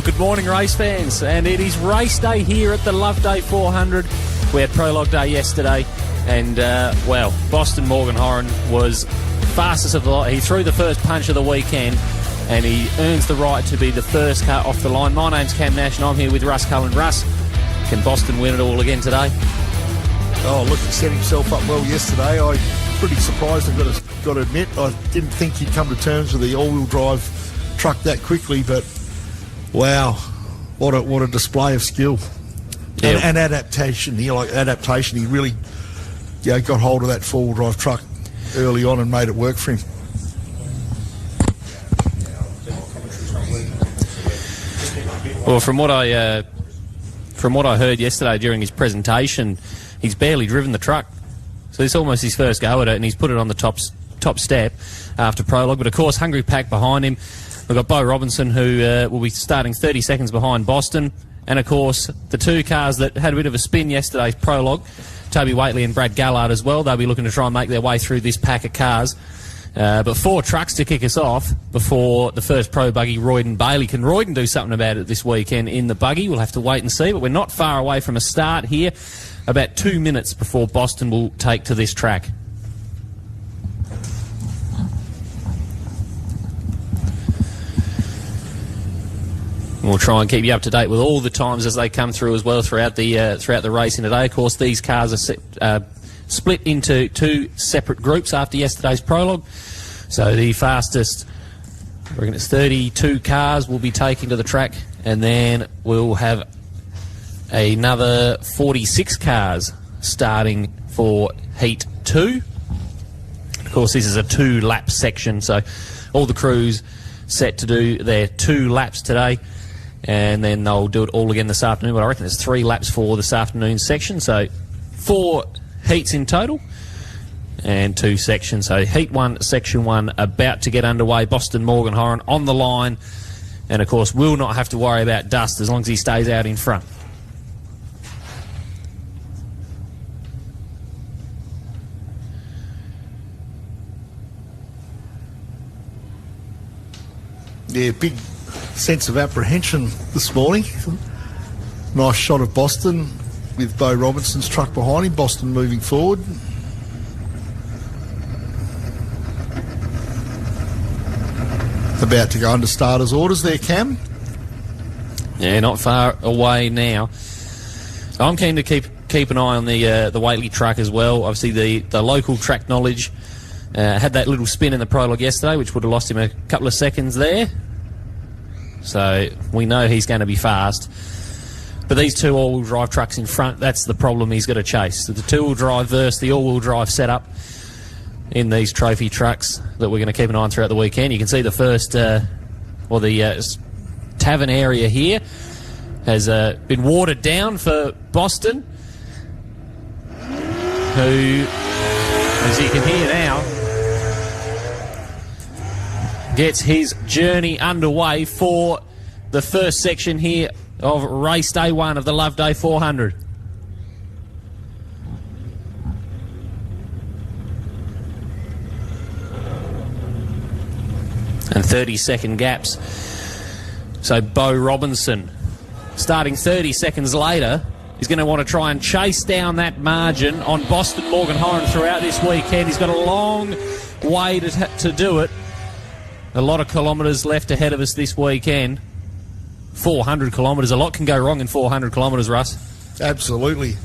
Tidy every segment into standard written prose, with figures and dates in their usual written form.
good morning, race fans. And it is race day here at the Loveday 400. We had prologue day yesterday. And, Boston Morgan Horan was fastest of the lot. He threw the first punch of the weekend. And he earns the right to be the first car off the line. My name's Cam Nash, and I'm here with Russ Cullen. Russ, can Boston win it all again today? Oh, look, he set himself up well yesterday. I'm pretty surprised, I've got to admit. I didn't think he'd come to terms with the all-wheel drive truck that quickly, but wow, what a display of skill. Yeah. And adaptation. He really got hold of that four-wheel drive truck early on and made it work for him. Well, from what I heard yesterday during his presentation, he's barely driven the truck. So it's almost his first go at it, and he's put it on the top step after prologue. But, of course, Hungry Pack behind him. We've got Bo Robinson, who will be starting 30 seconds behind Boston. And, of course, the two cars that had a bit of a spin yesterday's prologue, Toby Waitley and Brad Gallard as well. They'll be looking to try and make their way through this pack of cars. But four trucks to kick us off before the first pro buggy, Royden Bailey. Can Royden do something about it this weekend in the buggy? We'll have to wait and see, but we're not far away from a start here. About 2 minutes before Boston will take to this track. We'll try and keep you up to date with all the times as they come through as well throughout the racing today. Of course, these cars are split into two separate groups after yesterday's prologue. So the fastest, I reckon it's 32 cars, will be taking to the track, and then we'll have another 46 cars starting for Heat 2. Of course, this is a 2-lap section, so all the crews set to do their 2 laps today, and then they'll do it all again this afternoon. But I reckon there's 3 laps for this afternoon's section, so 4 heats in total and 2 sections. So Heat 1, Section 1 about to get underway. Boston Morgan Horan on the line, and of course will not have to worry about dust as long as he stays out in front. Yeah, big sense of apprehension this morning. Nice shot of Boston with Bo Robinson's truck behind him. Boston moving forward. About to go under starters' orders there, Cam. Yeah, not far away now. I'm keen to keep an eye on the Waitley truck as well. Obviously, the local track knowledge had that little spin in the prologue yesterday, which would have lost him a couple of seconds there. So we know he's going to be fast. But these two all-wheel drive trucks in front, that's the problem he's got to chase. So the two-wheel drive versus the all-wheel drive setup in these trophy trucks that we're going to keep an eye on throughout the weekend. You can see the first, the tavern area here has been watered down for Boston, who, as you can hear now, gets his journey underway for the first section here of race day 1 of the Loveday 400. And 30-second gaps. So Bo Robinson, starting 30 seconds later, is going to want to try and chase down that margin on Boston Morgan Horan throughout this weekend. He's got a long way to do it. A lot of kilometres left ahead of us this weekend. 400 kilometres. A lot can go wrong in 400 kilometres, Russ. Absolutely.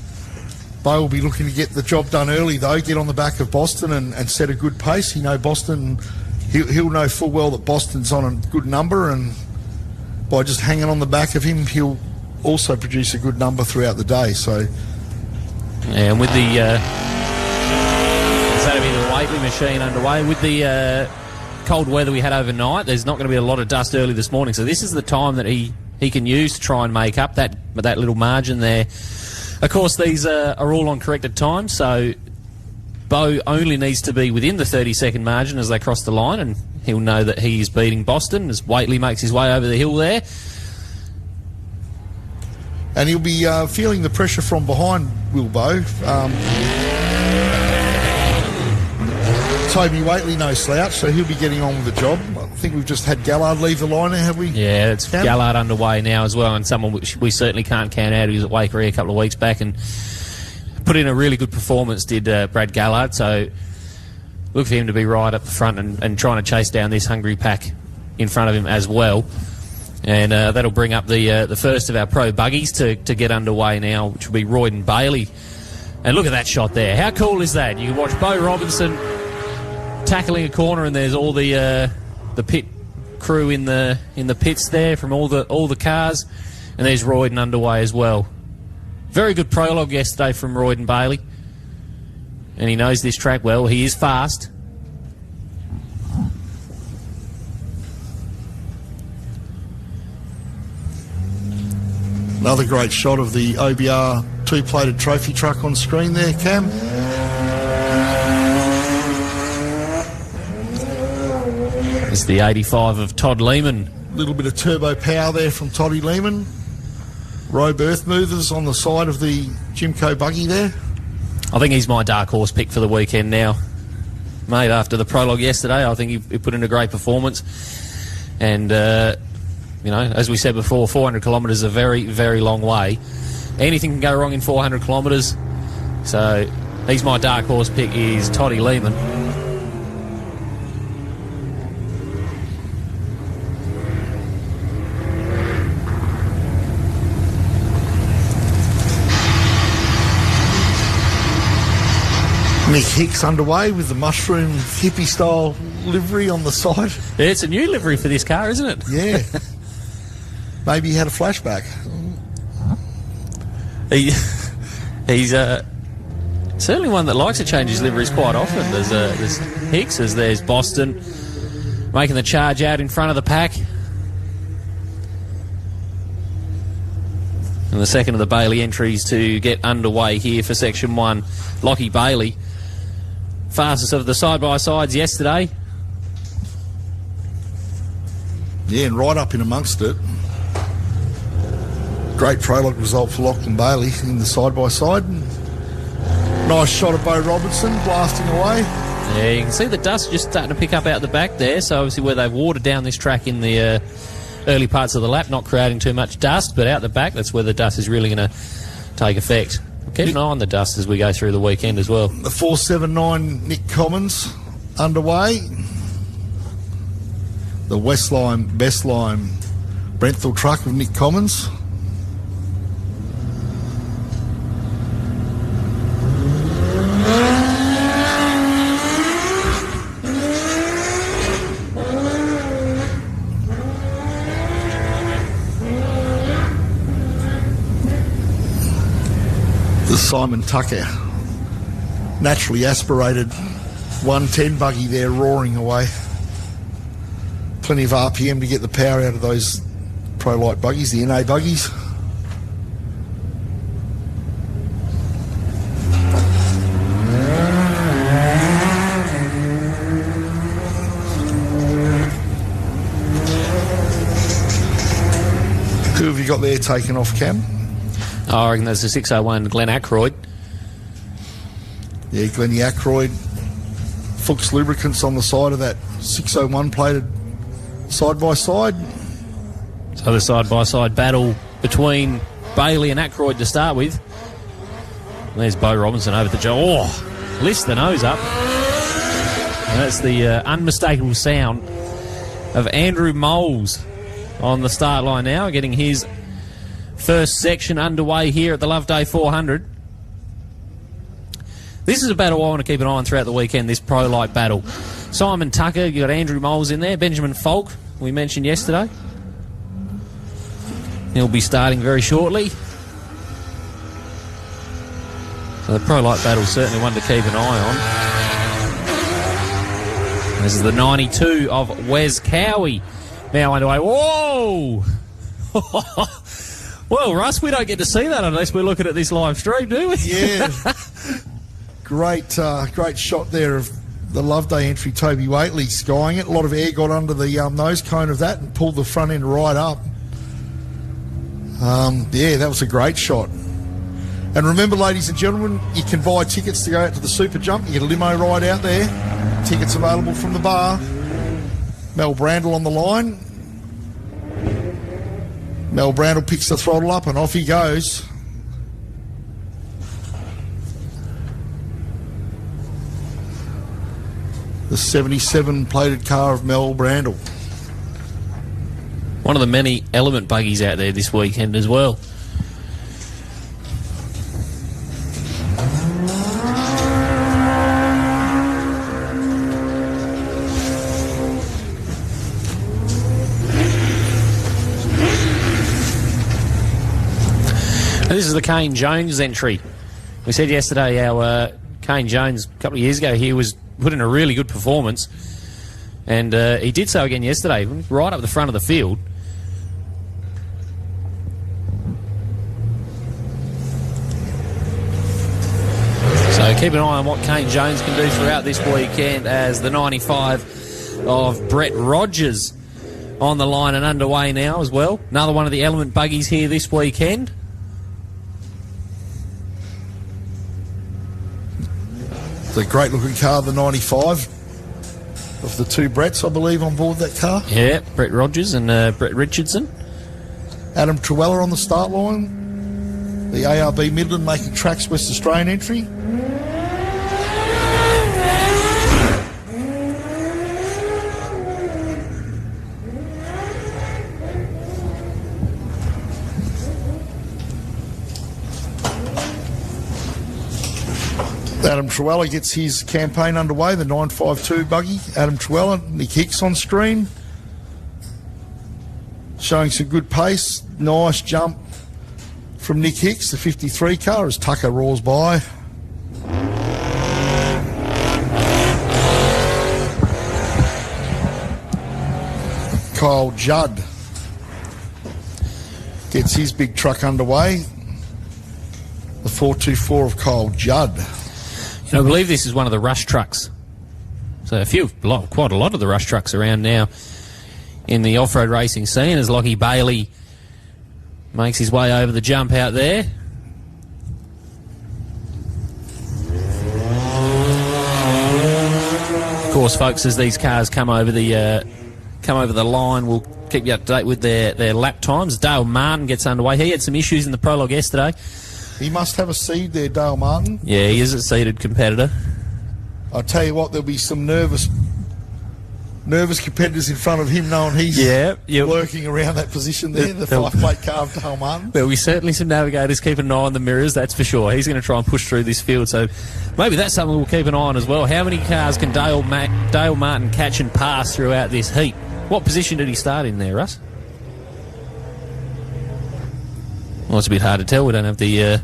Bo will be looking to get the job done early, though, get on the back of Boston and set a good pace. You know, Boston, he'll know full well that Boston's on a good number, and by just hanging on the back of him, he'll also produce a good number throughout the day. So, and with the it's going to be the Waitley machine underway with the cold weather we had overnight. There's not going to be a lot of dust early this morning, so this is the time that he can use to try and make up that little margin there. Of course, these are all on corrected time, so Bo only needs to be within the 30-second margin as they cross the line, and he'll know that he is beating Boston as Waitley makes his way over the hill there. And he'll be feeling the pressure from behind, Will Bo. Toby Waitley, no slouch, so he'll be getting on with the job. I think we've just had Gallard leave the line there, have we? Yeah, it's Gallard underway now as well, and someone which we certainly can't count out. He was at Waikerie a couple of weeks back and put in a really good performance, did Brad Gallard, so look for him to be right up the front and trying to chase down this hungry pack in front of him as well. And that'll bring up the first of our pro buggies to get underway now, which will be Royden Bailey. And look at that shot there. How cool is that? You can watch Bo Robinson tackling a corner, and there's all the pit crew in the pits there from all the cars, and there's Royden underway as well. Very good prologue yesterday from Royden Bailey, and he knows this track well. He is fast. Another great shot of the OBR two-plated trophy truck on screen there, Cam. It's the 85 of Todd Lehman. A little bit of turbo power there from Toddy Lehman. Robe earth movers on the side of the Jimco buggy there. I think he's my dark horse pick for the weekend now. Mate, after the prologue yesterday, I think he put in a great performance. And, you know, as we said before, 400 kilometres is a very, very long way. Anything can go wrong in 400 kilometres. So he's my dark horse pick, is Toddy Lehman. Nick Hicks underway with the mushroom hippie-style livery on the side. Yeah, it's a new livery for this car, isn't it? Yeah. Maybe he had a flashback. He's certainly one that likes to change his liveries quite often. There's Hicks, there's Boston making the charge out in front of the pack. And the second of the Bailey entries to get underway here for Section 1. Lockie Bailey, fastest of the side-by-sides yesterday. Yeah, and right up in amongst it. Great prologue result for Lachlan Bailey in the side-by-side. Nice shot of Bo Robinson blasting away. Yeah, you can see the dust just starting to pick up out the back there. So obviously where they've watered down this track in the early parts of the lap, not creating too much dust, but out the back, that's where the dust is really going to take effect. We'll keep an eye on the dust as we go through the weekend as well. The 479 Nick Commons underway. The Westline, Bestline, Brenthal truck of Nick Commons. The Simon Tucker naturally aspirated 110 buggy there roaring away. Plenty of RPM to get the power out of those Pro Light buggies, the NA buggies. Who have you got there taking off, Cam? I reckon that's the 601 Glenn Ackroyd. Yeah, Glenny Ackroyd. Fuchs Lubricants on the side of that 601 plated side-by-side. So the side-by-side battle between Bailey and Ackroyd to start with. There's Bo Robinson over the jaw. Oh, lifts the nose up. And that's the unmistakable sound of Andrew Moles on the start line now, getting his first section underway here at the Loveday 400. This is a battle I want to keep an eye on throughout the weekend, this Pro Light battle. Simon Tucker, you got Andrew Moles in there, Benjamin Falk, we mentioned yesterday. He'll be starting very shortly. So the Pro Light battle is certainly one to keep an eye on. This is the 92 of Wes Cowie. Now underway. Whoa! Well, Russ, we don't get to see that unless we're looking at this live stream, do we? Yeah. Great shot there of the Loveday entry, Toby Waitley skying it. A lot of air got under the nose cone of that and pulled the front end right up. Yeah, that was a great shot. And remember, ladies and gentlemen, you can buy tickets to go out to the Super Jump. You get a limo ride out there. Tickets available from the bar. Mel Brandle on the line. Mel Brandle picks the throttle up and off he goes. The 77 plated car of Mel Brandle. One of the many element buggies out there this weekend as well. This is the Kane Jones entry. We said yesterday our Kane Jones a couple of years ago here was put in a really good performance, and he did so again yesterday, right up the front of the field. So keep an eye on what Kane Jones can do throughout this weekend, as the 95 of Brett Rogers on the line and underway now as well. Another one of the element buggies here this weekend. The great looking car, the 95 of the two Bretts, I believe, on board that car. Yeah, Brett Rogers and Brett Richardson. Adam Trewella on the start line. The ARB Midland making tracks West Australian entry. Adam Trewella gets his campaign underway, the 952 buggy. Adam Trewella, Nick Hicks on screen. Showing some good pace. Nice jump from Nick Hicks, the 53 car, as Tucker roars by. Kyle Judd gets his big truck underway. The 424 of Kyle Judd. I believe this is one of the rush trucks. So quite a lot of the rush trucks around now in the off-road racing scene, as Lockie Bailey makes his way over the jump out there. Of course, folks, as these cars come over the line, we'll keep you up to date with their lap times. Dale Martin gets underway. He had some issues in the prologue yesterday. He must have a seed there, Dale Martin. Yeah, he is a seeded competitor. I'll tell you what, there'll be some nervous competitors in front of him, knowing he's working around that position there, the 5-plate car of Dale Martin. There'll be certainly some navigators keeping an eye on the mirrors, that's for sure. He's going to try and push through this field, so maybe that's something we'll keep an eye on as well. How many cars can Dale Martin catch and pass throughout this heat? What position did he start in there, Russ? Well, it's a bit hard to tell. We don't have the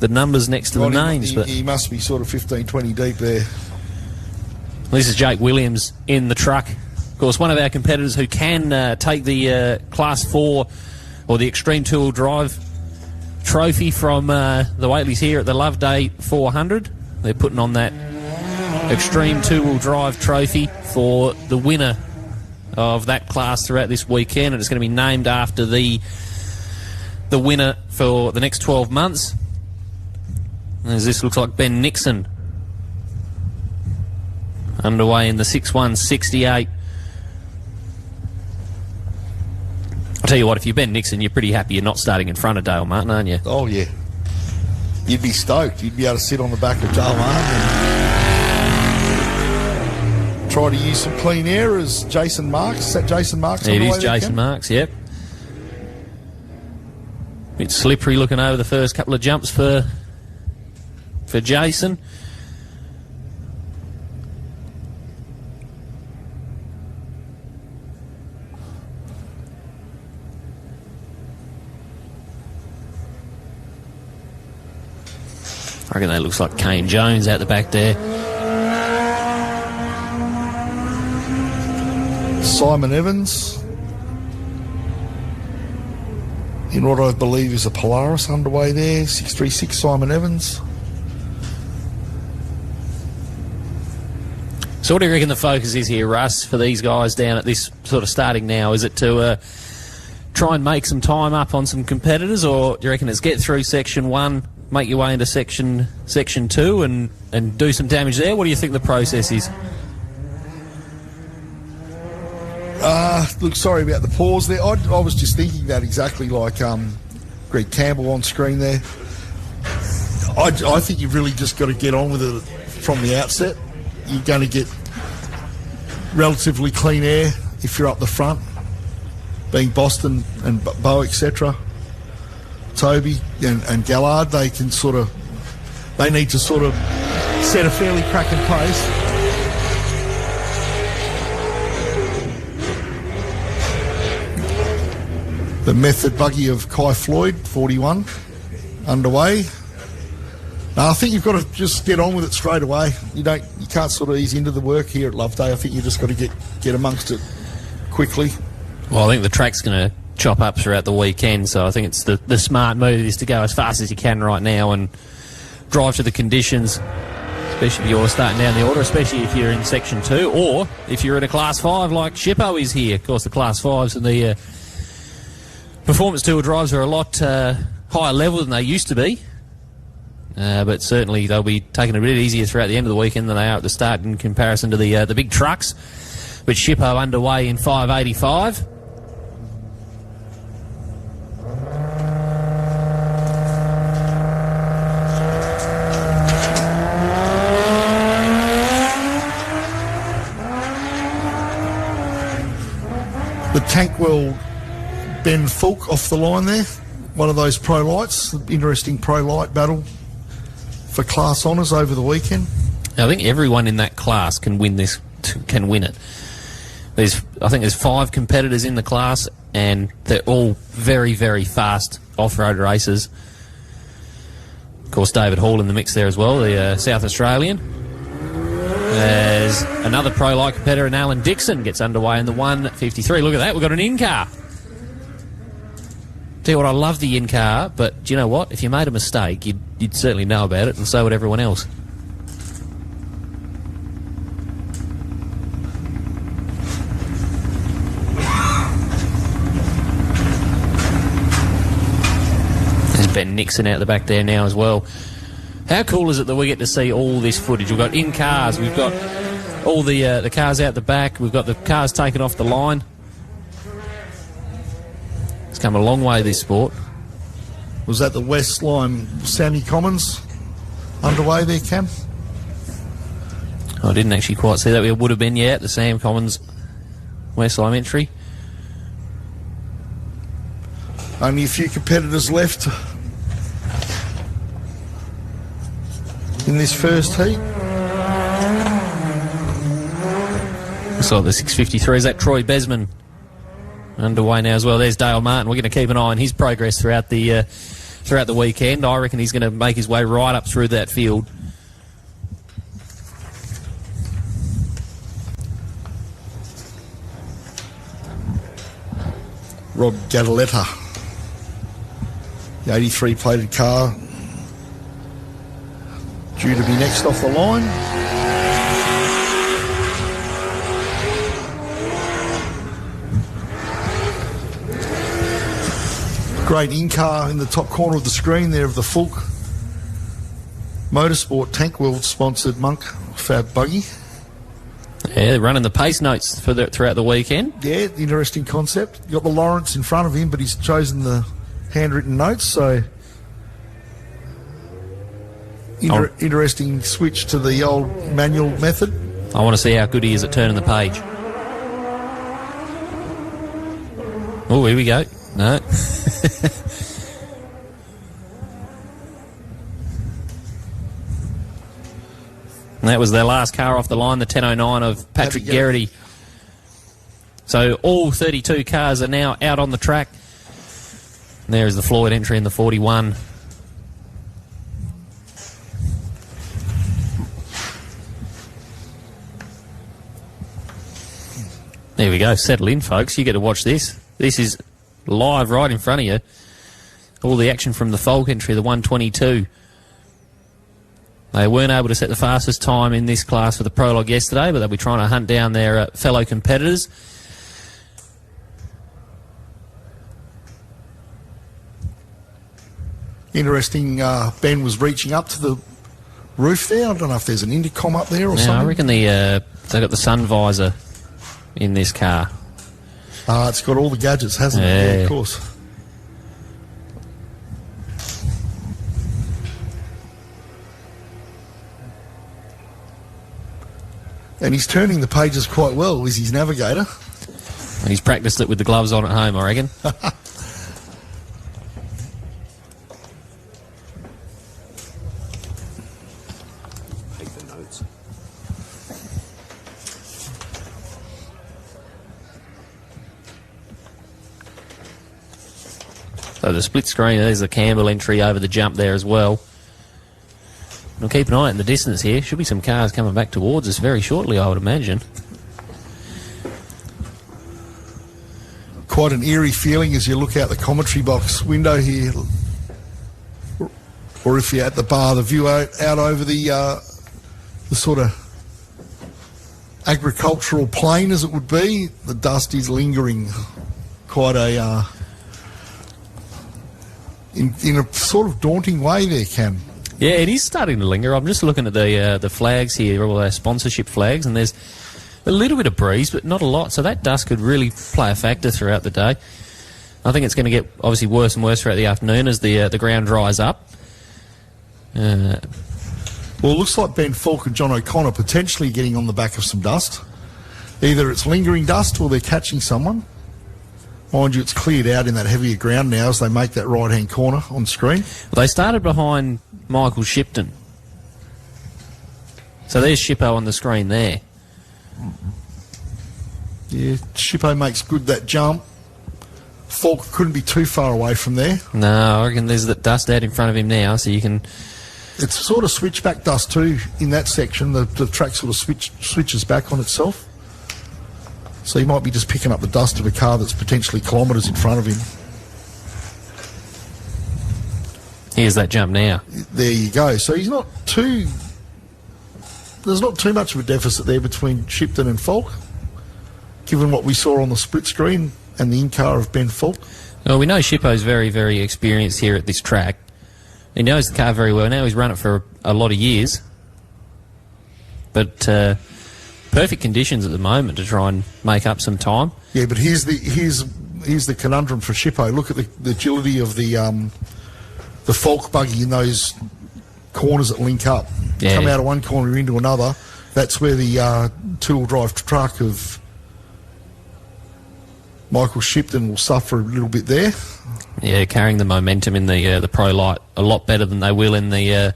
numbers next to the names. But he must be sort of 15, 20 deep there. This is Jake Williams in the truck. Of course, one of our competitors who can take the Class 4 or the Extreme 2-wheel drive trophy from the Whateleys here at the Loveday 400. They're putting on that Extreme 2-wheel drive trophy for the winner of that class throughout this weekend, and it's going to be named after the winner for the next 12 months. As this looks like Ben Nixon underway in the 6-1-68. I'll tell you what, if you're Ben Nixon, you're pretty happy you're not starting in front of Dale Martin, aren't you? Oh, yeah. You'd be stoked. You'd be able to sit on the back of Dale Martin and try to use some clean air as Jason Marks. Is that Jason Marks? It is Jason Marks, yep. Bit slippery looking over the first couple of jumps for Jason. I reckon that looks like Kane Jones out the back there. Simon Evans in what I believe is a Polaris underway there. 636 Simon Evans. So what do you reckon the focus is here, Russ, for these guys down at this sort of starting now? Is it to try and make some time up on some competitors, or do you reckon it's get through Section 1, make your way into Section 2 and do some damage there? What do you think the process is? Look, sorry about the pause there. I was just thinking that exactly like Greg Campbell on screen there. I think you've really just got to get on with it from the outset. You're going to get relatively clean air if you're up the front, being Boston and Bo, etc. Toby and Gallard, they need to sort of set a fairly cracking pace. The method buggy of Kai Floyd, 41, underway. Now, I think you've got to just get on with it straight away. You can't sort of ease into the work here at Loveday. I think you've just got to get amongst it quickly. Well, I think the track's going to chop up throughout the weekend, so I think it's the smart move is to go as fast as you can right now and drive to the conditions, especially if you're starting down the order, especially if you're in Section 2, or if you're in a Class 5 like Shippo is here. Of course, the Class 5s and the Performance Tour drives are a lot higher level than they used to be, but certainly they'll be taking it a bit easier throughout the end of the weekend than they are at the start in comparison to the big trucks, with Shippo underway in 585. The Tankwell Ben Fulk off the line there, one of those pro lights, interesting pro light battle for class honours over the weekend. I think everyone in that class can win it. I think there's 5 competitors in the class, and they're all very, very fast off-road racers. Of course, David Hall in the mix there as well, the South Australian. There's another pro light competitor, and Alan Dixon gets underway in the 153. Look at that, we've got an in-car. Tell you what, I love the in-car, but do you know what? If you made a mistake, you'd certainly know about it, and so would everyone else. There's Ben Nixon out the back there now as well. How cool is it that we get to see all this footage? We've got in-cars, we've got all the cars out the back, we've got the cars taken off the line. It's come a long way, this sport. Was that the West Line Sammy Commons underway there, Cam? I didn't actually quite see that. It would have been, yeah, the Sam Commons West Line entry. Only a few competitors left in this first heat. So the 653, is that Troy Besman underway now as well? There's Dale Martin. We're going to keep an eye on his progress throughout the weekend. I reckon he's going to make his way right up through that field. Rob Gadaletta, the 83 plated car, due to be next off the line. Great in-car in the top corner of the screen there of the Fulk Motorsport Tankwell sponsored Monk Fab buggy. Yeah, they're running the pace notes throughout the weekend. Yeah, interesting concept. You've got the Lawrence in front of him, but he's chosen the handwritten notes, so interesting switch to the old manual method. I want to see how good he is at turning the page. Oh, here we go. No. And that was their last car off the line, the 1009 of Patrick Garrity. So all 32 cars are now out on the track. And there is the Floyd entry in the 41. There we go. Settle in, folks. You get to watch this. This is live right in front of you. All the action from the Folk entry, the 122. They weren't able to set the fastest time in this class for the prologue yesterday, but they'll be trying to hunt down their fellow competitors. Interesting, Ben was reaching up to the roof there. I don't know if there's an intercom up there or something. I reckon they've got the sun visor in this car. It's got all the gadgets, hasn't it? Yeah, of course. And he's turning the pages quite well, is his navigator. He's practiced it with the gloves on at home, I reckon. So the split screen, there's the Campbell entry over the jump there as well. We'll keep an eye in the distance here. Should be some cars coming back towards us very shortly, I would imagine. Quite an eerie feeling as you look out the commentary box window here. Or if you're at the bar, the view out over the sort of agricultural plain as it would be, the dust is lingering quite a... In a sort of daunting way there, Cam. Yeah, it is starting to linger. I'm just looking at the flags here, all our sponsorship flags, and there's a little bit of breeze, but not a lot. So that dust could really play a factor throughout the day. I think it's going to get obviously worse and worse throughout the afternoon as the ground dries up. Well, it looks like Ben Falk and John O'Connor potentially getting on the back of some dust. Either it's lingering dust or they're catching someone. Mind you, it's cleared out in that heavier ground now as they make that right-hand corner on screen. Well, they started behind Michael Shipton. So there's Shippo on the screen there. Yeah, Shippo makes good that jump. Falk couldn't be too far away from there. No, I reckon there's the dust out in front of him now, so you can... It's sort of switchback dust too in that section. The track sort of switches back on itself. So he might be just picking up the dust of a car that's potentially kilometres in front of him. Here's that jump now. There you go. So he's not too... There's not too much of a deficit there between Shipton and Falk, given what we saw on the split screen and the in-car of Ben Falk. Well, we know Shippo's very, very experienced here at this track. He knows the car very well now. He's run it for a lot of years. But perfect conditions at the moment to try and make up some time. Yeah, but here's the conundrum for Shippo. Look at the agility of the Falk buggy in those corners that link up. Yeah. Come out of one corner into another. That's where the two-wheel drive truck of Michael Shipton will suffer a little bit there. Yeah, carrying the momentum in the Pro Light a lot better than they will in the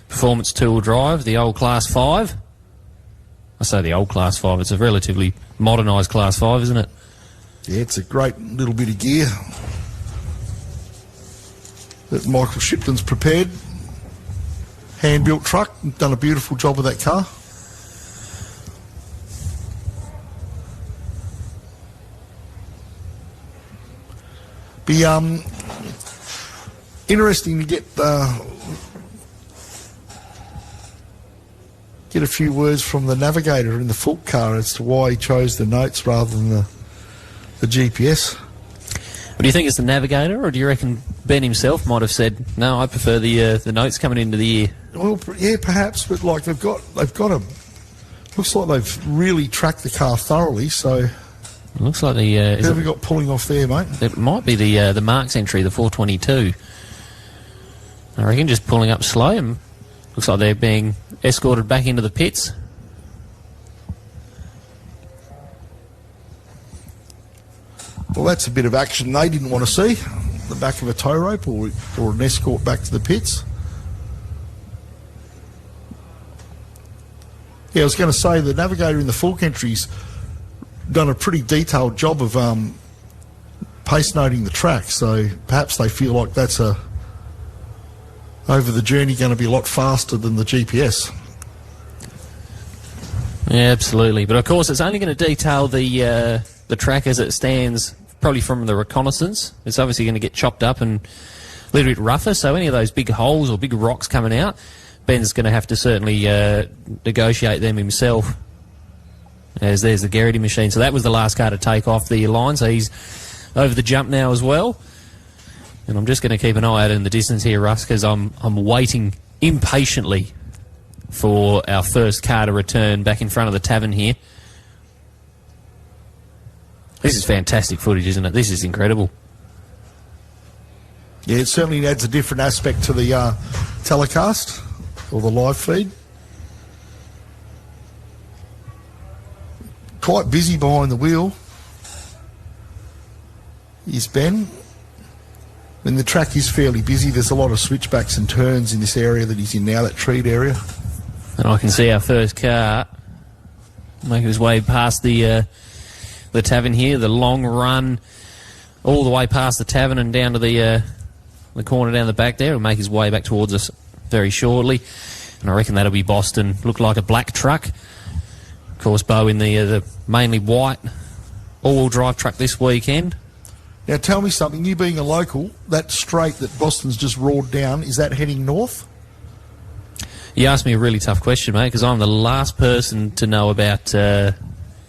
Performance two-wheel drive, the old Class 5. I say the old Class 5, it's a relatively modernised Class 5, isn't it? Yeah, it's a great little bit of gear that Michael Shipton's prepared. Hand-built truck, done a beautiful job with that car. Be interesting to get a few words from the navigator in the Falk car as to why he chose the notes rather than the GPS. What do you think, it's the navigator, or do you reckon Ben himself might have said, no, I prefer the notes coming into the ear? Well, yeah, perhaps, but like they've got a. Looks like they've really tracked the car thoroughly. So it looks like the. Who have we got pulling off there, mate? It might be the Marks entry, the 422. I reckon just pulling up slow, and looks like they're being escorted back into the pits. Well, that's a bit of action they didn't want to see. The back of a tow rope or an escort back to the pits. Yeah, I was going to say the navigator in the Falk entry's done a pretty detailed job of pace noting the track, so perhaps they feel like that's over the journey going to be a lot faster than the GPS. Yeah, absolutely. But of course, it's only going to detail the track as it stands, probably from the reconnaissance. It's obviously going to get chopped up and a little bit rougher, so any of those big holes or big rocks coming out, Ben's going to have to certainly negotiate them himself. As there's the Garrity machine. So that was the last car to take off the line, so he's over the jump now as well. And I'm just going to keep an eye out in the distance here, Russ, because I'm waiting impatiently for our first car to return back in front of the tavern here. This is fantastic footage, isn't it? This is incredible. Yeah, it certainly adds a different aspect to the telecast or the live feed. Quite busy behind the wheel is Ben. And the track is fairly busy. There's a lot of switchbacks and turns in this area that he's in now, that treed area. And I can see our first car making his way past the tavern here, the long run all the way past the tavern and down to the corner down the back there. He'll make his way back towards us very shortly. And I reckon that'll be Boston. Look like a black truck. Of course, Bo in the mainly white all-wheel drive truck this weekend. Now tell me something, you being a local, that straight that Boston's just roared down, is that heading north? You asked me a really tough question, mate, because I'm the last person to know about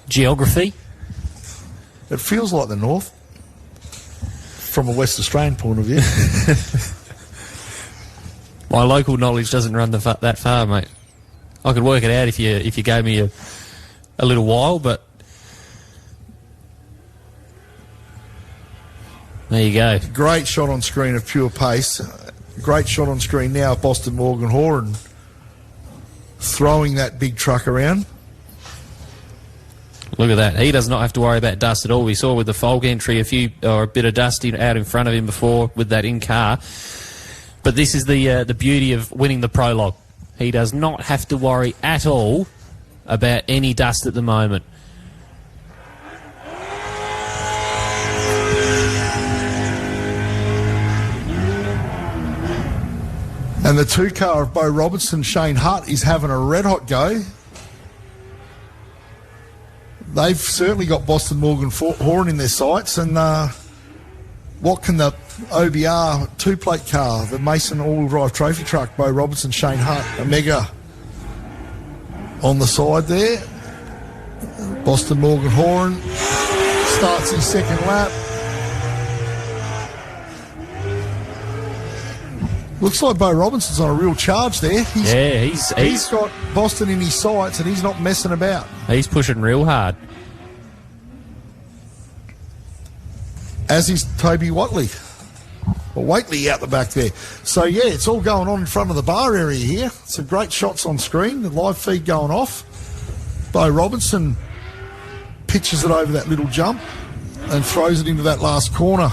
geography. It feels like the north, from a West Australian point of view. My local knowledge doesn't run that far, mate. I could work it out if you gave me a little while, but there you go. Great shot on screen of pure pace. Great shot on screen now of Boston Morgan Horan throwing that big truck around. Look at that. He does not have to worry about dust at all. We saw with the Folk entry a bit of dust out in front of him before with that in-car. But this is the beauty of winning the prologue. He does not have to worry at all about any dust at the moment. And the two-car of Bo Robertson, Shane Hutt, is having a red-hot go. They've certainly got Boston Morgan Horan in their sights. And what can the OBR two-plate car, the Mason all-wheel drive trophy truck, Bo Robertson, Shane Hutt, a mega on the side there. Boston Morgan Horan starts his second lap. Looks like Bo Robinson's on a real charge there. He's got Boston in his sights and he's not messing about. He's pushing real hard. As is Toby Whatley. Or Waitley out the back there. So, yeah, it's all going on in front of the bar area here. Some great shots on screen. The live feed going off. Bo Robinson pitches it over that little jump and throws it into that last corner.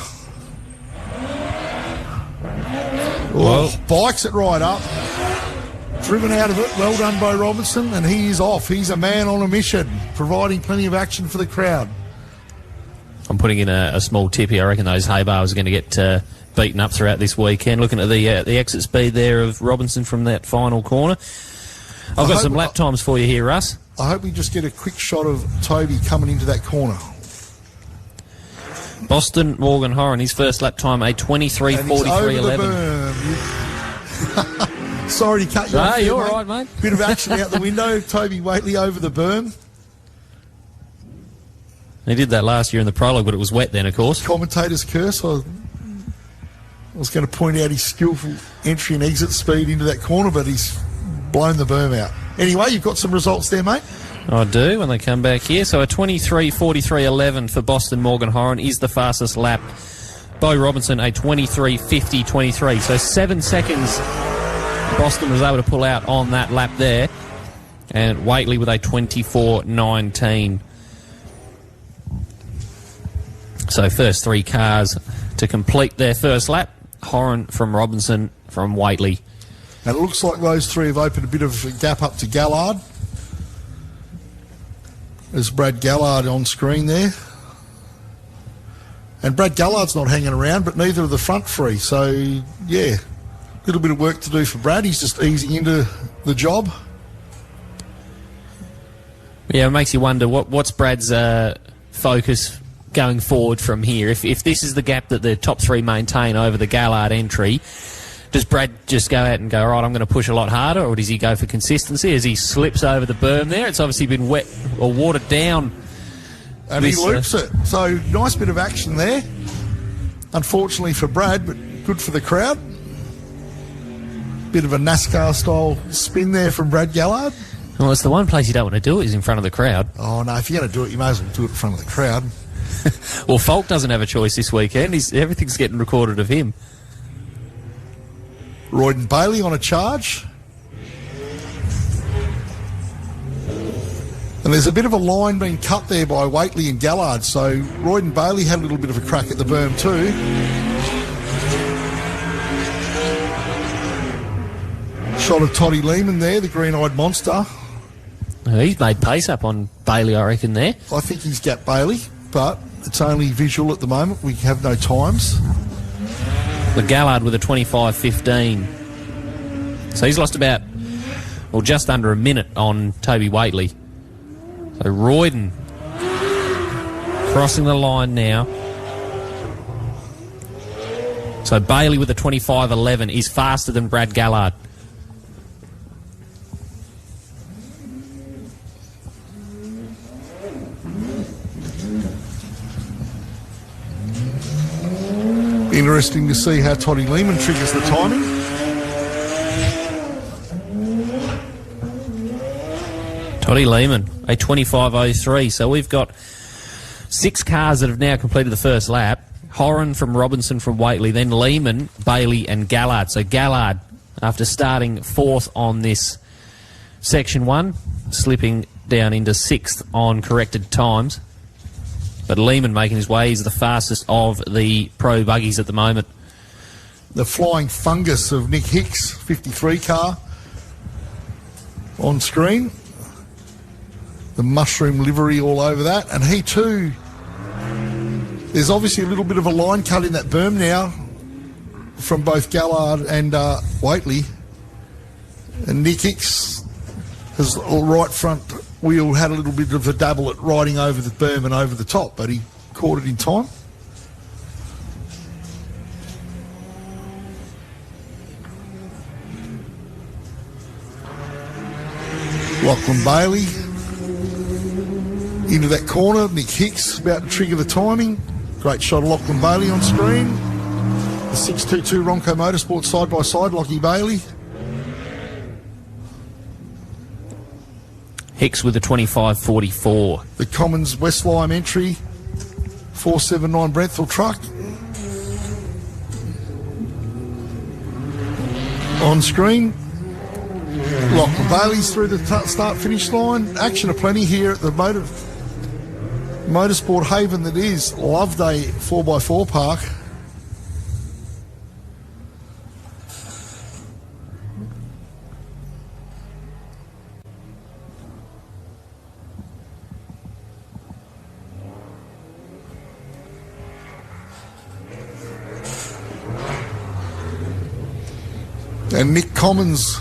Oh, bikes it right up. Driven out of it. Well done, Bo Robinson. And he is off. He's a man on a mission, providing plenty of action for the crowd. I'm putting in a small tip here. I reckon those hay bales are going to get beaten up throughout this weekend. Looking at the exit speed there of Robinson from that final corner. I've got some lap times for you here, Russ. I hope we just get a quick shot of Toby coming into that corner. Boston Morgan Horan, his first lap time, a 23:43.11. Sorry to cut you off. No, you're all right, mate. Bit of action out the window. Toby Waitley over the berm. He did that last year in the prologue, but it was wet then, of course. Commentator's curse. I was going to point out his skillful entry and exit speed into that corner, but he's blown the berm out. Anyway, you've got some results there, mate. I do, when they come back here. So a 23:43.11 for Boston Morgan Horan is the fastest lap. Bo Robinson, a 23:50.23. So 7 seconds Boston was able to pull out on that lap there. And Waitley with a 24:19. So first three cars to complete their first lap. Horan from Robinson from Waitley. And it looks like those three have opened a bit of a gap up to Gallard. There's Brad Gallard on screen there. And Brad Gallard's not hanging around, but neither are the front three. So, yeah, a little bit of work to do for Brad. He's just easing into the job. Yeah, it makes you wonder what's Brad's focus going forward from here. If this is the gap that the top three maintain over the Gallard entry, does Brad just go out and go, all right, I'm going to push a lot harder, or does he go for consistency as he slips over the berm there? It's obviously been wet or watered down. And he loops it. So, nice bit of action there. Unfortunately for Brad, but good for the crowd. Bit of a NASCAR-style spin there from Brad Gallard. Well, it's the one place you don't want to do it is in front of the crowd. Oh, no, if you're going to do it, you may as well do it in front of the crowd. Well, Falk doesn't have a choice this weekend. Everything's getting recorded of him. Royden Bailey on a charge. And there's a bit of a line being cut there by Waitley and Gallard, so Royden Bailey had a little bit of a crack at the berm too. Shot of Toddy Lehman there, the green-eyed monster. He's made pace up on Bailey, I reckon, there. I think he's gapped Bailey, but it's only visual at the moment. We have no times. The Gallard with a 25.15. So he's lost about, well, just under a minute on Toby Waitley. So Royden crossing the line now. So Bailey with a 25.11 is faster than Brad Gallard. Interesting to see how Toddy Lehman triggers the timing. Toddy Lehman, a 25.03. So we've got 6 cars that have now completed the first lap. Horan from Robinson from Waitley, then Lehman, Bailey and Gallard. So Gallard, after starting 4th on this Section 1, slipping down into 6th on corrected times. But Lehman making his way. He's the fastest of the pro buggies at the moment. The flying fungus of Nick Hicks, 53 car, on screen. The mushroom livery all over that. And he too, there's obviously a little bit of a line cut in that berm now from both Gallard and Waitley. And Nick Hicks has right front wheel had a little bit of a dabble at riding over the berm and over the top, but he caught it in time. Lachlan Bailey into that corner. Nick Hicks about to trigger the timing. Great shot of Lachlan Bailey on screen. The 622 Ronco Motorsport side by side, Lockie Bailey. Hicks with a 25.44. The Commons West Lyme entry, 479 Brenthal truck. On screen. Lachlan Bailey's through the start-finish line. Action aplenty here at the Motorsport haven that is Loveday 4x4 Park. And Nick Commons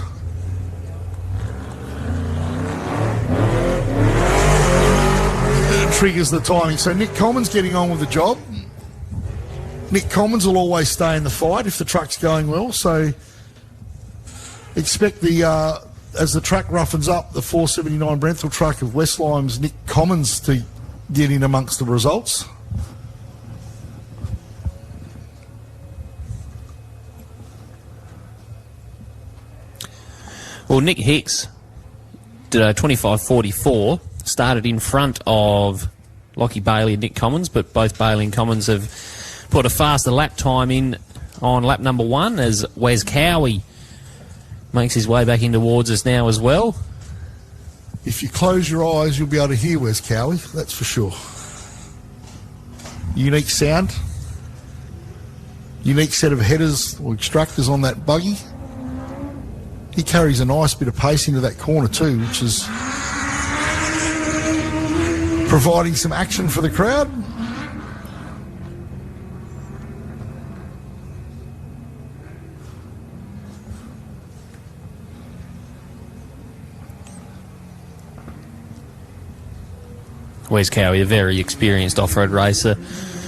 triggers the timing. So Nick Commons getting on with the job. Nick Commons will always stay in the fight if the truck's going well. So expect the as the track roughens up, the 479 Brenthal truck of West Lyme's Nick Commons to get in amongst the results. Well, Nick Hicks did a 25.44, started in front of Lockie Bailey and Nick Commons, but both Bailey and Commons have put a faster lap time in on lap number 1 as Wes Cowie makes his way back in towards us now as well. If you close your eyes, you'll be able to hear Wes Cowie, that's for sure. Unique sound. Unique set of headers or extractors on that buggy. He carries a nice bit of pace into that corner too, which is providing some action for the crowd. Wes Cowie, a very experienced off-road racer.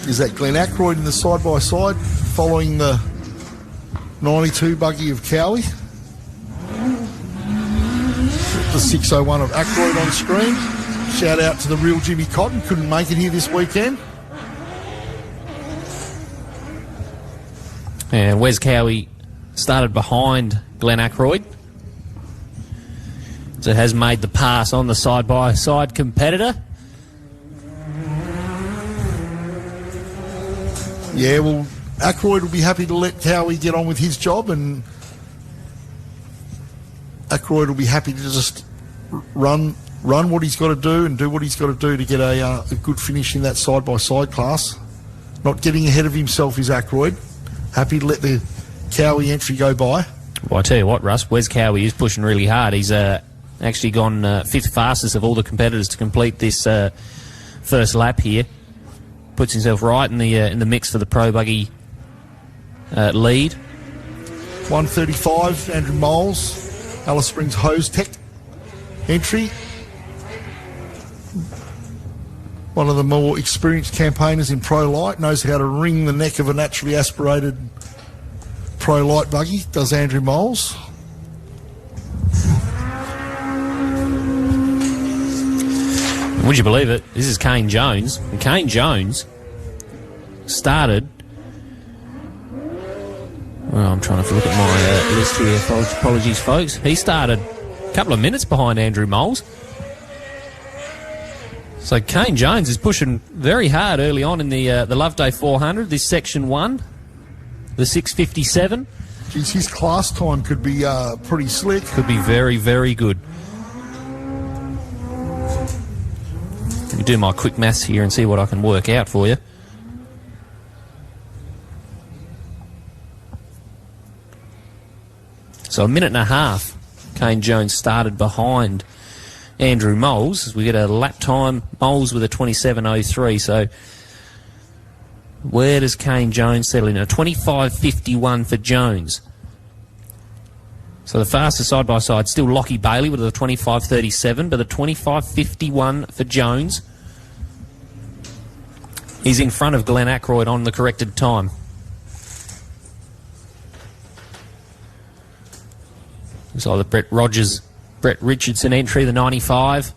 Is that Glenn Ackroyd in the side-by-side following the 92 buggy of Cowie? The 601 of Ackroyd on screen. Shout out to the real Jimmy Cotton. Couldn't make it here this weekend. And Wes Cowie started behind Glenn Ackroyd. So has made the pass on the side-by-side competitor. Yeah, well, Ackroyd will be happy to let Cowie get on with his job, and Ackroyd will be happy to just run what he's got to do and do what he's got to do to get a good finish in that side-by-side class. Not getting ahead of himself is Ackroyd. Happy to let the Cowie entry go by. Well, I tell you what, Russ, Wes Cowie is pushing really hard. He's actually gone fifth fastest of all the competitors to complete this first lap here. Puts himself right in the mix for the Pro Buggy lead. 1:35, Andrew Moles, Alice Springs Hose Tech entry. One of the more experienced campaigners in Pro Light, knows how to wring the neck of a naturally aspirated Pro Light buggy, does Andrew Moles. Would you believe it? This is Kane Jones. And Kane Jones started... Well, I'm trying to look at my list here. Apologies, folks. He started a couple of minutes behind Andrew Moles. So Kane Jones is pushing very hard early on in the Loveday 400, this Section 1, the 6:57. Geez, his class time could be pretty slick. Could be very, very good. Let me do my quick maths here and see what I can work out for you. So a minute and a half, Kane Jones started behind Andrew Moles. As we get a lap time, Moles with a 27.03. So where does Kane Jones settle in? A 25.51 for Jones. So the fastest side-by-side still Lockie Bailey with a 25.37, but the 25.51 for Jones. He's in front of Glenn Ackroyd on the corrected time. It's like the Brett Richardson entry, the 95.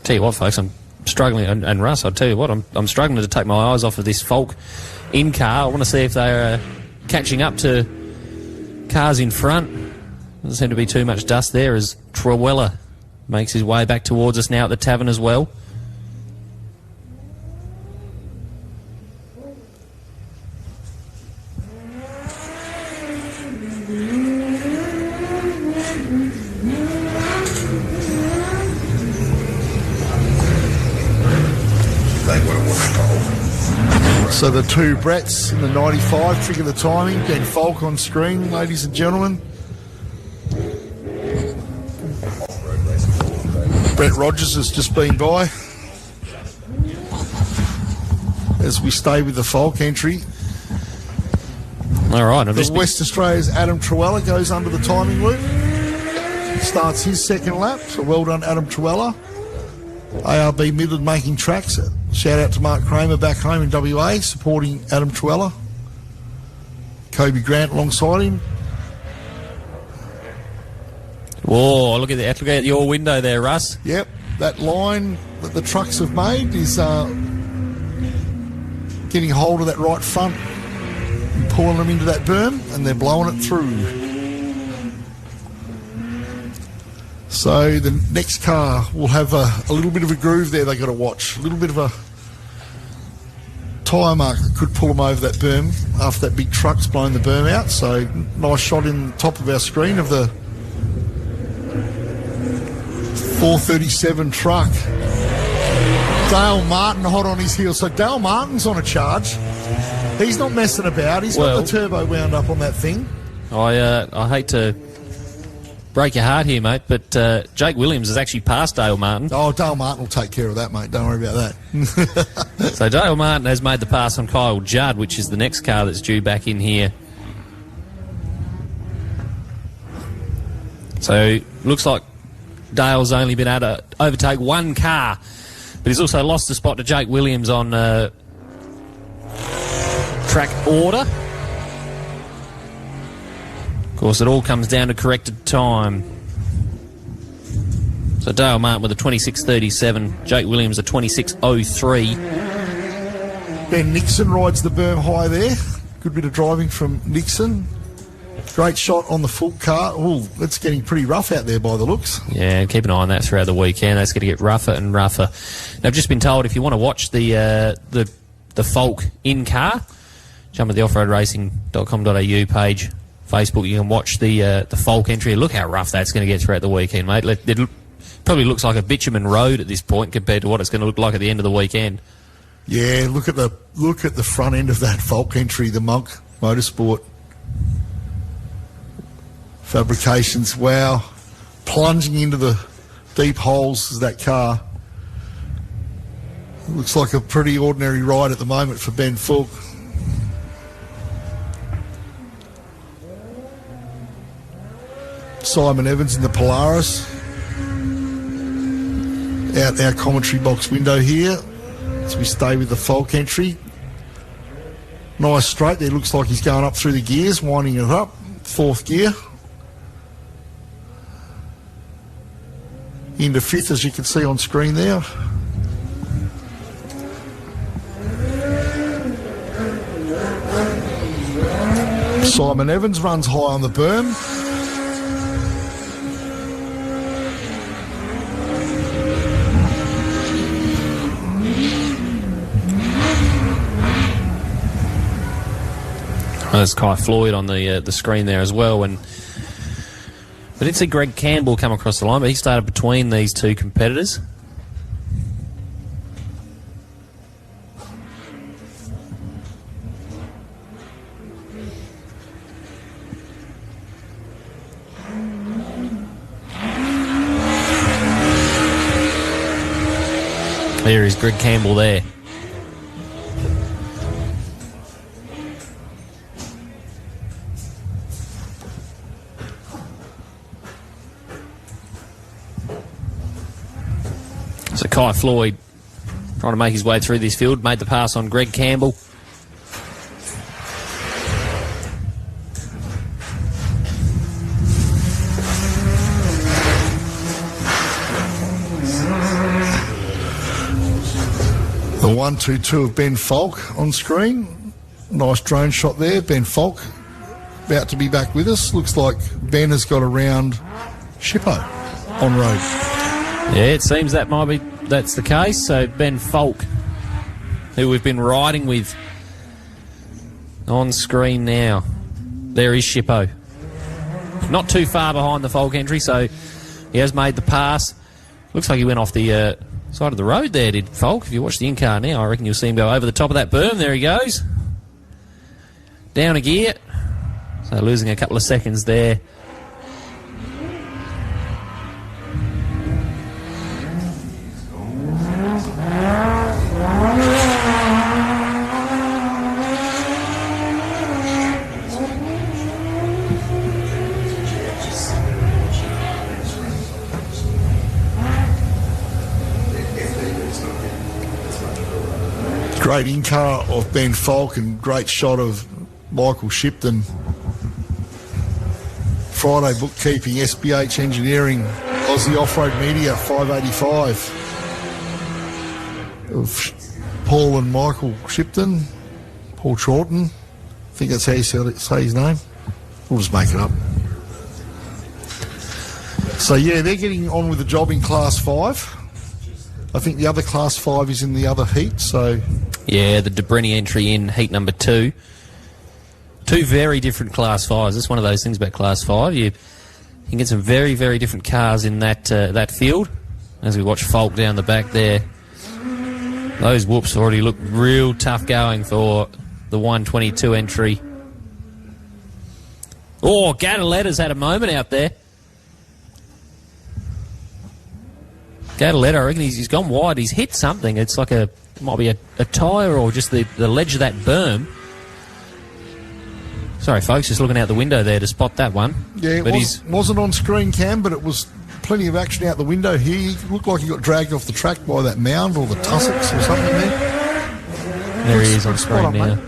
Tell you what, folks, I'm struggling, and Russ, I'll tell you what, I'm struggling to take my eyes off of this Falk in car. I want to see if they're catching up to cars in front. Doesn't seem to be too much dust there as Trewella makes his way back towards us now at the tavern as well. So the two Bretts in the 95 trigger the timing. Ben Falk on screen, ladies and gentlemen. Brett Rogers has just been by. As we stay with the Falk entry. All right. The West Australia's Adam Trewella goes under the timing loop. Starts his second lap. So well done, Adam Trewella. ARB Midland making tracks. Shout out to Mark Kramer back home in WA supporting Adam Trewella. Kobe Grant alongside him. Whoa, look at your window there, Russ. Yep, that line that the trucks have made is getting hold of that right front and pulling them into that berm, and they're blowing it through. So the next car will have a little bit of a groove there they've got to watch. A little bit of a tyre mark that could pull them over that berm after that big truck's blown the berm out. So nice shot in the top of our screen of the 437 truck. Dale Martin hot on his heels. So Dale Martin's on a charge. He's not messing about. He's got the turbo wound up on that thing. I hate to break your heart here, mate, but Jake Williams has actually passed Dale Martin. Oh, Dale Martin will take care of that, mate. Don't worry about that. So Dale Martin has made the pass on Kyle Judd, which is the next car that's due back in here. So looks like Dale's only been able to overtake one car, but he's also lost a spot to Jake Williams on track order. Of course, it all comes down to corrected time. So Dale Martin with a 26.37, Jake Williams a 26.03. Ben Nixon rides the berm high there. Good bit of driving from Nixon. Great shot on the full car. Oh, it's getting pretty rough out there by the looks. Yeah, keep an eye on that throughout the weekend. That's going to get rougher and rougher. Now, I've just been told if you want to watch the Folk in car, jump at the offroadracing.com.au page, Facebook. You can watch the Folk entry. Look how rough that's going to get throughout the weekend, mate. It probably looks like a bitumen road at this point compared to what it's going to look like at the end of the weekend. Yeah, look at the front end of that Folk entry, the Monk Motorsport Fabrications. Wow, plunging into the deep holes is that car. Looks like a pretty ordinary ride at the moment for Ben Falk. Simon Evans in the Polaris. Out our commentary box window here as we stay with the Falk entry. Nice straight there, looks like he's going up through the gears, winding it up, 4th gear. Into 5th, as you can see on screen there. Simon Evans runs high on the berm. There's Kai Floyd on the screen there as well, and I didn't see Greg Campbell come across the line, but he started between these two competitors. There is Greg Campbell there. So Kai Floyd trying to make his way through this field, made the pass on Greg Campbell. The 1-2-2 of Ben Falk on screen. Nice drone shot there. Ben Falk about to be back with us. Looks like Ben has got around Shippo on road. Yeah, it seems that's the case. So Ben Falk, who we've been riding with on screen now. There is Shippo. Not too far behind the Falk entry, so he has made the pass. Looks like he went off the side of the road there, did Falk. If you watch the in-car now, I reckon you'll see him go over the top of that berm. There he goes. Down a gear. So losing a couple of seconds there. Great in-car of Ben Falk and great shot of Michael Shipton. Friday Bookkeeping, SBH Engineering, Aussie Off-Road Media, 585. Of Paul and Michael Shipton, Paul Chorlton. I think that's how you say his name. We'll just make it up. So, yeah, they're getting on with the job in Class 5. I think the other Class 5 is in the other heat, so... Yeah, the Debrini entry in heat number 2. Two very different Class 5s. That's one of those things about Class 5. You can get some very, very different cars in that field. As we watch Falk down the back there. Those whoops already look real tough going for the 122 entry. Oh, Gataletta's had a moment out there. Gataletta, I reckon he's gone wide. He's hit something. It's like it might be a tyre or just the ledge of that berm. Sorry, folks, just looking out the window there to spot that one. Yeah, it wasn't on screen, Cam, but it was plenty of action out the window here. He looked like he got dragged off the track by that mound or the tussocks or something there. There he is on screen now.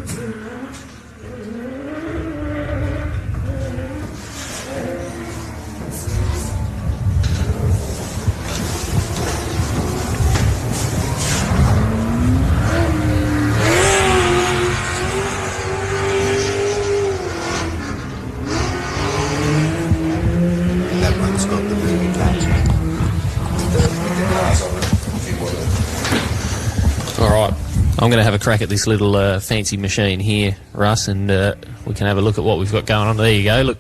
I'm going to have a crack at this little fancy machine here, Russ, and we can have a look at what we've got going on. There you go. Look,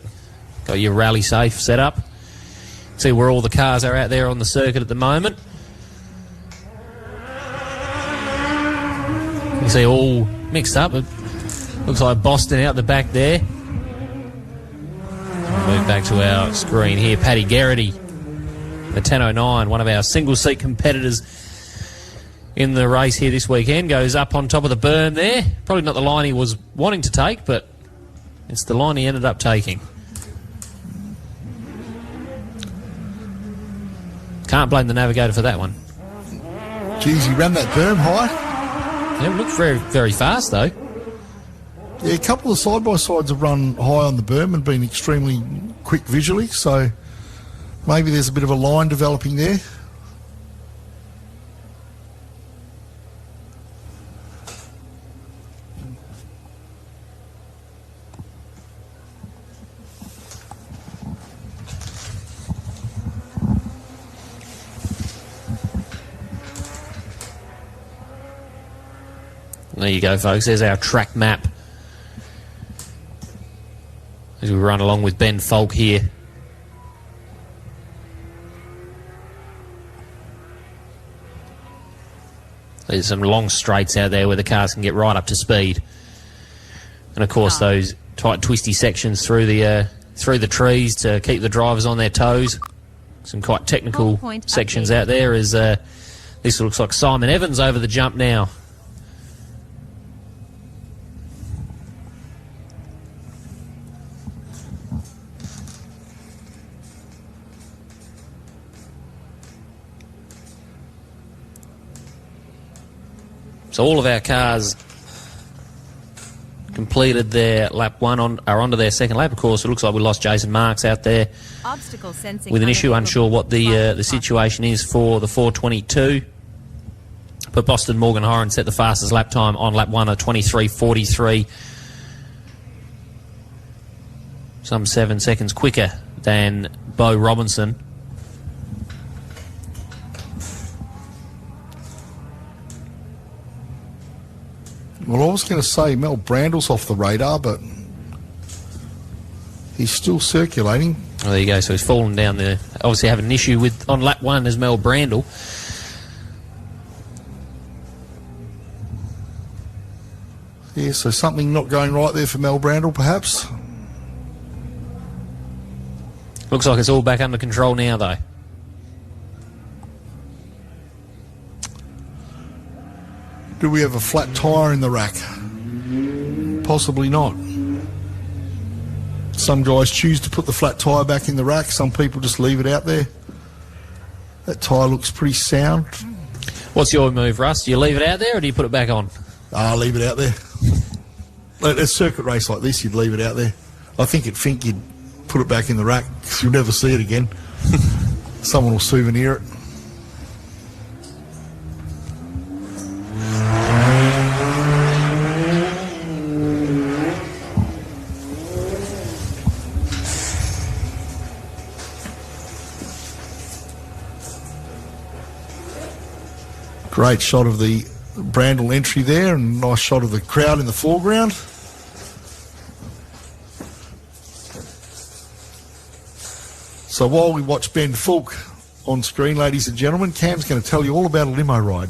got your rally safe set up. See where all the cars are out there on the circuit at the moment. You see all mixed up. It looks like Boston out the back there. Move back to our screen here. Paddy Garrity, the 1009, one of our single-seat competitors in the race here this weekend, goes up on top of the berm there. Probably not the line he was wanting to take, but it's the line he ended up taking. Can't blame the navigator for that one. Geez, he ran that berm high. Yeah, it looked very, very fast, though. Yeah, a couple of side-by-sides have run high on the berm and been extremely quick visually, so maybe there's a bit of a line developing there. There you go, folks. There's our track map as we run along with Ben Falk here. There's some long straights out there where the cars can get right up to speed. And, of course, those tight, twisty sections through the trees to keep the drivers on their toes. Some quite technical sections out there as this looks like Simon Evans over the jump now. So all of our cars completed their lap one, are onto their second lap. Of course, it looks like we lost Jason Marks out there with an issue. Unsure what the situation is for the 422. But Boston Morgan Horan set the fastest lap time on lap one of 23.43. Some 7 seconds quicker than Beau Robinson. Well, I was going to say Mel Brandle's off the radar, but he's still circulating. Oh, there you go. So he's fallen down there. Obviously having an issue with on lap one as Mel Brandle. Yeah, so something not going right there for Mel Brandle, perhaps. Looks like it's all back under control now, though. Do we have a flat tyre in the rack? Possibly not. Some guys choose to put the flat tyre back in the rack. Some people just leave it out there. That tyre looks pretty sound. What's your move, Russ? Do you leave it out there or do you put it back on? I'll leave it out there. At a circuit race like this, you'd leave it out there. I think at Fink, you'd put it back in the rack because you'll never see it again. Someone will souvenir it. Great shot of the Brandle entry there and nice shot of the crowd in the foreground. So while we watch Ben Falk on screen, ladies and gentlemen, Cam's going to tell you all about a limo ride.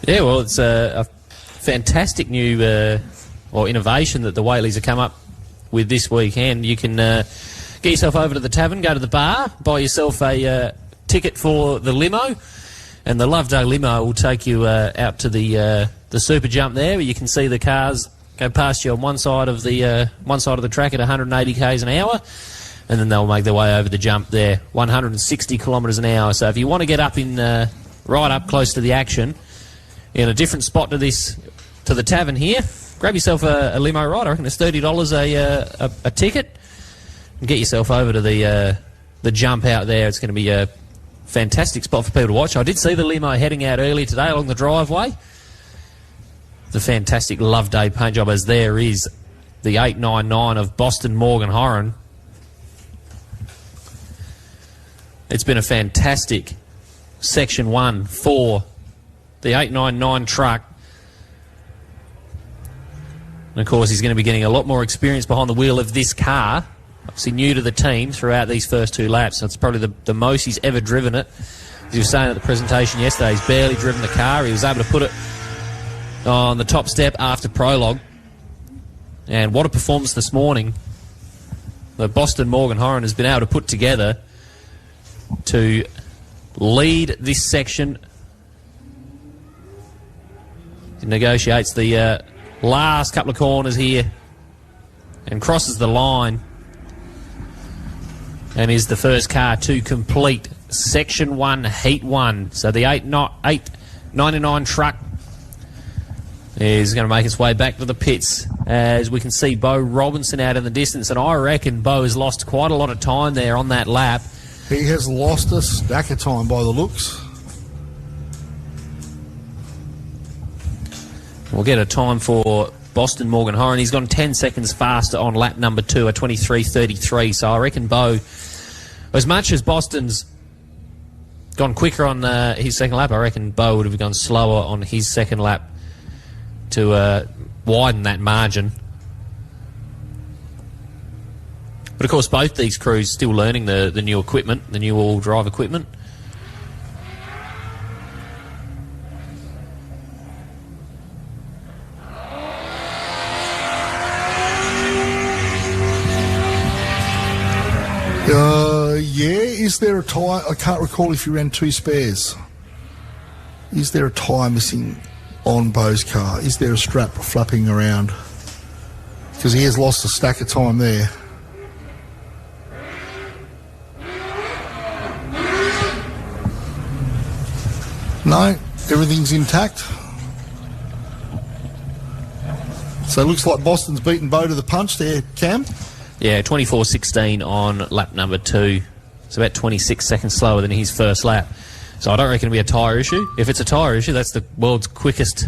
Yeah, well, it's a fantastic new or innovation that the Whaleys have come up with this weekend. You can get yourself over to the tavern, go to the bar, buy yourself a ticket for the limo, and the Loveday limo will take you out to the super jump there, where you can see the cars go past you on one side of the track at 180 k's an hour, and then they'll make their way over the jump there, 160 kilometres an hour. So if you want to get up in right up close to the action, in a different spot to the tavern here, grab yourself a limo ride. I reckon it's $30 a ticket, and get yourself over to the jump out there. It's going to be a fantastic spot for people to watch. I did see the limo heading out early today along the driveway. The fantastic Loveday paint job, as there is the 899 of Boston Morgan Horan. It's been a fantastic Section 1 for the 899 truck. And of course, he's going to be getting a lot more experience behind the wheel of this car. Obviously new to the team throughout these first 2 laps. So it's probably the most he's ever driven it. As he was saying at the presentation yesterday, he's barely driven the car. He was able to put it on the top step after prologue. And what a performance this morning that Boston Morgan Horan has been able to put together to lead this section. He negotiates the last couple of corners here and crosses the line and is the first car to complete Section 1, Heat 1. So the 899 truck is going to make its way back to the pits as we can see Bo Robinson out in the distance, and I reckon Bo has lost quite a lot of time there on that lap. He has lost a stack of time by the looks. We'll get a time for Boston Morgan Horan. He's gone 10 seconds faster on lap number 2 at 23.33. So I reckon Bo, as much as Boston's gone quicker on his second lap, I reckon Bo would have gone slower on his second lap to widen that margin. But of course, both these crews still learning the new equipment, the new all drive equipment. Yeah, is there a tyre? I can't recall if you ran 2 spares. Is there a tyre missing on Bo's car? Is there a strap flapping around? Because he has lost a stack of time there. No, everything's intact. So it looks like Boston's beaten Bo to the punch there, Cam. Yeah, 24.16 on lap number 2. It's about 26 seconds slower than his first lap. So I don't reckon it'll be a tyre issue. If it's a tyre issue, that's the world's quickest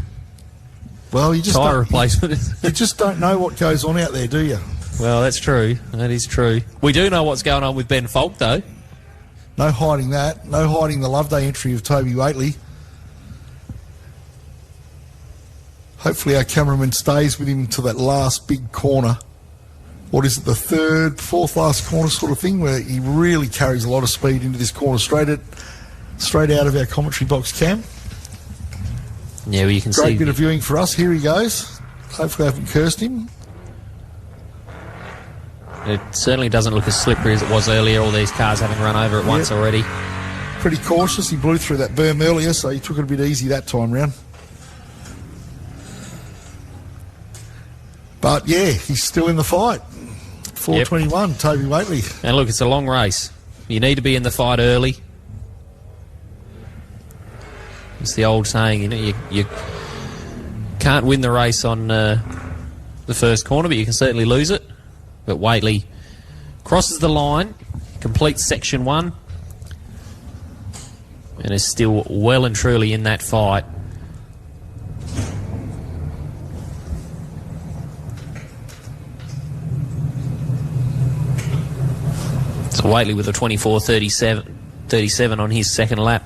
tyre replacement. You just don't know what goes on out there, do you? Well, that's true. That is true. We do know what's going on with Ben Falk, though. No hiding that. No hiding the Loveday entry of Toby Waitley. Hopefully our cameraman stays with him to that last big corner. What is it, the third, fourth last corner sort of thing, where he really carries a lot of speed into this corner straight out of our commentary box, Cam. Yeah, well, you can see. Great bit of viewing for us. Here he goes. Hopefully I haven't cursed him. It certainly doesn't look as slippery as it was earlier, all these cars having run over it once already. Pretty cautious. He blew through that berm earlier, so he took it a bit easy that time round. But yeah, he's still in the fight. 4:21, Toby Waitley. And look, it's a long race. You need to be in the fight early. It's the old saying, you know, you can't win the race on the first corner, but you can certainly lose it. But Waitley crosses the line, completes Section 1, and is still well and truly in that fight. So Waitley with a 24.37 on his second lap.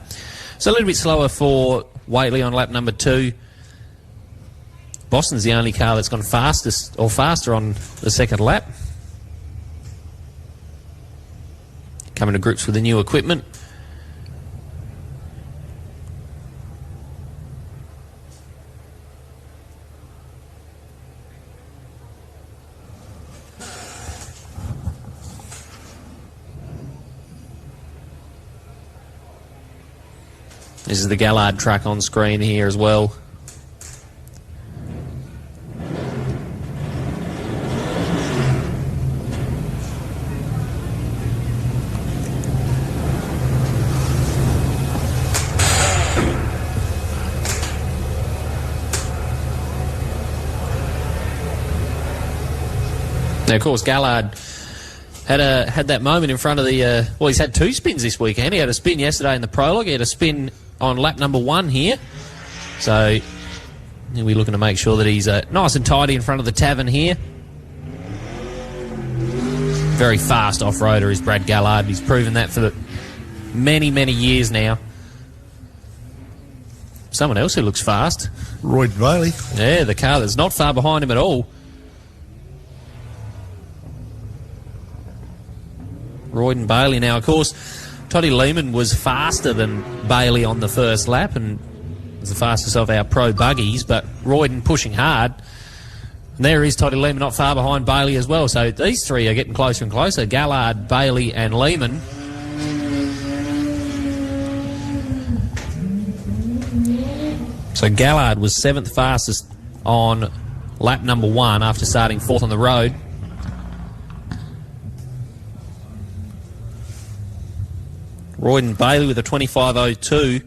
So a little bit slower for Waitley on lap number 2. Boston's the only car that's gone faster on the second lap. Coming to grips with the new equipment. This is the Gallard track on screen here as well. Now, of course, Gallard had that moment in front of the... well, he's had 2 spins this weekend. He had a spin yesterday in the prologue. He had a spin on lap number 1 here. So we're looking to make sure that he's nice and tidy in front of the tavern here. Very fast off-roader is Brad Gallard. He's proven that for many, many years now. Someone else who looks fast. Roy Bailey. Yeah, the car that's not far behind him at all. Royden Bailey. Now, of course, Toddy Lehman was faster than Bailey on the first lap and was the fastest of our pro buggies, but Royden pushing hard. And there is Toddy Lehman not far behind Bailey as well. So these three are getting closer and closer. Gallard, Bailey and Lehman. So Gallard was 7th fastest on lap number 1 after starting 4th on the road. Royden Bailey with a 25.02.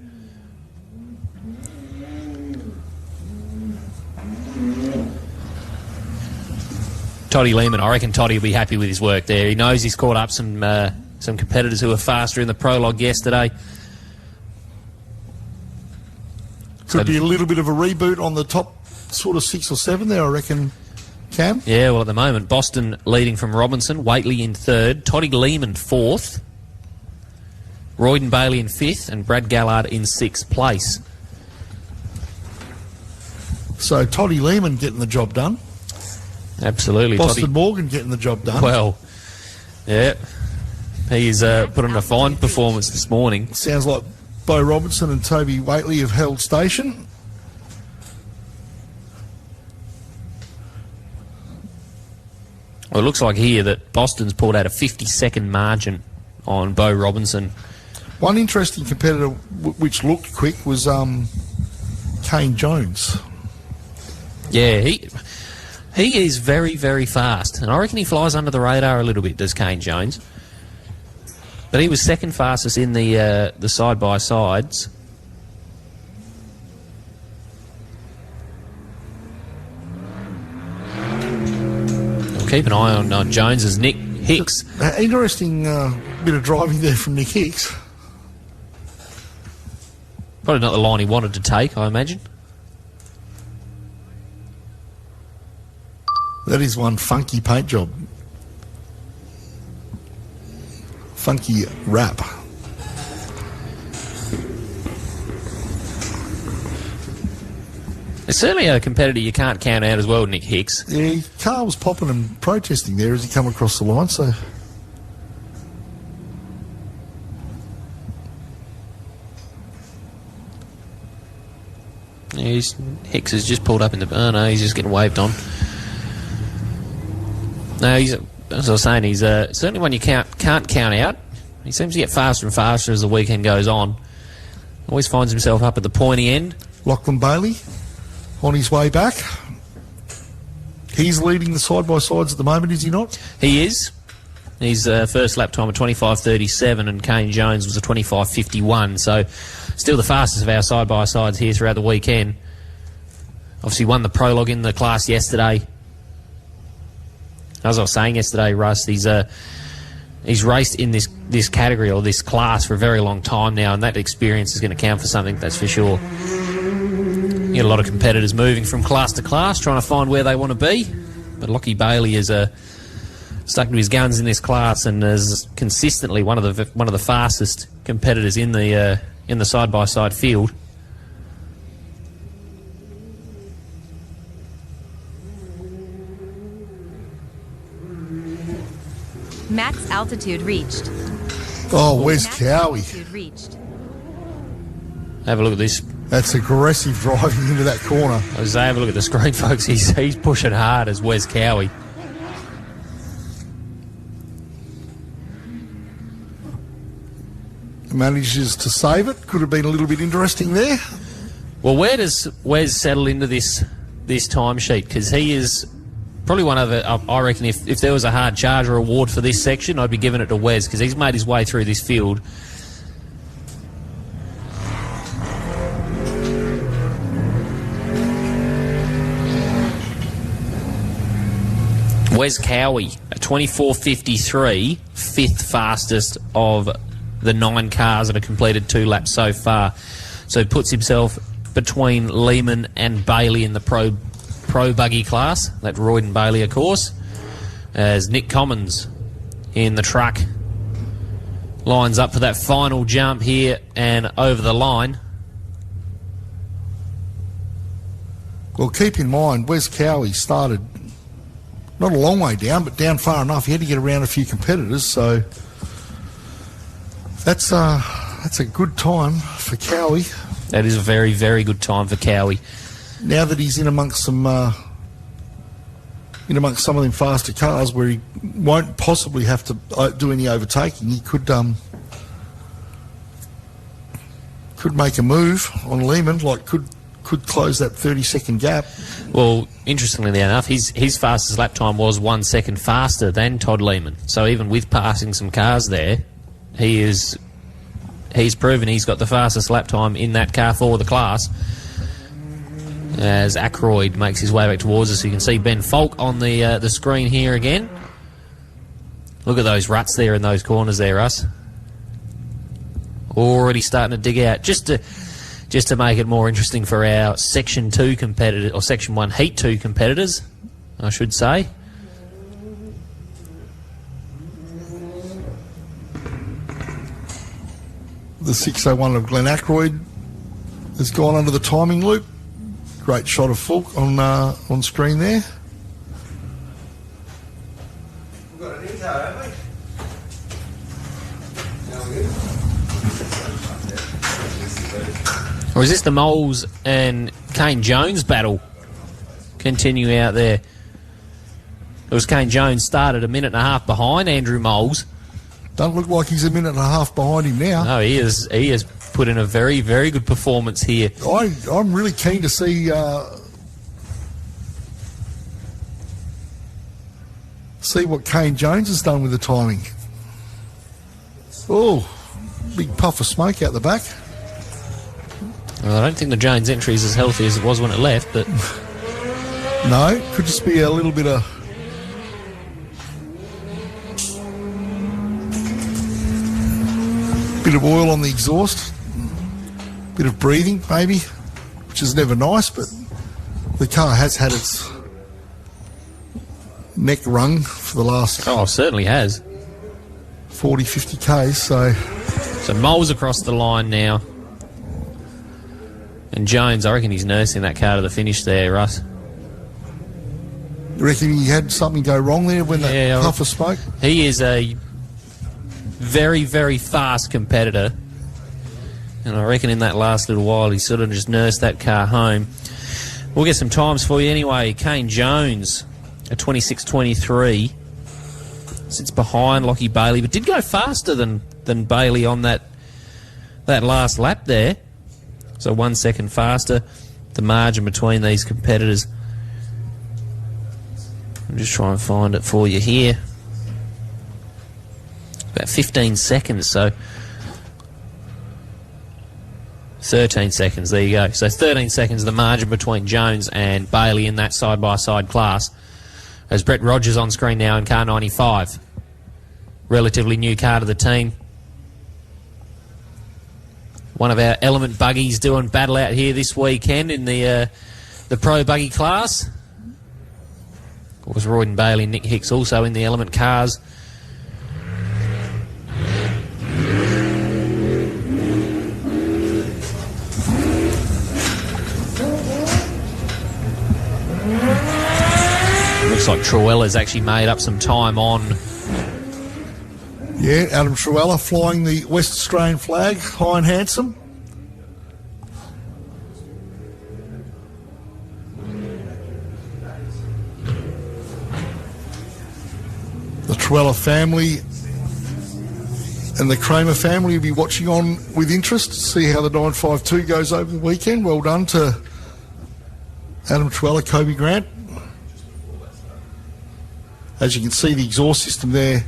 Toddy Lehman, I reckon Toddy will be happy with his work there. He knows he's caught up some competitors who were faster in the prologue yesterday. Could be a little bit of a reboot on the top sort of 6 or 7 there, I reckon, Cam. Yeah, well, at the moment, Boston leading from Robinson, Waitley in 3rd, Toddy Lehman 4th, Royden Bailey in 5th, and Brad Gallard in 6th place. So Toddy Lehman getting the job done. Absolutely. Boston Morgan getting the job done. Well, yeah. He's put on a fine performance this morning. Sounds like Bo Robinson and Toby Waitley have held station. Well, it looks like here that Boston's pulled out a 50-second margin on Bo Robinson. One interesting competitor which looked quick was Kane Jones. Yeah, he is very, very fast. And I reckon he flies under the radar a little bit, does Kane Jones. But he was 2nd fastest in the side-by-sides. We'll keep an eye on Jones's Nick Hicks. Interesting bit of driving there from Nick Hicks. Probably not the line he wanted to take, I imagine. That is one funky paint job. Funky wrap. It's certainly a competitor you can't count out as well, Nick Hicks. Yeah, car was popping and protesting there as he come across the line, so... Yeah, Hicks has just pulled up in the... Oh, no, he's just getting waved on. No, as I was saying, he's certainly one you can't count out. He seems to get faster and faster as the weekend goes on. Always finds himself up at the pointy end. Lachlan Bailey on his way back. He's leading the side-by-sides at the moment, is he not? He is. His first lap time of 25.37 and Kane Jones was a 25.51. So still the fastest of our side-by-sides here throughout the weekend. Obviously won the prologue in the class yesterday. As I was saying yesterday, Russ, he's raced in this category or this class for a very long time now, and that experience is going to count for something, that's for sure. You get a lot of competitors moving from class to class, trying to find where they want to be. But Lockie Bailey is stuck to his guns in this class and is consistently one of the fastest competitors in the side-by-side field. Max altitude reached. Oh, where's Cowie? Have a look at this. That's aggressive driving into that corner. I was saying, have a look at the screen, folks. He's pushing hard as Wes Cowie. Manages to save it. Could have been a little bit interesting there. Well, where does Wes settle into this timesheet? Because he is probably one of the... I reckon if there was a hard charger award for this section, I'd be giving it to Wes, because he's made his way through this field. Wes Cowie, a 24.53, 5th fastest of the 9 cars that have completed 2 laps so far. So puts himself between Lehman and Bailey in the pro buggy class. That's Royden Bailey, of course. As Nick Commons in the truck lines up for that final jump here and over the line. Well, keep in mind, Wes Cowie started not a long way down, but down far enough. He had to get around a few competitors, so That's a good time for Cowie. That is a very, very good time for Cowie. Now that he's in amongst some of them faster cars where he won't possibly have to do any overtaking, he could make a move on Lehman, like could close that 30-second gap. Well, interestingly enough, his fastest lap time was 1 second faster than Todd Lehman. So even with passing some cars there, he's proven he's got the fastest lap time in that car for the class. As Ackroyd makes his way back towards us, you can see Ben Falk on the screen here again. Look at those ruts there in those corners there, Russ. Already starting to dig out, just to make it more interesting for our Section 2 competitors, or Section 1 Heat 2 competitors, I should say. The 601 of Glenn Ackroyd has gone under the timing loop. Great shot of Falk on screen there. We've got an eco, haven't we? Or is this the Moles and Kane Jones battle continuing out there? It was Kane Jones started a minute and a half behind Andrew Moles. Don't look like he's a minute and a half behind him now. No, he has put in a very, very good performance here. I'm really keen to see what Kane Jones has done with the timing. Oh, big puff of smoke out the back. Well, I don't think the Jones entry is as healthy as it was when it left, but... No, could just be a little bit of... bit of oil on the exhaust. Bit of breathing, maybe, which is never nice, but the car has had its neck wrung for the last... Oh, certainly has. 40, 50 Ks, so... So Moles across the line now. And Jones, I reckon he's nursing that car to the finish there, Russ. You reckon he had something go wrong there when that puff of smoke? He is a very, very fast competitor. And I reckon in that last little while he sort of just nursed that car home. We'll get some times for you anyway. Kane Jones, a 26.23. Sits behind Lockie Bailey, but did go faster than Bailey on that last lap there. So 1 second faster, the margin between these competitors. I'm just trying to find it for you here. About 15 seconds, so 13 seconds, there you go. So 13 seconds the margin between Jones and Bailey in that side-by-side class. As Brett Rogers on screen now in car 95. Relatively new car to the team. One of our Element buggies doing battle out here this weekend in the Pro Buggy class. Of course, Royden Bailey and Nick Hicks also in the Element cars. Looks like Truella's actually made up some time on... Yeah, Adam Truella flying the West Australian flag, high and handsome. The Truella family and the Kramer family will be watching on with interest to see how the 952 goes over the weekend. Well done to Adam Truella, Kobe Grant. As you can see, the exhaust system there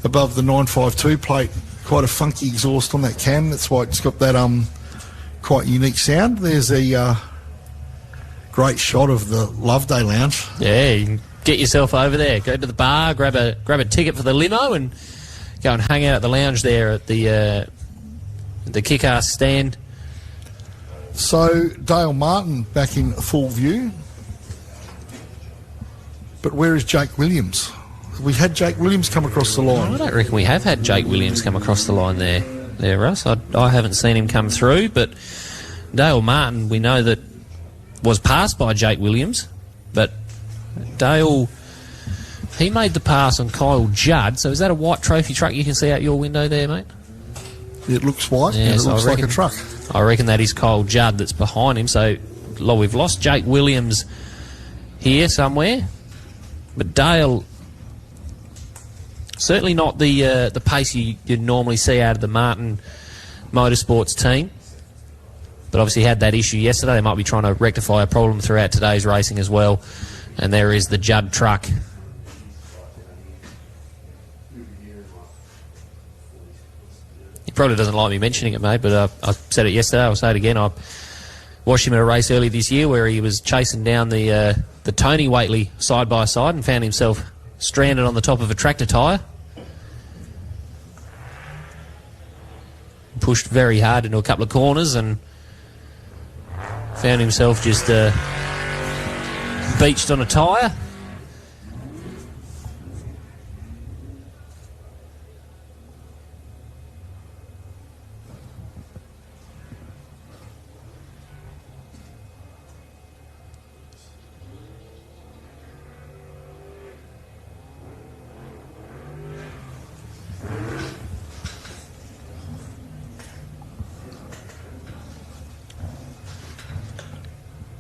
above the 952 plate, quite a funky exhaust on that cam. That's why it's got that quite unique sound. There's a great shot of the Loveday lounge. Yeah, you can get yourself over there, go to the bar, grab a ticket for the limo, and go and hang out at the lounge there at the kick-ass stand. So Dale Martin back in full view, but where is Jake Williams? We had Jake Williams come across the line. I don't reckon we have had Jake Williams come across the line there, Russ. I haven't seen him come through, but Dale Martin, we know that was passed by Jake Williams, but Dale, he made the pass on Kyle Judd. So is that a white trophy truck you can see out your window there, mate? It looks white Yeah, and it so looks I like a reckon- truck. I reckon that is Kyle Judd that's behind him. So we've lost Jake Williams here somewhere. But Dale, certainly not the pace you'd normally see out of the Martin Motorsports team. But obviously had that issue yesterday. They might be trying to rectify a problem throughout today's racing as well. And there is the Judd truck. He probably doesn't like me mentioning it, mate, but I said it yesterday. I'll say it again. I watched him at a race earlier this year where he was chasing down the Tony Waitley side by side and found himself stranded on the top of a tractor tyre. Pushed very hard into a couple of corners and found himself just beached on a tyre.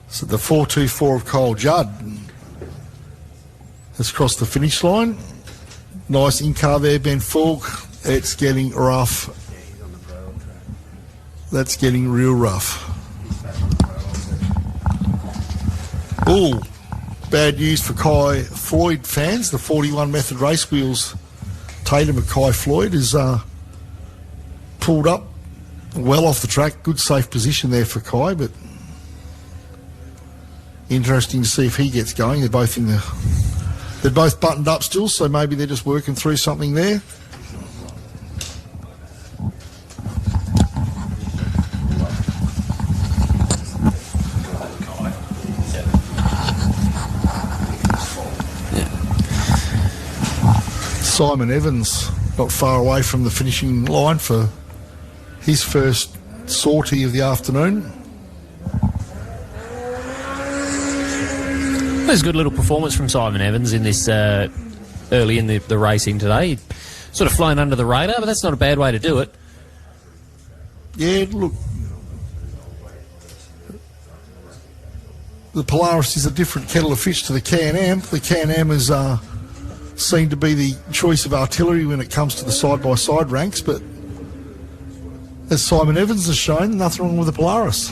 So the 4.24 of Kyle Judd has crossed the finish line. Nice in-car there, Ben Falk. It's getting rough. That's getting real rough. Oh, bad news for Kai Floyd fans. The 41 Method Race Wheels Tatum of Kai Floyd is pulled up well off the track. Good safe position there for Kai, but interesting to see if he gets going. They're both buttoned up still, so maybe they're just working through something there. Simon Evans not far away from the finishing line for his first sortie of the afternoon. There's a good little performance from Simon Evans in this early in the racing today. He'd sort of flown under the radar, but that's not a bad way to do it. Yeah, look, the Polaris is a different kettle of fish to the Can-Am. The Can-Am is seen to be the choice of artillery when it comes to the side-by-side ranks, but as Simon Evans has shown, nothing wrong with the Polaris.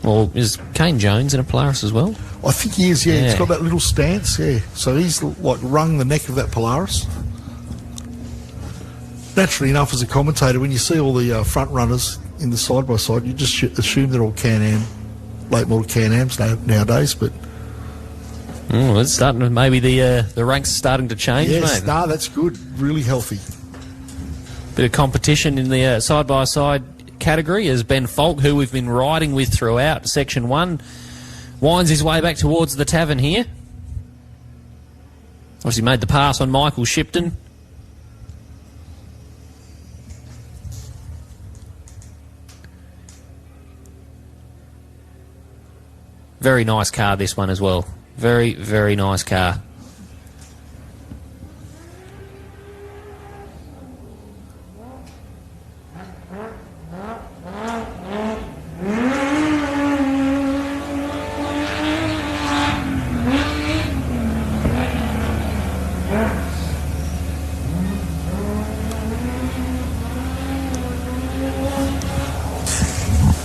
Well, is Kane Jones in a Polaris as well? I think he is, yeah. He's got that little stance, yeah. So he's like wrung the neck of that Polaris. Naturally enough, as a commentator, when you see all the front runners in the side-by-side, you just assume they're all Can-Am, late model Can-Ams nowadays, but... it's starting to, maybe the ranks are starting to change, yes, mate. no, that's good. Really healthy. Bit of competition in the side-by-side category as Ben Falk, who we've been riding with throughout Section 1, winds his way back towards the tavern here. Obviously made the pass on Michael Shipton. Very nice car, this one as well. Very, very nice car.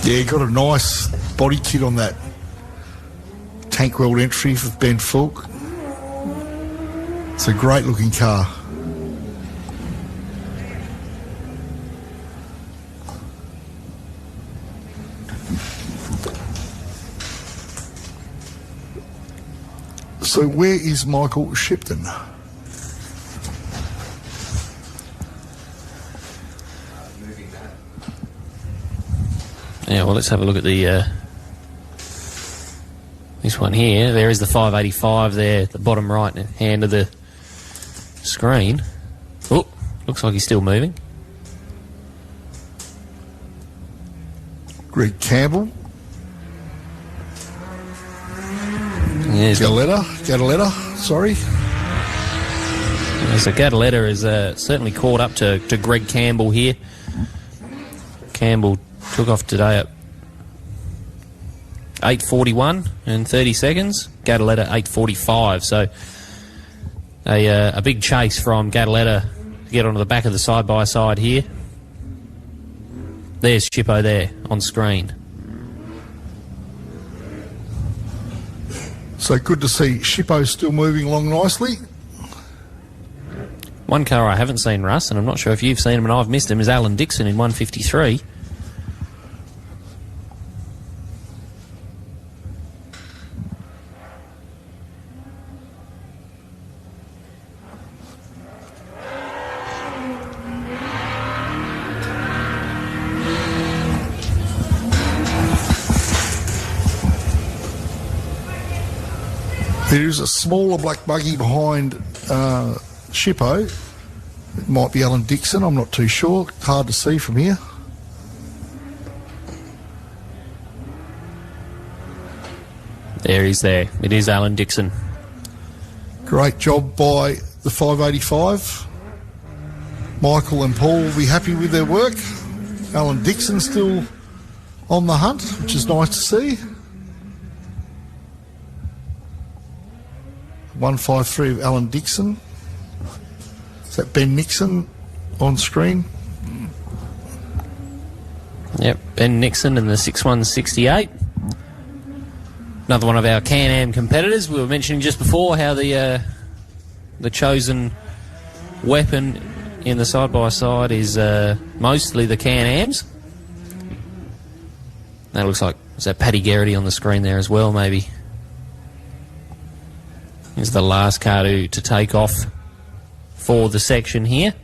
Yeah, got a nice body kit on that tank weld entry for Ben Falk. It's a great looking car. So where is Michael Shipton? Yeah, well, let's have a look at the this one here. There is the 585 there at the bottom right hand of the screen. Oh, looks like he's still moving. Greg Campbell. Yeah, Galetta, sorry. So Gadaletta is certainly caught up to Greg Campbell here. Campbell took off today at 8:41 and 30 seconds. Gadaletta 8:45. So a big chase from Gadaletta to get onto the back of the side-by-side here. There's Shippo there on screen. So good to see Shippo still moving along nicely. One car I haven't seen, Russ, and I'm not sure if you've seen him and I've missed him, is Alan Dixon in 153. There is a smaller black buggy behind Shippo. It might be Alan Dixon, I'm not too sure. Hard to see from here. There he's there. It is Alan Dixon. Great job by the 585. Michael and Paul will be happy with their work. Alan Dixon still on the hunt, which is nice to see. 153 of Alan Dixon. Is that Ben Nixon on screen? Yep, Ben Nixon in the 6168. Another one of our Can-Am competitors. We were mentioning just before how the chosen weapon in the side-by-side is mostly the Can-Ams. That looks like, is that Paddy Garrity on the screen there as well, maybe? Is the last car to take off for the section here.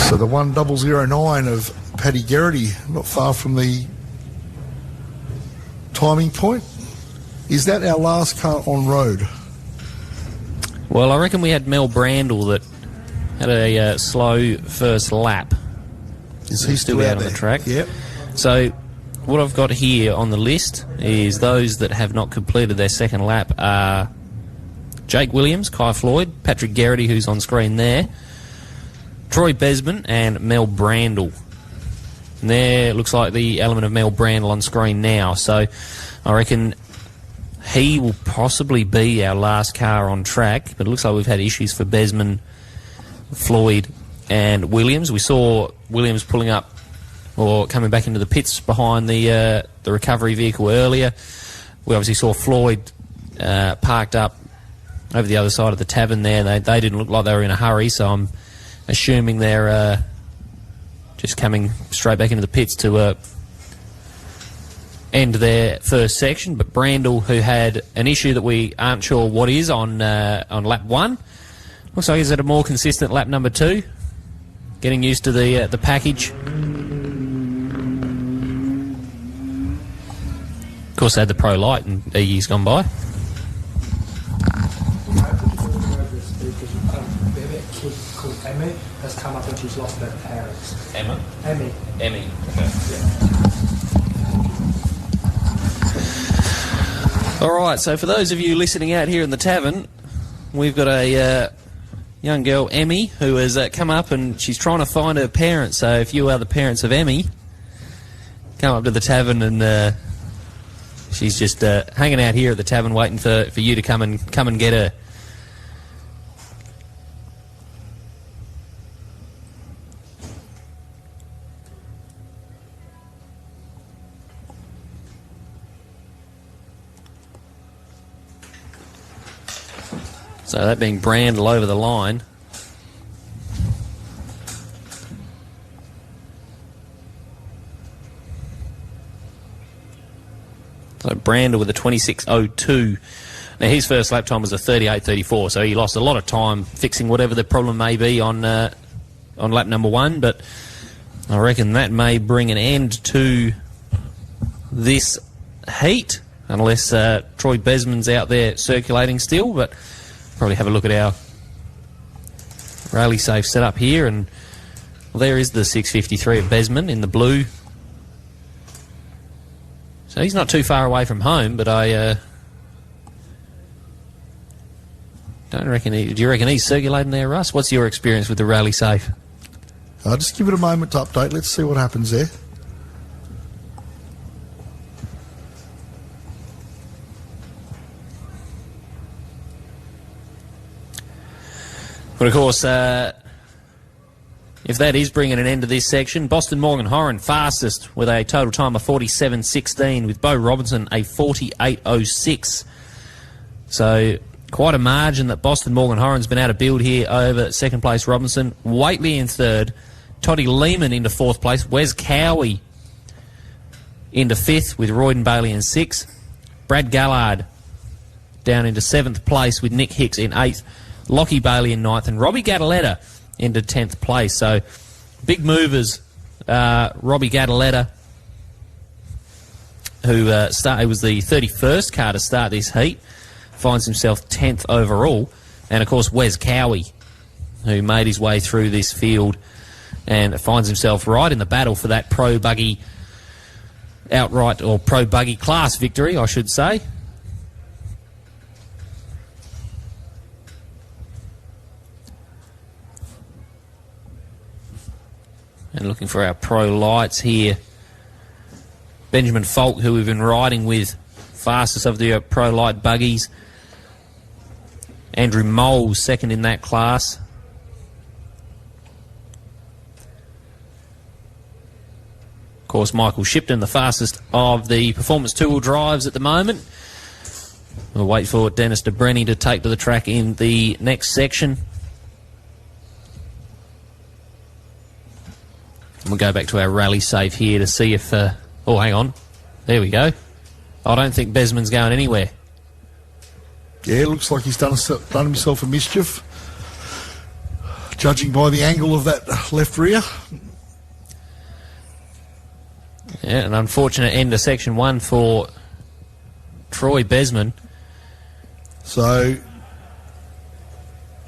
So the 1009 of Paddy Garrity, not far from the timing point. Is that our last car on road? Well, I reckon we had Mel Brandle that had a slow first lap. Is he still out out on there? the track? Yep. So what I've got here on the list is those that have not completed their second lap are Jake Williams, Kai Floyd, Patrick Garrity, who's on screen there, Troy Besman and Mel Brandle. And there looks like the element of Mel Brandle on screen now. So I reckon he will possibly be our last car on track, but it looks like we've had issues for Besman, Floyd and Williams. We saw Williams pulling up or coming back into the pits behind the recovery vehicle earlier. We obviously saw Floyd parked up over the other side of the tavern there. They didn't look like they were in a hurry, so I'm assuming they're just coming straight back into the pits to end their first section. But Brandle, who had an issue that we aren't sure what is on lap 1, looks like he's at a more consistent lap number 2, getting used to the package. Of course, they had the Pro Light in years gone by. Called Emmy has come up and she's lost her parents. Emma? Emmy. Emmy. Okay. All right, so for those of you listening out here in the tavern, we've got a young girl, Emmy, who has come up and she's trying to find her parents. So if you are the parents of Emmy, come up to the tavern and she's just hanging out here at the tavern waiting for you to come and get her. So that being Brandle over the line. So Brander with a 26.02. Now his first lap time was a 38.34, so he lost a lot of time fixing whatever the problem may be on lap number 1, but I reckon that may bring an end to this heat, unless Troy Besman's out there circulating still, but probably have a look at our rally safe setup here, and well, there is the 653 of Besman in the blue. So he's not too far away from home, but I don't reckon. Do you reckon he's circulating there, Russ? What's your experience with the rally safe? I'll just give it a moment to update. Let's see what happens there. But of course, if that is bringing an end to this section, Boston Morgan Horan fastest with a total time of 47.16, with Beau Robinson a 48.06. So quite a margin that Boston Morgan Horan's been able to build here over second place Robinson. Waitley in third, Toddy Lehman into fourth place, Wes Cowie into fifth with Royden Bailey in sixth, Brad Gallard down into seventh place with Nick Hicks in eighth, Lockie Bailey in ninth, and Robbie Gadaletta into 10th place. So big movers. Robbie Gadaletta, who was the 31st car to start this heat, finds himself 10th overall. And of course Wes Cowie, who made his way through this field and finds himself right in the battle for that pro buggy outright, or pro buggy class victory, I should say. And looking for our pro lights here. Benjamin Falk, who we've been riding with, fastest of the pro light buggies. Andrew Moles, second in that class. Of course, Michael Shipton, the fastest of the performance two-wheel drives at the moment. We'll wait for Dennis DeBrenny to take to the track in the next section. We'll go back to our rally safe here to see if... oh, hang on. There we go. I don't think Besman's going anywhere. Yeah, it looks like he's done himself a mischief, judging by the angle of that left rear. Yeah, an unfortunate end to Section 1 for Troy Besman. So,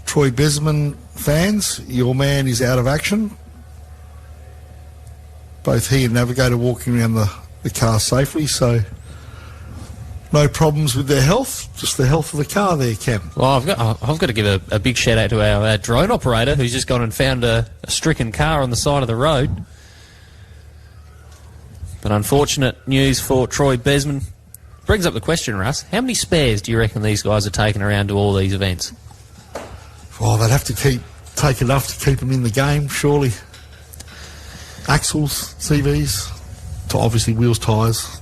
Troy Besman fans, your man is out of action. Both he and Navigator walking around the car safely, so no problems with their health, just the health of the car there, Cam. Well, I've got to give a big shout out to our drone operator, who's just gone and found a stricken car on the side of the road. But unfortunate news for Troy Besman. Brings up the question, Russ, how many spares do you reckon these guys are taking around to all these events? Well, they'd have to take enough to keep them in the game, surely. Axles, CVs, obviously wheels, tyres,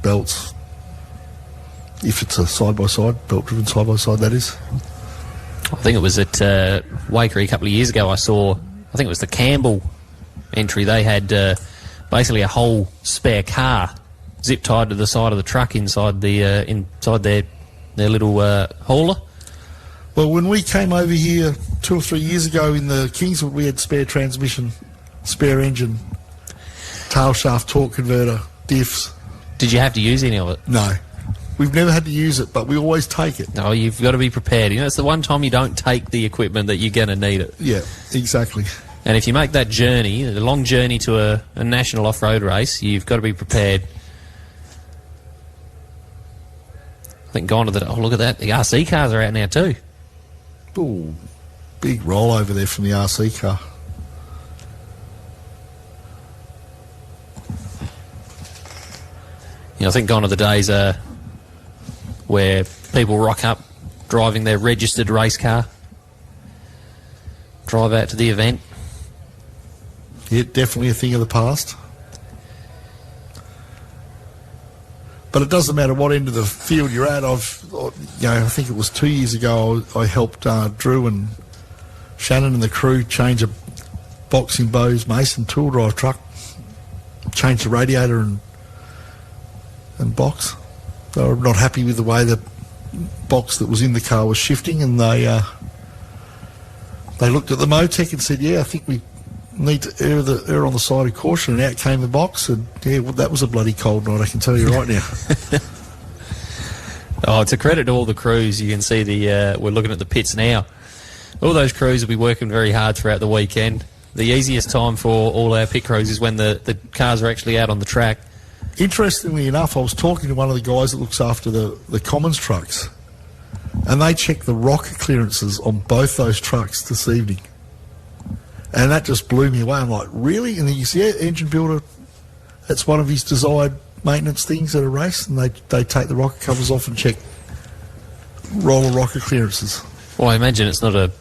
belts. If it's a side-by-side, belt-driven side-by-side, that is. I think it was at Wakery a couple of years ago. I think it was the Campbell entry. They had basically a whole spare car zip-tied to the side of the truck inside their little hauler. Well, when we came over here 2 or 3 years ago in the Kingswood, we had spare transmission, spare engine, tail shaft torque converter, diffs. Did you have to use any of it? No. We've never had to use it, but we always take it. No, you've got to be prepared. You know, it's the one time you don't take the equipment that you're going to need it. Yeah, exactly. And if you make that journey, a long journey to a national off-road race, you've got to be prepared. I think gone to the... Oh, look at that. The RC cars are out now too. Ooh, big roll over there from the RC car. I think gone are the days where people rock up driving their registered race car, drive out to the event. Yeah, definitely a thing of the past. But it doesn't matter what end of the field you're at. I think it was 2 years ago I helped Drew and Shannon and the crew change a box in Beau's Mason tool drive truck, change the radiator and box. they were not happy with the way the box that was in the car was shifting, and they looked at the Motec and said, I think we need to err on the side of caution, and out came the box, and that was a bloody cold night, I can tell you right now. Oh, it's a credit to all the crews. You can see we're looking at the pits now. All those crews will be working very hard throughout the weekend. The easiest time for all our pit crews is when the cars are actually out on the track. Interestingly enough, I was talking to one of the guys that looks after the Commons trucks, and they checked the rocker clearances on both those trucks this evening. And that just blew me away. I'm like, really? And then you see engine builder, that's one of his desired maintenance things at a race, and they take the rocker covers off and check roller rocker clearances. Well, I imagine it's not a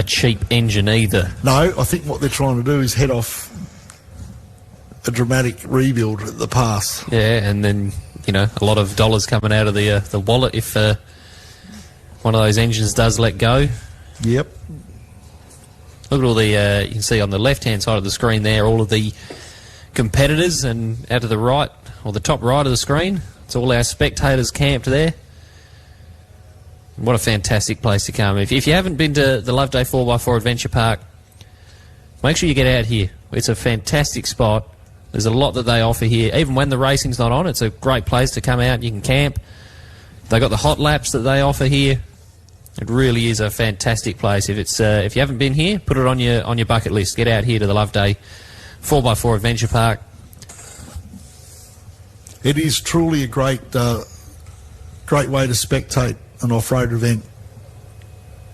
cheap engine either. No, I think what they're trying to do is head off a dramatic rebuild at the pass. Yeah, and then, a lot of dollars coming out of the wallet if one of those engines does let go. Yep. Look at all the, you can see on the left-hand side of the screen there, all of the competitors, and out to the right, or the top right of the screen, it's all our spectators camped there. What a fantastic place to come. If you haven't been to the Loveday 4x4 Adventure Park, make sure you get out here. It's a fantastic spot. There's a lot that they offer here. Even when the racing's not on, it's a great place to come out. You can camp. They've got the hot laps that they offer here. It really is a fantastic place. If you haven't been here, put it on your bucket list. Get out here to the Loveday 4x4 Adventure Park. It is truly a great way to spectate an off-road event.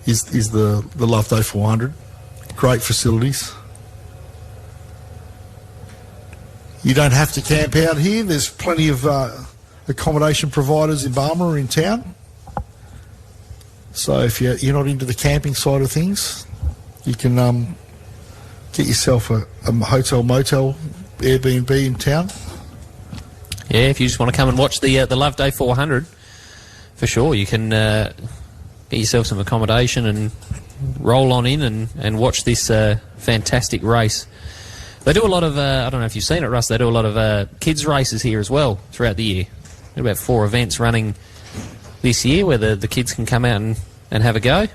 Is the Loveday 400. Great facilities. You don't have to camp out here. There's plenty of accommodation providers in Barmah in town. So if you're not into the camping side of things, you can get yourself a hotel, motel, Airbnb in town. Yeah, if you just want to come and watch the Loveday 400, for sure, you can get yourself some accommodation and roll on in and watch this fantastic race. They do a lot of, I don't know if you've seen it, Russ, they do a lot of kids' races here as well throughout the year. There are about 4 events running this year where the kids can come out and have a go.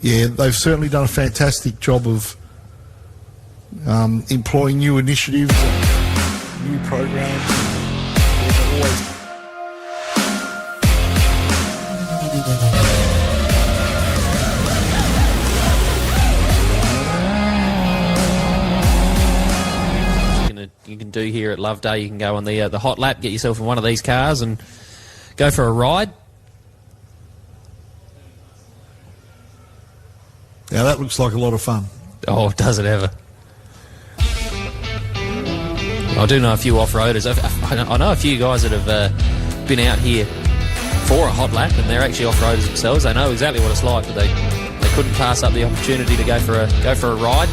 Yeah, they've certainly done a fantastic job of employing new initiatives and new programs. You can do here at Loveday, you can go on the hot lap, get yourself in one of these cars and go for a ride. Now that looks like a lot of fun. Oh, does it ever? I do know a few off-roaders. I know a few guys that have been out here for a hot lap, and they're actually off-roaders themselves. They know exactly what it's like, but they couldn't pass up the opportunity to go for a ride.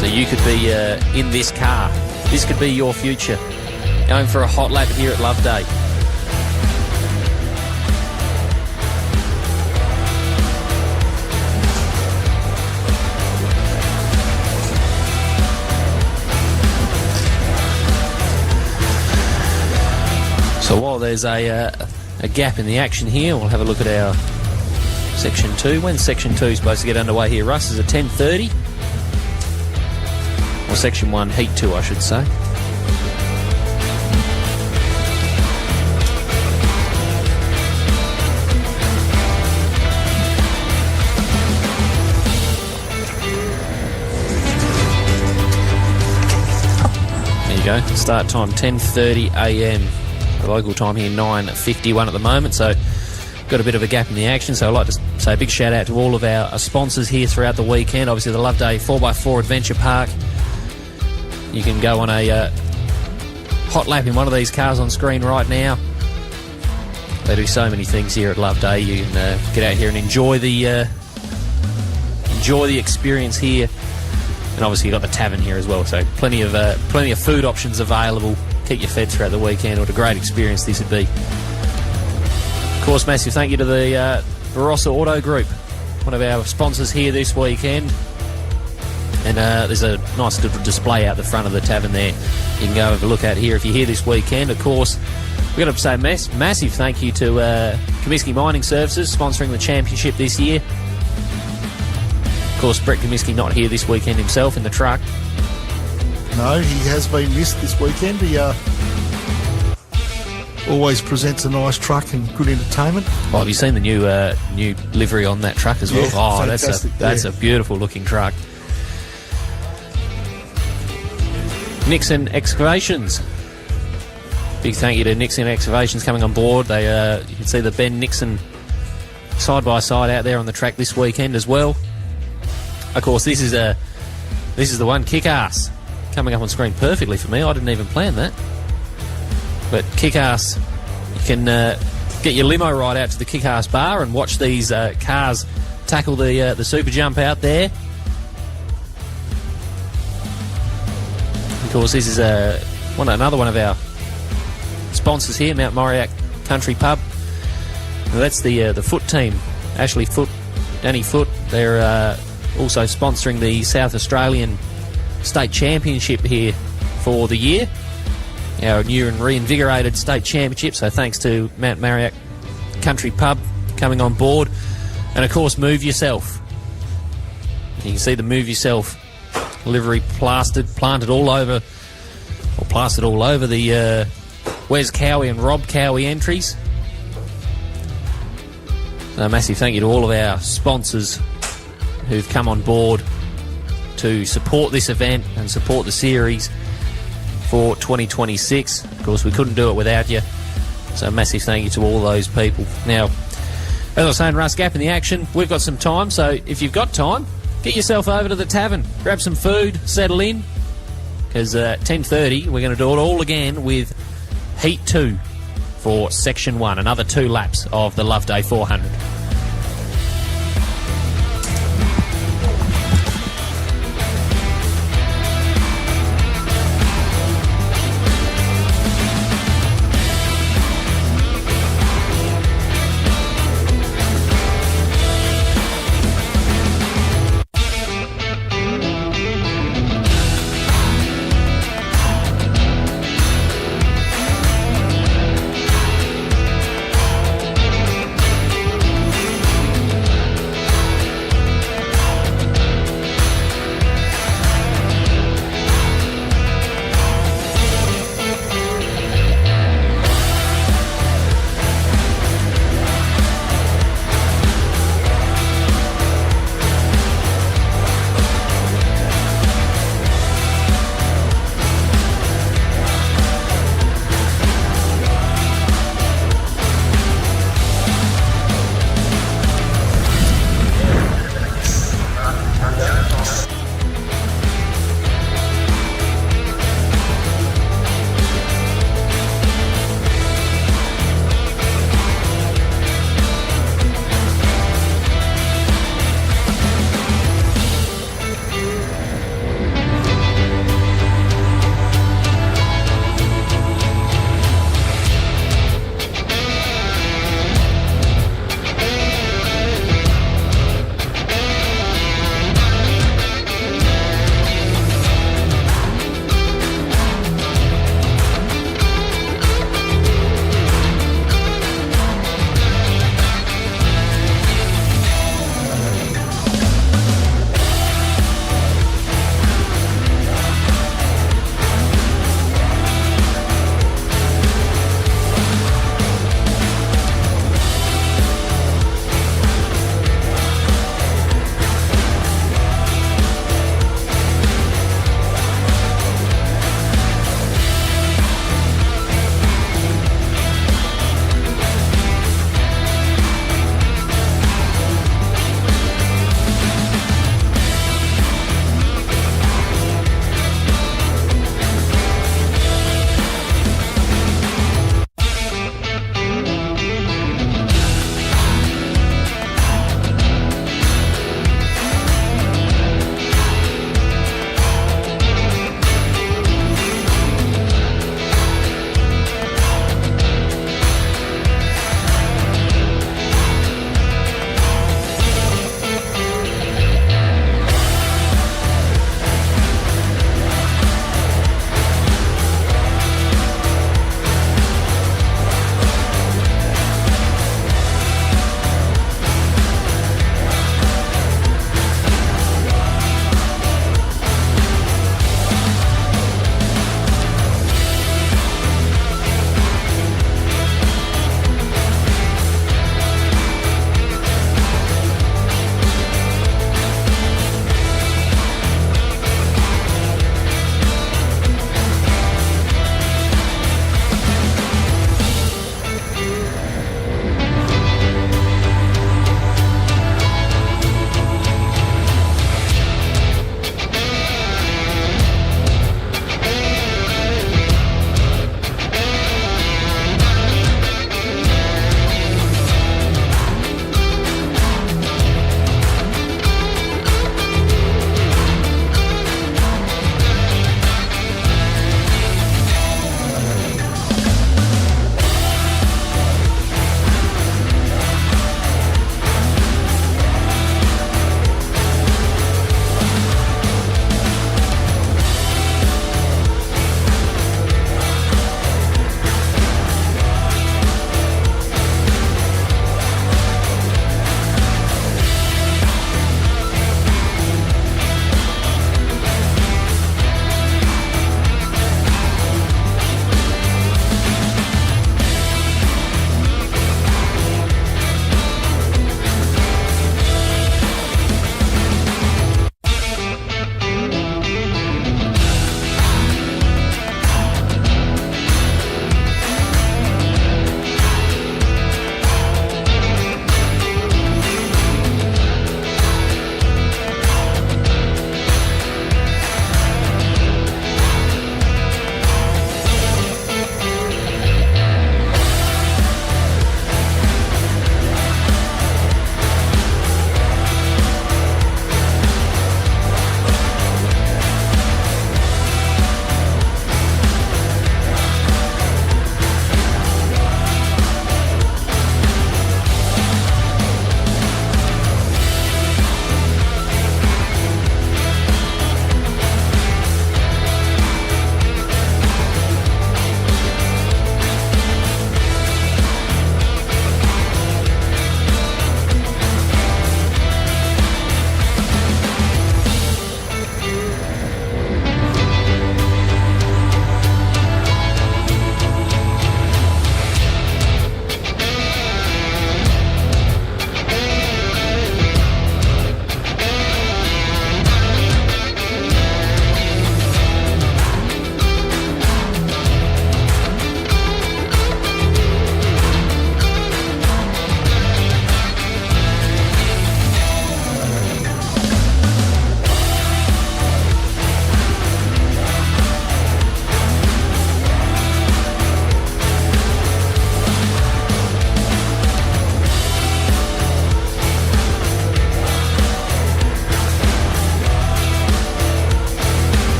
So you could be in this car. This could be your future. Going for a hot lap here at Loveday. So while there's a gap in the action here, we'll have a look at our Section 2. When's Section 2 supposed to get underway here, Russ? Is it 10:30? Or Section 1, Heat 2, I should say. There you go. Start time 10:30 a.m. The local time here 9:51 at the moment, so got a bit of a gap in the action. So I'd like to say a big shout out to all of our sponsors here throughout the weekend. Obviously the Loveday 4x4 Adventure Park. You can go on a hot lap in one of these cars on screen right now. They do so many things here at Loveday. You can get out here and enjoy the experience here. And obviously you've got the tavern here as well, so plenty of food options available. Keep you fed throughout the weekend. What a great experience this would be. Of course, massive thank you to the Barossa Auto Group, one of our sponsors here this weekend. And there's a nice little display out the front of the tavern there you can go have a look at here if you're here this weekend. Of course, we've got to say massive thank you to Comiskey Mining Services sponsoring the championship this year. Of course, Brett Comiskey not here this weekend himself in the truck. No, he has been missed this weekend. He always presents a nice truck and good entertainment. Oh, have you seen the new livery on that truck as well? Yeah, oh, fantastic, that's a beautiful looking truck. Nixon Excavations. Big thank you to Nixon Excavations coming on board. They you can see the Ben Nixon side by side out there on the track this weekend as well. Of course, this is the one, Kick-Ass, coming up on screen perfectly for me. I didn't even plan that. But Kick-Ass, you can get your limo ride out to the Kick-Ass bar and watch these cars tackle the super jump out there. Of course, this is another one of our sponsors here, Mount Moriac Country Pub. Now, that's the Foot team, Ashley Foot, Danny Foot. They're also sponsoring the South Australian State Championship here for the year. Our new and reinvigorated state championship, so thanks to Mount Moriac Country Pub coming on board. And of course, Move Yourself. You can see the Move Yourself livery planted all over the Wes Cowie and Rob Cowie entries. A massive thank you to all of our sponsors who've come on board to support this event and support the series for 2026. Of course, we couldn't do it without you, so a massive thank you to all those people. Now, as I was saying, Russ, gap in the action, we've got some time, so if you've got time, get yourself over to the tavern, grab some food, settle in, because at 10:30 we're going to do it all again with Heat 2 for Section 1, another 2 laps of the Loveday 400.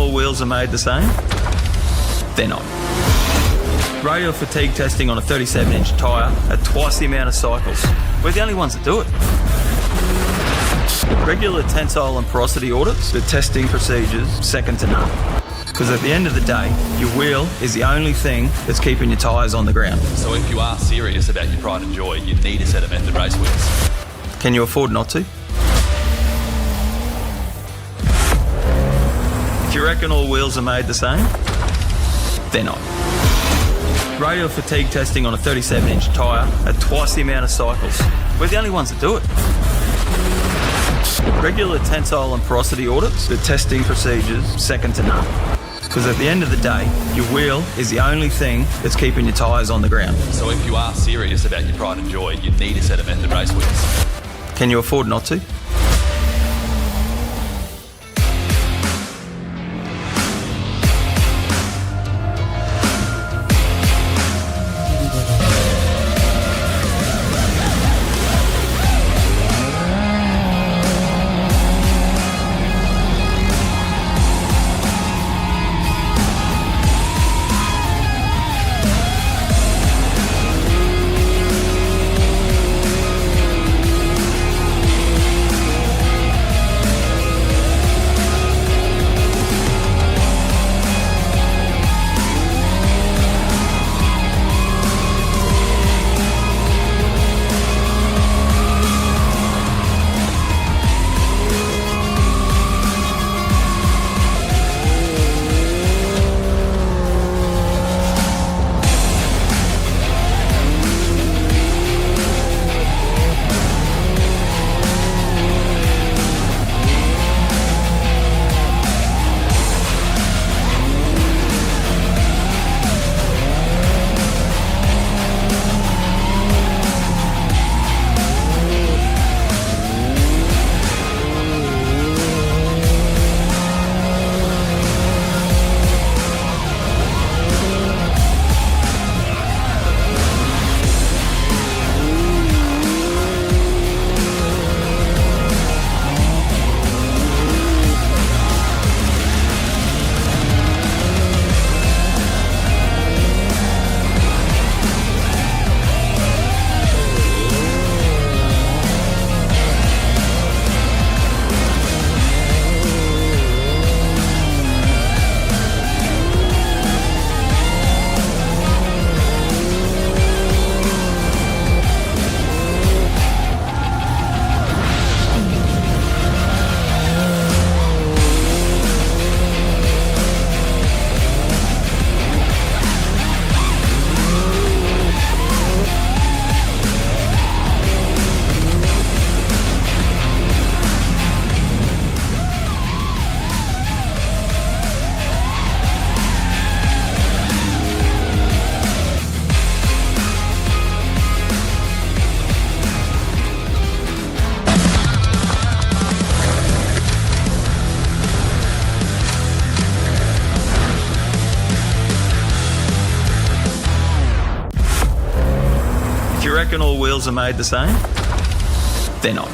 all wheels are made the same? They're not. Radial fatigue testing on a 37-inch tyre at twice the amount of cycles. We're the only ones that do it. Regular tensile and porosity audits, the testing procedures, second to none. Because at the end of the day, your wheel is the only thing that's keeping your tyres on the ground. So if you are serious about your pride and joy, you need a set of method race wheels. Can you afford not to? If you reckon all wheels are made the same, they're not. Radial fatigue testing on a 37-inch tyre at twice the amount of cycles. We're the only ones that do it. Regular tensile and porosity audits, the testing procedures, second to none. Because at the end of the day, your wheel is the only thing that's keeping your tyres on the ground. So if you are serious about your pride and joy, you need a set of method race wheels. Can you afford not to? reckon all wheels are made the same? They're not.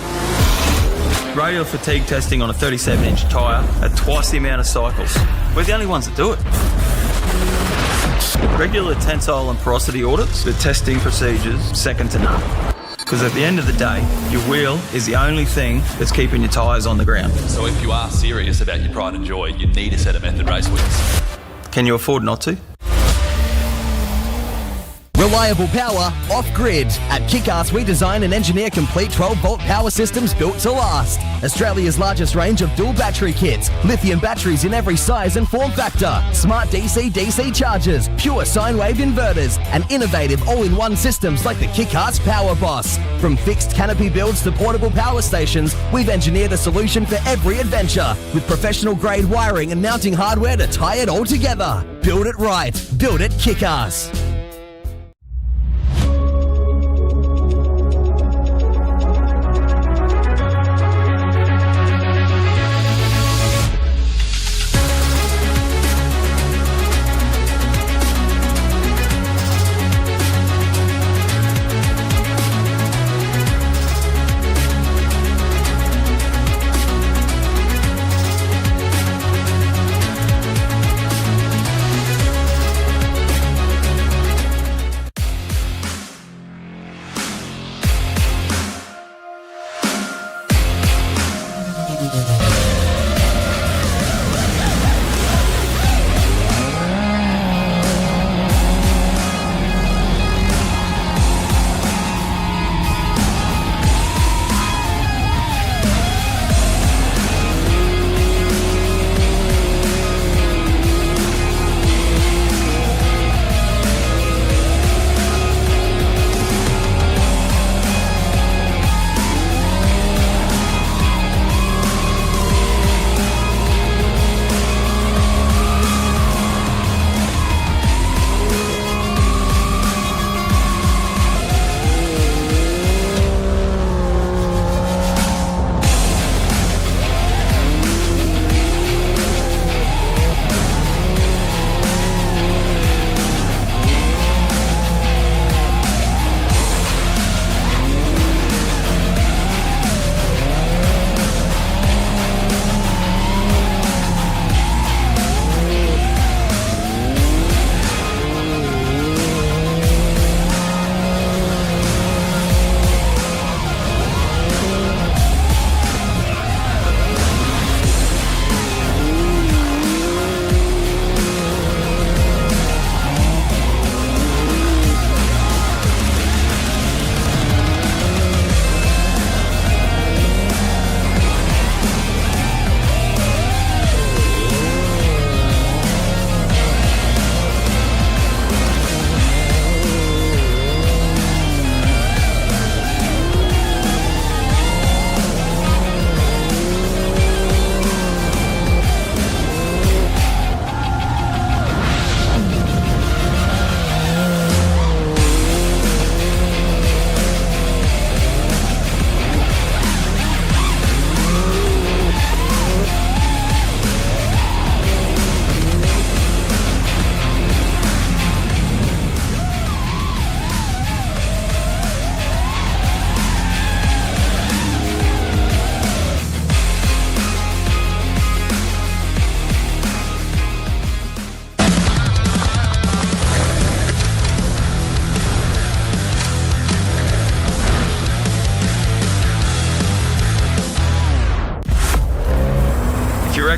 Radial fatigue testing on a 37-inch tyre at twice the amount of cycles. We're the only ones that do it. Regular tensile and porosity audits, the testing procedures, second to none. Because at the end of the day, your wheel is the only thing that's keeping your tyres on the ground. So if you are serious about your pride and joy, you need a set of method race wheels. Can you afford not to? Reliable power, off-grid. At Kick-Ass, we design and engineer complete 12-volt power systems built to last. Australia's largest range of dual battery kits, lithium batteries in every size and form factor, smart DC-DC chargers, pure sine wave inverters, and innovative all-in-one systems like the Kick-Ass Power Boss. From fixed canopy builds to portable power stations, we've engineered a solution for every adventure, with professional-grade wiring and mounting hardware to tie it all together. Build it right. Build it Kick-Ass.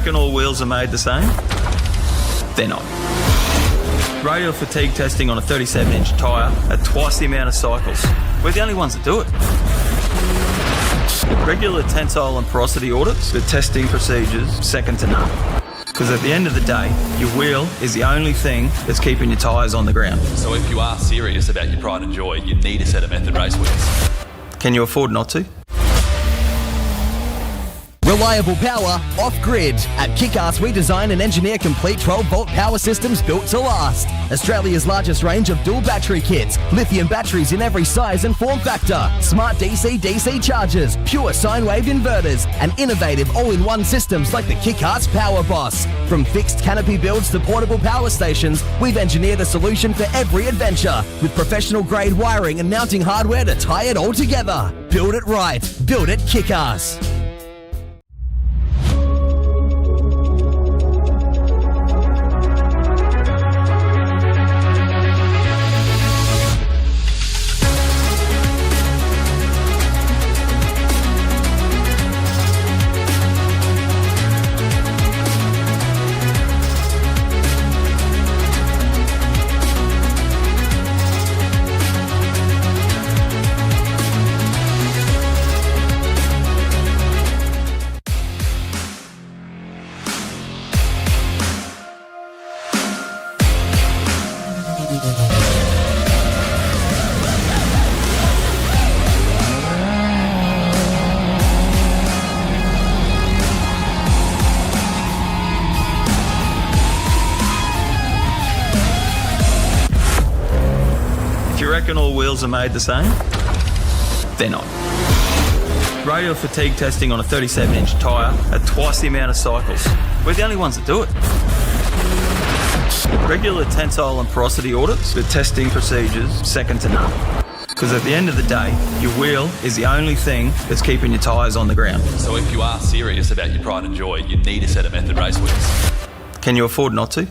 reckon all wheels are made the same? They're not. Radial fatigue testing on a 37-inch tyre at twice the amount of cycles. We're the only ones that do it. Regular tensile and porosity audits with testing procedures second to none. Because at the end of the day, your wheel is the only thing that's keeping your tyres on the ground. So if you are serious about your pride and joy, you need a set of Method race wheels. Can you afford not to? Reliable power off-grid. At Kick-Ass, we design and engineer complete 12-volt power systems built to last. Australia's largest range of dual battery kits, lithium batteries in every size and form factor, smart DC-DC chargers, pure sine wave inverters, and innovative all-in-one systems like the Kick-Ass Power Boss. From fixed canopy builds to portable power stations, we've engineered a solution for every adventure with professional-grade wiring and mounting hardware to tie it all together. Build it right. Build it Kick-Ass. Reckon all wheels are made the same? They're not. Radial fatigue testing on a 37-inch tyre at twice the amount of cycles. We're the only ones that do it. Regular tensile and porosity audits with testing procedures second to none. Because at the end of the day, your wheel is the only thing that's keeping your tyres on the ground. So if you are serious about your pride and joy, you need a set of Method race wheels. Can you afford not to?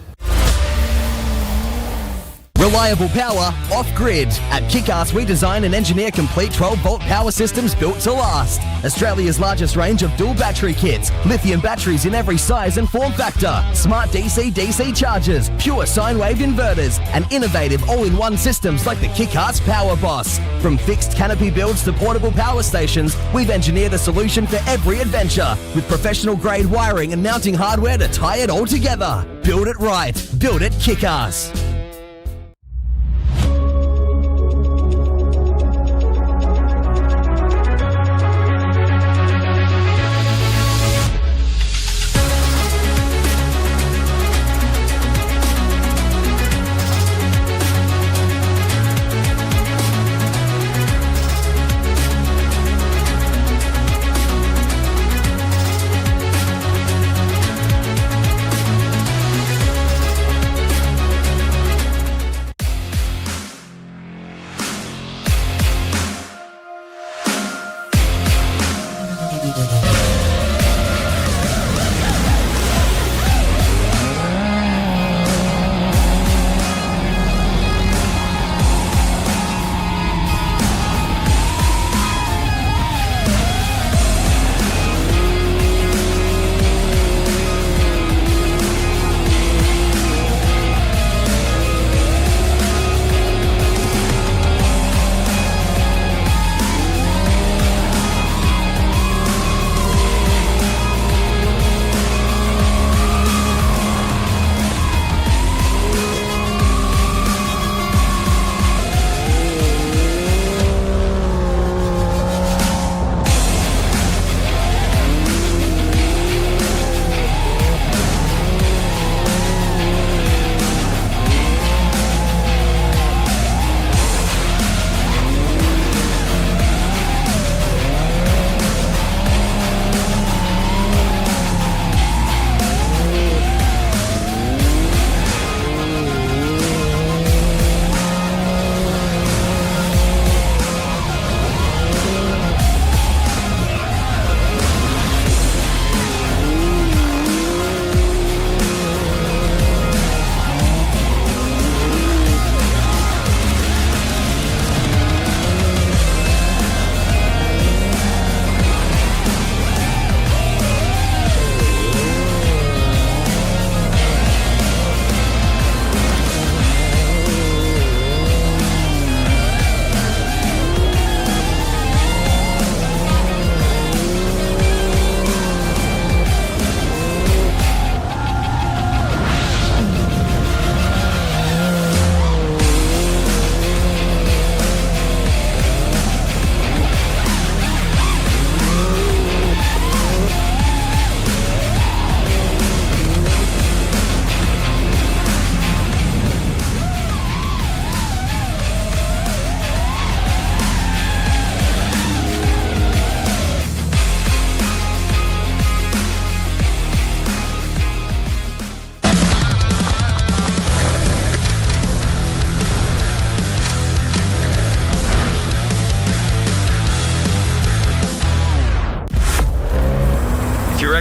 Reliable power off-grid. At Kick-Ass, we design and engineer complete 12-volt power systems built to last. Australia's largest range of dual battery kits, lithium batteries in every size and form factor, smart DC-DC chargers, pure sine wave inverters, and innovative all-in-one systems like the Kick-Ass Power Boss. From fixed canopy builds to portable power stations, we've engineered a solution for every adventure with professional-grade wiring and mounting hardware to tie it all together. Build it right. Build it Kick-Ass.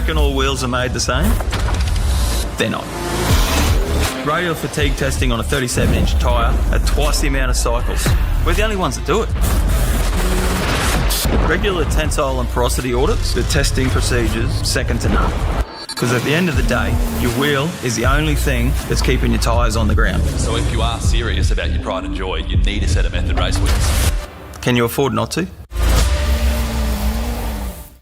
reckon all wheels are made the same? They're not. Radial fatigue testing on a 37-inch tyre at twice the amount of cycles. We're the only ones that do it. Regular tensile and porosity audits, the testing procedures, second to none. Because at the end of the day, your wheel is the only thing that's keeping your tyres on the ground. So if you are serious about your pride and joy, you need a set of Method race wheels. Can you afford not to?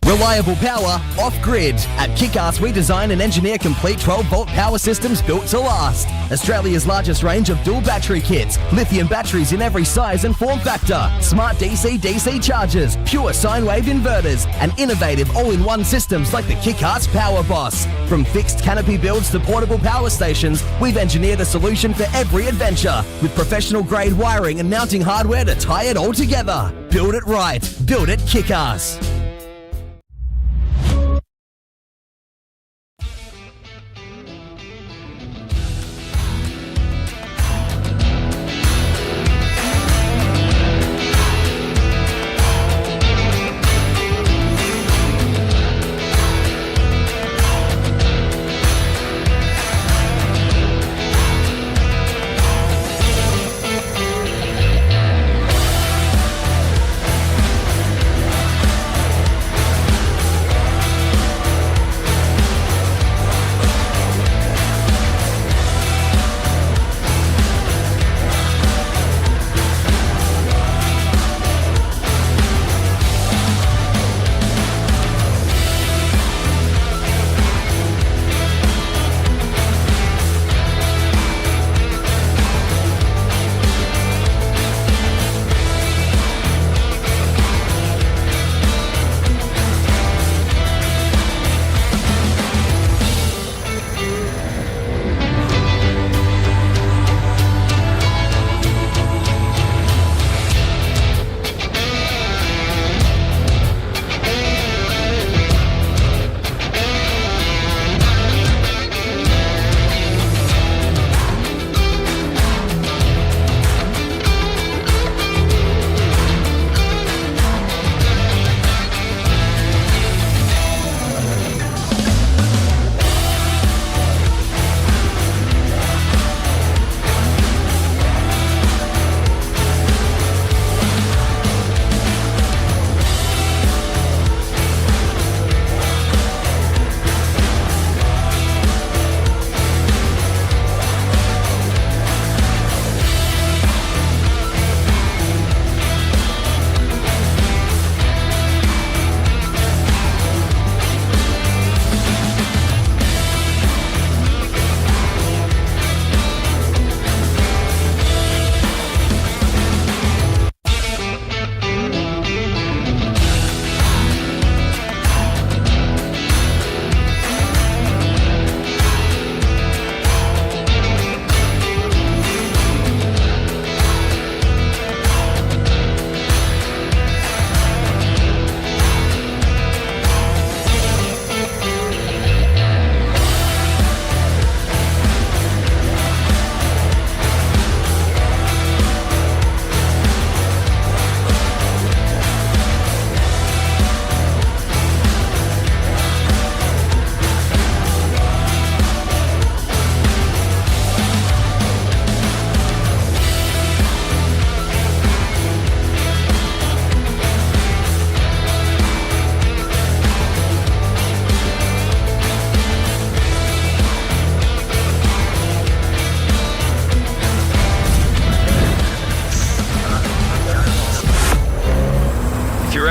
Reliable power off-grid. At Kick-Ass, we design and engineer complete 12-volt power systems built to last. Australia's largest range of dual battery kits, lithium batteries in every size and form factor, smart DC-DC chargers, pure sine wave inverters, and innovative all-in-one systems like the Kick-Ass Power Boss. From fixed canopy builds to portable power stations, we've engineered a solution for every adventure, with professional-grade wiring and mounting hardware to tie it all together. Build it right. Build it Kick-Ass.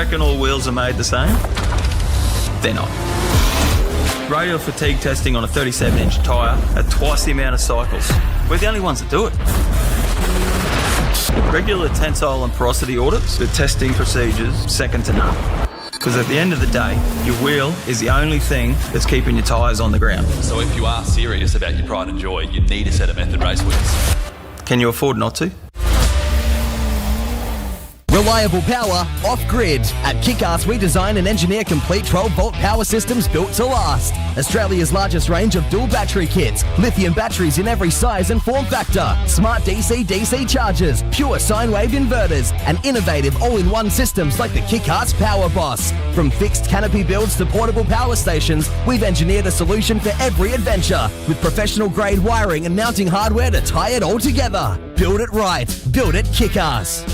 reckon all wheels are made the same? They're not. Radial fatigue testing on a 37-inch tyre at twice the amount of cycles. We're the only ones that do it. Regular tensile and porosity audits, the testing procedures, second to none. Because at the end of the day, your wheel is the only thing that's keeping your tyres on the ground. So if you are serious about your pride and joy, you need a set of Method race wheels. Can you afford not to? Reliable power off-grid. At Kick-Ass, we design and engineer complete 12-volt power systems built to last. Australia's largest range of dual battery kits, lithium batteries in every size and form factor, smart DC-DC chargers, pure sine wave inverters, and innovative all-in-one systems like the Kick-Ass Power Boss. From fixed canopy builds to portable power stations, we've engineered a solution for every adventure with professional-grade wiring and mounting hardware to tie it all together. Build it right. Build it Kick-Ass.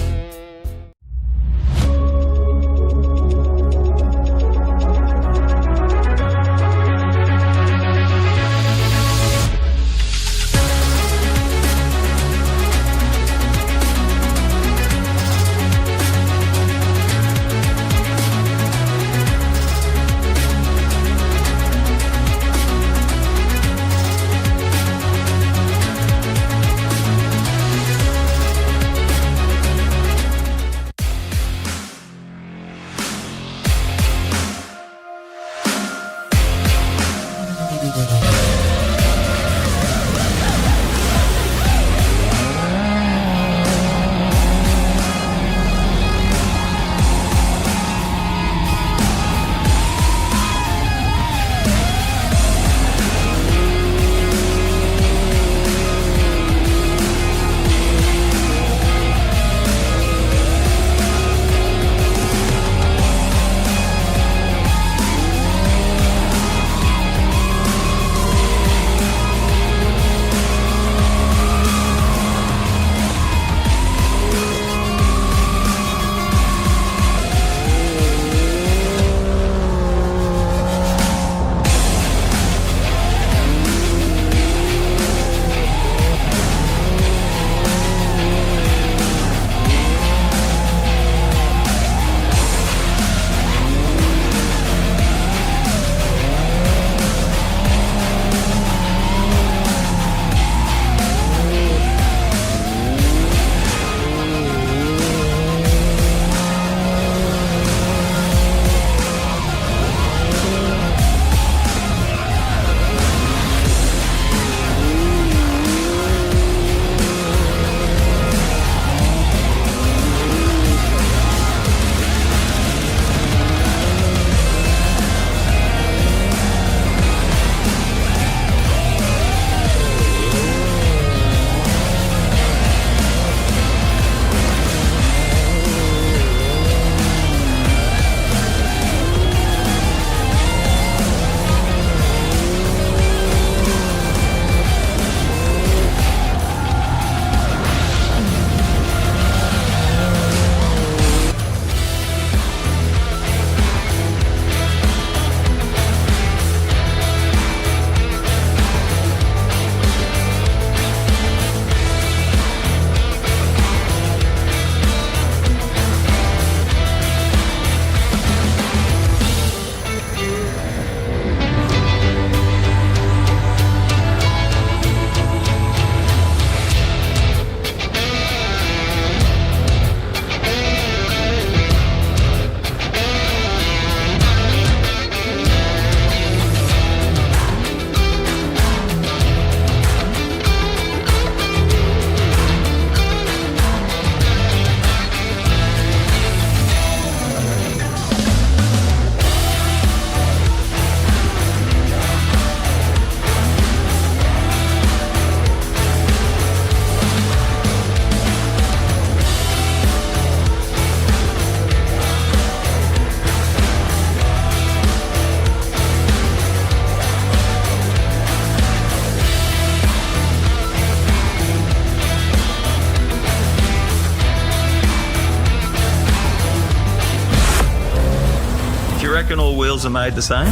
reckon all wheels are made the same?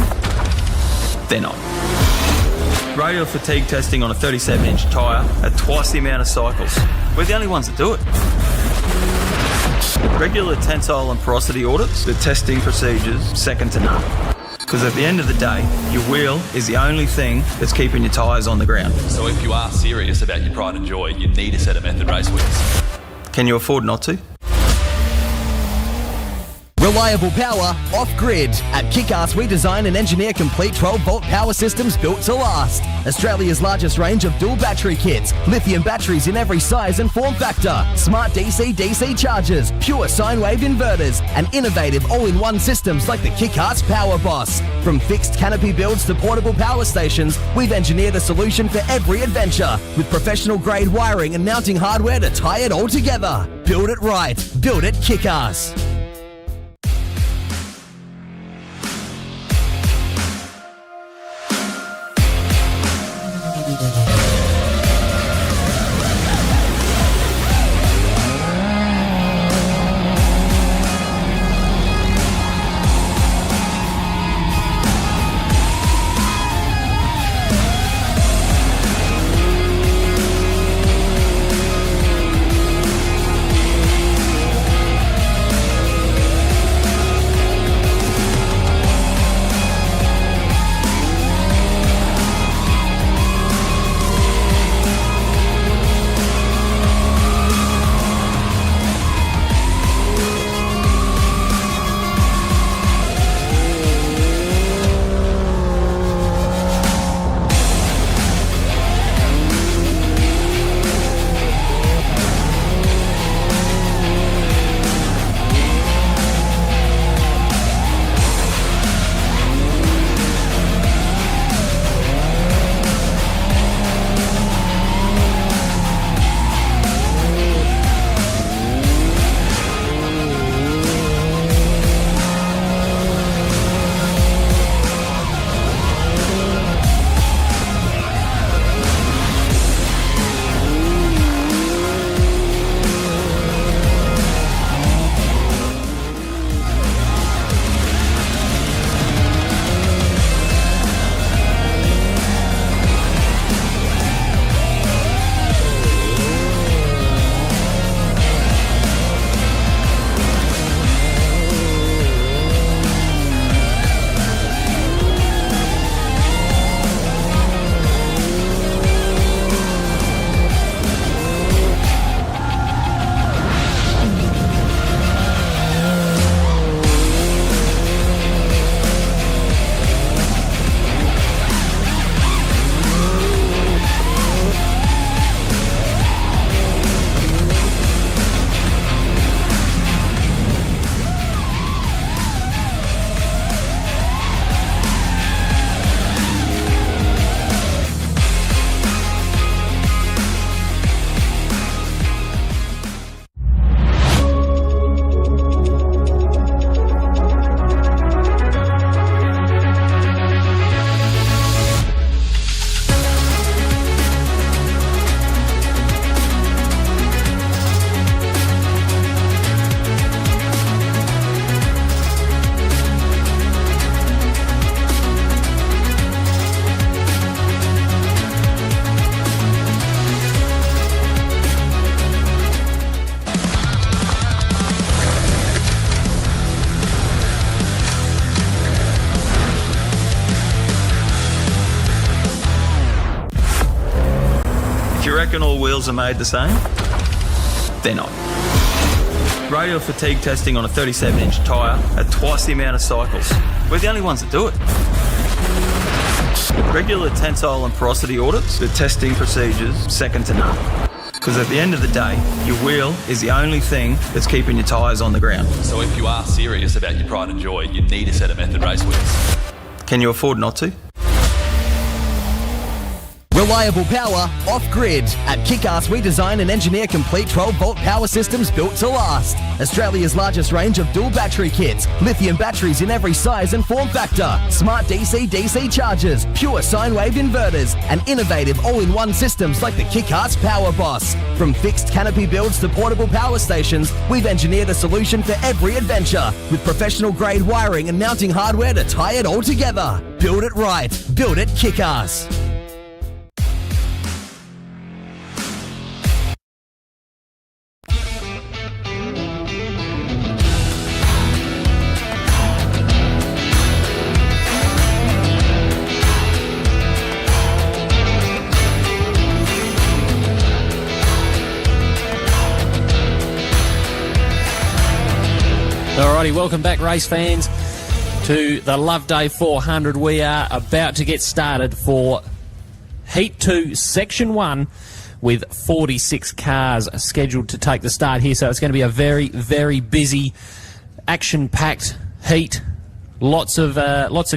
They're not. Radial fatigue testing on a 37-inch tyre at twice the amount of cycles. We're the only ones that do it. Regular tensile and porosity audits, the testing procedures, second to none. Because at the end of the day, your wheel is the only thing that's keeping your tyres on the ground. So if you are serious about your pride and joy, you need a set of Method race wheels. Can you afford not to? Reliable power off-grid. At Kick-Ass, we design and engineer complete 12-volt power systems built to last. Australia's largest range of dual battery kits, lithium batteries in every size and form factor, smart DC-DC chargers, pure sine wave inverters, and innovative all-in-one systems like the Kick-Ass Power Boss. From fixed canopy builds to portable power stations, we've engineered a solution for every adventure with professional-grade wiring and mounting hardware to tie it all together. Build it right. Build it Kick-Ass. reckon all wheels are made the same? They're not. Radial fatigue testing on a 37-inch tyre at twice the amount of cycles. We're the only ones that do it. Regular tensile and porosity audits, the testing procedures, second to none. Because at the end of the day, your wheel is the only thing that's keeping your tyres on the ground. So if you are serious about your pride and joy, you need a set of Method race wheels. Can you afford not to? Reliable power off-grid. At Kick-Ass, we design and engineer complete 12-volt power systems built to last. Australia's largest range of dual battery kits, lithium batteries in every size and form factor, smart DC-DC chargers, pure sine wave inverters, and innovative all-in-one systems like the Kick-Ass Power Boss. From fixed canopy builds to portable power stations, we've engineered a solution for every adventure with professional-grade wiring and mounting hardware to tie it all together. Build it right. Build it Kick-Ass. Righty, welcome back, race fans, to the Loveday 400. We are about to get started for Heat 2, Section 1, with 46 cars scheduled to take the start here. So it's going to be a very, very busy, action-packed heat. Lots of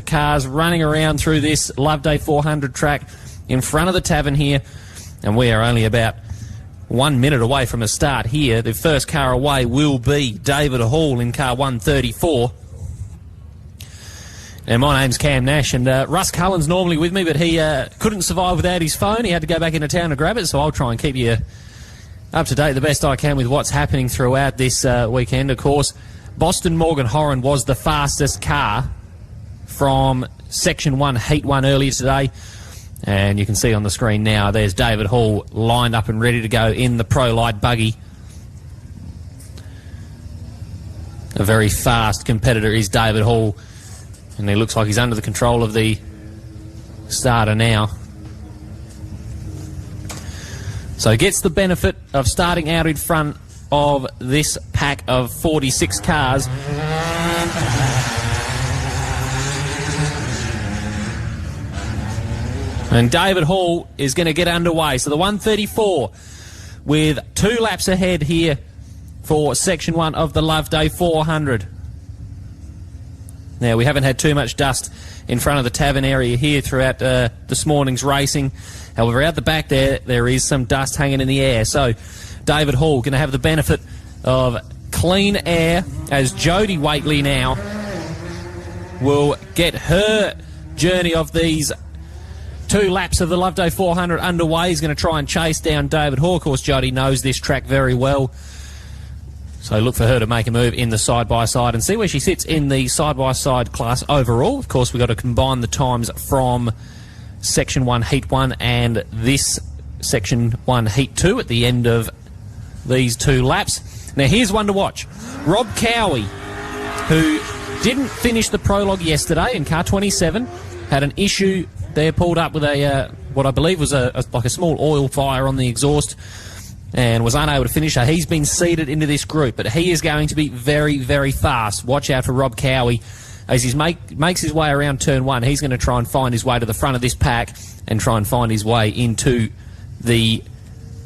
cars running around through this Loveday 400 track in front of the tavern here. And we are only about 1 minute away from a start here. The first car away will be David Hall in car 134. And my name's Cam Nash, and Russ Cullen's normally with me, but he couldn't survive without his phone. He had to go back into town to grab it, so I'll try and keep you up to date the best I can with what's happening throughout this weekend. Of course, Boston Morgan Horan was the fastest car from Section 1, Heat 1 earlier today. And you can see on the screen now, there's David Hall lined up and ready to go in the Pro Light buggy. A very fast competitor is David Hall. And he looks like he's under the control of the starter now. So gets the benefit of starting out in front of this pack of 46 cars. And David Hall is going to get underway. So the 134 with 2 laps ahead here for Section 1 of the Loveday 400. Now, we haven't had too much dust in front of the tavern area here throughout this morning's racing. However, out the back there is some dust hanging in the air. So David Hall going to have the benefit of clean air as Jodie Waitley now will get her journey of these 2 laps of the Loveday 400 underway. He's going to try and chase down David Hall. Of course, Jodie knows this track very well. So look for her to make a move in the side-by-side and see where she sits in the side-by-side class overall. Of course, we've got to combine the times from Section 1, Heat 1 and this Section 1, Heat 2 at the end of these 2 laps. Now, here's one to watch. Rob Cowie, who didn't finish the prologue yesterday in car 27, had an issue there, pulled up with a what I believe was like a small oil fire on the exhaust, and was unable to finish. So he's been seeded into this group, but he is going to be very, very fast. Watch out for Rob Cowie as he makes his way around turn 1. He's going to try and find his way to the front of this pack and try and find his way into the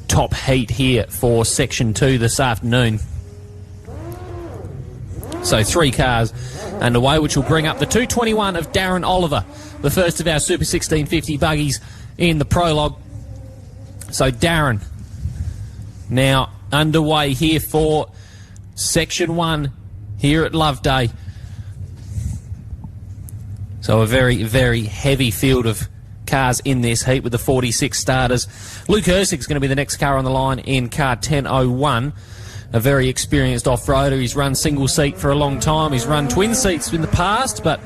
top heat here for Section 2 this afternoon. So 3 cars underway, which will bring up the 221 of Darren Oliver, the first of our Super 1650 buggies in the prologue. So Darren now underway here for Section 1 here at Loveday. So a very, very heavy field of cars in this heat with the 46 starters. Luke Ersig's going to be the next car on the line in car 1001. A very experienced off-roader. He's run single seat for a long time. He's run twin seats in the past, but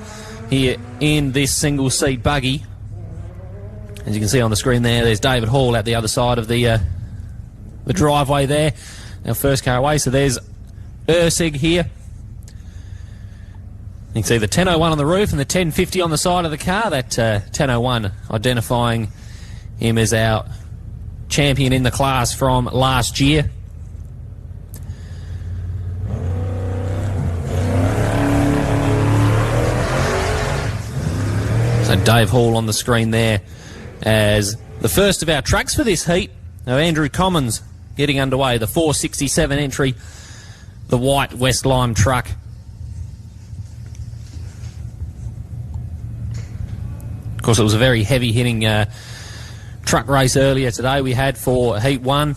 here in this single seat buggy, as you can see on the screen there's David Hall at the other side of the driveway there. Our first car away. So there's Ersig here. You can see the 1001 on the roof and the 1050 on the side of the car. That 1001 identifying him as our champion in the class from last year. So Dave Hall on the screen there as the first of our trucks for this heat. Now Andrew Commons getting underway, the 467 entry, the white West Lime truck. Of course, it was a very heavy-hitting truck race earlier today we had for Heat 1.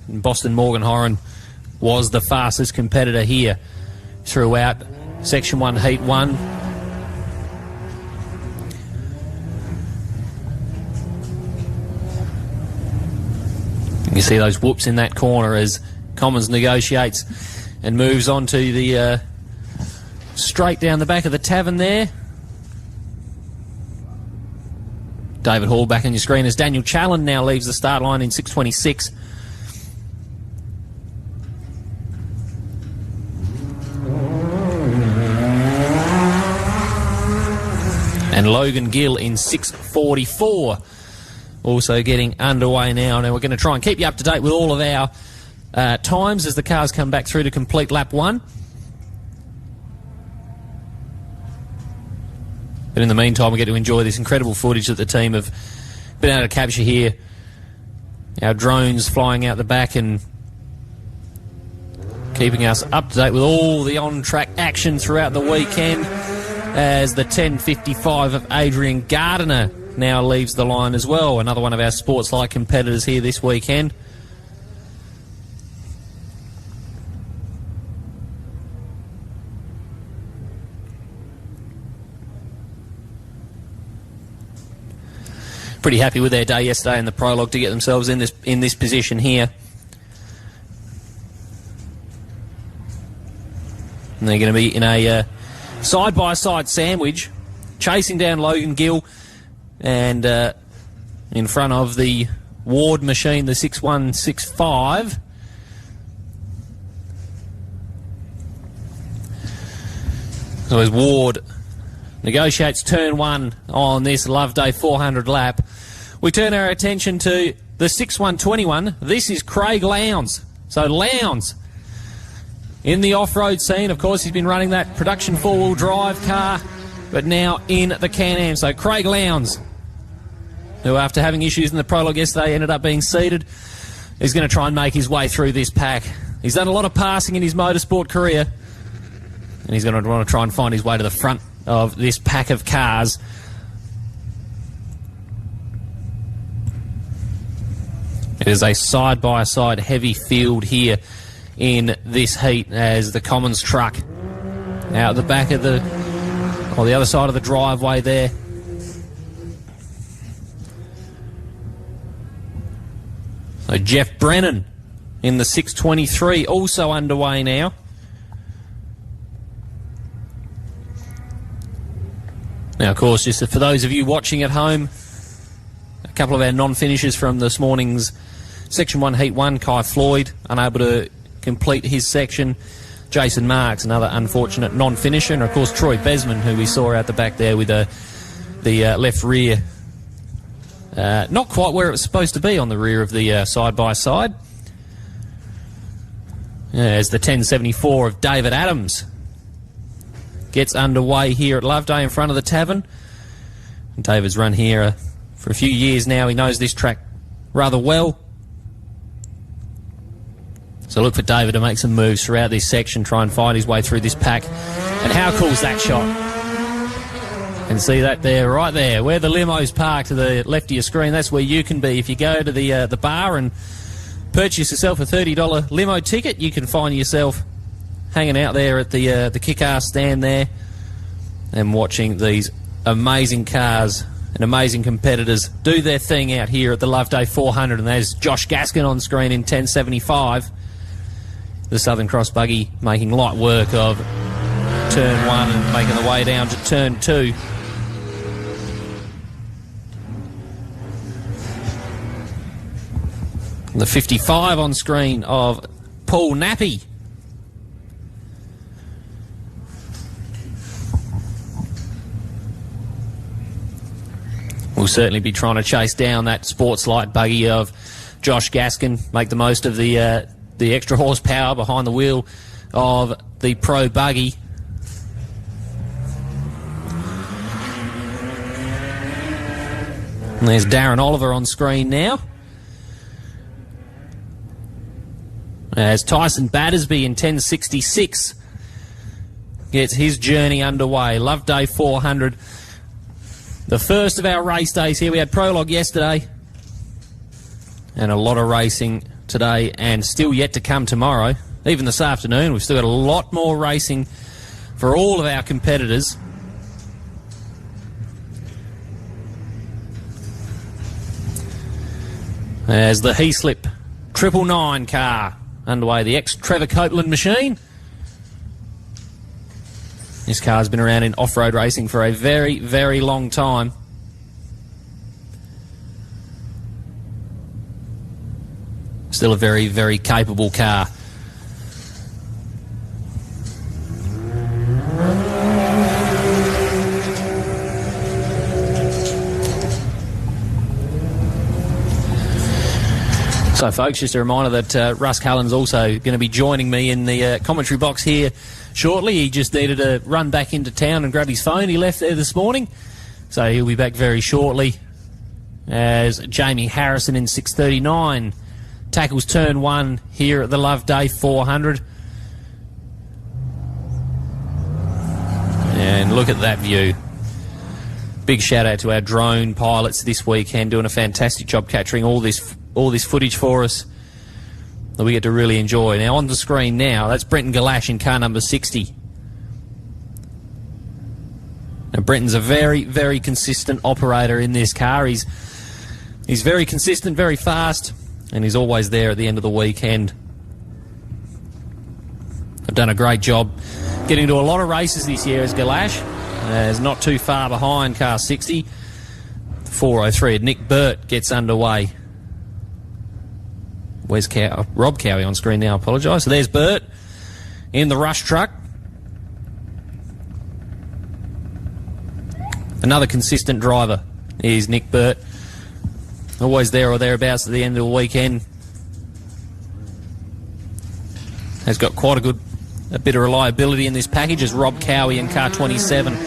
And Boston Morgan Horan was the fastest competitor here throughout Section 1, Heat 1. You see those whoops in that corner as Commons negotiates and moves on to the straight down the back of the tavern there. David Hall back on your screen as Daniel Challen now leaves the start line in 626. And Logan Gill in 644. Also getting underway now. Now we're going to try and keep you up to date with all of our times as the cars come back through to complete lap 1. But in the meantime, we get to enjoy this incredible footage that the team have been able to capture here. Our drones flying out the back and keeping us up to date with all the on-track action throughout the weekend, as the 10.55 of Adrian Gardiner now leaves the line as well. Another one of our sports-like competitors here this weekend. Pretty happy with their day yesterday in the prologue to get themselves in this position here. And they're going to be in a side-by-side sandwich, chasing down Logan Gill, and in front of the Ward machine, the 6165. So as Ward negotiates turn one on this Loveday 400 lap, we turn our attention to the 6121. This is Craig Lowndes. So Lowndes in the off-road scene. Of course, he's been running that production four-wheel drive car, but now in the Can-Am. So Craig Lowndes, who after having issues in the prologue yesterday ended up being seated, is going to try and make his way through this pack. He's done a lot of passing in his motorsport career, and he's going to want to try and find his way to the front of this pack of cars. It is a side-by-side heavy field here in this heat, as the Commons truck out the back of the other side of the driveway there. So Jeff Brennan in the 623 also underway now. Now, of course, just for those of you watching at home, a couple of our non-finishers from this morning's Section 1, Heat 1, Kai Floyd, unable to complete his section. Jason Marks, another unfortunate non-finisher. And, of course, Troy Besman, who we saw out the back there with the left rear not quite where it was supposed to be on the rear of the side-by-side. As the 1074 of David Adams gets underway here at Loveday in front of the tavern. And David's run here for a few years now. He knows this track rather well. So look for David to make some moves throughout this section, try and find his way through this pack. And how cool's that shot? And see that there, right there, where the limo's parked to the left of your screen. That's where you can be. If you go to the bar and purchase yourself a $30 limo ticket, you can find yourself hanging out there at the kick-ass stand there and watching these amazing cars and amazing competitors do their thing out here at the Loveday 400. And there's Josh Gaskin on screen in 1075. The Southern Cross buggy making light work of turn one and making the way down to turn two. The 55 on screen of Paul Nappy. We'll certainly be trying to chase down that sports light buggy of Josh Gaskin, make the most of the extra horsepower behind the wheel of the Pro buggy. And there's Darren Oliver on screen now, as Tyson Battersby in 1066 gets his journey underway. Loveday 400, the first of our race days here. We had prologue yesterday and a lot of racing today, and still yet to come tomorrow. Even this afternoon, we've still got a lot more racing for all of our competitors. As the Heaslip 999 car underway, the ex-Trevor Copeland machine. This car's been around in off-road racing for a very, very long time. Still a very, very capable car. So, folks, just a reminder that Russ Cullen's also going to be joining me in the commentary box here shortly. He just needed to run back into town and grab his phone. He left there this morning, so he'll be back very shortly. As Jamie Harrison in 6:39 tackles turn 1 here at the Loveday 400. And look at that view. Big shout out to our drone pilots this weekend, doing a fantastic job capturing all this footage for us that we get to really enjoy. Now on the screen now, that's Brenton Galash in car number 60. Now Brenton's a very, very consistent operator in this car. He's very consistent, very fast, and he's always there at the end of the weekend. I've done a great job getting to a lot of races this year as Galash. Is not too far behind car 60. 403. Nick Burt gets underway. Where's Rob Cowie on screen now? I apologise. So there's Burt in the rush truck. Another consistent driver is Nick Burt. Always there or thereabouts at the end of the weekend. Has got quite a bit of reliability in this package as Rob Cowie in car 27.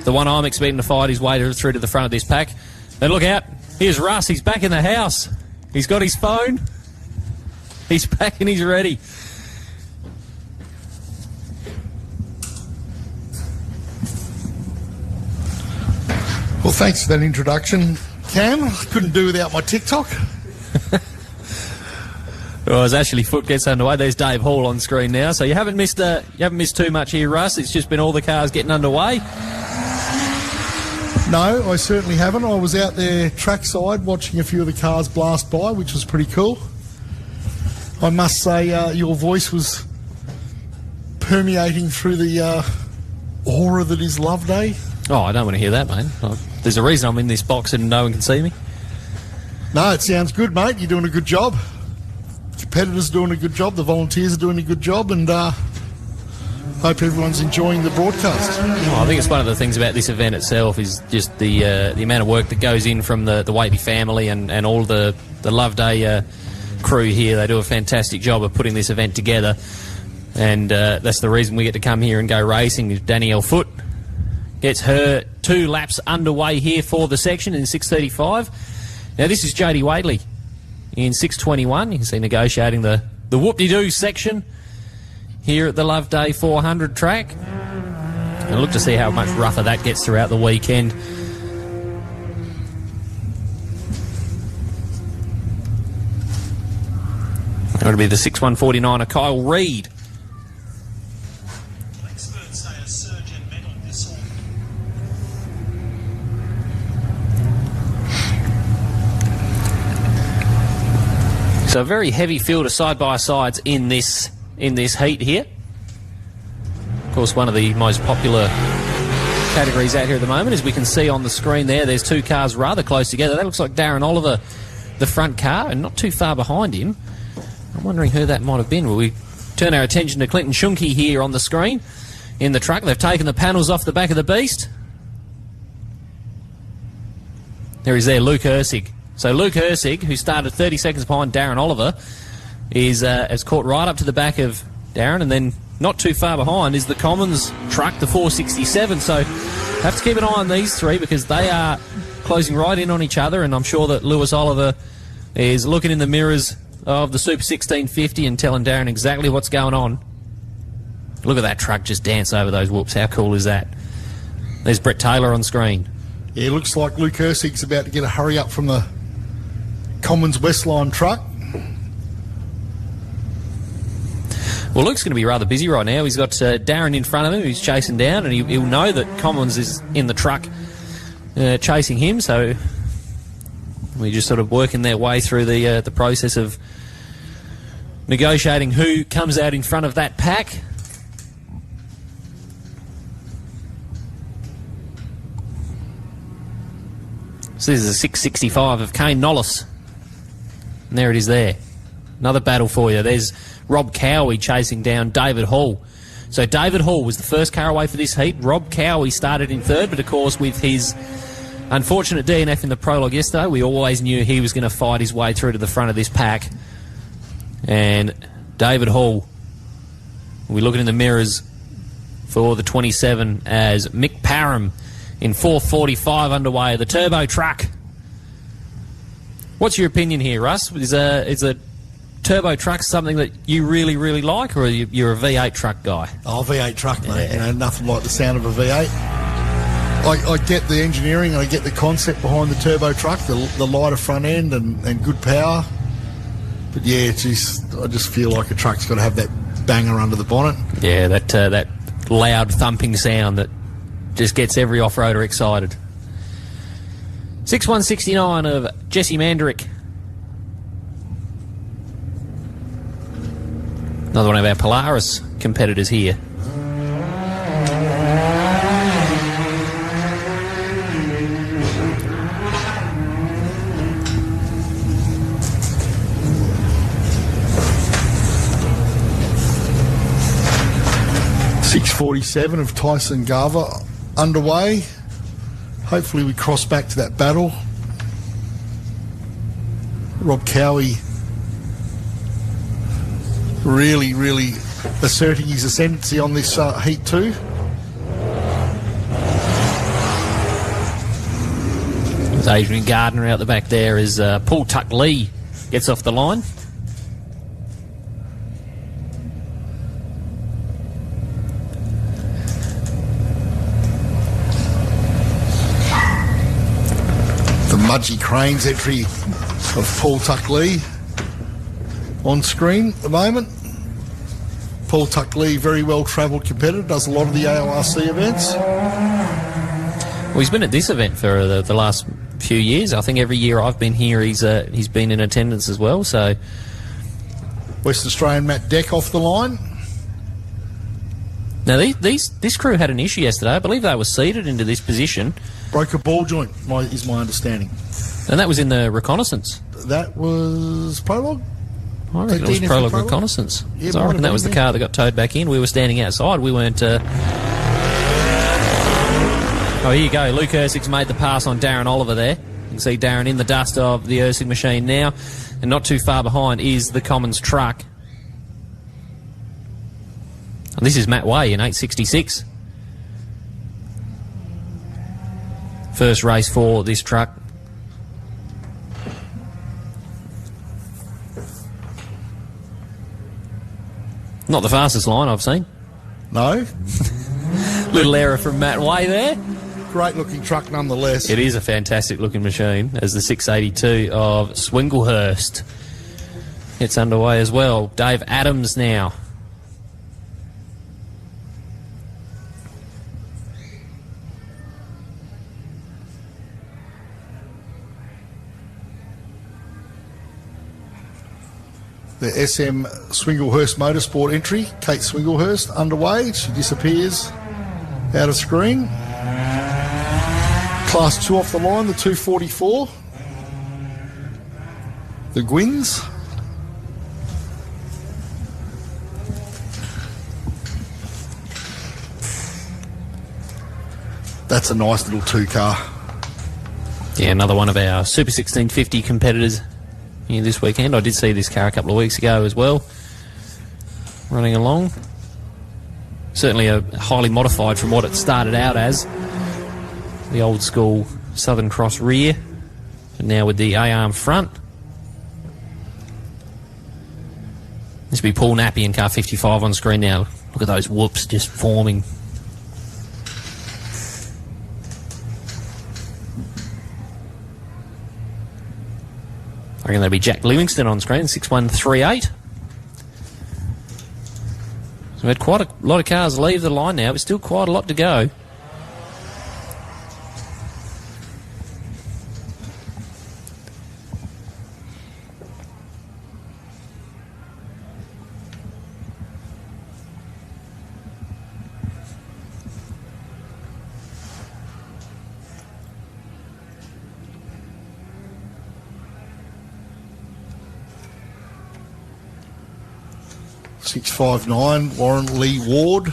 The one I'm expecting to fight his way through to the front of this pack. And look out, here's Russ, he's back in the house. He's got his phone. He's back and he's ready. Well, thanks for that introduction, Cam. I couldn't do without my TikTok. Well, as Ashley Foote gets underway, there's Dave Hall on screen now. So you haven't missed too much here, Russ. It's just been all the cars getting underway. No, I certainly haven't. I was out there trackside watching a few of the cars blast by, which was pretty cool. I must say your voice was permeating through the aura that is Loveday. Oh, I don't want to hear that, mate. There's a reason I'm in this box and no one can see me. No, it sounds good, mate. You're doing a good job. Competitors are doing a good job. The volunteers are doing a good job, and hope everyone's enjoying the broadcast. Oh, I think it's one of the things about this event itself is just the amount of work that goes in from the Whately family and all the Loveday crew here. They do a fantastic job of putting this event together, and that's the reason we get to come here and go racing. Danielle Foote gets her 2 laps underway here for the section in 6:35. Now this is Jodie Whately in 6:21. You can see negotiating the whoop-de-doo section here at the Loveday 400 track. And look to see how much rougher that gets throughout the weekend. That'll be the 6:149 Kyle Reid. So a very heavy field of side-by-sides in this heat here. Of course, one of the most popular categories out here at the moment, as we can see on the screen there, there's 2 cars rather close together. That looks like Darren Oliver, the front car, and not too far behind him. I'm wondering who that might have been. Will we turn our attention to Clinton Shunke here on the screen in the truck? They've taken the panels off the back of the beast. There he's there, Luke Hersig. So Luke Hersig, who started 30 seconds behind Darren Oliver, has caught right up to the back of Darren, and then not too far behind is the Commons truck, the 467. So have to keep an eye on these 3 because they are closing right in on each other, and I'm sure that Lewis Oliver is looking in the mirrors of the Super 1650 and telling Darren exactly what's going on. Look at that truck just dance over those whoops. How cool is that? There's Brett Taylor on screen. Yeah, it looks like Luke Hersig's about to get a hurry up from the Commons Westline truck. Well, Luke's going to be rather busy right now. He's got Darren in front of him who's chasing down, and he'll know that Commons is in the truck chasing him, so we're just sort of working their way through the process of negotiating who comes out in front of that pack. So this is a 665 of Kane Nollis. And there it is there. Another battle for you. There's Rob Cowie chasing down David Hall. So David Hall was the first car away for this heat. Rob Cowie started in 3rd, but of course with his unfortunate DNF in the prologue yesterday, we always knew he was going to fight his way through to the front of this pack. And David Hall, we're looking in the mirrors for the 27 as Mick Parham in 4:45 underway. The turbo truck. What's your opinion here, Russ? Is a turbo truck something that you really, really like, or you're a V8 truck guy? Oh, V8 truck, mate. You know, nothing like the sound of a V8. I get the engineering and I get the concept behind the turbo truck, the lighter front end and good power. But yeah, I just feel like a truck's got to have that banger under the bonnet. Yeah, that loud thumping sound that just gets every off-roader excited. 6:169 of Jesse Manderick. Another one of our Polaris competitors here. .47 of Tyson Garver underway. Hopefully we cross back to that battle. Rob Cowie really, really asserting his ascendancy on this heat too. There's Adrian Gardner out the back there as Paul Tuck Lee gets off the line. Mudgee Cranes entry of Paul Tuck Lee on screen at the moment. Paul Tuck Lee, very well travelled competitor, does a lot of the AORC events. Well, he's been at this event for the last few years. I think every year I've been here, he's been in attendance as well. So, West Australian Matt Deck off the line. Now, this crew had an issue yesterday. I believe they were seeded into this position. Broke a ball joint, is my understanding. And that was in the reconnaissance. That was prologue? I reckon it was prologue reconnaissance. Yeah, so I reckon that was the car that got towed back in. We were standing outside. We weren't... Oh, here you go. Luke Ersig's made the pass on Darren Oliver there. You can see Darren in the dust of the Ersig machine now. And not too far behind is the Commons truck. And this is Matt Way in 866. First race for this truck. Not the fastest line I've seen. No. Little error from Matt Way there. Great looking truck nonetheless. It is a fantastic looking machine as the 682 of Swinglehurst gets underway as well. Dave Adams now. The SM Swinglehurst Motorsport entry, Kate Swinglehurst, underway. She disappears out of screen. Class 2 off the line, the 244. The Gwynns. That's a nice little 2-car. Yeah, another one of our Super 1650 competitors here this weekend. I did see this car a couple of weeks ago as well, running along. Certainly a highly modified from what it started out as. The old school Southern Cross rear, and now with the A-arm front. This will be Paul Nappy in car 55 on screen now. Look at those whoops just forming. I reckon that'll be Jack Livingston on screen, 6138. So we've had quite a lot of cars leave the line now, but still quite a lot to go. .659, Warren Lee Ward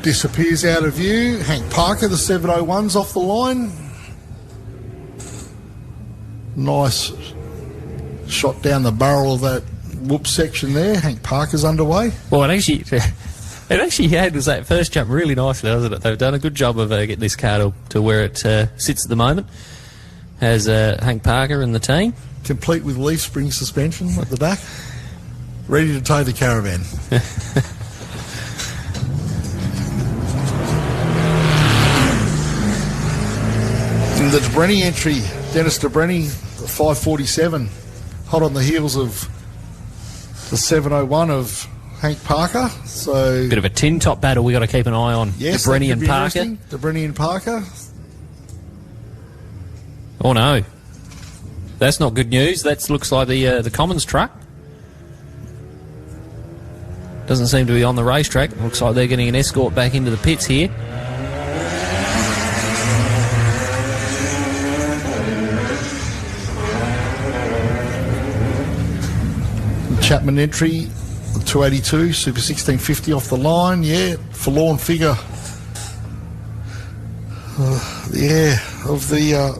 disappears out of view. Hank Parker, the 701's off the line. Nice shot down the barrel of that whoop section there. Hank Parker's underway. Well, it actually, It actually handles that first jump really nicely, doesn't it? They've done a good job of getting this car to where it sits at the moment. Has Hank Parker and the team. Complete with leaf spring suspension at the back. Ready to tow the caravan. In the DeBrenny entry, Dennis DeBrenny, 5:47, hot on the heels of the 7:01 of Hank Parker. So bit of a tin top battle we got to keep an eye on. yes, DeBrenny and Parker. DeBrenny and Parker. Oh no, that's not good news. That looks like the Commons truck. Doesn't seem to be on the racetrack. Looks like they're getting an escort back into the pits here. Chapman entry, 282, Super 1650 off the line. Yeah, forlorn figure. Of the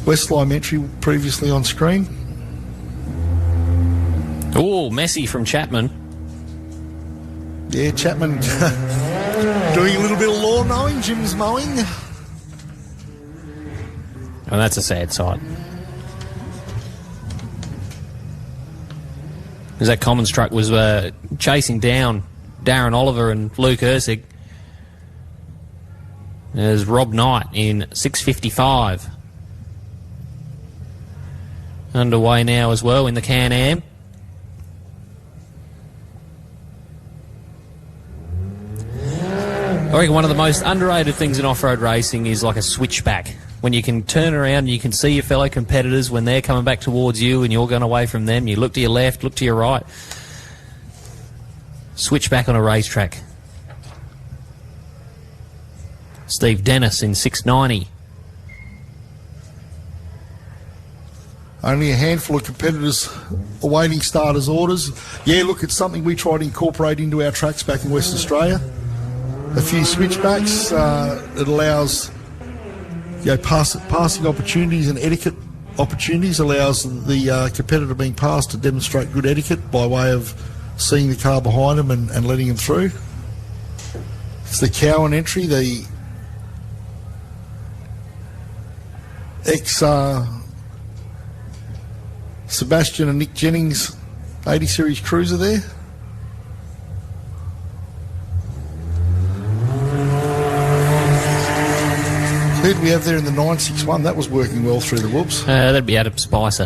Westline entry previously on screen. Oh, messy from Chapman. Yeah, Chapman doing a little bit of lawn mowing, Jim's mowing. Oh, that's a sad sight. As that Commons truck was chasing down Darren Oliver and Luke Ursig. There's Rob Knight in 6:55. Underway now as well in the Can-Am. I reckon one of the most underrated things in off-road racing is like a switchback. When you can turn around and you can see your fellow competitors when they're coming back towards you and you're going away from them. You look to your left, look to your right. Switchback on a racetrack. Steve Dennis in 690. Only a handful of competitors awaiting starters' orders. Yeah, look, it's something we try to incorporate into our tracks back in West Australia. A few switchbacks. It allows passing opportunities and etiquette opportunities, allows the competitor being passed to demonstrate good etiquette by way of seeing the car behind them and letting them through. It's the Cowan entry, the Sebastian and Nick Jennings 80 Series Cruiser there. Who did we have there in the 961? That was working well through the whoops. That'd be Adam Spicer.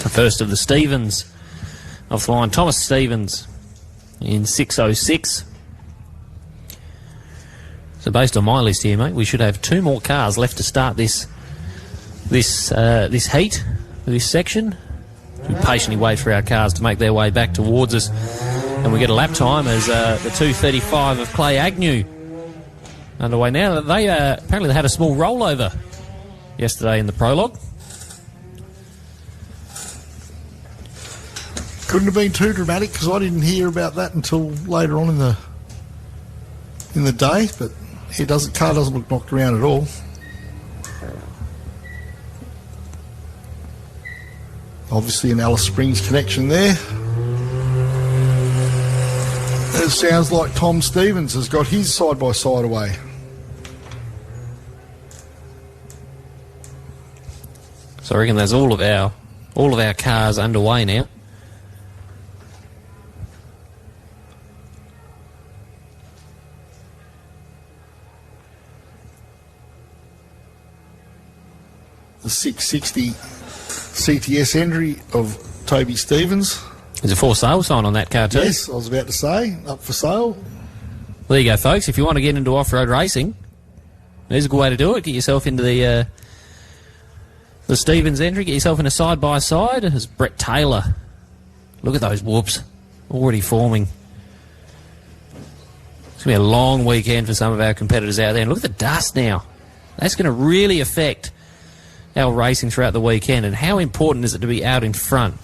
The first of the Stevens off the line. Thomas Stevens in 606. So based on my list here, mate, we should have two more cars left to start this heat, this section. We patiently wait for our cars to make their way back towards us. And we get a lap time as the 2:35 of Clay Agnew underway now. They apparently they had a small rollover yesterday in the prologue. Couldn't have been too dramatic because I didn't hear about that until later on in the day. But car doesn't look knocked around at all. Obviously an Alice Springs connection there. It sounds like Tom Stevens has got his side-by-side away. So I reckon there's all of our cars underway now. The 660 CTS entry of Toby Stevens. There's a for sale sign on that car too. Yes, I was about to say, up for sale. There you go, folks. If you want to get into off-road racing, there's a good way to do it. Get yourself into the Stevens entry. Get yourself in a side-by-side. There's Brett Taylor. Look at those whoops. Already forming. It's going to be a long weekend for some of our competitors out there. And look at the dust now. That's going to really affect our racing throughout the weekend. And how important is it to be out in front?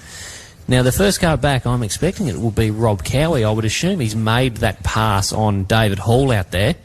Now, the first car back, I'm expecting it will be Rob Cowie. I would assume he's made that pass on David Hall out there.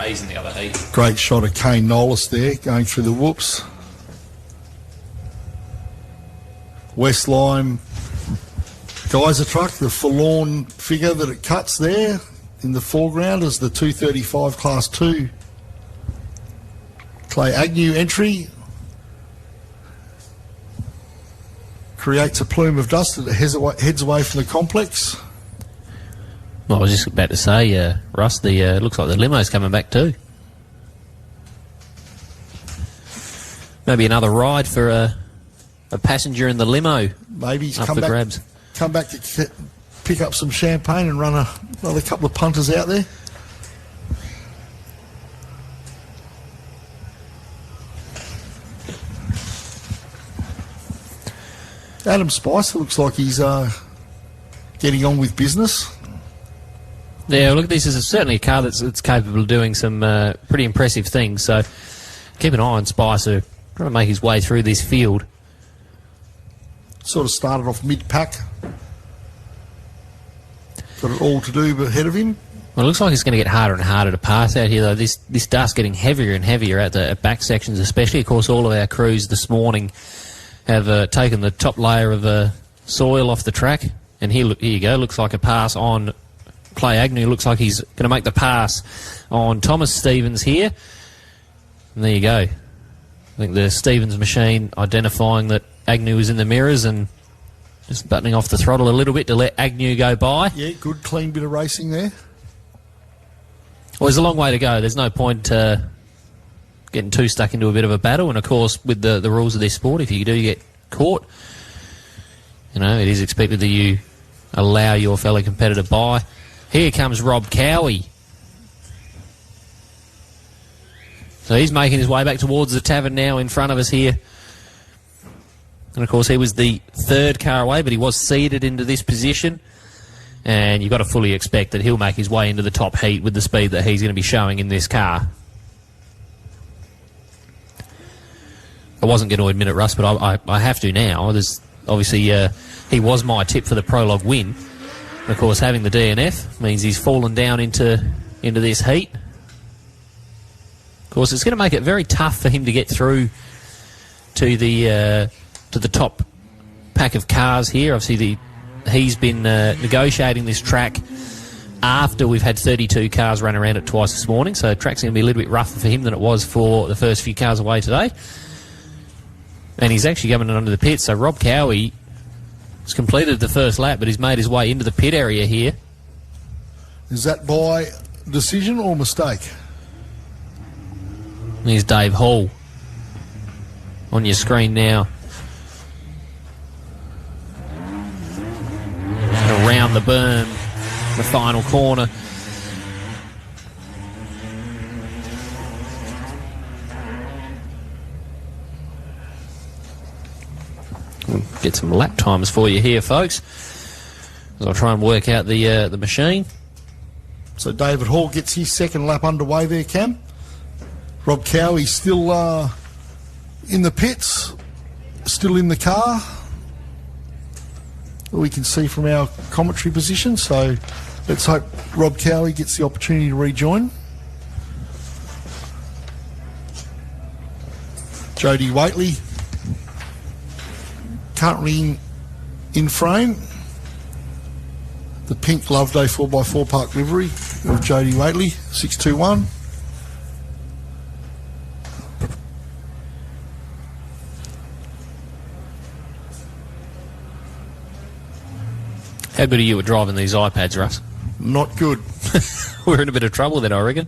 He's in the other heat. Great shot of Kane Nolis there, going through the whoops. West Lime Geyser truck, the forlorn figure that it cuts there in the foreground is the 235 Class 2 Clay Agnew entry. Creates a plume of dust that heads away from the complex. Well, I was just about to say, Russ, looks like the limo's coming back too. Maybe another ride for a passenger in the limo. Maybe he's up come for back, grabs. Come back to pick up some champagne and run another couple of punters out there. Adam Spicer looks like he's getting on with business. Yeah, look, this is certainly a car that's capable of doing some pretty impressive things. So keep an eye on Spicer, trying to make his way through this field. Sort of started off mid-pack. Got it all to do ahead of him. Well, it looks like it's going to get harder and harder to pass out here, though. This dust getting heavier and heavier at back sections, especially. Of course, all of our crews this morning have taken the top layer of soil off the track. And here you go. Looks like a pass on Clay Agnew. Looks like he's going to make the pass on Thomas Stevens here. And there you go. I think the Stevens machine identifying that Agnew is in the mirrors and just buttoning off the throttle a little bit to let Agnew go by. Yeah, good, clean bit of racing there. Well, there's a long way to go. There's no point getting too stuck into a bit of a battle. And, of course, with the rules of this sport, if you do get caught, you know, it is expected that you allow your fellow competitor by. Here comes Rob Cowie. So he's making his way back towards the tavern now in front of us here. And, of course, he was the third car away, but he was seeded into this position. And you've got to fully expect that he'll make his way into the top heat with the speed that he's going to be showing in this car. I wasn't going to admit it, Russ, but I have to now. There's obviously, he was my tip for the prologue win. And, of course, having the DNF means he's fallen down into this heat. Of course, it's going to make it very tough for him to get through to the top pack of cars here. Obviously, he's been negotiating this track after we've had 32 cars run around it twice this morning, so the track's going to be a little bit rougher for him than it was for the first few cars away today. And he's actually coming under the pit, so Rob Cowie has completed the first lap, but he's made his way into the pit area here. Is that by decision or mistake? Here's Dave Hall on your screen now. Around the berm, the final corner. We'll get some lap times for you here, folks, as I'll try and work out the machine. So David Hall gets his second lap underway there, Cam. Rob Cowie still in the pits, still in the car. We can see from our commentary position, so let's hope Rob Cowie gets the opportunity to rejoin. Jody Waitley currently in frame. The pink Loveday 4x4 Park livery of Jody Waitley, 621. How good are you at driving these iPads, Russ? Not good. We're in a bit of trouble then, I reckon.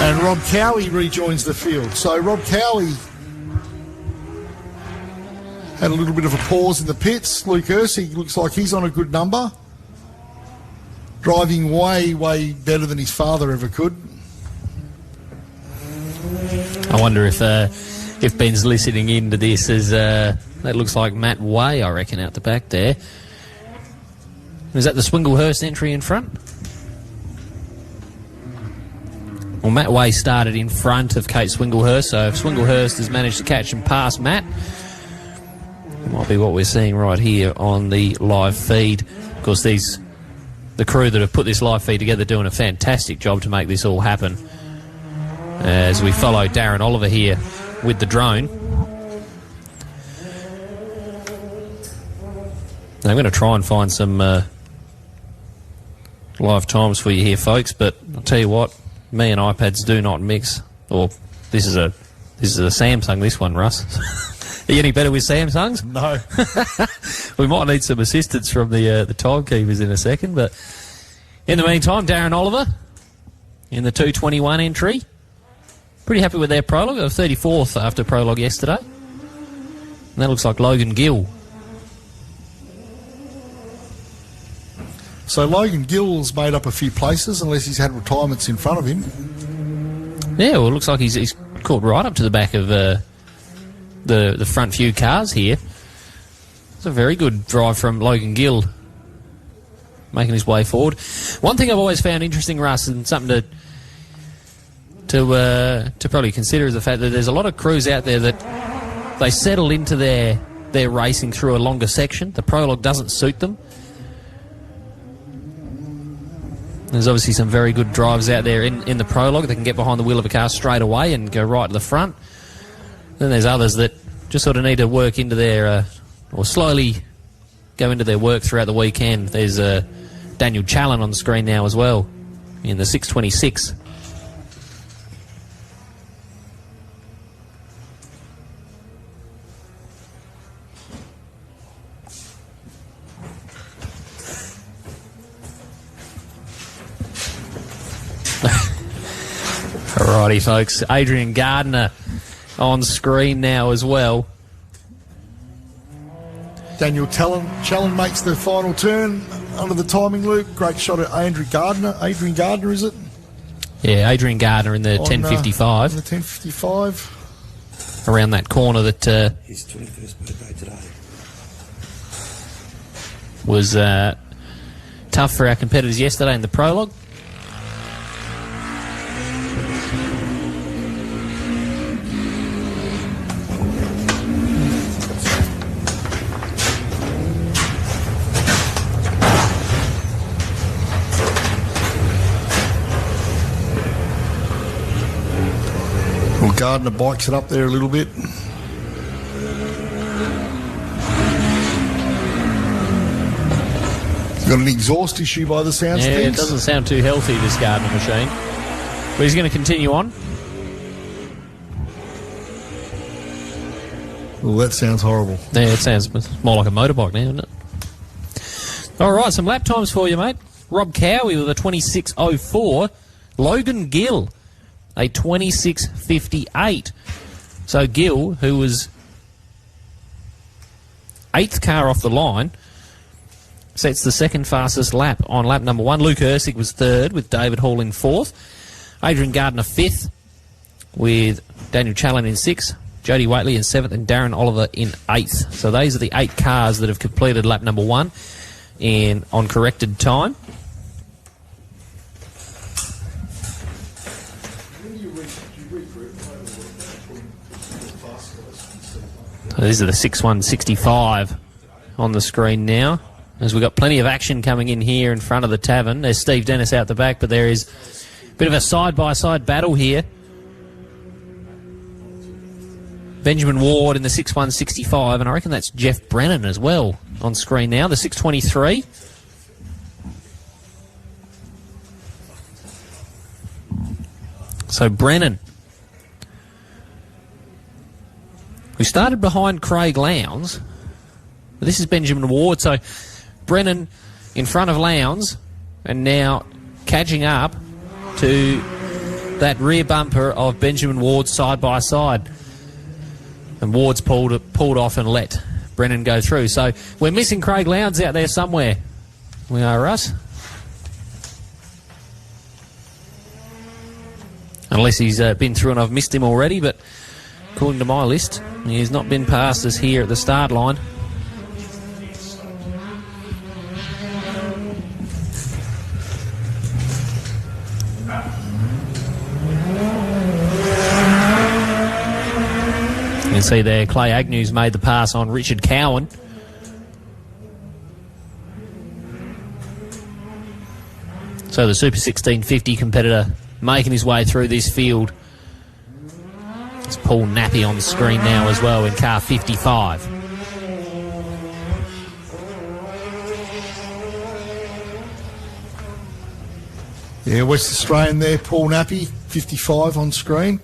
And Rob Cowie rejoins the field. So Rob Cowie had a little bit of a pause in the pits. Luke Ursig looks like he's on a good number. Driving way, way better than his father ever could. I wonder if Ben's listening into this as that looks like Matt Way, I reckon, out the back there. Is that the Swinglehurst entry in front? Well, Matt Way started in front of Kate Swinglehurst, so if Swinglehurst has managed to catch and pass Matt, Might be what we're seeing right here on the live feed. Of course, the crew that have put this live feed together doing a fantastic job to make this all happen. As we follow Darren Oliver here with the drone. Now, I'm going to try and find some live times for you here, folks, but I'll tell you what, me and iPads do not mix. Or this is a Samsung, this one, Russ. Are you any better with Samsungs? No. We might need some assistance from the timekeepers in a second, but in the meantime, Darren Oliver in the 2:21 entry. Pretty happy with their prologue. They were 34th after prologue yesterday. And that looks like Logan Gill. So Logan Gill's made up a few places, unless he's had retirements in front of him. Yeah, well, it looks like he's caught right up to the back of the front few cars here. It's a very good drive from Logan Gill, making his way forward. One thing I've always found interesting, Russ, and something to probably consider, is the fact that there's a lot of crews out there that they settle into their racing through a longer section. The prologue doesn't suit them. There's obviously some very good drivers out there in the prologue that can get behind the wheel of a car straight away and go right to the front. Then there's others that just sort of need to work into their, or slowly go into their work throughout the weekend. There's Daniel Challen on the screen now as well in the 626. Alrighty, folks. Adrian Gardner on screen now as well. Daniel Challen makes the final turn under the timing loop. Great shot at Adrian Gardner. Adrian Gardner, is it? Yeah, Adrian Gardner in the 10.55. In the 10.55. Around that corner that His 21st birthday today. was tough for our competitors yesterday in the prologue. Well, Gardner bikes it up there a little bit. Got an exhaust issue by the sounds of Yeah, it things. doesn't sound too healthy, this Gardner machine. But he's going to continue on. Well, that sounds horrible. Yeah, it sounds more like a motorbike now, doesn't it? All right, some lap times for you, mate. Rob Cowie with a 26.04. Logan Gill, a 26.58. So Gill, who was 8th car off the line, sets the second fastest lap on lap number 1. Luke Ursig was 3rd with David Hall in 4th. Adrian Gardner 5th with Daniel Challen in 6th. Jody Waitley in 7th and Darren Oliver in 8th. So these are the 8 cars that have completed lap number 1 on corrected time. So these are the 6.165 on the screen now. As we've got plenty of action coming in here in front of the tavern. There's Steve Dennis out the back, but there is a bit of a side-by-side battle here. Benjamin Ward in the 6.165, and I reckon that's Jeff Brennan as well on screen now, the 6.23. So Brennan, who started behind Craig Lowndes, but this is Benjamin Ward, so Brennan in front of Lowndes and now catching up to that rear bumper of Benjamin Ward side by side. And Ward's pulled off and let Brennan go through. So we're missing Craig Lowndes out there somewhere. We are, Russ. Unless he's been through and I've missed him already, but according to my list, he has not been past us here at the start line. You can see there, Clay Agnew's made the pass on Richard Cowan. So the Super 1650 competitor making his way through this field. It's Paul Nappy on the screen now as well in car 55. Yeah, West Australian there, Paul Nappy, 55 on screen.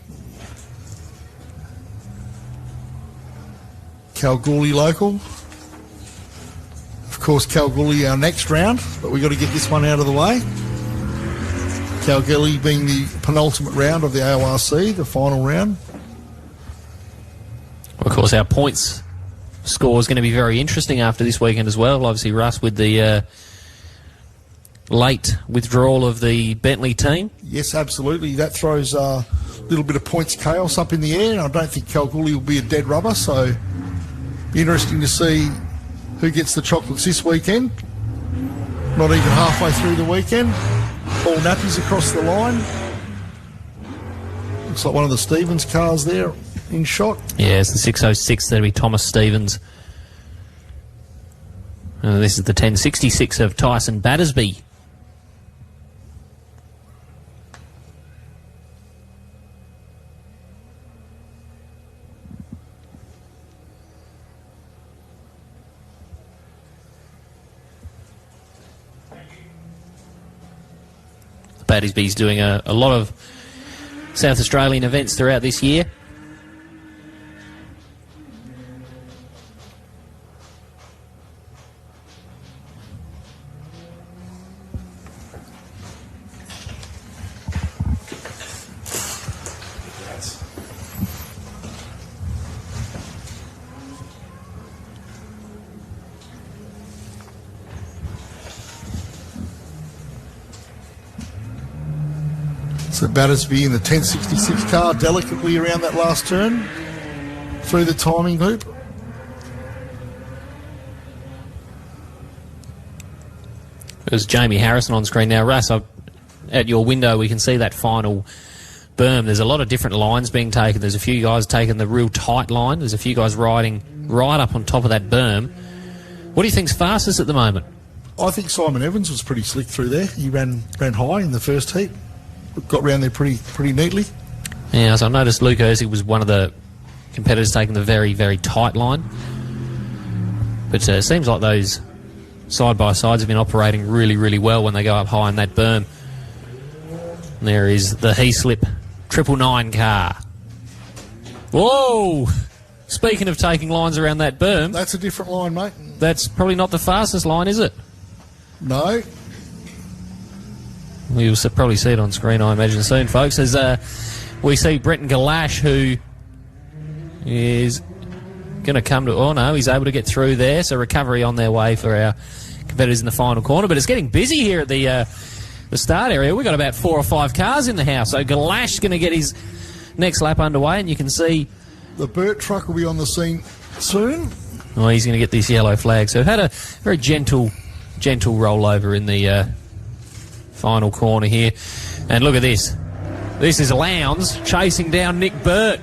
Kalgoorlie local. Of course, Kalgoorlie our next round, but we've got to get this one out of the way. Kalgoorlie being the penultimate round of the AORC, the final round. Of course, our points score is going to be very interesting after this weekend as well. Obviously, Russ with the late withdrawal of the Bentley team. Yes, absolutely. That throws a little bit of points chaos up in the air, and I don't think Kalgoorlie will be a dead rubber, so be interesting to see who gets the chocolates this weekend. Not even halfway through the weekend. Paul Nappy's across the line. Looks like one of the Stevens cars there in shot. Yeah, it's the 606. That'll be Thomas Stevens. And this is the 1066 of Tyson Battersby. Battersby's doing a lot of South Australian events throughout this year. So Battersby in the 1066 car, delicately around that last turn, through the timing loop. There's Jamie Harrison on screen now. Russ, at your window we can see that final berm. There's a lot of different lines being taken. There's a few guys taking the real tight line. There's a few guys riding right up on top of that berm. What do you think's fastest at the moment? I think Simon Evans was pretty slick through there. He ran high in the first heat. Got round there pretty neatly. Yeah, so I noticed Luke Ursig was one of the competitors taking the very, very tight line. But it seems like those side-by-sides have been operating really, really well when they go up high in that berm. And there is the Heaslip 999 car. Whoa! Speaking of taking lines around that berm... That's a different line, mate. That's probably not the fastest line, is it? No. We'll probably see it on screen, I imagine, soon, folks, as we see Brenton Galash, who is going to come to... Oh, no, he's able to get through there, so recovery on their way for our competitors in the final corner. But it's getting busy here at the start area. We've got about 4 or 5 cars in the house, so Galash going to get his next lap underway, and you can see... The Burt truck will be on the scene soon. Oh, he's going to get this yellow flag. So had a very gentle rollover in the... final corner here, and look at this. This is Lowndes chasing down Nick Burt.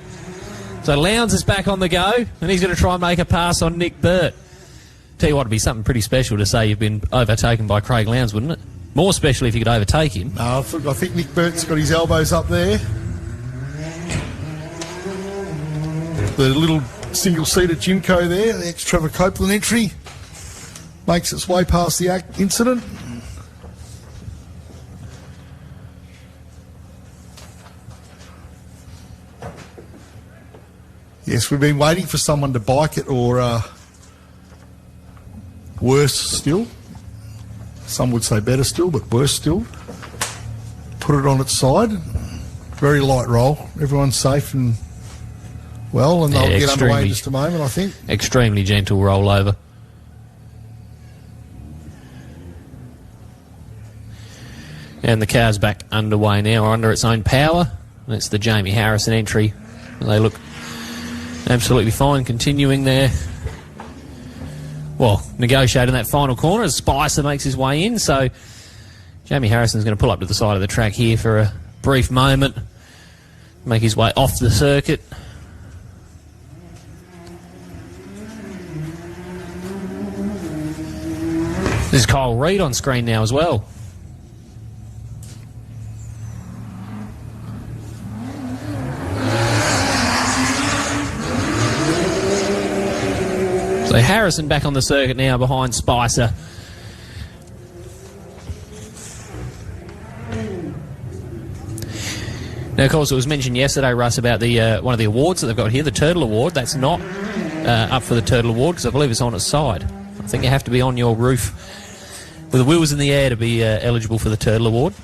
So Lowndes is back on the go, and he's going to try and make a pass on Nick Burt. Tell you what, it'd be something pretty special to say you've been overtaken by Craig Lowndes, wouldn't it? More especially if you could overtake him. No, I think Nick Burt's got his elbows up there. The little single-seater Jimco there, the ex-Trevor Copeland entry, makes its way past the incident. Yes, we've been waiting for someone to bike it, or worse still. Some would say better still, but worse still. Put it on its side. Very light roll. Everyone's safe and well, and they'll get underway in just a moment, I think. Extremely gentle rollover. And the car's back underway now, under its own power. That's the Jamie Harrison entry. They look absolutely fine, continuing there. Well, negotiating that final corner as Spicer makes his way in. So Jamie Harrison's going to pull up to the side of the track here for a brief moment, make his way off the circuit. There's Kyle Reid on screen now as well. So Harrison back on the circuit now behind Spicer. Now, of course, it was mentioned yesterday, Russ, about the one of the awards that they've got here, the Turtle Award. That's not up for the Turtle Award because I believe it's on its side. I think you have to be on your roof with the wheels in the air to be eligible for the Turtle Award.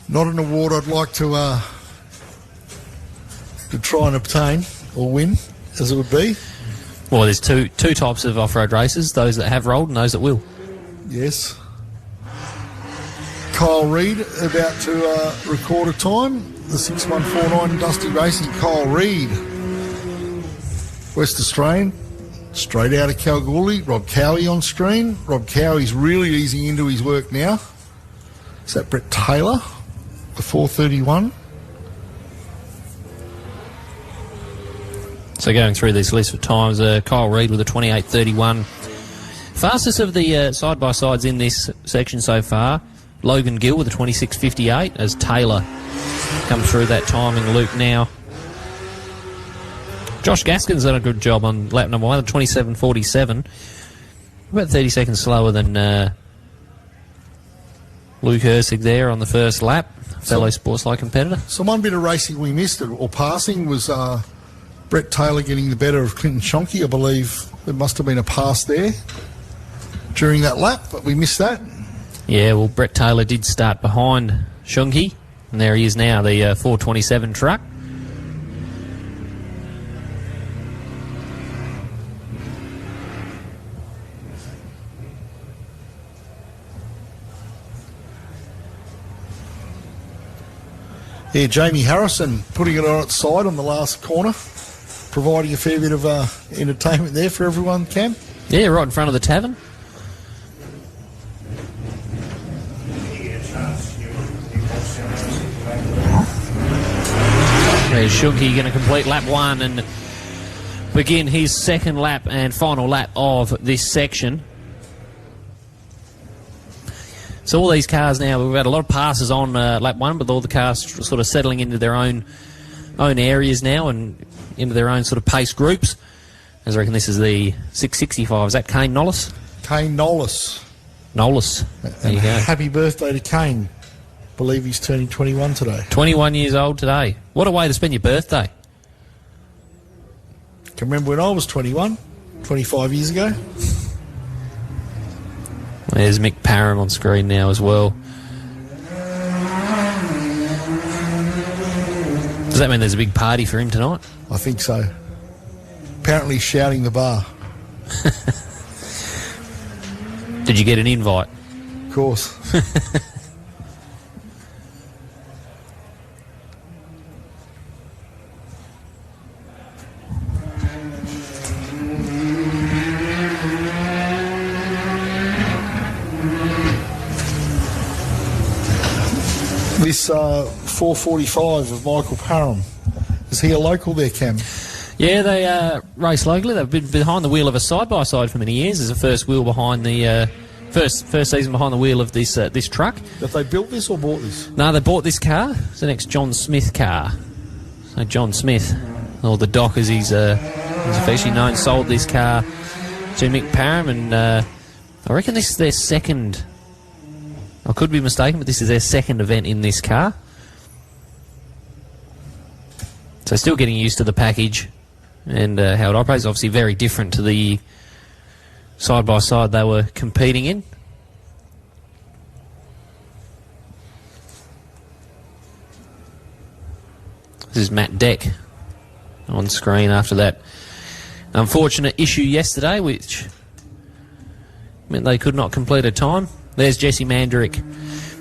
Not an award I'd like to try and obtain or win, as it would be. Well, there's two types of off-road races, those that have rolled and those that will. Yes. Kyle Reid about to record a time. The 6149 Dusty Racing. Kyle Reid, West Australian, straight out of Kalgoorlie. Rob Cowie on screen. Rob Cowie's really easing into his work now. Is that Brett Taylor, the 431? So going through this list of times, Kyle Reid with a 28.31. Fastest of the side-by-sides in this section so far, Logan Gill with a 26.58 as Taylor comes through that timing loop now. Josh Gaskin's done a good job on lap number 1, 27.47. About 30 seconds slower than Luke Hersig there on the first lap, fellow Sportsline competitor. So one bit of racing we missed, or passing, was Brett Taylor getting the better of Clinton Shonky. I believe there must have been a pass there during that lap, but we missed that. Yeah, well, Brett Taylor did start behind Shonky, and there he is now, the 427 truck. Yeah, Jamie Harrison putting it on its side on the last corner, providing a fair bit of entertainment there for everyone, Cam. Yeah, right in front of the tavern. There's Shunky going to complete lap 1 and begin his second lap and final lap of this section. So all these cars now, we've had a lot of passes on lap 1, but all the cars sort of settling into their own areas now and into their own sort of pace groups. As I reckon this is the 665. Is that Kane Nollis? Kane Nollis. Nollis. There you go. Happy birthday to Kane. Believe he's turning 21 today. 21 years old today. What a way to spend your birthday. Can remember when I was 21, 25 years ago. There's Mick Parham on screen now as well. Does that mean there's a big party for him tonight? I think so. Apparently shouting the bar. Did you get an invite? Of course. This 445 of Michael Parham, is he a local there, Cam? Yeah, they race locally. They've been behind the wheel of a side-by-side for many years. As the first wheel behind the first season behind the wheel of this truck. Have they built this or bought this? No, they bought this car. It's the next John Smith car. So John Smith, or the Doc as he's officially known, sold this car to Mick Parham, and I reckon this is their second. I could be mistaken, but this is their second event in this car. So still getting used to the package and how it operates. Obviously very different to the side-by-side they were competing in. This is Matt Deck on screen after that unfortunate issue yesterday, which meant they could not complete a time. There's Jesse Mandrick.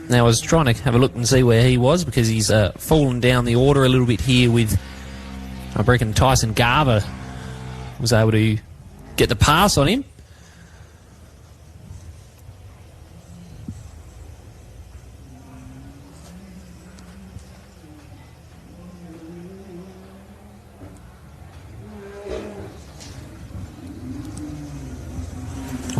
Now I was trying to have a look and see where he was because he's fallen down the order a little bit here with, I reckon, Tyson Garver was able to get the pass on him.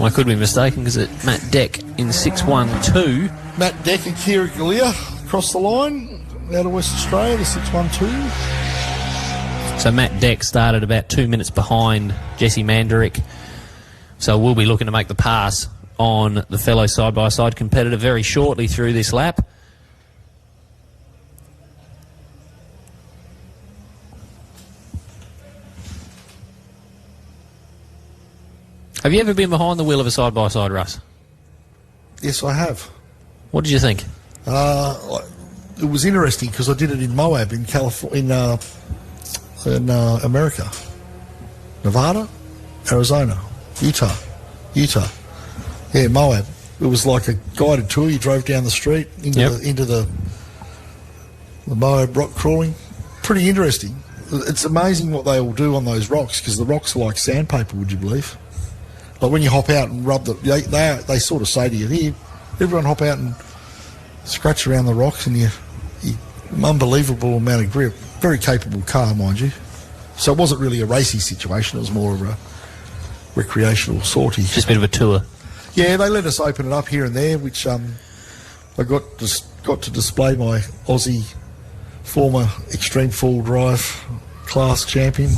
Well, I could be mistaken because it's Matt Deck in 6-1-2. Matt Deck and Kira Galea across the line out of West Australia, the 6-1-2. So Matt Deck started about 2 minutes behind Jesse Mandarick. So we'll be looking to make the pass on the fellow side-by-side competitor very shortly through this lap. Have you ever been behind the wheel of a side-by-side, Russ? Yes, I have. What did you think? It was interesting because I did it in Moab in California, in America, Nevada, Arizona, Utah. Yeah, Moab. It was like a guided tour. You drove down the street into the Moab rock crawling. Pretty interesting. It's amazing what they all do on those rocks because the rocks are like sandpaper. Would you believe? Like when you hop out and rub they sort of say to you, here, everyone hop out and scratch around the rocks, and you unbelievable amount of grip. Very capable car, mind you. So it wasn't really a racy situation. It was more of a recreational sortie. Just a bit of a tour. Yeah, they let us open it up here and there, which I got to display my Aussie former extreme four-wheel drive class champion,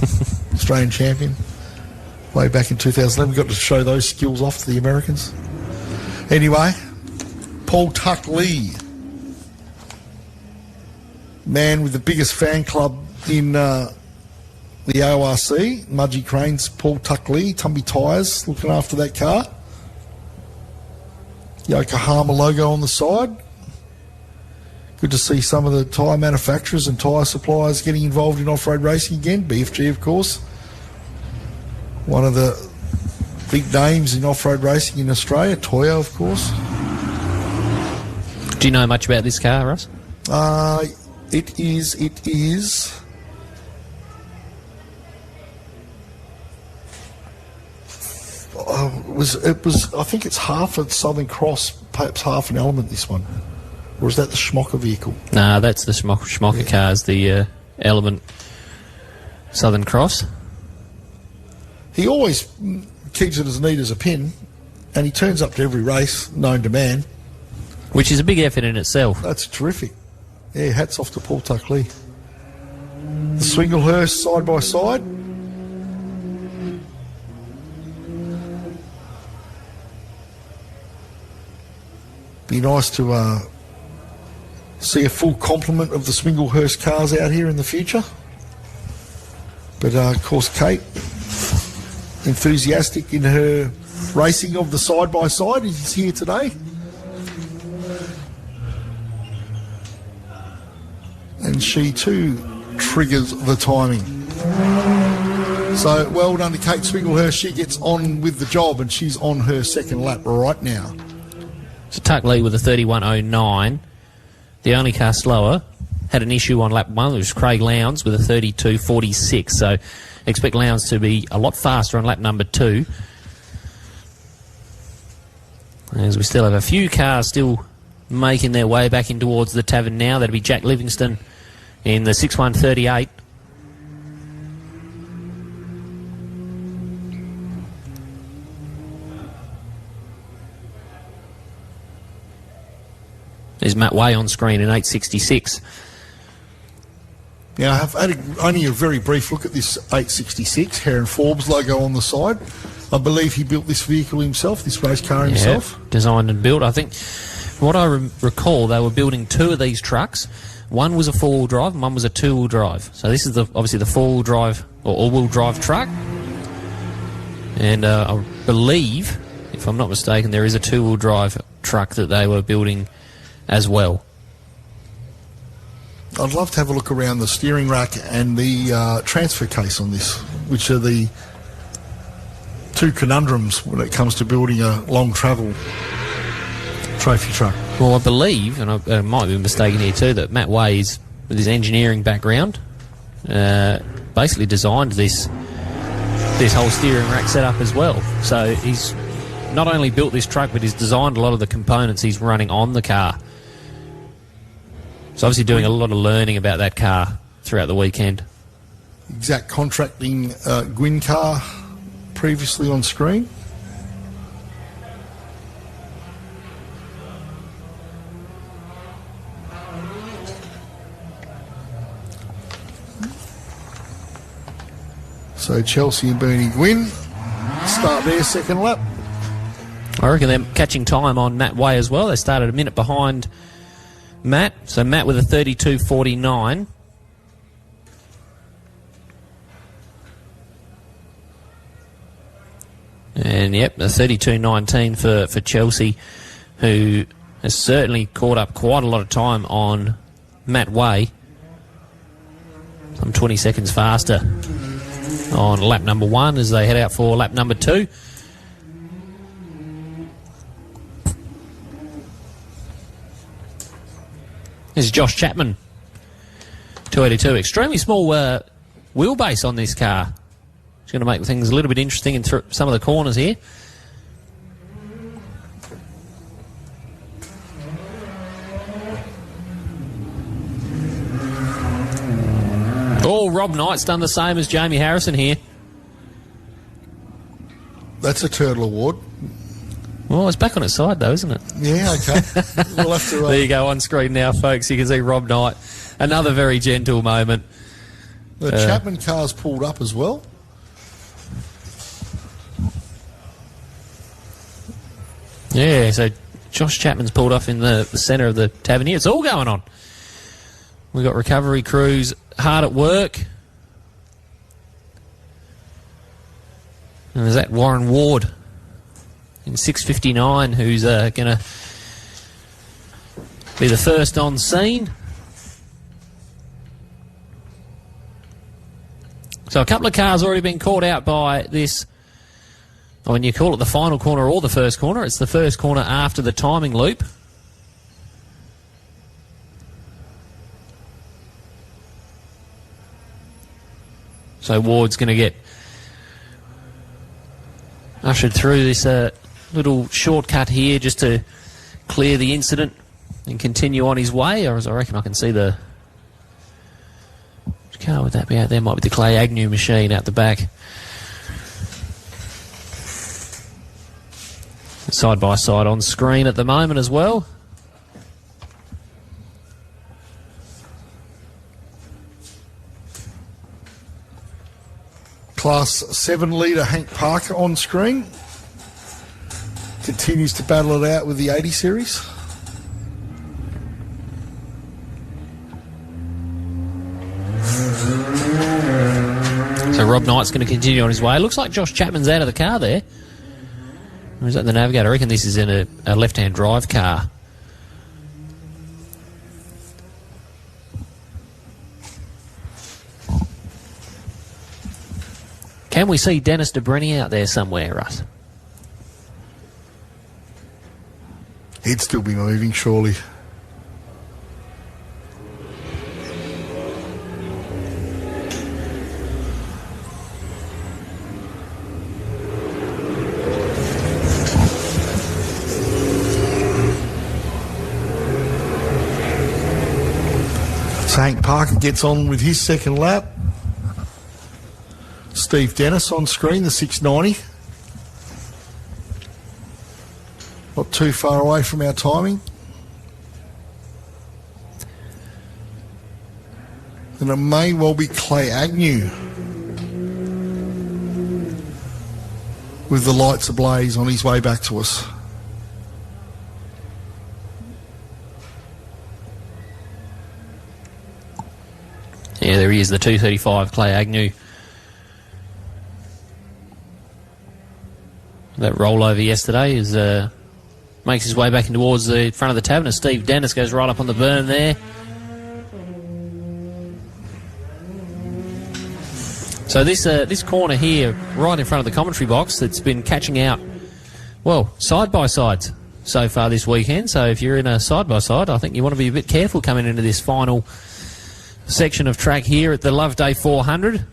Australian champion, way back in 2011. We got to show those skills off to the Americans. Anyway, Paul Tuck Lee, man with the biggest fan club in the ORC, Mudgee Cranes, Paul Tuck Lee, Tumby Tyres, looking after that car. Yokohama logo on the side. Good to see some of the tyre manufacturers and tyre suppliers getting involved in off-road racing again. BFG, of course. One of the big names in off-road racing in Australia. Toyo, of course. Do you know much about this car, Russ? It is. It was. I think it's half a Southern Cross, perhaps half an Element. This one, or is that the Schmocker vehicle? Nah, that's the Schmocker cars. The Element Southern Cross. He always keeps it as neat as a pin, and he turns up to every race known to man. Which is a big effort in itself. That's terrific. Yeah, hats off to Paul Tuck Lee. The Swinglehurst side by side. Be nice to see a full complement of the Swinglehurst cars out here in the future. But of course, Kate, enthusiastic in her racing of the side by side, is here today. And she too triggers the timing. So well done to Kate Swinglehurst. She gets on with the job, and she's on her second lap right now. So Tuck Lee with a 31.09. The only car slower had an issue on lap 1, which was Craig Lowndes with a 32.46. So expect Lowndes to be a lot faster on lap number 2. As we still have a few cars still making their way back in towards the tavern now. That'll be Jack Livingston in the 6.138. There's Matt Way on screen in 8.66. Now, I've had only a very brief look at this 866 Heron Forbes logo on the side. I believe he built this vehicle himself, this race car himself. Yeah, designed and built. I think, from what I recall, they were building 2 of these trucks. One was a 4-wheel drive and one was a 2-wheel drive. So this is obviously the 4-wheel drive or all-wheel drive truck. And I believe, if I'm not mistaken, there is a 2-wheel drive truck that they were building as well. I'd love to have a look around the steering rack and the transfer case on this, which are the 2 conundrums when it comes to building a long travel trophy truck. Well, I believe, and I might be mistaken here too, that Matt Way, with his engineering background, basically designed this whole steering rack setup as well. So he's not only built this truck, but he's designed a lot of the components he's running on the car. So obviously doing a lot of learning about that car throughout the weekend. Exact contracting Gwyn car previously on screen. So Chelsea and Bernie win. Start their second lap. I reckon they're catching time on Matt Way as well. They started a minute behind Matt. So Matt with a 32.49. And yep, a 32.19 for Chelsea, who has certainly caught up quite a lot of time on Matt Way. Some 20 seconds faster on lap number 1 as they head out for lap number 2. This is Josh Chapman, 282. Extremely small wheelbase on this car. It's going to make things a little bit interesting in some of the corners here. Oh, Rob Knight's done the same as Jamie Harrison here. That's a Turtle Award. Well, it's back on its side, though, isn't it? Yeah, okay. We'll have to... There you go, on screen now, folks. You can see Rob Knight. Another very gentle moment. The Chapman car's pulled up as well. Yeah, so Josh Chapman's pulled off in the centre of the Tavernier. It's all going on. We've got recovery crews hard at work. And there's that Warren Ward in 6.59 who's going to be the first on scene. So a couple of cars already been caught out by this. When you call it the final corner or the first corner, it's the first corner after the timing loop. So Ward's going to get ushered through this little shortcut here just to clear the incident and continue on his way. Or as I reckon I can see the... Which car would that be out there? Might be the Clay Agnew machine out the back. Side by side on screen at the moment as well. Class 7 leader Hank Parker on screen. Continues to battle it out with the 80 series. So Rob Knight's going to continue on his way. Looks like Josh Chapman's out of the car there. Or is that the Navigator? I reckon this is in a left-hand drive car. Can we see Dennis DeBrenny out there somewhere, Russ? He'd still be moving, surely. So Hank Parker gets on with his second lap. Steve Dennis on screen, the 690. Not too far away from our timing. And it may well be Clay Agnew with the lights ablaze on his way back to us. Yeah, there he is, the 235 Clay Agnew. That rollover yesterday is makes his way back in towards the front of the tavern. Steve Dennis goes right up on the berm there. So this corner here, right in front of the commentary box, that's been catching out, well, side-by-sides so far this weekend. So if you're in a side-by-side, I think you want to be a bit careful coming into this final section of track here at the Loveday 400.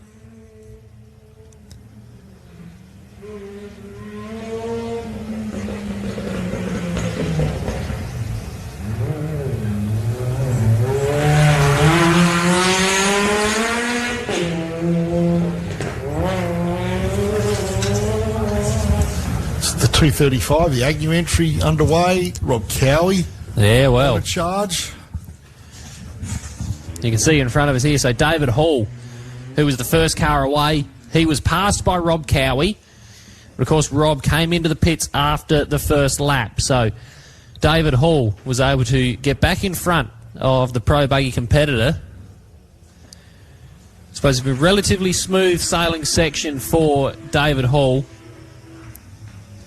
The 235, the Agnew entry underway. Rob Cowie. Yeah, well. On a charge. You can see in front of us here, so David Hall, who was the first car away He was passed by Rob Cowie. But of course, Rob came into the pits after the first lap. So David Hall was able to get back in front of the Pro Buggy competitor. Supposed to be a relatively smooth sailing section for David Hall.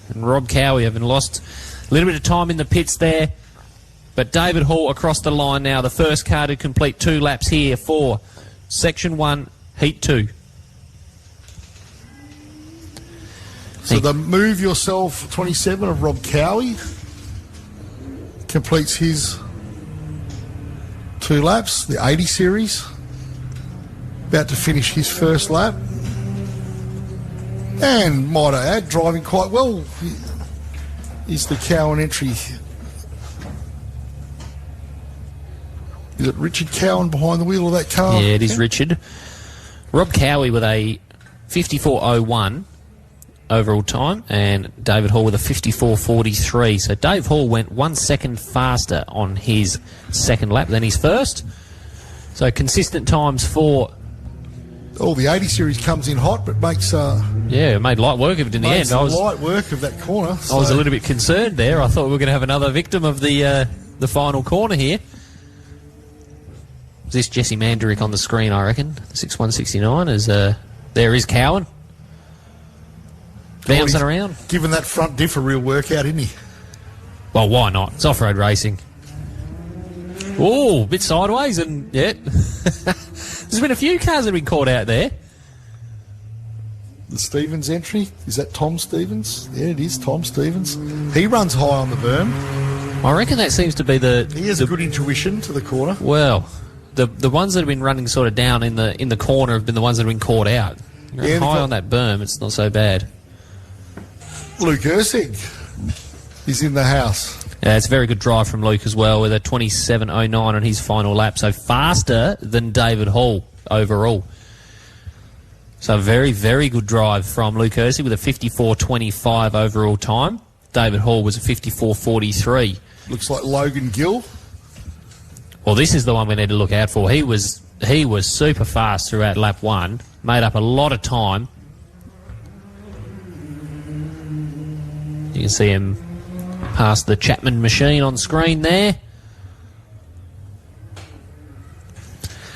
And Rob Cowie having lost a little bit of time in the pits there. But David Hall across the line now. The first car to complete 2 laps here for Section 1, Heat 2. So the Move Yourself 27 of Rob Cowie completes his 2 laps. The 80 series. About to finish his first lap. And might I add, driving quite well is the Cowan entry. Is it Richard Cowan behind the wheel of that car? Yeah, it is Richard. Rob Cowie with a 54.01 overall time, and David Hall with a 54.43. So Dave Hall went 1 second faster on his second lap than his first. So consistent times for... Oh, the 80 series comes in hot, but makes... yeah, made light work of it in the end. Light work of that corner. I was a little bit concerned there. I thought we were going to have another victim of the final corner here. Is this Jesse Mandarick on the screen, I reckon? 6169 is... there is Cowan. Bouncing around. Giving that front diff a real workout, isn't he? Well, why not? It's off-road racing. Oh, a bit sideways, and yeah. There's been a few cars that have been caught out there. The Stevens entry, is that Tom Stevens? Yeah, it is Tom Stevens. He runs high on the berm. I reckon that seems to be the... He has a good intuition to the corner. Well, the ones that have been running sort of down in the corner have been the ones that have been caught out. Yeah, high on that berm, it's not so bad. Luke Ursig is in the house. Yeah, it's a very good drive from Luke as well, with a 27.09 on his final lap. So faster than David Hall overall. So very, very good drive from Luke Ursig with a 54.25 overall time. David Hall was a 54.43. Looks like Logan Gill. Well, this is the one we need to look out for. He was super fast throughout lap 1. Made up a lot of time. You can see him past the Chapman machine on screen there.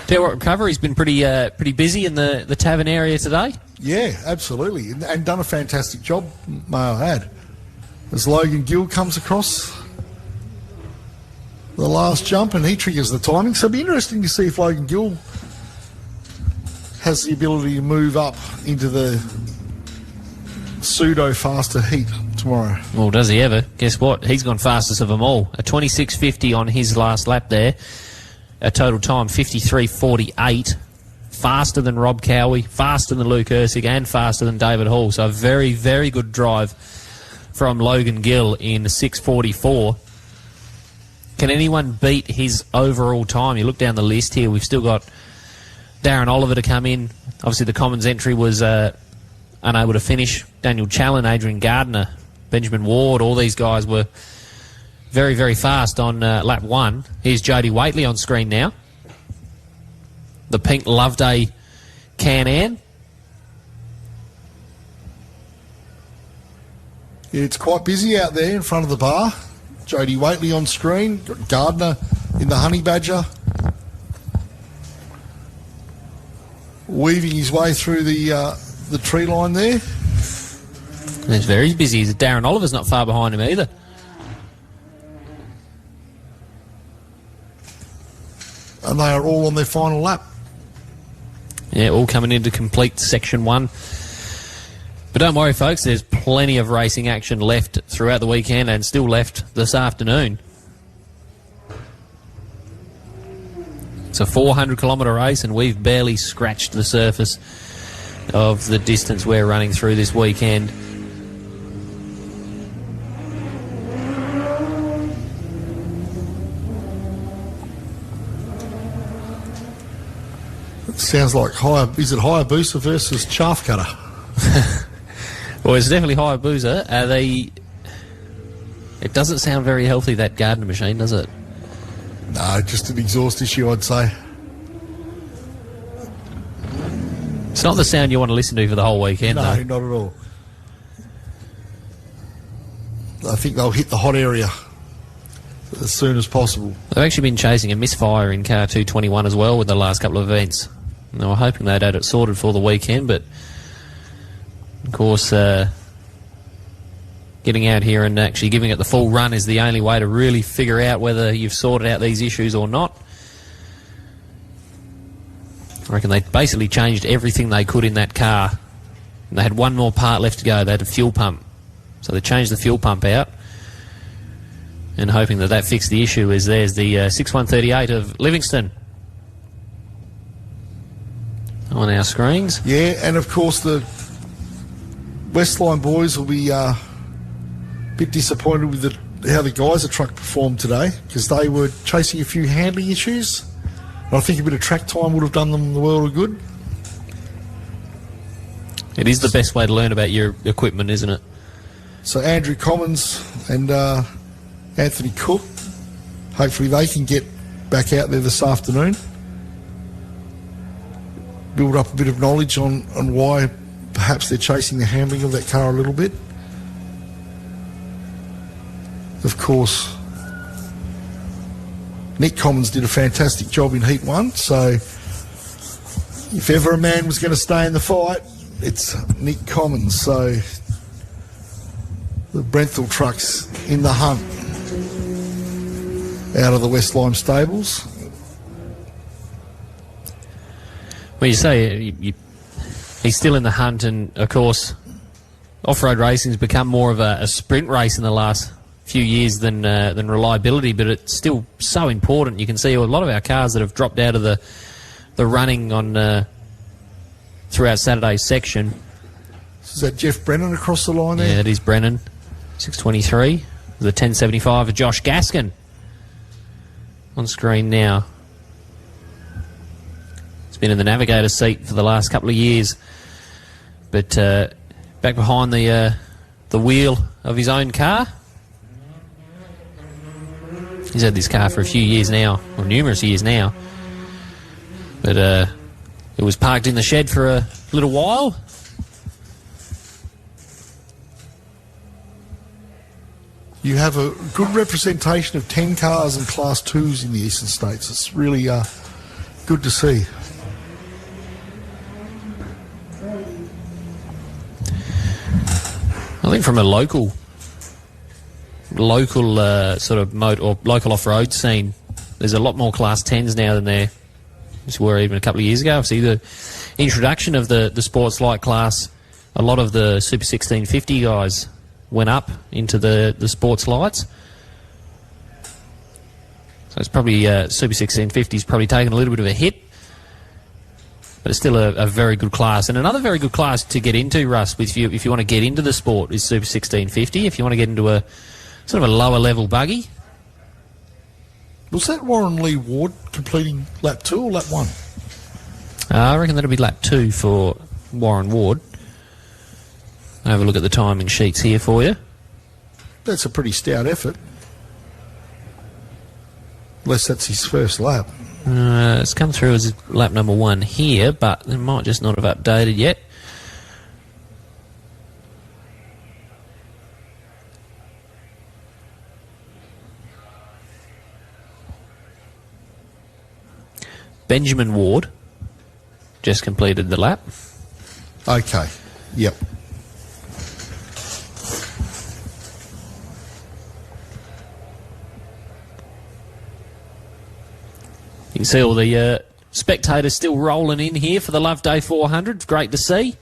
Tell you what, recovery's been pretty busy in the tavern area today. Yeah, absolutely, and done a fantastic job, may I add. As Logan Gill comes across the last jump and he triggers the timing, so it'll be interesting to see if Logan Gill has the ability to move up into the pseudo faster heat tomorrow. Well, does he ever? Guess what? He's gone fastest of them all. A 26.50 on his last lap there. A total time 53.48. Faster than Rob Cowie, faster than Luke Ursig, and faster than David Hall. So a very, very good drive from Logan Gill in 6.44. Can anyone beat his overall time? You look down the list here. We've still got Darren Oliver to come in. Obviously, the Commons entry was unable to finish. Daniel Challen, Adrian Gardner, Benjamin Ward, all these guys were very, very fast on lap 1. Here's Jody Waitley on screen now. The pink Loveday Can-Am. It's quite busy out there in front of the bar. Jody Waitley on screen. Got Gardner in the Honey Badger. Weaving his way through the tree line there. And it's very busy. Darren Oliver's not far behind him either. And they are all on their final lap. Yeah, all coming in to complete Section 1. But don't worry, folks, there's plenty of racing action left throughout the weekend and still left this afternoon. It's a 400-kilometre race, and we've barely scratched the surface of the distance we're running through this weekend. It sounds like is it Hayabusa versus Chaff Cutter? Well, it's definitely Hayabusa. It doesn't sound very healthy, that Gardner machine, does it? No, just an exhaust issue, I'd say. It's not the sound you want to listen to for the whole weekend, No, though. not at all. I think they'll hit the hot area as soon as possible. They've actually been chasing a misfire in car 221 as well with the last couple of events. And they were hoping they'd had it sorted for the weekend, but of course getting out here and actually giving it the full run is the only way to really figure out whether you've sorted out these issues or not. I reckon they basically changed everything they could in that car. And they had one more part left to go. They had a fuel pump. So they changed the fuel pump out. And hoping that fixed the issue as there's the 6138 of Livingston on our screens. Yeah, and of course the Westline boys will be a bit disappointed with how the Geyser truck performed today, because they were chasing a few handling issues. And I think a bit of track time would have done them the world of good. It is the best way to learn about your equipment, isn't it? So Andrew Commons and Anthony Cook, hopefully they can get back out there this afternoon. Build up a bit of knowledge on why perhaps they're chasing the handling of that car a little bit. Of course, Nick Commons did a fantastic job in Heat 1, so if ever a man was going to stay in the fight, it's Nick Commons. So the Brenthal truck's in the hunt out of the West Lime stables. Well, you say he's still in the hunt, and of course off-road racing's become more of a sprint race in the last few years than reliability, but it's still so important. You can see a lot of our cars that have dropped out of the running on throughout Saturday's section. Is that Jeff Brennan across the line there? Yeah, it is Brennan. 623. The 1075 of Josh Gaskin on screen now. He's been in the navigator seat for the last couple of years, but back behind the wheel of his own car. He's had this car for a few years now, or numerous years now. But it was parked in the shed for a little while. You have a good representation of 10 cars and Class 2s in the Eastern States. It's really good to see. I think from a local sort of local off-road scene, there's a lot more Class 10s now than there were even a couple of years ago. See the introduction of the sports light class, a lot of the Super 1650 guys went up into the sports lights. So it's probably Super 1650's probably taken a little bit of a hit, but it's still a very good class. And another very good class to get into, Russ, if you want to get into the sport, is Super 1650. If you want to get into a sort of a lower level buggy. Was that Warren Lee Ward completing lap 2 or lap 1? I reckon that'll be lap 2 for Warren Ward. I'll have a look at the timing sheets here for you. That's a pretty stout effort. Unless that's his first lap. It's come through as lap number 1 here, but they might just not have updated yet. Benjamin Ward just completed the lap. Okay, yep. You can see all the spectators still rolling in here for the Loveday 400. Great to see.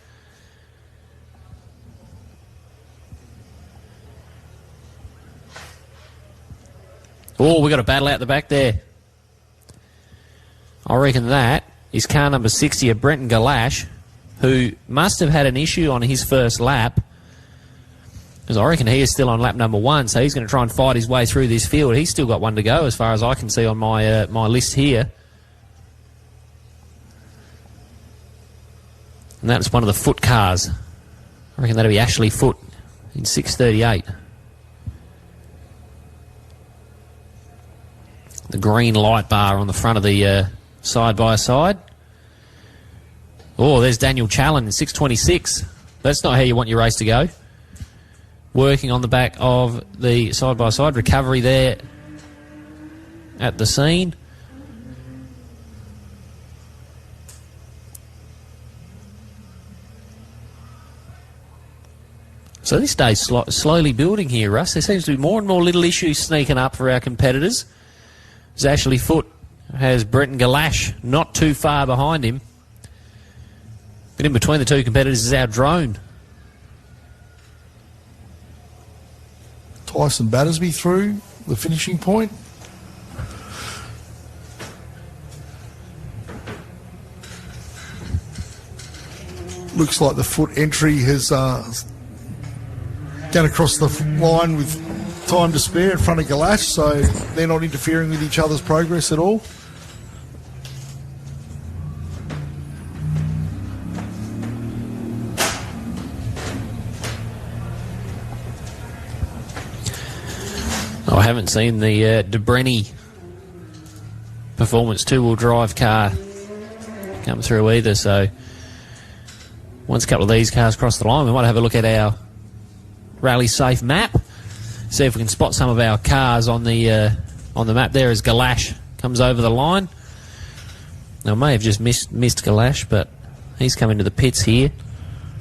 Oh, we got a battle out the back there. I reckon that is car number 60 of Brenton Galash, who must have had an issue on his first lap, because I reckon he is still on lap number 1, so he's going to try and fight his way through this field. He's still got one to go as far as I can see on my my list here. And that's one of the Foot cars. I reckon that'll be Ashley Foot in 638. The green light bar on the front of the side-by-side. Oh, there's Daniel Challen in 6.26. That's not how you want your race to go. Working on the back of the side-by-side. Recovery there at the scene. So this day's slowly building here, Russ. There seems to be more and more little issues sneaking up for our competitors. Ashley Foote has Brenton Galash not too far behind him. But in between the two competitors is our drone. Tyson Battersby through the finishing point. Looks like the Foote entry has gone across the line with time to spare in front of Galash, so they're not interfering with each other's progress at all. I haven't seen the De Brenny Performance two-wheel drive car come through either, so once a couple of these cars cross the line, we might have a look at our Rally Safe map, see if we can spot some of our cars on the map there as Galash comes over the line. Now, I may have just missed Galash, but he's coming to the pits here.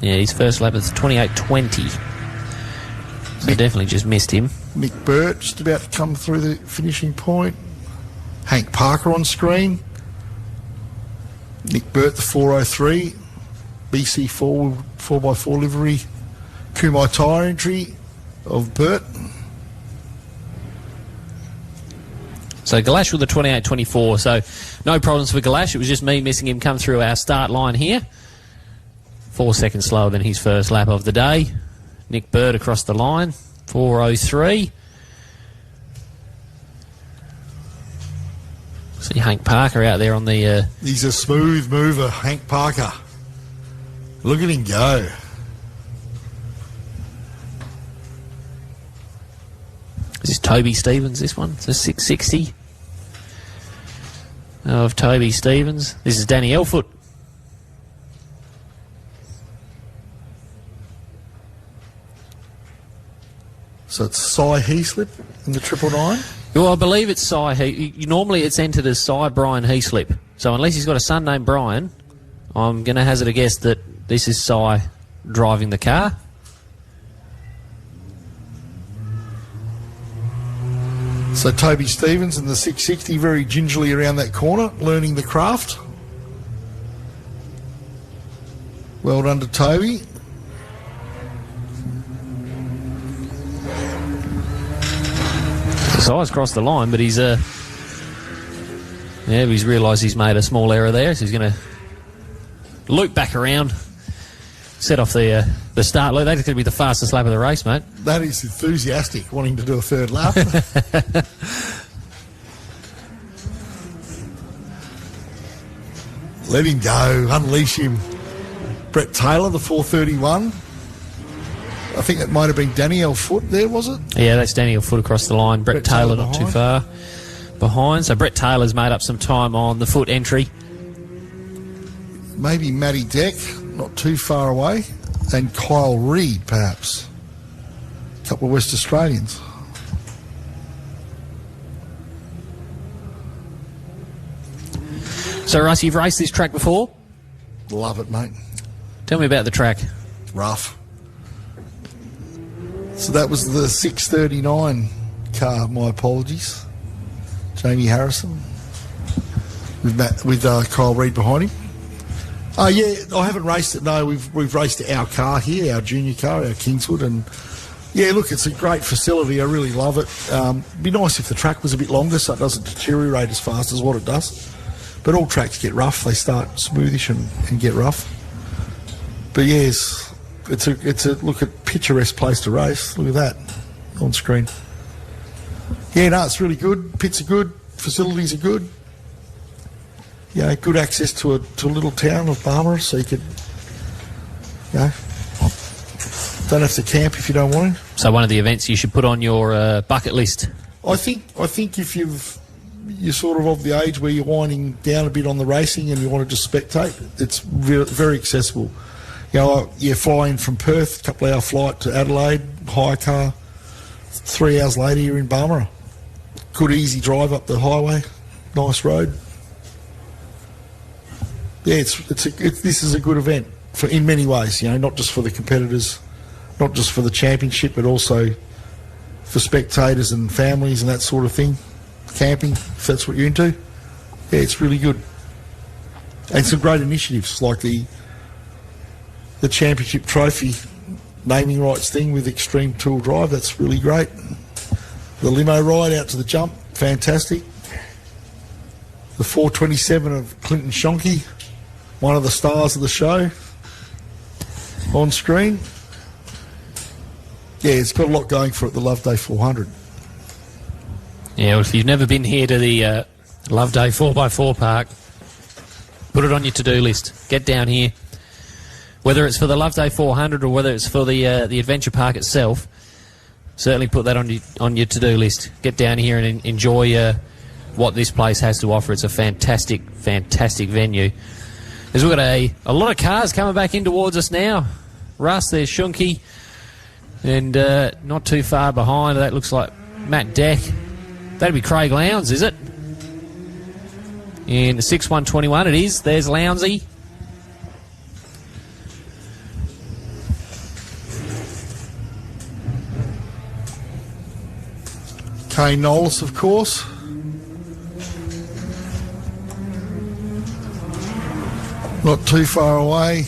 Yeah, his first lap is 28.20. So definitely just missed him. Nick Burt just about to come through the finishing point. Hank Parker on screen. Nick Burt, the 403. BC 4x4 livery. Kumai tyre entry of Burt. So Galash with the 28.24. So no problems for Galash. It was just me missing him come through our start line here. 4 seconds slower than his first lap of the day. Nick Burt across the line. 4.03. See Hank Parker out there on the... He's a smooth mover, Hank Parker. Look at him go. This is Toby Stevens, this one. It's a 660 of Toby Stevens. This is Danny Elfoot. So it's Cy Heaslip in the 999? Well, I believe it's Cy. Normally it's entered as Cy Brian Heaslip. So unless he's got a son named Brian, I'm going to hazard a guess that this is Cy driving the car. So Toby Stevens in the 660, very gingerly around that corner, learning the craft. Well done to Toby. Cy's crossed the line, but he's he's realised he's made a small error there, so he's going to loop back around, set off the start loop. That's going to be the fastest lap of the race, mate. That is enthusiastic, wanting to do a third lap. Let him go, unleash him. Brett Taylor, the 431. I think that might have been Danielle Foote there, was it? Yeah, that's Danielle Foote across the line. Brett Taylor not too far behind. So Brett Taylor's made up some time on the Foote entry. Maybe Matty Deck, not too far away. And Kyle Reid, perhaps. A couple of West Australians. So, Russ, you've raced this track before? Love it, mate. Tell me about the track. Rough. So that was the 639 car, my apologies. Jamie Harrison with Kyle Reid behind him. Oh, yeah, I haven't raced it. No, we've raced our car here, our junior car, our Kingswood. And, yeah, look, it's a great facility. I really love it. It'd be nice if the track was a bit longer so it doesn't deteriorate as fast as what it does. But all tracks get rough. They start smoothish and get rough. But, yes... It's a look at picturesque place to race. Look at that on screen. Yeah, no, it's really good. Pits are good. Facilities are good. Yeah, good access to a little town of Barmera, so you could, don't have to camp if you don't want to. So one of the events you should put on your bucket list. I think if you've you're sort of the age where you're winding down a bit on the racing and you want to just spectate, it's very accessible. You know, you fly in from Perth, a couple of hour flight to Adelaide, hire car, 3 hours later you're in Barmera. Good easy drive up the highway, nice road. Yeah, this is a good event in many ways, you know, not just for the competitors, not just for the championship, but also for spectators and families and that sort of thing. Camping, if that's what you're into. Yeah, it's really good. And some great initiatives like the championship trophy naming rights thing with Extreme Tool Drive, that's really great. The limo ride out to the jump, fantastic. The 427 of Clinton Shonky, one of the stars of the show, on screen. Yeah, it's got a lot going for it, the Loveday 400. Yeah, well, if you've never been here to the Loveday 4x4 park, put it on your to-do list. Get down here. Whether it's for the Loveday 400 or whether it's for the adventure park itself, certainly put that on your to-do list. Get down here and enjoy what this place has to offer. It's a fantastic, fantastic venue. We've got a lot of cars coming back in towards us now. Russ, there's Shunky, and not too far behind, that looks like Matt Deck. That'd be Craig Lowndes, is it? In the 6-1-21 it is. There's Lowndesy. Kane Knowles, of course. Not too far away.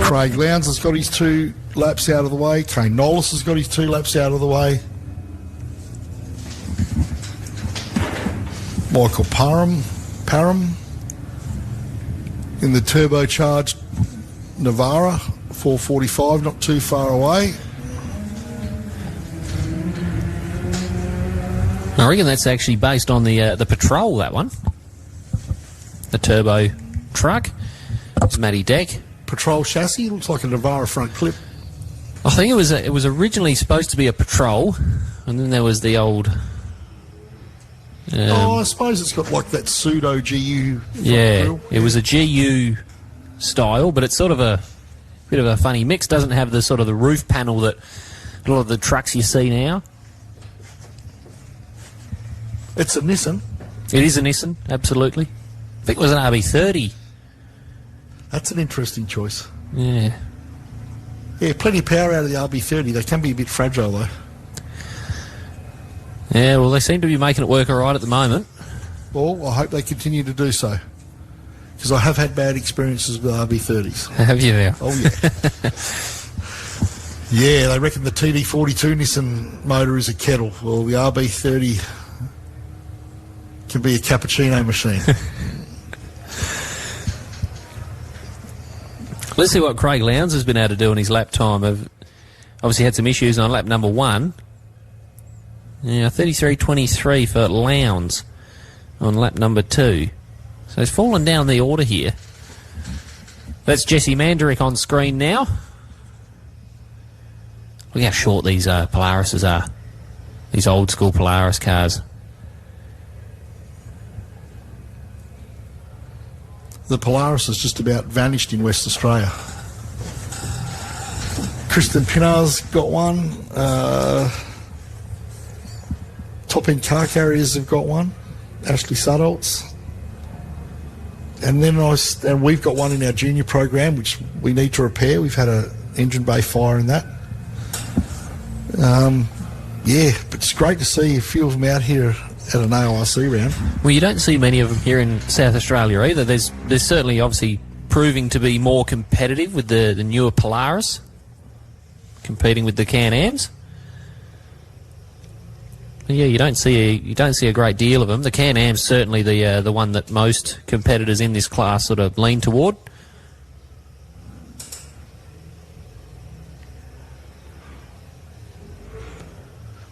Craig Lowndes has got his 2 laps out of the way. Kane Knowles has got his 2 laps out of the way. Michael Parham in the turbocharged Navara 445, not too far away. I reckon that's actually based on the Patrol, that one. The turbo truck. It's Matty Deck. Patrol chassis, looks like a Navara front clip. I think it was originally supposed to be a Patrol, and then there was the old. I suppose it's got like that pseudo GU. Yeah, grill. It was a GU style, but it's sort of a bit of a funny mix. Doesn't have the sort of the roof panel that a lot of the trucks you see now. It's a Nissan. It is a Nissan, absolutely. I think it was an RB30. That's an interesting choice. Yeah. Yeah, plenty of power out of the RB30. They can be a bit fragile, though. Yeah, well, they seem to be making it work all right at the moment. Well, I hope they continue to do so. Because I have had bad experiences with RB30s. Have you now? Oh, yeah. Yeah, they reckon the TD42 Nissan motor is a kettle. Well, the RB30 can be a cappuccino machine. Let's see what Craig Lowndes has been able to do in his lap time. Obviously had some issues on lap number 1. Yeah, 33.23 for Lowndes on lap number 2. So he's fallen down the order here. That's Jesse Mandarick on screen now. Look how short these Polarises are. These old school Polaris cars. The Polaris has just about vanished in West Australia. Kristen Pinar's got one. Top End Car Carriers have got one. Ashley Sudholtz. And then we've got one in our junior program, which we need to repair. We've had an engine bay fire in that. Yeah, but it's great to see a few of them out here at an AORC round. Well, you don't see many of them here in South Australia either. There's certainly obviously proving to be more competitive with the newer Polaris, competing with the Can-Ams. But yeah, you don't see a great deal of them. The Can-Am's certainly the one that most competitors in this class sort of lean toward.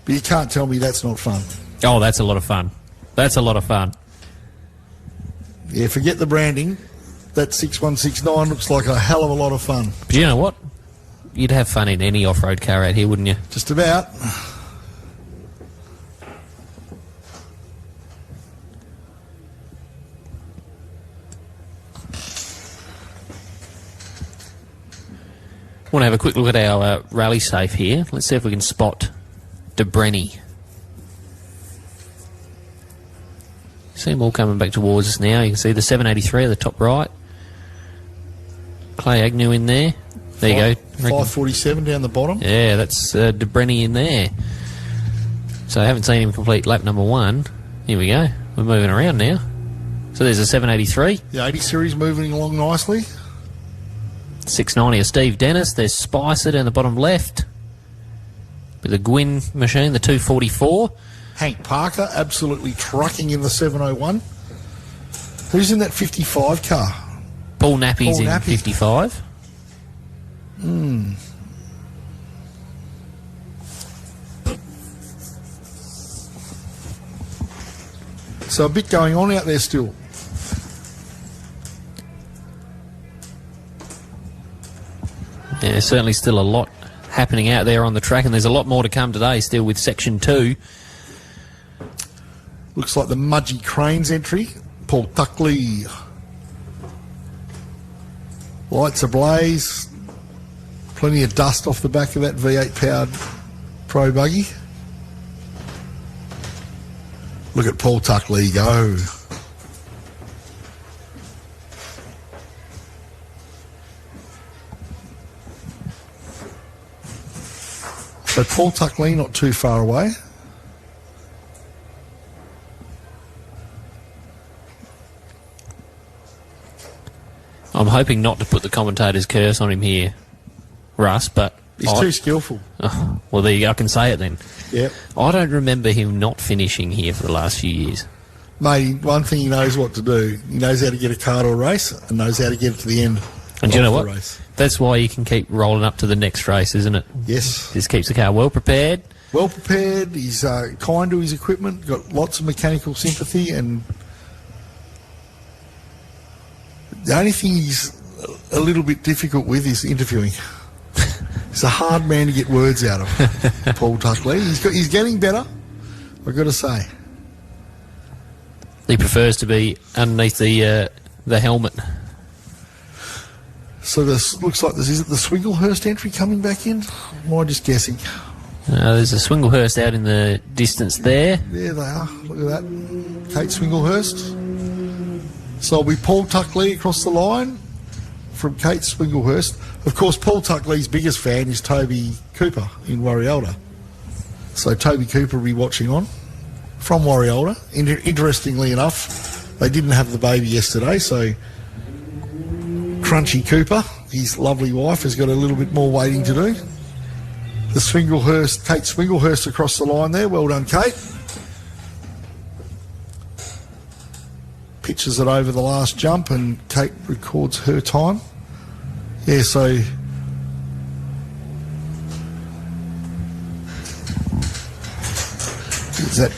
But you can't tell me that's not fun. Oh, that's a lot of fun. That's a lot of fun. Yeah, forget the branding. That 6169 looks like a hell of a lot of fun. But you know what? You'd have fun in any off-road car out here, wouldn't you? Just about. Want to have a quick look at our rally safe here. Let's see if we can spot DeBrenny. See them all coming back towards us now. You can see the 783 at the top right. Clay Agnew in there. There you go. 547 down the bottom. Yeah, that's DeBrenny in there. So I haven't seen him complete lap number 1. Here we go. We're moving around now. So there's a 783. The 80 series moving along nicely. 690 of Steve Dennis. There's Spicer down the bottom left. With the Gwyn machine, the 244. Hank Parker absolutely trucking in the 701. Who's in that 55 car? Paul Nappy's in 55. So a bit going on out there still. Yeah, certainly still a lot happening out there on the track, and there's a lot more to come today still with Section 2. Looks like the Mudgee Cranes entry. Paul Tuckley. Lights ablaze. Plenty of dust off the back of that V8 powered Pro buggy. Look at Paul Tuckley go. So Paul Tuckley not too far away. I'm hoping not to put the commentator's curse on him here, Russ, but... He's too skillful. Oh, well, there you go. I can say it then. Yep. I don't remember him not finishing here for the last few years. Mate, one thing he knows what to do. He knows how to get a car to a race and knows how to get it to the end. And do you know the what? Race. That's why you can keep rolling up to the next race, isn't it? Yes. Just keeps the car well prepared. Well prepared. He's kind to his equipment. Got lots of mechanical sympathy, and the only thing he's a little bit difficult with is interviewing. He's a hard man to get words out of, Paul Tuckley. He's getting better, I've got to say. He prefers to be underneath the helmet. So this looks like is it the Swinglehurst entry coming back in? Or am I just guessing? There's a Swinglehurst out in the distance there. There they are. Look at that. Kate Swinglehurst. So it'll be Paul Tuckley across the line from Kate Swinglehurst. Of course, Paul Tuckley's biggest fan is Toby Cooper in Warriolda. So Toby Cooper will be watching on from Warriolda. Interestingly enough, they didn't have the baby yesterday, so Crunchy Cooper, his lovely wife, has got a little bit more waiting to do. The Swinglehurst, Kate Swinglehurst across the line there. Well done, Kate. Pitches it over the last jump and Kate records her time. Yeah, so is that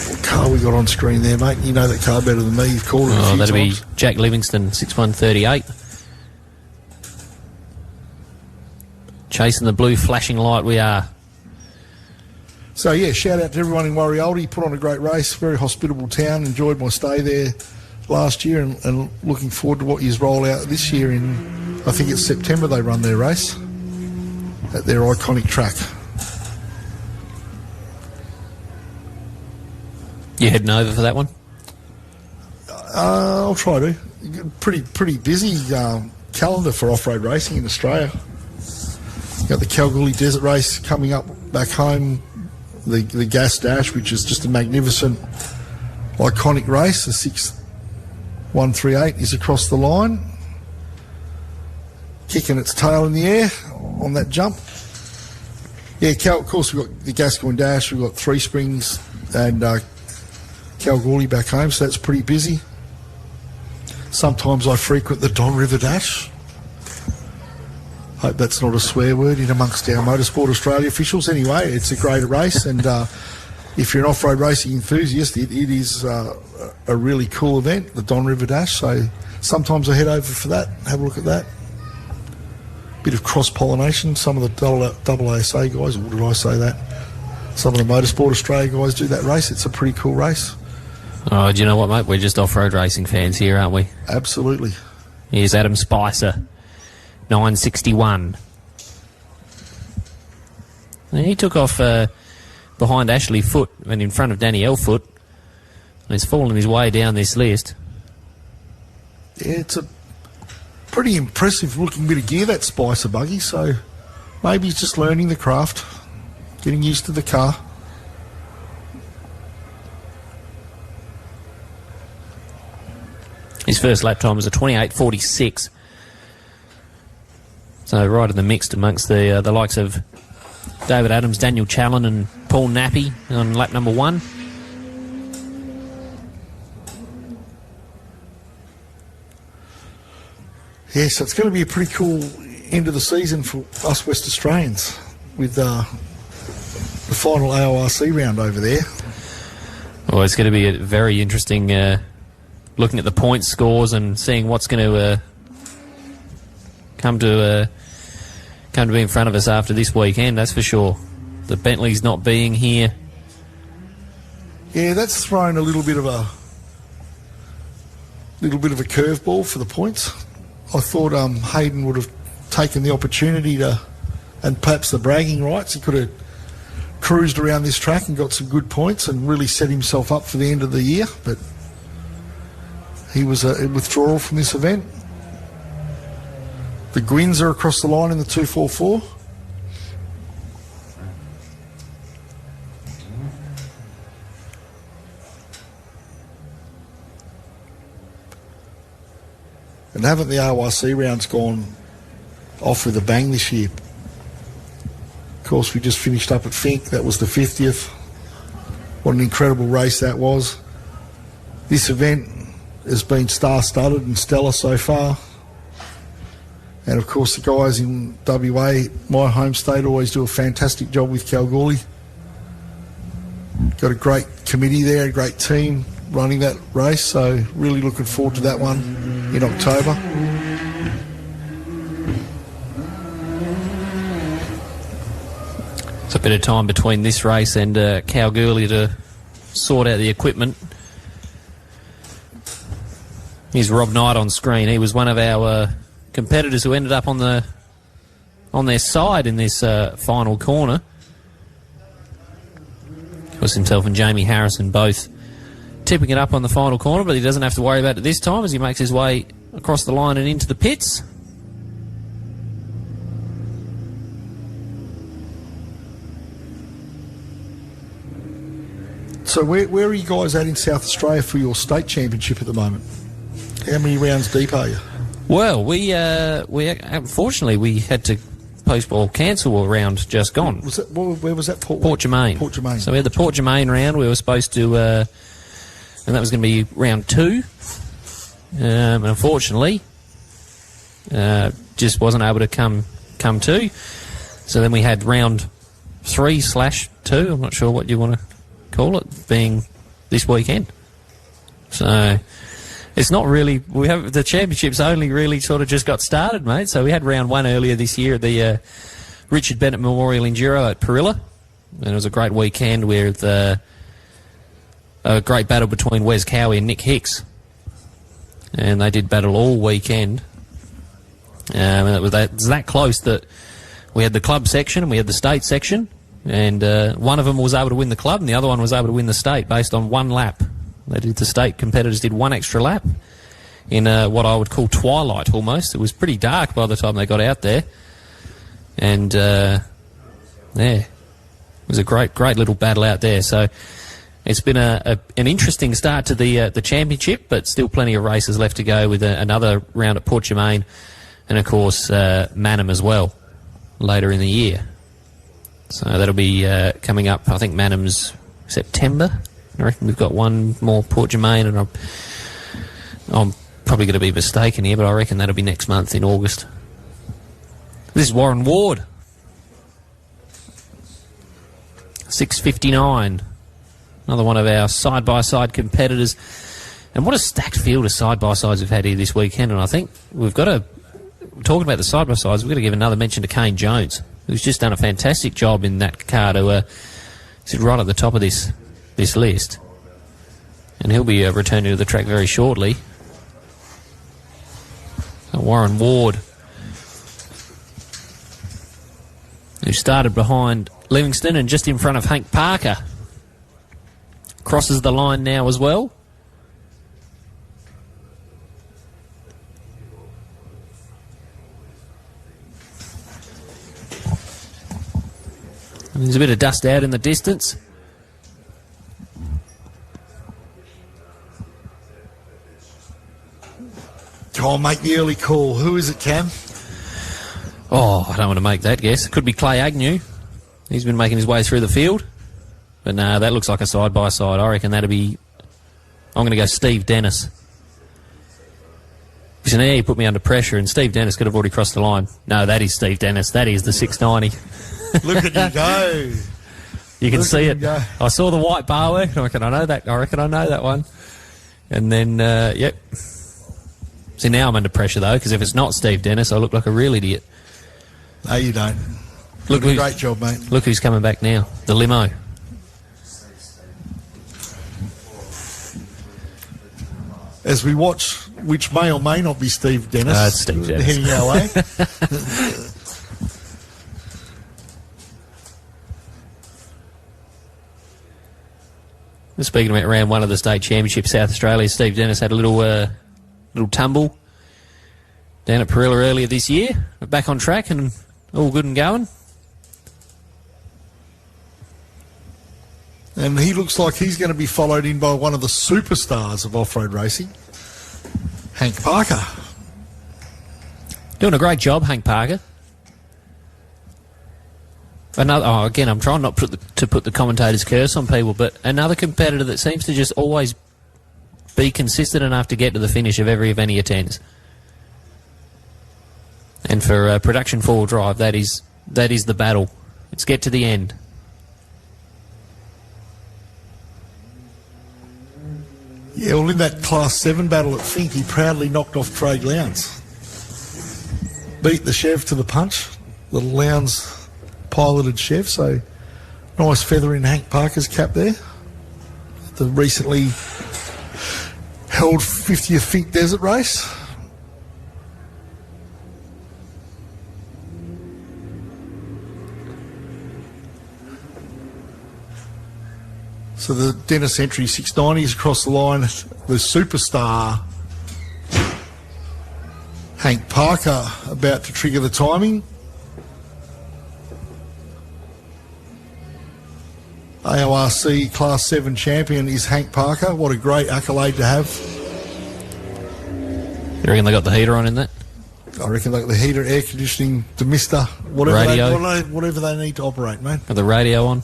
what car we got on screen there, mate? You know that car better than me. You've called it a few that'll times. be Jack Livingston, 6138. Chasing the blue flashing light we are. So, yeah, shout out to everyone in Warriolda. He put on a great race, very hospitable town. Enjoyed my stay there last year and looking forward to what he's roll out this year in, I think it's September they run their race at their iconic track. You heading over for that one? I'll try to. Pretty busy calendar for off-road racing in Australia. Got the Kalgoorlie Desert Race coming up back home, the Gas Dash, which is just a magnificent, iconic race. The 6138 is across the line, kicking its tail in the air on that jump. Yeah, of course we've got the Gascoyne Dash, we've got Three Springs and Kalgoorlie back home, so that's pretty busy. Sometimes I frequent the Don River Dash. Hope that's not a swear word in amongst our Motorsport Australia officials. Anyway, it's a great race, and if you're an off-road racing enthusiast, it is a really cool event, the Don River Dash. So sometimes I head over for that, have a look at that. Bit of cross-pollination. Some of the AASA guys, or did I say that? Some of the Motorsport Australia guys do that race. It's a pretty cool race. Oh, do you know what, mate? We're just off-road racing fans here, aren't we? Absolutely. Here's Adam Spicer, 961. And he took off behind Ashley Foote and in front of Danielle Foote. And he's fallen his way down this list. Yeah, it's a pretty impressive looking bit of gear, that Spicer buggy. So maybe he's just learning the craft, getting used to the car. His first lap time was a 28.46. So right in the mix amongst the likes of David Adams, Daniel Challen and Paul Nappy on lap number 1. Yeah, so it's going to be a pretty cool end of the season for us West Australians with the final AORC round over there. Well, it's going to be a very interesting looking at the point scores and seeing what's going to come to be in front of us after this weekend, that's for sure. The Bentley's not being here. Yeah, that's thrown a little bit of a curveball for the points. I thought Hayden would have taken the opportunity to, and perhaps the bragging rights, he could have cruised around this track and got some good points and really set himself up for the end of the year, but he was a withdrawal from this event. The Gwynns are across the line in the 244. And haven't the RYC rounds gone off with a bang this year? Of course, we just finished up at Fink. That was the 50th. What an incredible race that was. This event has been star-studded and stellar so far. And of course the guys in WA, my home state, always do a fantastic job with Kalgoorlie. Got a great committee there, a great team running that race, so really looking forward to that one in October. It's a bit of time between this race and Kalgoorlie to sort out the equipment. Here's Rob Knight on screen. He was one of our competitors who ended up on their side in this final corner. Of course, himself and Jamie Harrison both tipping it up on the final corner, but he doesn't have to worry about it this time as he makes his way across the line and into the pits. So where are you guys at in South Australia for your state championship at the moment? How many rounds deep are you? Well, we unfortunately we had to postpone, cancel a round just gone. Was that, where was that? Port Germain. Port Germain. So we had the Port Germain round. We were supposed to, and that was going to be round 2. And unfortunately, just wasn't able to come to. So then we had round 3/2. I'm not sure what you want to call it, being this weekend. So it's not really, we have the championships only really sort of just got started, mate. So we had round 1 earlier this year at the Richard Bennett Memorial Enduro at Perilla, and it was a great weekend with a great battle between Wes Cowie and Nick Hicks, and they did battle all weekend. And it was that close that we had the club section and we had the state section, and one of them was able to win the club and the other one was able to win the state based on 1 lap. The state competitors did 1 extra lap in what I would call twilight almost. It was pretty dark by the time they got out there. And, yeah, it was a great little battle out there. So it's been an interesting start to the championship, but still plenty of races left to go with another round at Port Germain and, of course, Mannum as well later in the year. So that'll be coming up, I think Mannum's September. I reckon we've got one more Port Germain, and I'm probably going to be mistaken here, but I reckon that'll be next month in August. This is Warren Ward. 6:59. Another one of our side-by-side competitors. And what a stacked field of side-by-sides we've had here this weekend. And I think we've got to, talking about the side-by-sides, we've got to give another mention to Kane Jones, who's just done a fantastic job in that car to sit right at the top of this list. And he'll be returning to the track very shortly. Warren Ward, who started behind Livingston and just in front of Hank Parker, crosses the line now as well. And there's a bit of dust out in the distance. I'll make the early call. Who is it, Cam? Oh, I don't want to make that guess. It could be Clay Agnew. He's been making his way through the field. But no, that looks like a side-by-side. I reckon that'll be... I'm going to go Steve Dennis. Because now he put me under pressure, and Steve Dennis could have already crossed the line. No, that is Steve Dennis. That is the 690. Look at you go. You can Look see at it. him go. I saw the white bar work, and I reckon I know that. I reckon I know that one. And then, yep. See, now I'm under pressure, though, because if it's not Steve Dennis, I look like a real idiot. No, you don't. Look, Great job, mate. Look who's coming back now. The limo. As we watch, which may or may not be Steve Dennis. It's Steve Dennis. Heading our way. Speaking about round one of the state championship, South Australia, Steve Dennis had a little tumble down at Perilla earlier this year. But back on track and all good and going. And he looks like he's going to be followed in by one of the superstars of off-road racing, Hank Parker. Doing a great job, Hank Parker. Again, I'm trying not to put the commentator's curse on people, but another competitor that seems to just always be consistent enough to get to the finish of every event he attends. And for production four-wheel drive, that is the battle. Let's get to the end. Yeah, well, in that Class 7 battle at Fink, he proudly knocked off Craig Lowndes. Beat the Chev to the punch, the Lowndes piloted Chev, so nice feather in Hank Parker's cap there. The recently held 50th Fink Desert Race. So the Dennis entry 690s across the line. The superstar Hank Parker about to trigger the timing. AORC Class 7 champion is Hank Parker. What a great accolade to have. You reckon they got the heater on in that? I reckon like the heater, air conditioning, the mister, whatever they need to operate, mate. Got the radio on?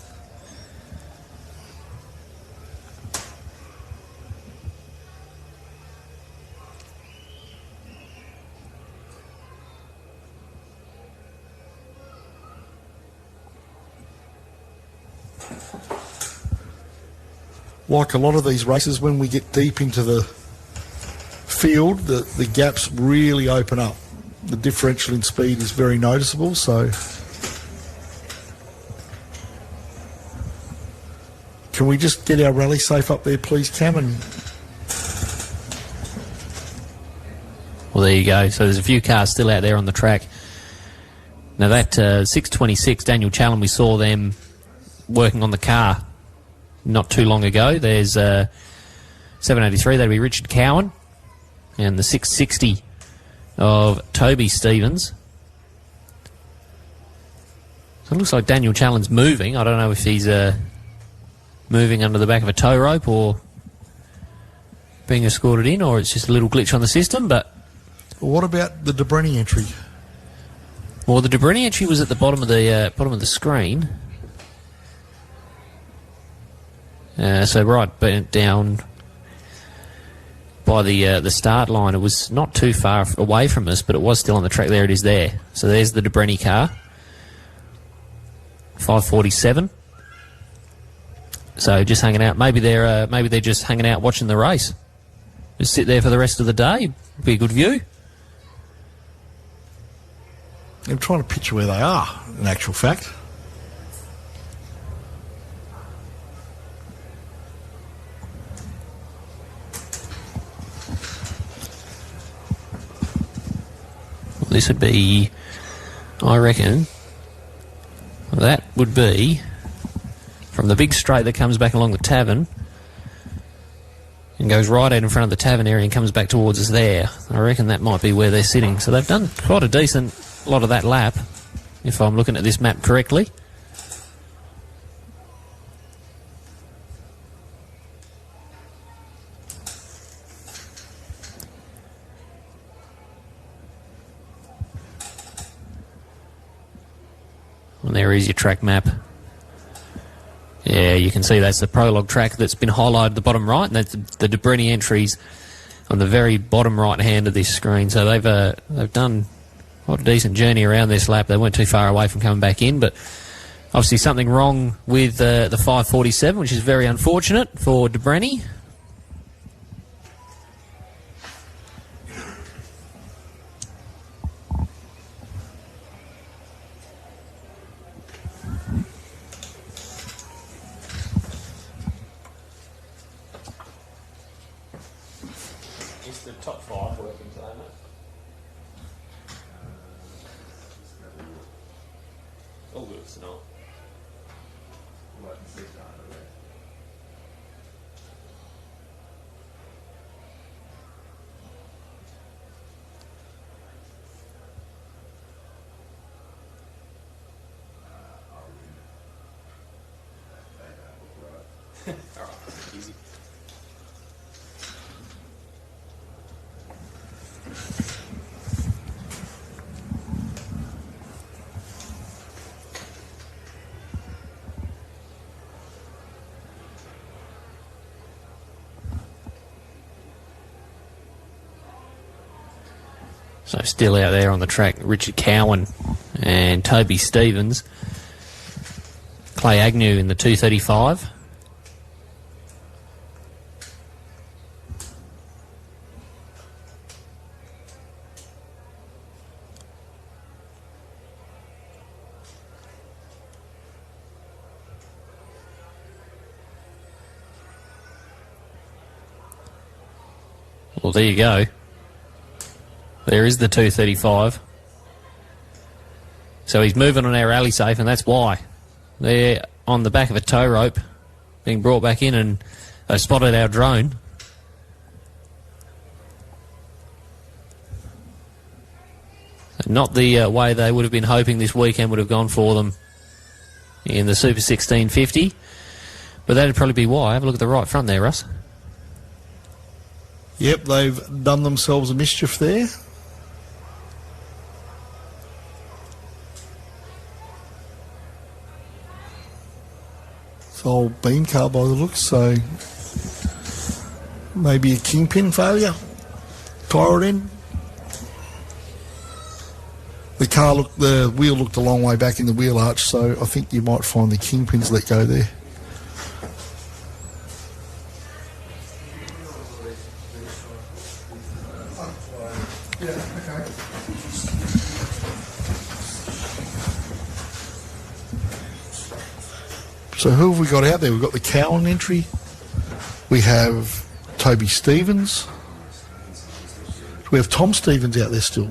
Like a lot of these races, when we get deep into the field, the gaps really open up. The differential in speed is very noticeable, so can we just get our rally safe up there, please, Cam? Well, there you go. So there's a few cars still out there on the track. Now that 626, Daniel Challen, we saw them working on the car not too long ago. There's 783, that'd be Richard Cowan, and the 660 of Toby Stevens. So it looks like Daniel Challen's moving. I don't know if he's moving under the back of a tow rope or being escorted in, or it's just a little glitch on the system. But what about the Debrenny entry? Well, the Debrenny entry was at the bottom of the screen. So right down by the start line. It was not too far away from us, but it was still on the track. There it is there. So there's the Debrenny car. 547. So just hanging out. Maybe they're just hanging out watching the race. Just sit there for the rest of the day. Be a good view. I'm trying to picture where they are, in actual fact. Well, this would be, I reckon, that would be from the big straight that comes back along the tavern and goes right out in front of the tavern area and comes back towards us there. I reckon that might be where they're sitting. So they've done quite a decent lot of that lap, if I'm looking at this map correctly. And there is your track map. Yeah, you can see that's the prologue track that's been highlighted at the bottom right, and that's the Debreni entries on the very bottom right hand of this screen. So they've done quite a decent journey around this lap. They weren't too far away from coming back in, but obviously something wrong with the 547, which is very unfortunate for Debreni. Is the top 5 working today, mate? All good, it's not. Alright, easy. So still out there on the track, Richard Cowan and Toby Stevens. Clay Agnew in the 235. Well, there you go. There is the 235. So he's moving on our rally safe, and that's why. They're on the back of a tow rope, being brought back in, and they spotted our drone. Not the way they would have been hoping this weekend would have gone for them in the Super 1650. But that'd probably be why. Have a look at the right front there, Russ. Yep, they've done themselves a mischief there. It's old beam car by the looks, so maybe a kingpin failure. Tire it in. The wheel looked a long way back in the wheel arch, so I think you might find the kingpins let go there. So who have we got out there? We've got the Cowan entry. We have Toby Stevens. We have Tom Stevens out there still.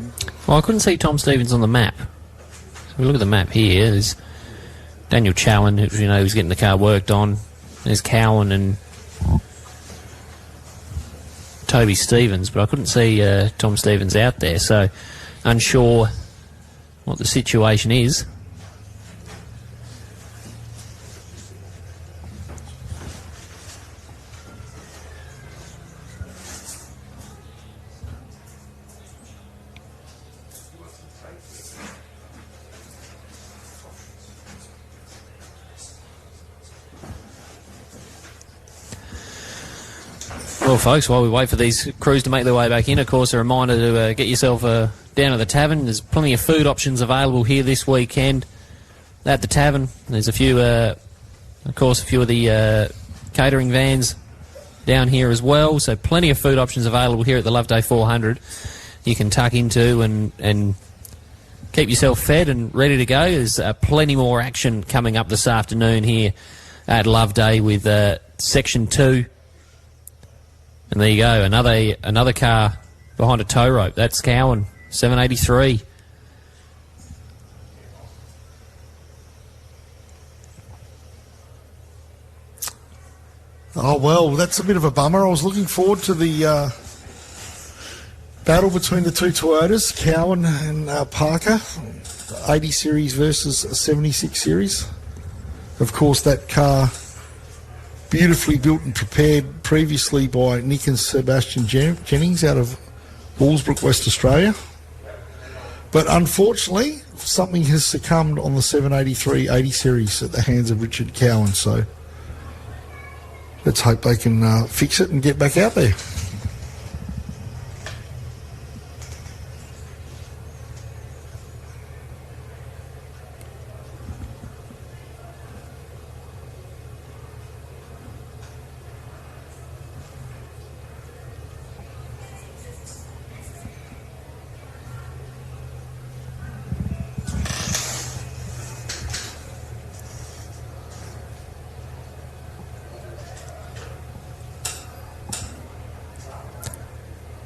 Well, I couldn't see Tom Stevens on the map. So we look at the map here. There's Daniel Chowan, who who's getting the car worked on. There's Cowan and Toby Stevens, but I couldn't see Tom Stevens out there. So unsure what the situation is. Well, folks, while we wait for these crews to make their way back in, of course, a reminder to get yourself down at the tavern. There's plenty of food options available here this weekend at the tavern. There's a few Of course, a few of the catering vans down here as well, so plenty of food options available here at the Loveday 400. You can tuck into and keep yourself fed and ready to go. There's plenty more action coming up this afternoon here at Loveday with Section 2. And there you go, another car behind a tow rope. That's Cowan, 783. Oh, well, that's a bit of a bummer. I was looking forward to the battle between the two Toyotas, Cowan and Parker, 80 Series versus 76 Series. Of course, that car beautifully built and prepared previously by Nick and Sebastian Jennings out of Bullsbrook, West Australia. But unfortunately, something has succumbed on the 783 80 Series at the hands of Richard Cowan, so let's hope they can fix it and get back out there.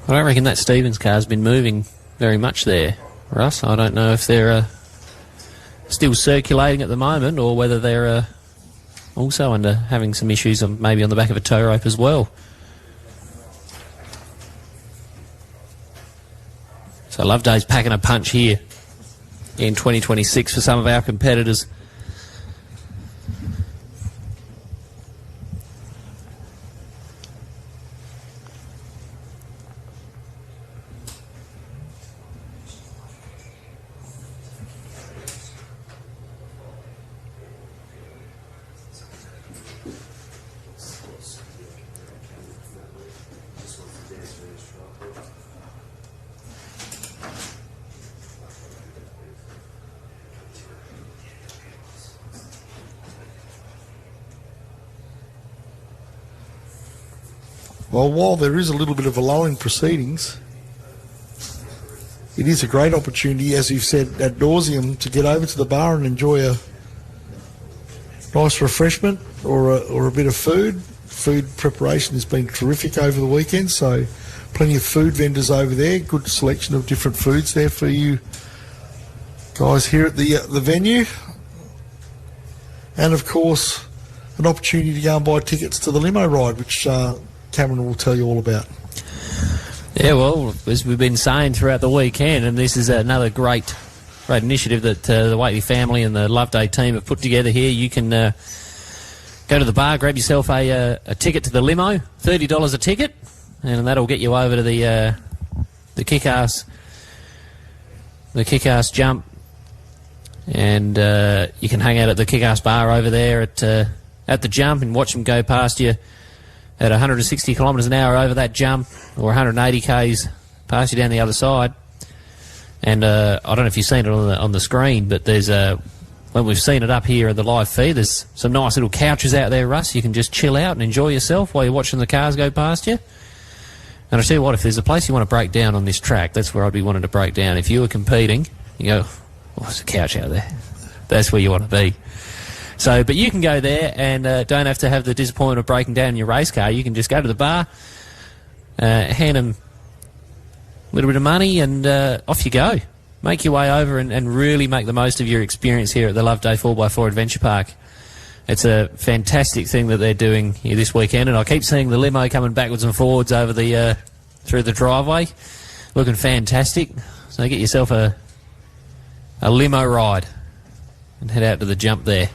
I don't reckon that Stevens car's been moving very much there, Russ. I don't know if they're still circulating at the moment or whether they're also having some issues maybe on the back of a tow rope as well. So Loveday's packing a punch here in 2026 for some of our competitors. Well, while there is a little bit of a lull in proceedings, it is a great opportunity, as you've said ad nauseum, to get over to the bar and enjoy a nice refreshment or a bit of food. Food preparation has been terrific over the weekend, so plenty of food vendors over there. Good selection of different foods there for you guys here at the venue. And, of course, an opportunity to go and buy tickets to the limo ride, which Cameron will tell you all about. Yeah, well, as we've been saying throughout the weekend, and this is another great initiative that the Waitley family and the Loveday team have put together here. You can go to the bar, grab yourself a ticket to the limo, $30 a ticket, and that'll get you over to the kick-ass jump, and you can hang out at the kick-ass bar over there at the jump and watch them go past you at 160 kilometres an hour over that jump, or 180 k's past you down the other side. And I don't know if you've seen it on the screen, but there's when we've seen it up here at the live feed, there's some nice little couches out there, Russ. You can just chill out and enjoy yourself while you're watching the cars go past you. And I tell you what, if there's a place you want to break down on this track, that's where I'd be wanting to break down. If you were competing, you go, oh, there's a couch out there. That's where you want to be. So, but you can go there and don't have to have the disappointment of breaking down in your race car. You can just go to the bar, hand them a little bit of money, and off you go. Make your way over and really make the most of your experience here at the Loveday 4x4 Adventure Park. It's a fantastic thing that they're doing here this weekend, and I keep seeing the limo coming backwards and forwards over the through the driveway, looking fantastic. So get yourself a limo ride and head out to the jump there.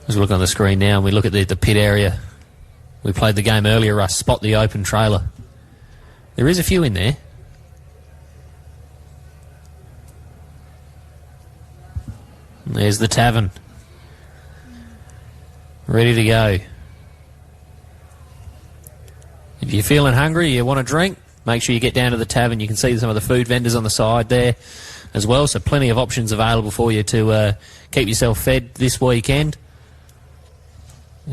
As we look on the screen now and we look at the pit area, we played the game earlier, Russ, spot the open trailer. There is a few in there. And there's the tavern. Ready to go. If you're feeling hungry, you want a drink, make sure you get down to the tavern. You can see some of the food vendors on the side there. as well, so plenty of options available for you to keep yourself fed this weekend.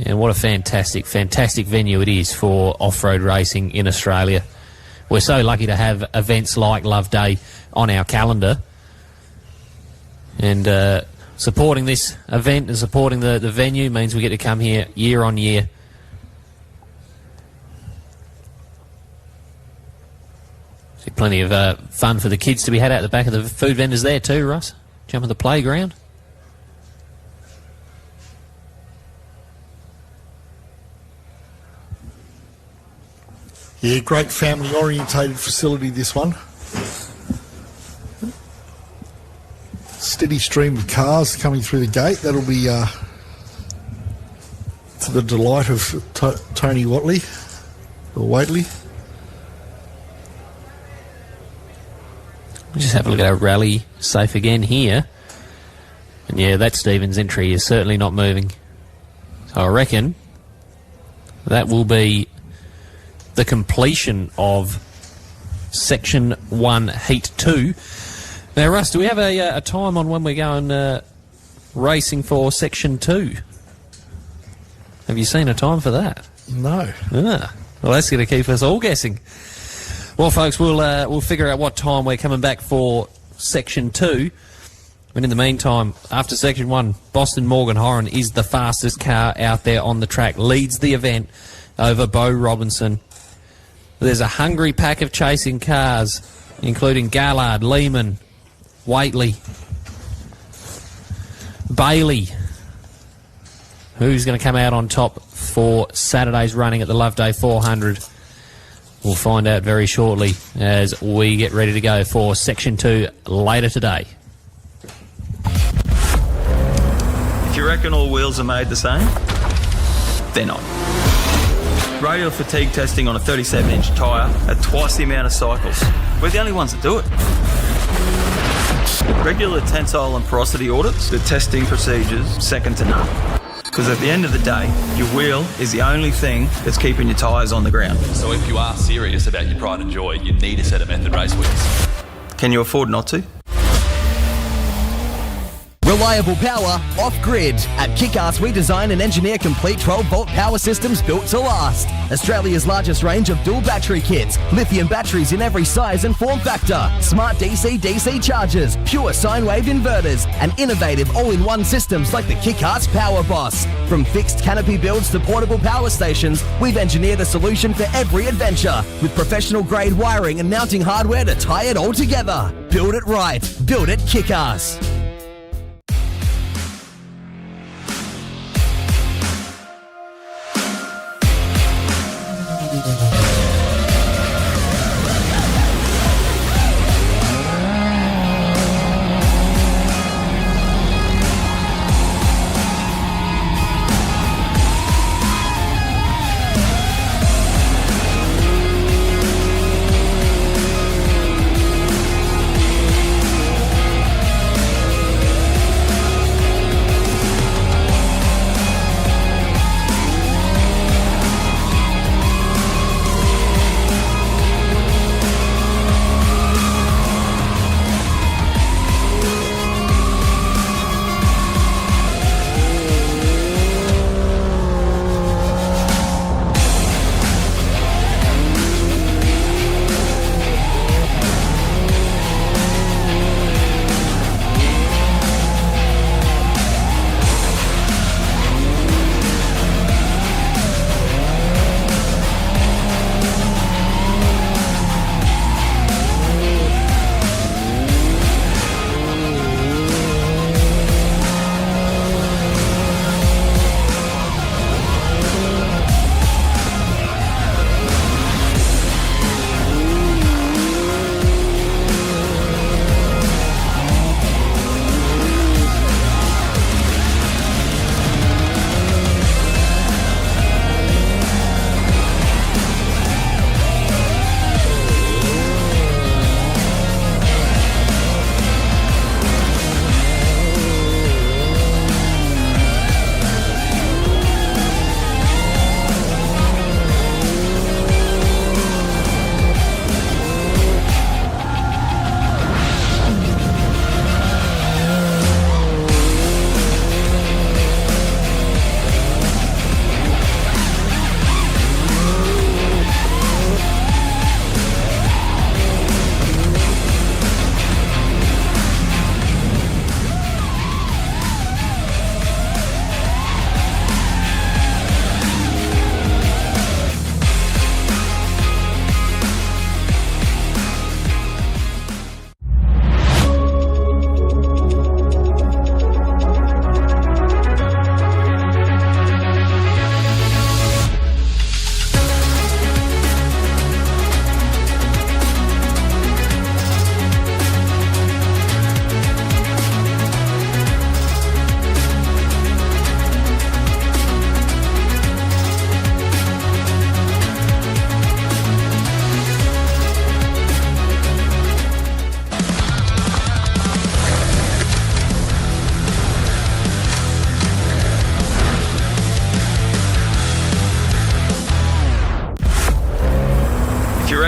And what a fantastic venue it is for off-road racing in Australia. We're so lucky to have events like Loveday on our calendar. And supporting this event and supporting the venue means we get to come here year on year. See plenty of fun for the kids to be had out the back of the food vendors there too, Russ. Jump on the playground. Yeah, great family-orientated facility, this one. Steady stream of cars coming through the gate. That'll be to the delight of Tony Waitley. We'll just have a look at our rally safe again here. And yeah, that Stevens entry is certainly not moving. So I reckon that will be the completion of Section 1, Heat 2. Now, Russ, do we have a time on when we're going racing for Section 2? Have you seen a time for that? No. Well, that's going to keep us all guessing. Well, folks, we'll figure out what time we're coming back for Section 2. And in the meantime, after Section 1, Boston Morgan Horan is the fastest car out there on the track, leads the event over Beau Robinson. There's a hungry pack of chasing cars, including Gallard, Lehman, Waitley, Bailey. Who's going to come out on top for Saturday's running at the Loveday 400? We'll find out very shortly as we get ready to go for Section 2 later today. If you reckon all wheels are made the same, they're not. Radial fatigue testing on a 37-inch tyre at twice the amount of cycles. We're the only ones that do it. Regular tensile and porosity audits, the testing procedures, second to none. Because at the end of the day, your wheel is the only thing that's keeping your tyres on the ground. So if you are serious about your pride and joy, you need a set of Method race wheels. Can you afford not to? Reliable power off-grid. At Kick-Ass, we design and engineer complete 12-volt power systems built to last. Australia's largest range of dual battery kits, lithium batteries in every size and form factor, smart DC-DC chargers, pure sine wave inverters, and innovative all-in-one systems like the Kick-Ass Power Boss. From fixed canopy builds to portable power stations, we've engineered a solution for every adventure, with professional-grade wiring and mounting hardware to tie it all together. Build it right. Build it Kick-Ass.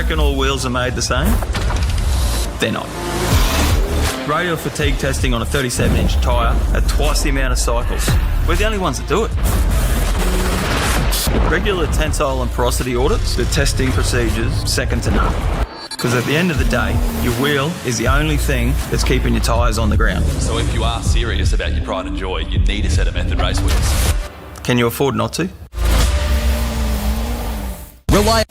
reckon all wheels are made the same, they're not. Radial fatigue testing on a 37-inch tyre at twice the amount of cycles. We're the only ones that do it. Regular tensile and porosity audits, the testing procedures, second to none. Because at the end of the day, your wheel is the only thing that's keeping your tyres on the ground. So if you are serious about your pride and joy, you need a set of Method race wheels. Can you afford not to? Rely.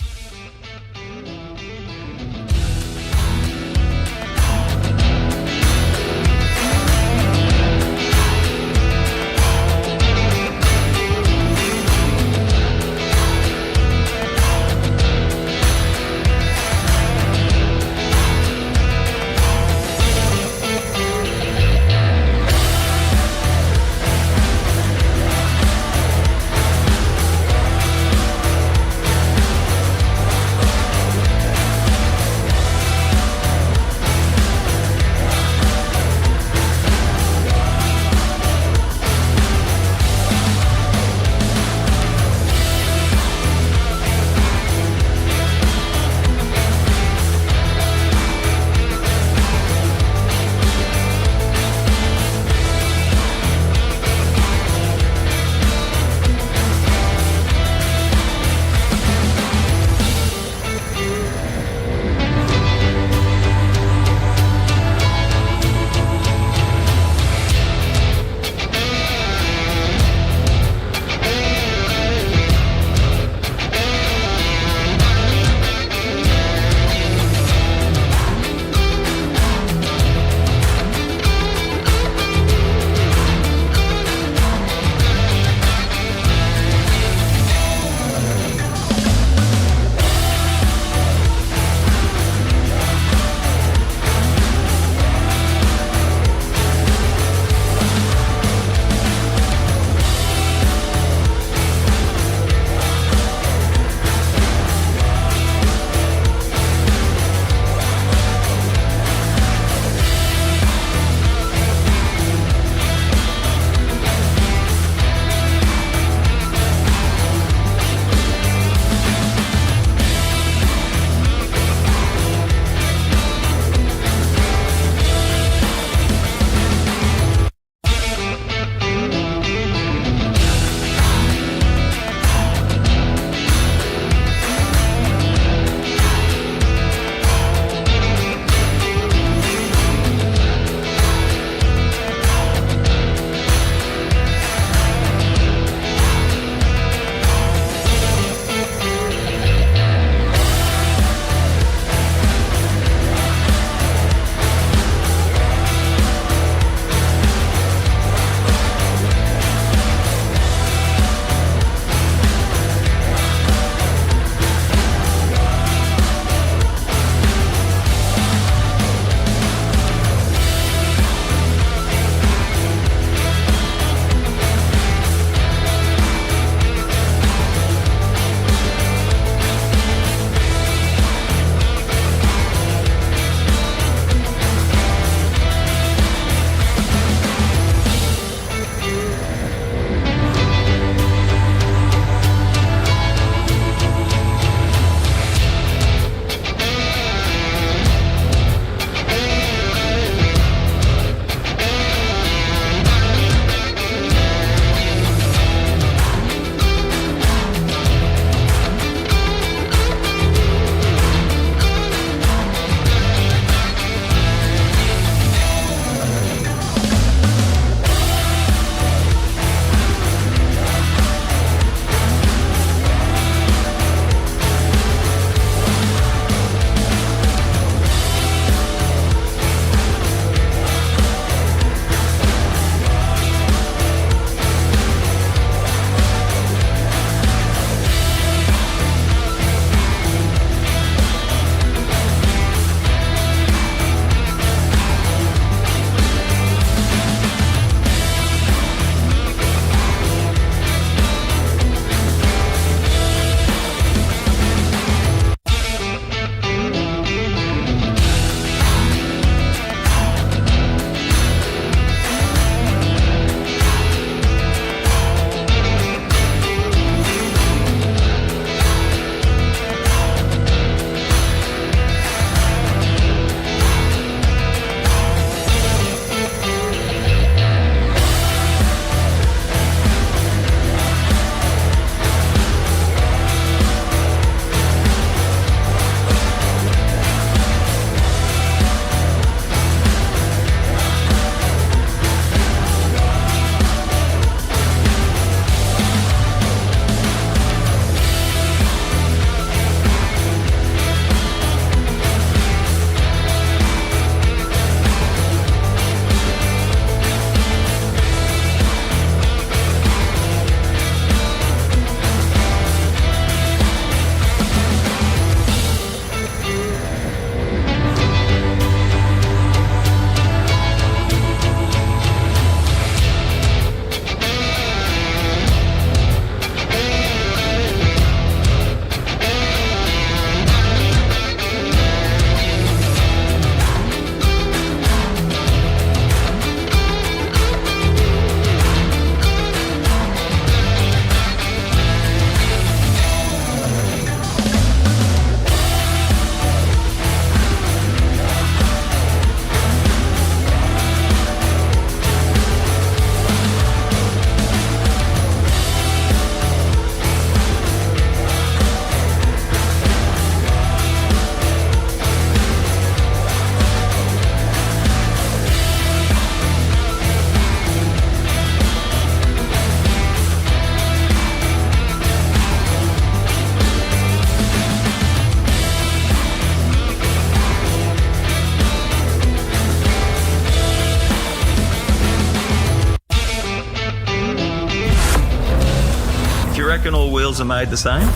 reckon all wheels are made the same,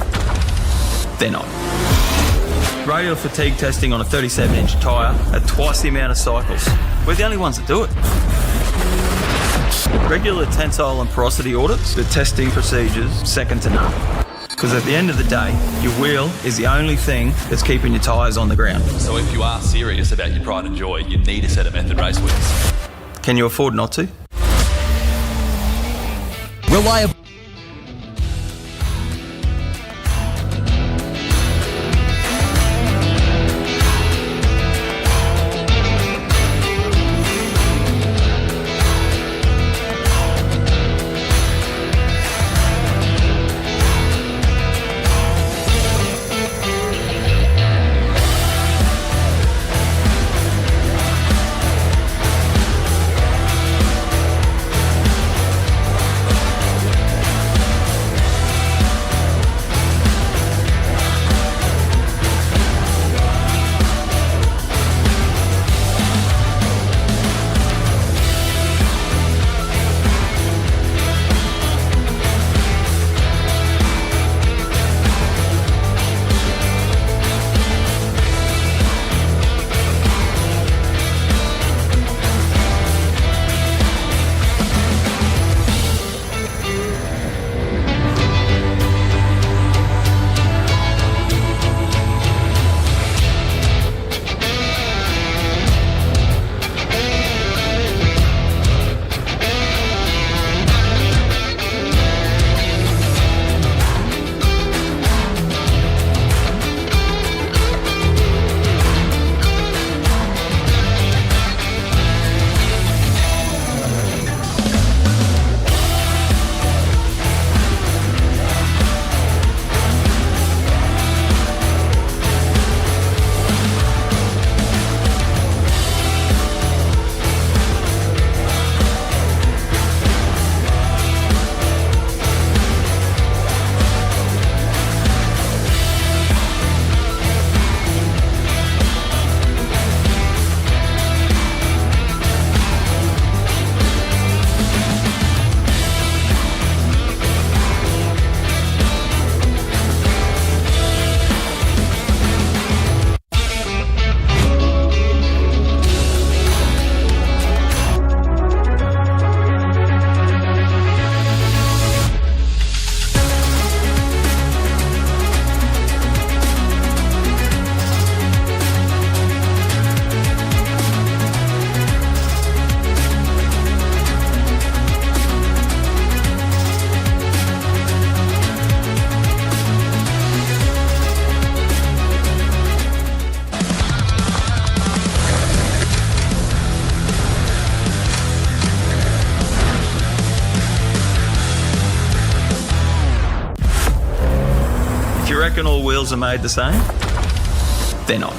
they're not. Radial fatigue testing on a 37-inch tyre at twice the amount of cycles. We're the only ones that do it. Regular tensile and porosity audits, the testing procedures second to none. Because at the end of the day, your wheel is the only thing that's keeping your tyres on the ground. So if you are serious about your pride and joy, you need a set of Method race wheels. Can you afford not to? Reliable. reckon all wheels are made the same? They're not.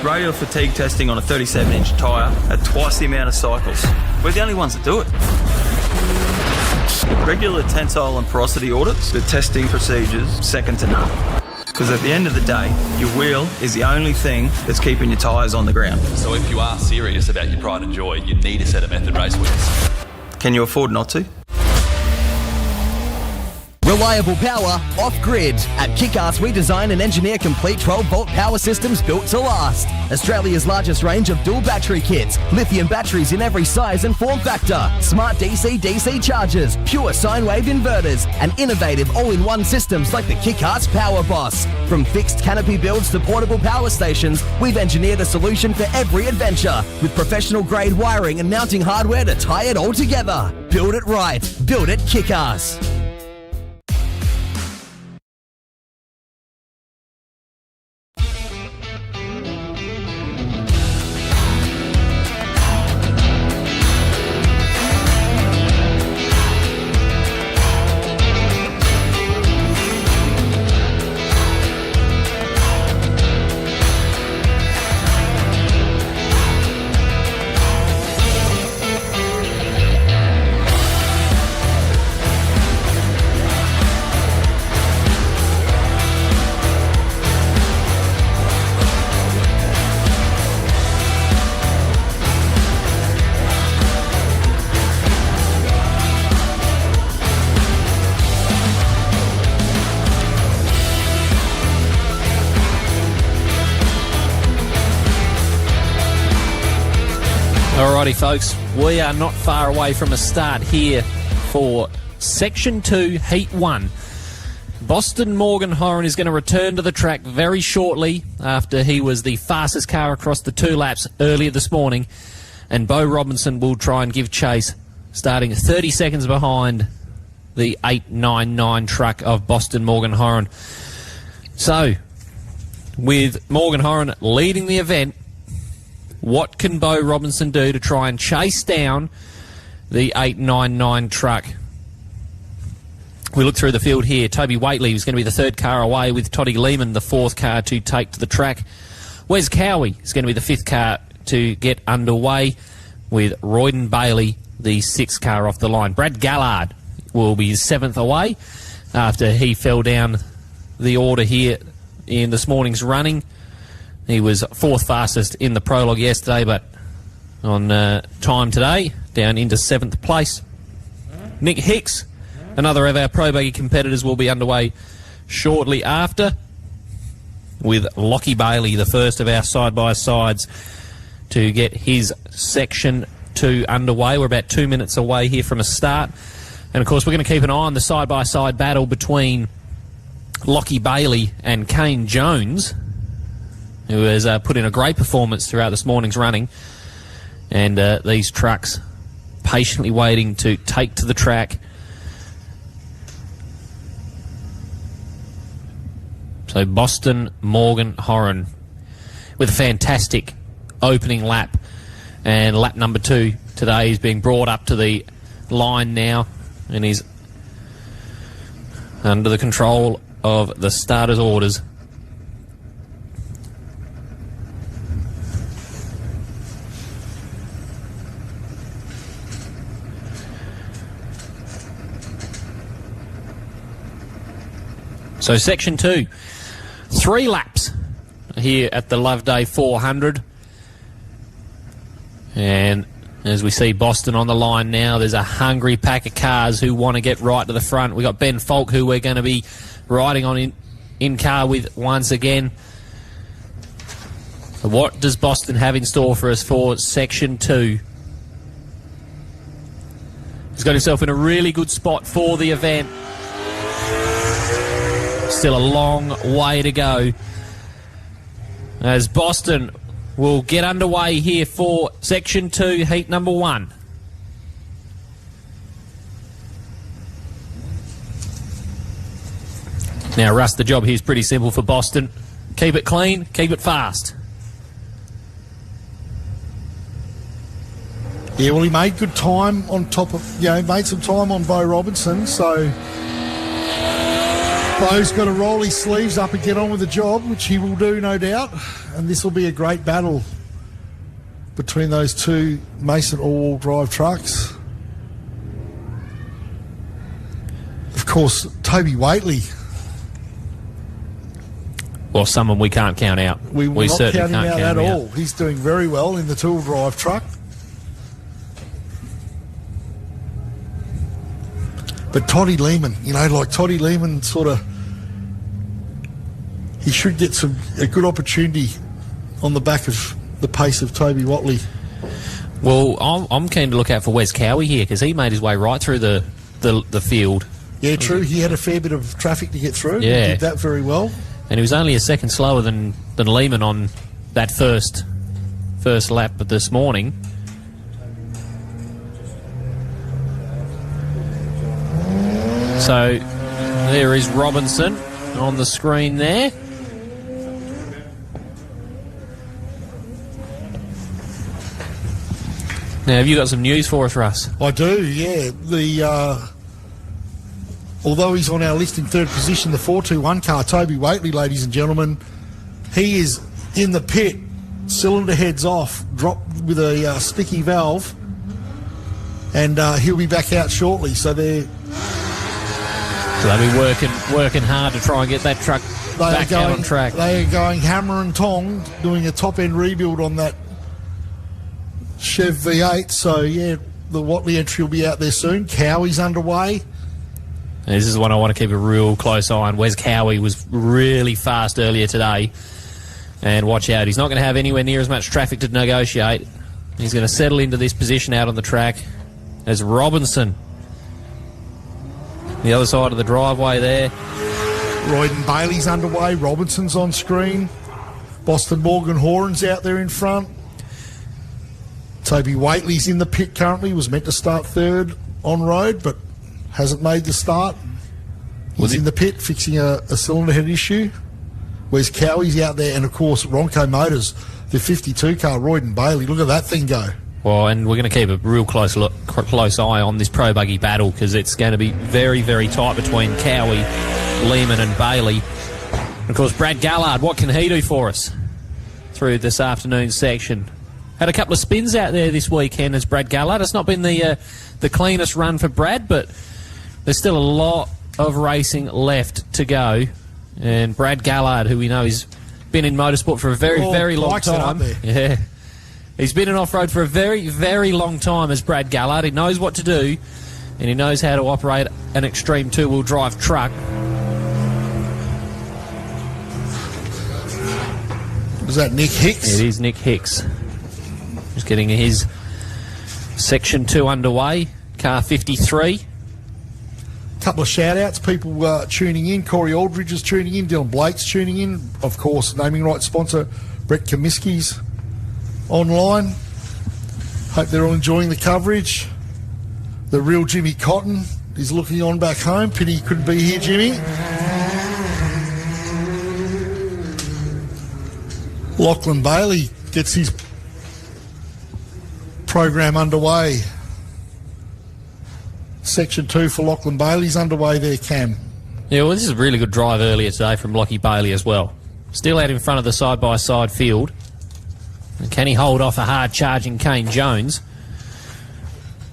Radial fatigue testing on a 37-inch tyre at twice the amount of cycles. We're the only ones that do it. Regular tensile and porosity audits, the testing procedures second to none. Because at the end of the day, your wheel is the only thing that's keeping your tyres on the ground. So if you are serious about your pride and joy, you need a set of Method race wheels. Can you afford not to? Reliable power off-grid. At Kick-Ass, we design and engineer complete 12-volt power systems built to last. Australia's largest range of dual battery kits, lithium batteries in every size and form factor, smart DC-DC chargers, pure sine wave inverters, and innovative all-in-one systems like the Kick-Ass Power Boss. From fixed canopy builds to portable power stations, we've engineered a solution for every adventure, with professional-grade wiring and mounting hardware to tie it all together. Build it right. Build it Kick-Ass. Alrighty, folks, we are not far away from a start here for Section 2, Heat 1. Boston Morgan Horan is going to return to the track very shortly after he was the fastest car across the 2 laps earlier this morning, and Bo Robinson will try and give chase, starting 30 seconds behind the 899 truck of Boston Morgan Horan. So, with Morgan Horan leading the event, what can Bo Robinson do to try and chase down the 899 truck? We look through the field here. Toby Waitley is going to be the 3rd car away, with Toddy Lehman the 4th car to take to the track. Wes Cowie is going to be the 5th car to get underway, with Royden Bailey the 6th car off the line. Brad Gallard will be 7th away after he fell down the order here in this morning's running. He was 4th fastest in the prologue yesterday, but on time today, down into 7th place. Nick Hicks, another of our Pro Buggy competitors, will be underway shortly after, with Lockie Bailey, the first of our side-by-sides, to get his Section 2 underway. We're about 2 minutes away here from a start. And, of course, we're going to keep an eye on the side-by-side battle between Lockie Bailey and Kane Jones, who has put in a great performance throughout this morning's running. And these trucks patiently waiting to take to the track. So Boston Morgan Horan with a fantastic opening lap. And lap number 2 today is being brought up to the line now, and he's under the control of the starter's orders. So Section 2, 3 laps here at the Loveday 400. And as we see Boston on the line now, there's a hungry pack of cars who want to get right to the front. We've got Ben Falk, who we're going to be riding on in car with once again. What does Boston have in store for us for Section 2? He's got himself in a really good spot for the event. Still a long way to go, as Boston will get underway here for Section 2, Heat number 1. Now, Russ, the job here is pretty simple for Boston. Keep it clean, keep it fast. Yeah, well, he made good time on top of, made some time on Bo Robinson, so Bo's got to roll his sleeves up and get on with the job, which he will do, no doubt. And this will be a great battle between those 2 Mason all-wheel drive trucks. Of course, Toby Waitley. Well, someone we can't count out. We will not certainly count him can't out count at all. He's doing very well in the 2-wheel drive truck. But Toddy Lehman, Toddy Lehman he should get a good opportunity on the back of the pace of Toby Waitley. Well, I'm keen to look out for Wes Cowie here, because he made his way right through the field. Yeah, true. He had a fair bit of traffic to get through. Yeah. He did that very well. And he was only a second slower than Lehman on that first lap of this morning. So there is Robinson on the screen there. Now, have you got some news for us, Russ? I do, yeah. Although he's on our list in 3rd position, the 421 car, Toby Waitley, ladies and gentlemen, he is in the pit, cylinder heads off, dropped with a sticky valve, and he'll be back out shortly. So they'll be working hard to try and get that truck back out on track. They are going hammer and tong, doing a top-end rebuild on that Chev V8. So, yeah, the Waitley entry will be out there soon. Cowie's underway. And this is one I want to keep a real close eye on. Wes Cowie was really fast earlier today. And watch out, he's not going to have anywhere near as much traffic to negotiate He's going to settle into this position out on the track as Robinson. The other side of the driveway there. Royden Bailey's underway. Robinson's on screen. Boston Morgan Horan's out there in front. Toby Waitley's in the pit currently. Was meant to start third on road, but hasn't made the start. He's in the pit fixing a cylinder head issue. Where's Cowie's out there? And, of course, Ronco Motors, the 52 car, Royden Bailey. Look at that thing go. Well, and we're going to keep a real close eye on this Pro Buggy battle because it's going to be very, very tight between Cowie, Lehman and Bailey. And of course, Brad Gallard, what can he do for us through this afternoon's section? Had a couple of spins out there this weekend as Brad Gallard. It's not been the cleanest run for Brad, but there's still a lot of racing left to go. And Brad Gallard, who we know has been in motorsport for a very long time. Yeah. He's been in off-road for a very, very long time as Brad Gallard. He knows what to do, and he knows how to operate an extreme two-wheel drive truck. Was that Nick Hicks? It is Nick Hicks. Just getting his Section 2 underway. Car 53. Couple of shout-outs. People tuning in. Corey Aldridge is tuning in. Dylan Blake's tuning in. Of course, naming right sponsor Brett Comiskey's online. Hope they're all enjoying the coverage. The real Jimmy Cotton is looking on back home. Pity he couldn't be here, Jimmy. Lachlan Bailey gets his program underway. Section 2 for Lachlan Bailey's underway there, Cam. Yeah, well, this is a really good drive earlier today from Lockie Bailey as well. Still out in front of the side-by-side field. And can he hold off a hard-charging Kane Jones?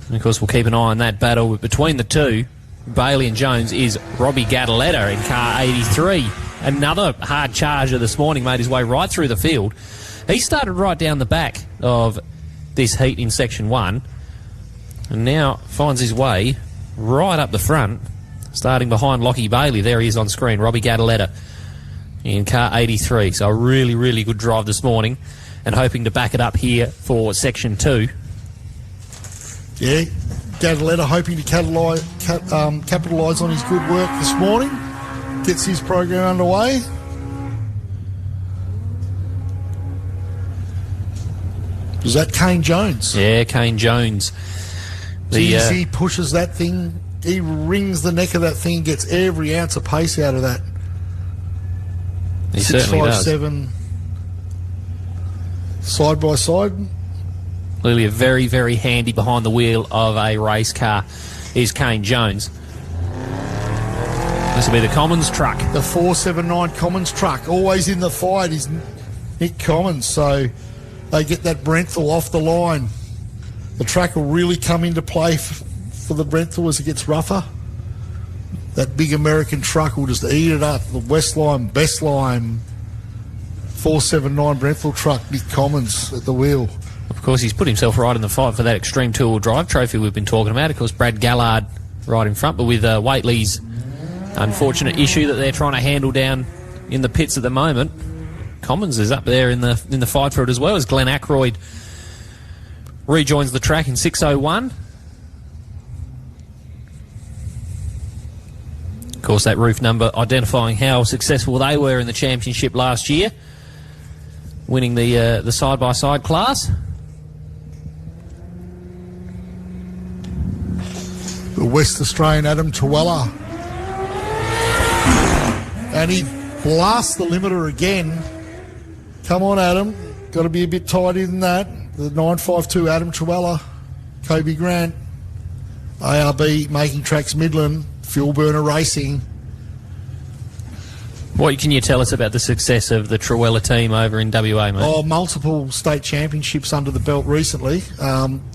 And, of course, we'll keep an eye on that battle. Between the two, Bailey and Jones, is Robbie Gadaletta in car 83. Another hard charger this morning, made his way right through the field. He started right down the back of this heat in Section 1 and now finds his way right up the front, starting behind Lockie Bailey. There he is on screen, Robbie Gadaletta in car 83. So a really, really good drive this morning, and hoping to back it up here for Section 2. Yeah, Gadaletta hoping to capitalise on his good work this morning. Gets his program underway. Was that Kane Jones? Yeah, Kane Jones. He pushes that thing. He wrings the neck of that thing, gets every ounce of pace out of that. He certainly does. 657 side by side. Clearly a very, very handy behind the wheel of a race car is Kane Jones. This will be the Commons truck. The 479 Commons truck. Always in the fight is Nick Commons. So they get that Brenthal off the line. The track will really come into play for the Brenthal as it gets rougher. That big American truck will just eat it up. The Westline, Bestline, 479 Brenthal truck, Nick Commons at the wheel. Of course, he's put himself right in the fight for that extreme two-wheel drive trophy we've been talking about. Of course, Brad Gallard right in front, but with Waitley's unfortunate issue that they're trying to handle down in the pits at the moment, Commons is up there in the fight for it as well, as Glenn Ackroyd rejoins the track in 6:01. Of course, that roof number identifying how successful they were in the championship last year, winning the side-by-side class. The West Australian Adam Tawella. And he blasts the limiter again. Come on, Adam. Got to be a bit tighter than that. The 952 Adam Tawella, Kobe Grant, ARB Making Tracks Midland, Fuel Burner Racing. What can you tell us about the success of the Trawella team over in WA, mate? Oh, multiple state championships under the belt recently.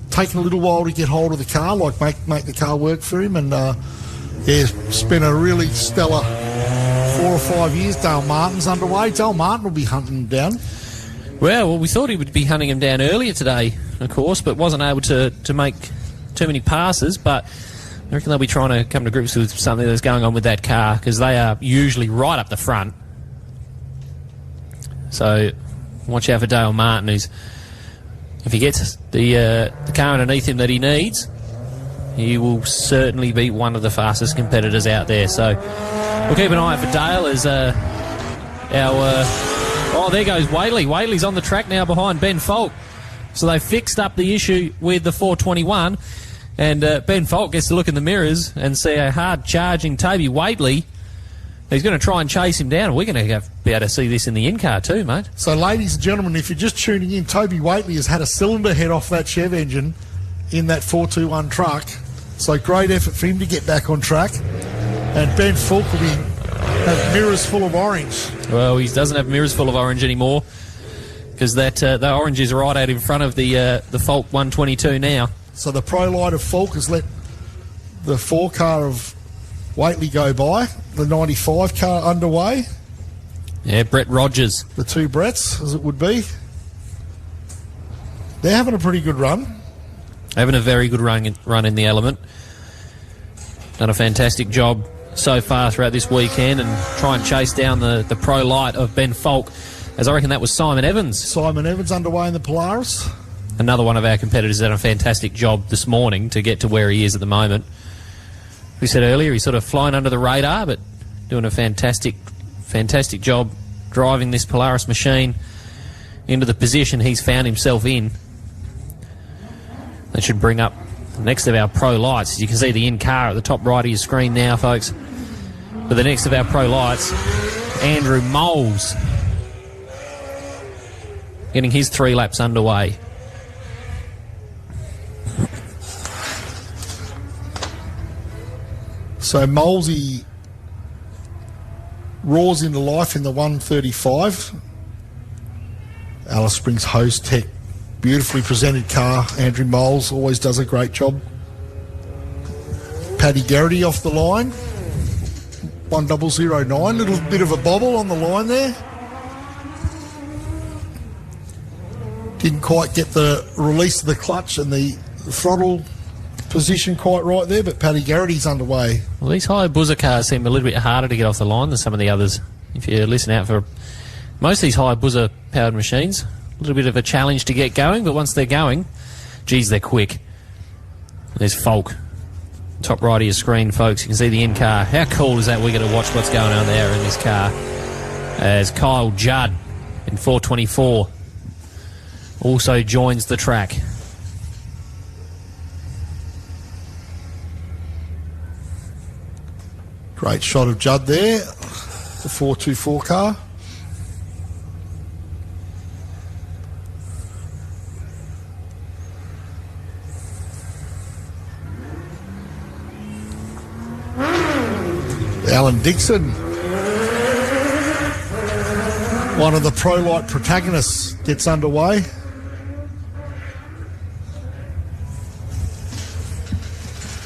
Taken a little while to get hold of the car, like make the car work for him, and spent a really stellar 4 or 5 years. Dale Martin's underway. Dale Martin will be hunting him down. Well, we thought he would be hunting him down earlier today, of course, but wasn't able to make too many passes. But I reckon they'll be trying to come to grips with something that's going on with that car, because they are usually right up the front. So watch out for Dale Martin, who's if he gets the car underneath him that he needs, he will certainly be one of the fastest competitors out there. So we'll keep an eye out for Dale as oh, there goes Whaley. Whaley's on the track now behind Ben Falk. So they fixed up the issue with the 421, and Ben Falk gets to look in the mirrors and see a hard-charging Toby Whaley. He's going to try and chase him down, and we're going to be able to see this in the in-car too, mate. So, ladies and gentlemen, if you're just tuning in, Toby Whaley has had a cylinder head off that Chev engine in that 421 truck. So great effort for him to get back on track. And Ben Falk will have mirrors full of orange. Well, he doesn't have mirrors full of orange anymore, because that orange is right out in front of the Falk 122 now. So the Pro Light of Falk has let the 4 car of Whately go by. The 95 car underway. Yeah, Brett Rogers. The 2 Bretts, as it would be. They're having a pretty good run. Having a very good run in the element. Done a fantastic job so far throughout this weekend, and try and chase down the Pro Light of Ben Falk, as I reckon that was Simon Evans. Simon Evans underway in the Polaris. Another one of our competitors done a fantastic job this morning to get to where he is at the moment. We said earlier, he's sort of flying under the radar, but doing a fantastic job driving this Polaris machine into the position he's found himself in. That should bring up the next of our Pro Lights. As you can see the in-car at the top right of your screen now, folks. But the next of our Pro Lights, Andrew Moles, getting his 3 laps underway. So Molesy roars into life in the 135. Alice Springs Host Tech, beautifully presented car. Andrew Moles always does a great job. Paddy Garrity off the line. 1009, little bit of a bobble on the line there. Didn't quite get the release of the clutch and the throttle position quite right there, but Paddy Garrity's underway. Well, these high buzzer cars seem a little bit harder to get off the line than some of the others. If you listen out for most of these high buzzer powered machines, a little bit of a challenge to get going, but once they're going, geez, they're quick. There's Falk. Top right of your screen, folks. You can see the in-car. How cool is that? We're going to watch what's going on there in this car. As Kyle Judd in 424 also joins the track. Great shot of Judd there, the 424 car. Alan Dixon, one of the Pro Light protagonists, gets underway.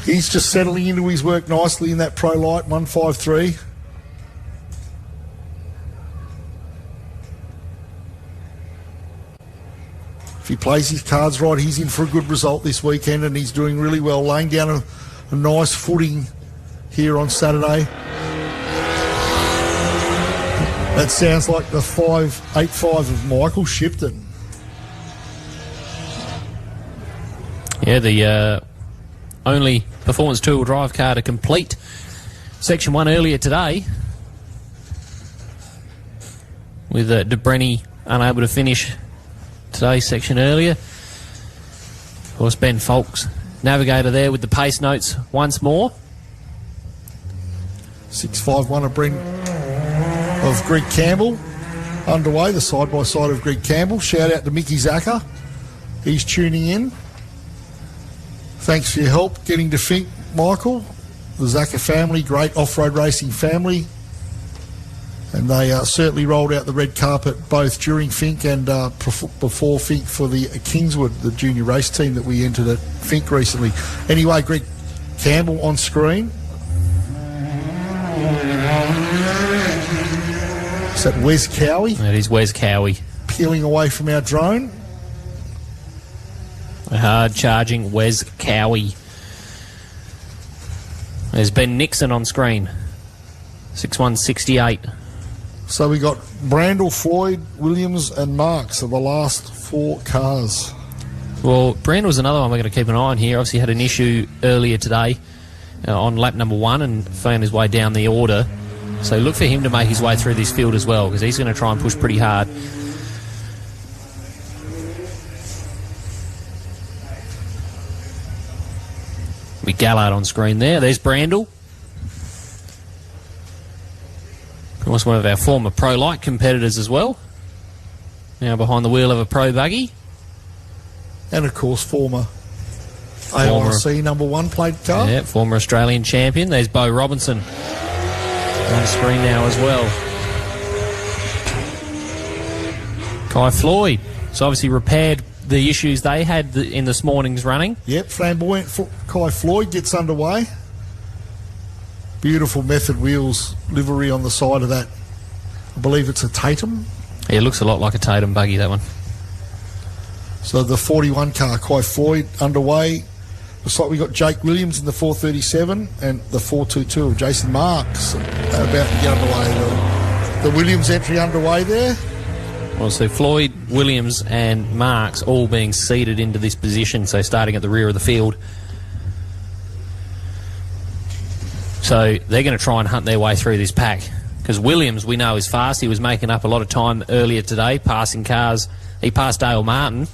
He's just settling into his work nicely in that Pro Light 153. If he plays his cards right, he's in for a good result this weekend, and he's doing really well, laying down a nice footing here on Saturday. That sounds like the 585 of Michael Shipton. Yeah, the only performance two-wheel drive car to complete Section 1 earlier today, with De Brenny unable to finish today's section earlier. Of course, Ben Falk's navigator there with the pace notes once more. 651 of Brent of Greg Campbell underway, the side-by-side of Greg Campbell. Shout out to Mickey Zacher. He's tuning in. Thanks for your help getting to Fink, Michael. The Zacher family, great off-road racing family. And they certainly rolled out the red carpet both during Fink and before Fink for the Kingswood, the junior race team that we entered at Fink recently. Anyway, Greg Campbell on screen. Is that Wes Cowie? That is Wes Cowie. Peeling away from our drone. A hard-charging Wes Cowie. There's Ben Nixon on screen. 6168. So we got Brandel, Floyd, Williams and Marks are the last four cars. Well, Brand was another one we're going to keep an eye on here. Obviously had an issue earlier today on lap number 1 and found his way down the order. So look for him to make his way through this field as well, because he's going to try and push pretty hard. With Gallard on screen there. There's Brandel. Of course, one of our former Pro Light competitors as well. Now behind the wheel of a Pro buggy. And, of course, former ARC number 1 plate car. Yeah, former Australian champion. There's Beau Robinson on screen now as well. Kai Floyd. So obviously repaired the issues they had in this morning's running. Yep, flamboyant Kai Floyd gets underway. Beautiful Method Wheels livery on the side of that. I believe it's a Tatum. Yeah, it looks a lot like a Tatum buggy, that one. So the 41 car, Kai Floyd, underway. Looks like we got Jake Williams in the 437 and the 422 of Jason Marks about to get underway. The Williams entry underway there. Well, so Floyd, Williams and Marks all being seeded into this position, so starting at the rear of the field. So they're going to try and hunt their way through this pack, because Williams, we know, is fast. He was making up a lot of time earlier today, passing cars. He passed Dale Martin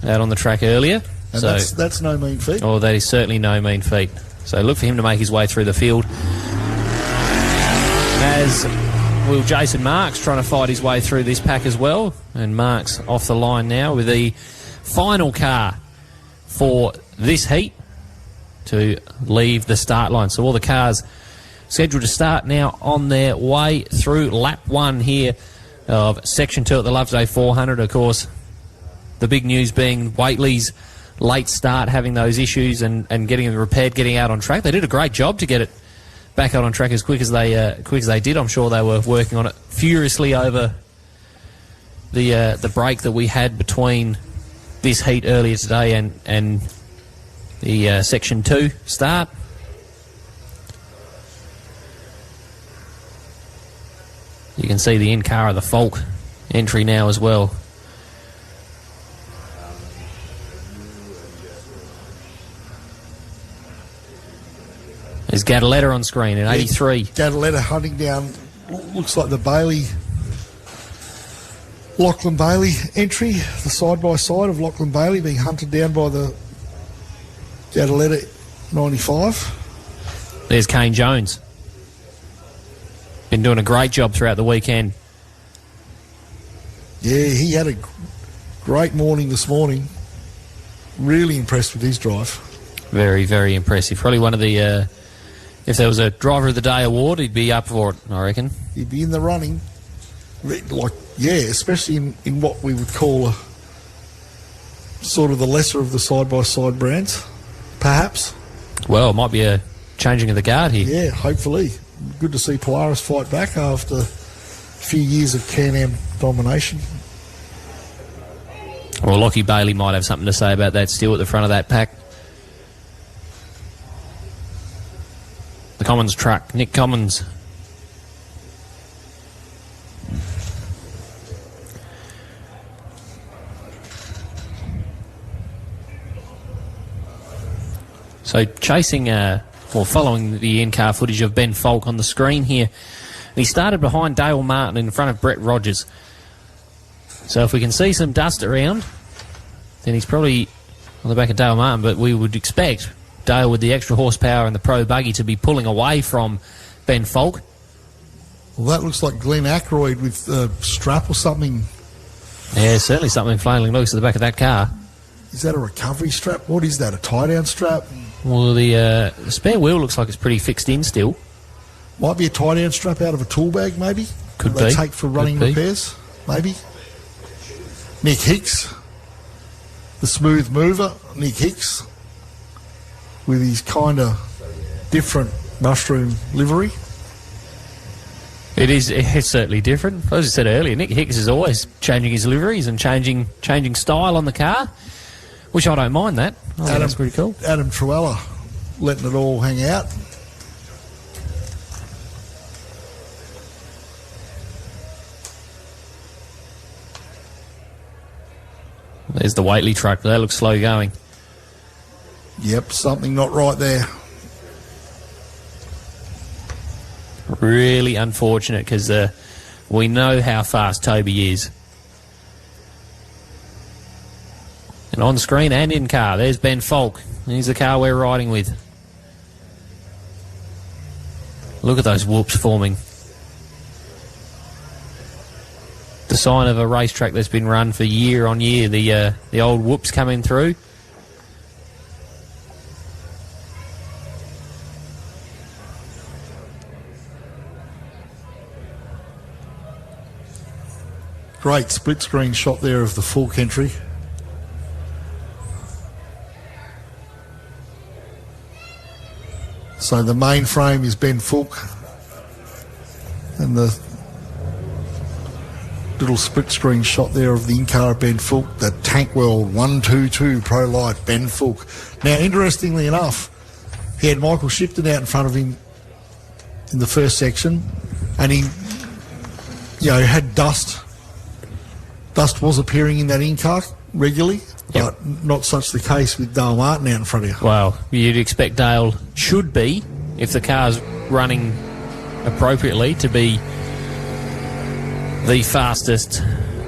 out on the track earlier. And so that's no mean feat. Oh, that is certainly no mean feat. So look for him to make his way through the field. As will Jason Marks, trying to fight his way through this pack as well. And Marks off the line now with the final car for this heat to leave the start line. So all the cars scheduled to start now on their way through lap 1 here of Section 2 at the Loveday 400. Of course, the big news being Waitley's late start, having those issues and getting them repaired, getting out on track. They did a great job to get it back out on track as quick as they did. I'm sure they were working on it furiously over the break that we had between this heat earlier today and the Section 2 start. You can see the in-car of the Falk entry now as well. There's Gadaletta on screen in 83. Gadaletta hunting down, looks like the Bailey, Lachlan Bailey entry, the side-by-side of Lachlan Bailey being hunted down by the Gadaletta 95. There's Kane Jones. Been doing a great job throughout the weekend. Yeah, he had a great morning this morning. Really impressed with his drive. Very, very impressive. Probably one of the... if there was a Driver of the Day award, he'd be up for it, I reckon. He'd be in the running. Especially in what we would call a sort of the lesser of the side-by-side brands, perhaps. Well, it might be a changing of the guard here. Yeah, hopefully. Good to see Polaris fight back after a few years of Can-Am domination. Well, Lockie Bailey might have something to say about that still at the front of that pack. The Commons truck, Nick Commons. So chasing, following the in-car footage of Ben Falk on the screen here. He started behind Dale Martin in front of Brett Rogers. So if we can see some dust around, then he's probably on the back of Dale Martin, but we would expect Dale with the extra horsepower and the Pro buggy to be pulling away from Ben Falk. Well, that looks like Glenn Ackroyd with a strap or something. Yeah, certainly something flailing loose at the back of that car. Is that a recovery strap? What is that, a tie-down strap? Well, the spare wheel looks like it's pretty fixed in still. Might be a tie-down strap out of a tool bag, maybe. Could they be. Take for running repairs, maybe. Nick Hicks, the smooth mover, Nick Hicks, with his kind of different mushroom livery. It's certainly different. As I said earlier, Nick Hicks is always changing his liveries and changing style on the car, which I don't mind that. I think that's pretty cool. Adam Truella letting it all hang out. There's the Waitley truck. That looks slow going. Yep, something not right there. Really unfortunate because we know how fast Toby is. And on screen and in car, there's Ben Falk. He's the car we're riding with. Look at those whoops forming. The sign of a racetrack that's been run for year on year. The old whoops coming through. Great split screen shot there of the Falk entry. So the main frame is Ben Falk, and the little split screen shot there of the in-car Ben Falk, the Tank World 122 Pro Light Ben Falk. Now, interestingly enough, he had Michael Shipton out in front of him in the first section, and he, had dust. Dust was appearing in that in-car regularly, but not such the case with Dale Martin out in front of you. Well, you'd expect Dale should be, if the car's running appropriately, to be the fastest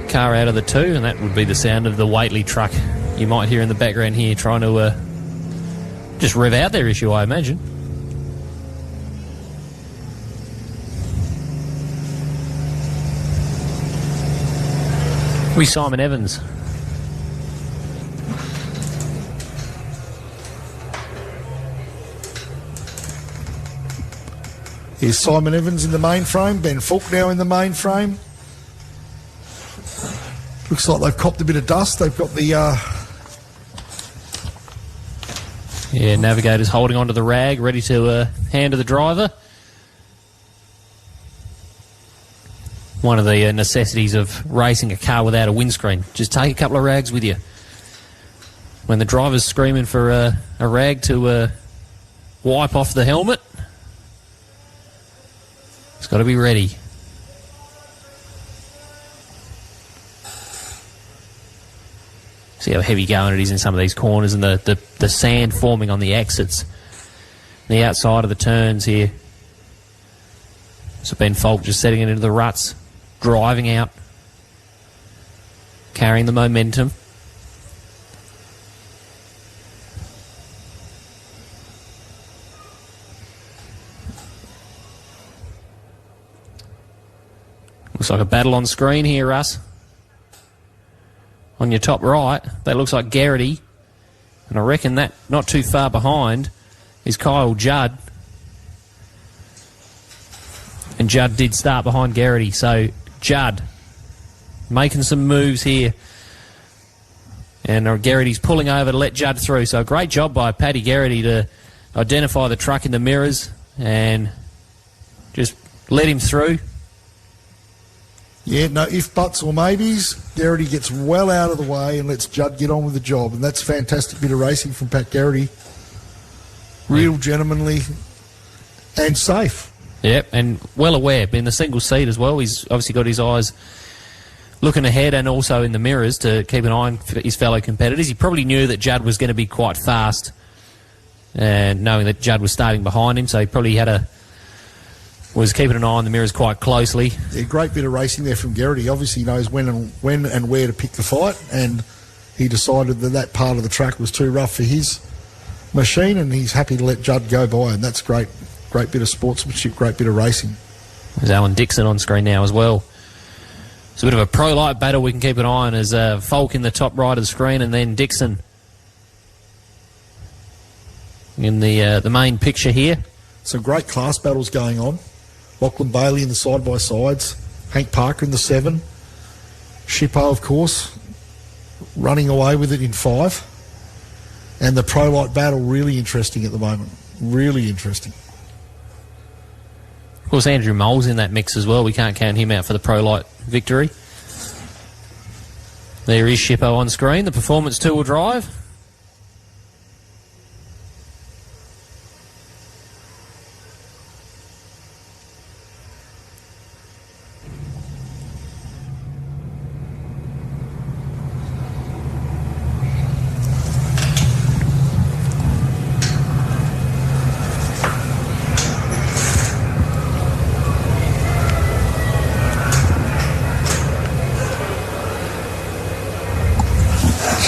car out of the two, and that would be the sound of the Waitley truck you might hear in the background here trying to just rev out their issue, I imagine. We Simon Evans. Here's Simon Evans in the main frame, Ben Falk now in the main frame. Looks like they've copped a bit of dust. They've got the... Navigator's holding onto the rag, ready to hand to the driver. One of the necessities of racing a car without a windscreen. Just take a couple of rags with you. When the driver's screaming for a rag to wipe off the helmet, it's got to be ready. See how heavy going it is in some of these corners, and the sand forming on the exits. The outside of the turns here. So Ben Falk just setting it into the ruts. Driving out, carrying the momentum. Looks like a battle on screen here, Russ. On your top right, that looks like Garrity, and I reckon that not too far behind is Kyle Judd. And Judd did start behind Garrity, so Judd making some moves here. And Garrity's pulling over to let Judd through. So great job by Paddy Garrity to identify the truck in the mirrors and just let him through. Yeah, no if, buts or maybes. Garrity gets well out of the way and lets Judd get on with the job. And that's a fantastic bit of racing from Pat Garrity. Real gentlemanly and safe. Yep, and well aware, in the single seat as well. He's obviously got his eyes looking ahead and also in the mirrors to keep an eye on his fellow competitors. He probably knew that Judd was going to be quite fast, and knowing that Judd was starting behind him, so he probably was keeping an eye on the mirrors quite closely. Yeah, great bit of racing there from Garrity. Obviously he knows when and where to pick the fight, and he decided that part of the track was too rough for his machine, and he's happy to let Judd go by, and that's great. Great bit of sportsmanship, great bit of racing. There's Alan Dixon on screen now as well. It's a bit of a pro-light battle we can keep an eye on as Falk in the top right of the screen, and then Dixon in the main picture here. Some great class battles going on. Lachlan Bailey in the side-by-sides. Hank Parker in the 7. Shippo, of course, running away with it in 5. And the pro-light battle really interesting at the moment. Really interesting. Of course, Andrew Mole's in that mix as well. We can't count him out for the pro-light victory. There is Shippo on screen, the performance two-wheel drive.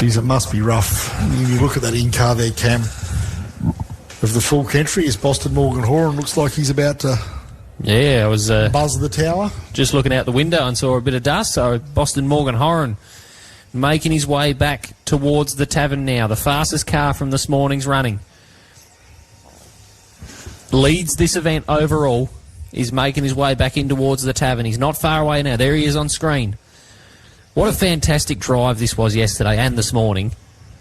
Geez, it must be rough. You look at that in-car there, Cam. Of the full country, is Boston Morgan Horan. Looks like he's about to Yeah, I was buzz the tower. just looking out the window and saw a bit of dust. So Boston Morgan Horan making his way back towards the tavern now. The fastest car from this morning's running. Leads this event overall. Is making his way back in towards the tavern. He's not far away now. There he is on screen. What a fantastic drive this was yesterday and this morning.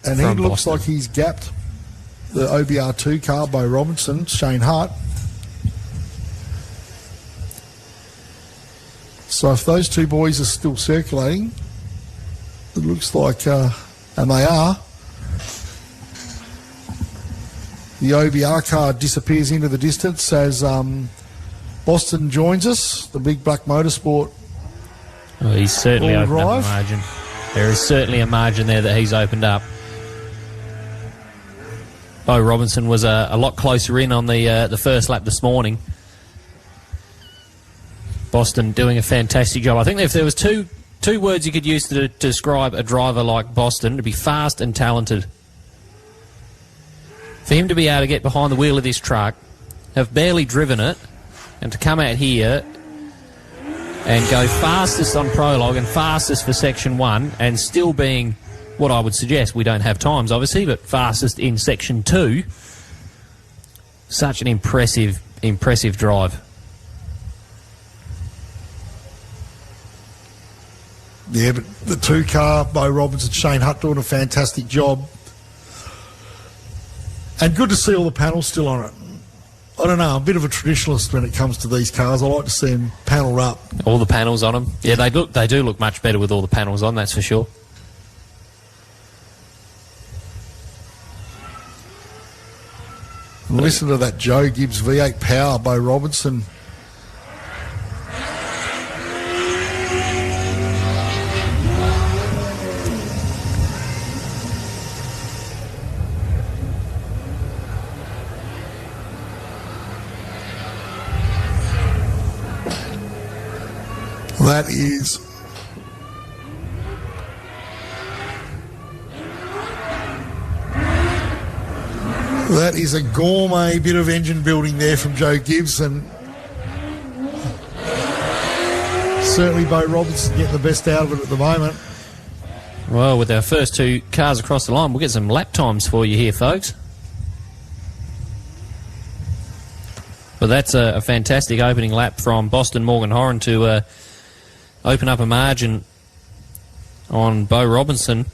And he from looks Boston. like he's gapped the OBR2 car by Robinson, Shane Hart. So if those two boys are still circulating, it looks like, and they are, the OBR car disappears into the distance as Boston joins us, the big black motorsport. Well, he's certainly All opened up drive. a margin. There is certainly a margin there that he's opened up. Bo Robinson was a lot closer in on the first lap this morning. Boston doing a fantastic job. I think if there was two words you could use to describe a driver like Boston, it'd be fast and talented. For him to be able to get behind the wheel of this truck, have barely driven it, and to come out here and go fastest on prologue and fastest for section 1, and still being what I would suggest, we don't have times obviously, but fastest in section 2. Such an impressive drive. Yeah, but the two car, Bo Robinson, Shane Hutt doing a fantastic job. And good to see all the panels still on it. I don't know, I'm a bit of a traditionalist when it comes to these cars. I like to see them panelled up. All the panels on them. Yeah, they do look much better with all the panels on, that's for sure. Listen to that Joe Gibbs V8 power by Robinson. That is a gourmet bit of engine building there from Joe Gibbs, and certainly Bo Robinson getting the best out of it at the moment. Well, with our first two cars across the line, we'll get some lap times for you here, folks. But that's a fantastic opening lap from Boston Morgan Horan to open up a margin on Bo Robinson.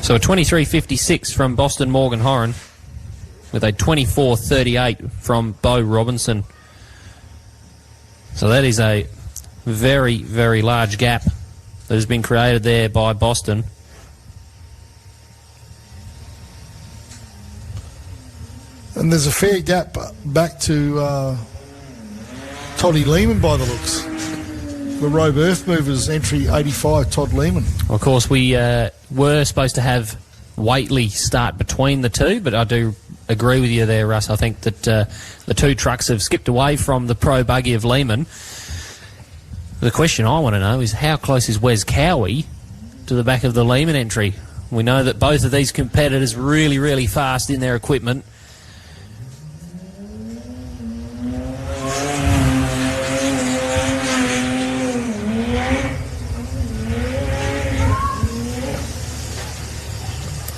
So a 23.56 from Boston Morgan Horan with a 24.38 from Bo Robinson. So that is a very, very large gap that has been created there by Boston. And there's a fair gap back to Toddy Lehman by the looks. The Robe Earth Movers entry 85, Todd Lehman. Of course, we were supposed to have Waitley start between the two, but I do agree with you there, Russ. I think that the two trucks have skipped away from the pro buggy of Lehman. The question I want to know is how close is Wes Cowie to the back of the Lehman entry? We know that both of these competitors really, really fast in their equipment.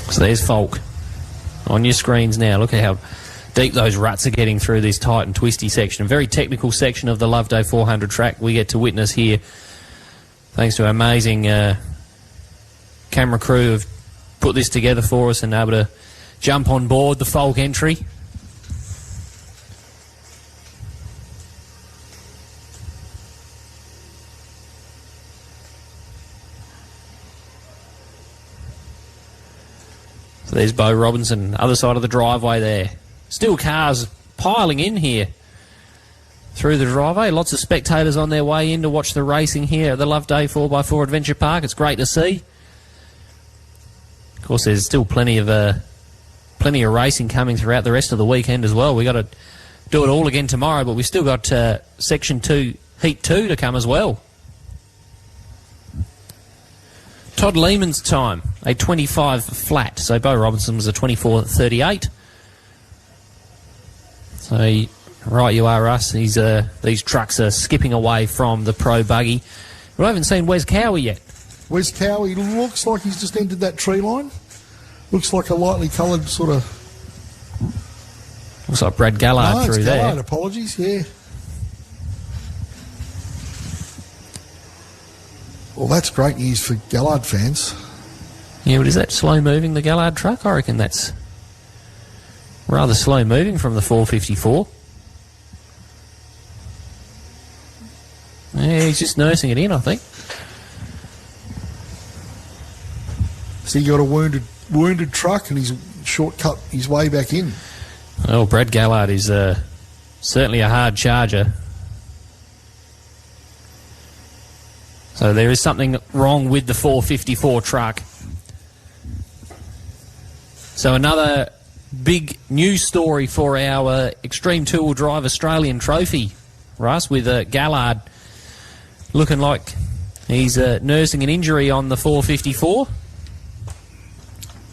So there's Falk on your screens now. Look at how deep those ruts are getting through this tight and twisty section. A very technical section of the Loveday 400 track we get to witness here. Thanks to our amazing camera crew who have put this together for us and able to jump on board the Falk entry. So there's Bo Robinson, other side of the driveway there. Still cars piling in here through the driveway. Lots of spectators on their way in to watch the racing here at the Loveday 4x4 Adventure Park. It's great to see. Of course, there's still plenty of racing coming throughout the rest of the weekend as well. We've got a do it all again tomorrow, but we've still got Section 2, Heat 2 to come as well. Todd Lehman's time, a 25 flat. So Bo Robinson was a 24.38. So right you are, Russ. These trucks are skipping away from the pro buggy. We haven't seen Wes Cowie yet. Wes Cowie looks like he's just entered that tree line. Looks like a lightly coloured sort of... Looks like Brad Gallard through there. Gallard, apologies, yeah. Well, that's great news for Gallard fans. Yeah, but is that slow moving, the Gallard truck? I reckon that's rather slow moving from the 454. Yeah, he's just nursing it in, I think. So he got a wounded truck and he's shortcut his way back in. Oh, Brad Gallard is certainly a hard charger. So there is something wrong with the 454 truck. So another big news story for our Extreme Two-Wheel Drive Australian Trophy, Russ, with Gallard looking like he's nursing an injury on the 454.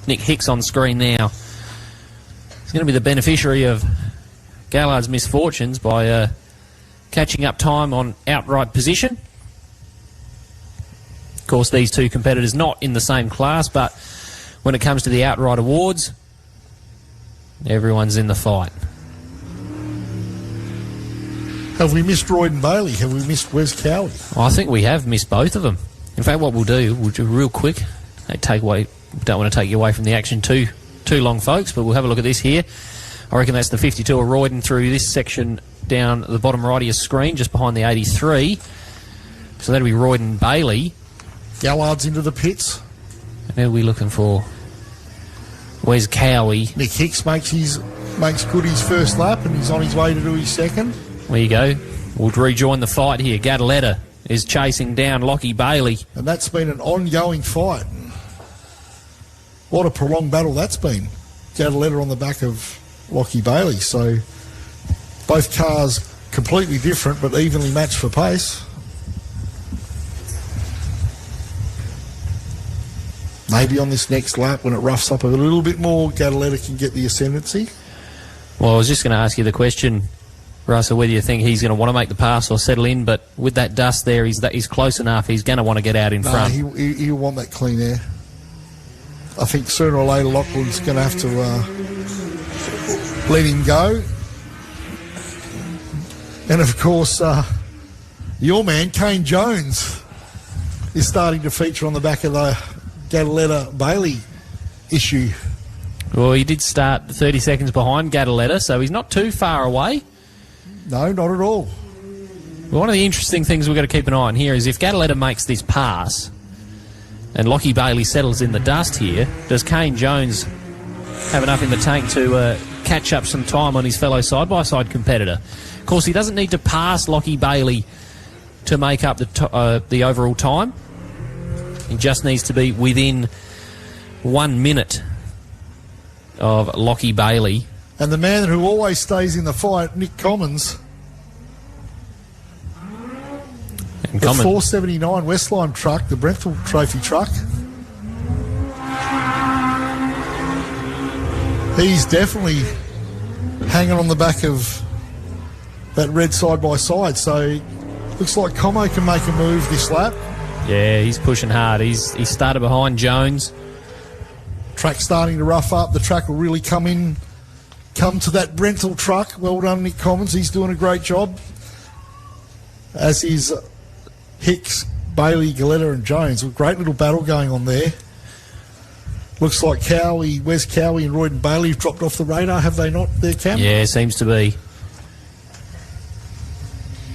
Nick Hicks on screen now. He's going to be the beneficiary of Gallard's misfortunes by catching up time on outright position. Of course, these two competitors not in the same class, but when it comes to the outright awards, everyone's in the fight. Have we missed Royden Bailey? Have we missed Wes Cowie? I think we have missed both of them. In fact, what we'll do real quick. Don't want to take you away from the action too long, folks, but we'll have a look at this here. I reckon that's the 52 of Royden through this section down the bottom right of your screen, just behind the 83. So that'll be Royden Bailey. Gallard's into the pits. And who are we looking for? Wes Cowie. Nick Hicks makes good his first lap and he's on his way to do his second. There you go. We'll rejoin the fight here. Gadaletta is chasing down Lockie Bailey. And that's been an ongoing fight. What a prolonged battle that's been. Gadaletta on the back of Lockie Bailey. So both cars completely different but evenly matched for pace. Maybe on this next lap, when it roughs up a little bit more, Gadaletta can get the ascendancy. Well, I was just going to ask you the question, Russell, whether you think he's going to want to make the pass or settle in, but with that dust there, he's close enough. He's going to want to get out in front. He'll want that clean air. I think sooner or later Lachlan's going to have to let him go. And, of course, your man, Kane Jones, is starting to feature on the back of the Gadaletta Bailey issue. Well, he did start 30 seconds behind Gadaletta, so he's not too far away. No, not at all. Well, one of the interesting things we've got to keep an eye on here is if Gadaletta makes this pass and Lockie Bailey settles in the dust here, does Kane Jones have enough in the tank to catch up some time on his fellow side-by-side competitor? Of course, he doesn't need to pass Lockie Bailey to make up the overall time. He just needs to be within 1 minute of Lockie Bailey. And the man who always stays in the fight, Nick Commons. And the 479 Westline truck, the Brentford Trophy truck. He's definitely hanging on the back of that red side-by-side. So looks like Como can make a move this lap. Yeah, he's pushing hard. He started behind Jones. Track's starting to rough up. The track will really come to that Brental truck. Well done, Nick Commons. He's doing a great job. As is Hicks, Bailey, Galetta and Jones. A great little battle going on there. Looks like Wes Cowie and Royden Bailey have dropped off the radar, have they not, there, Cam? Yeah, seems to be.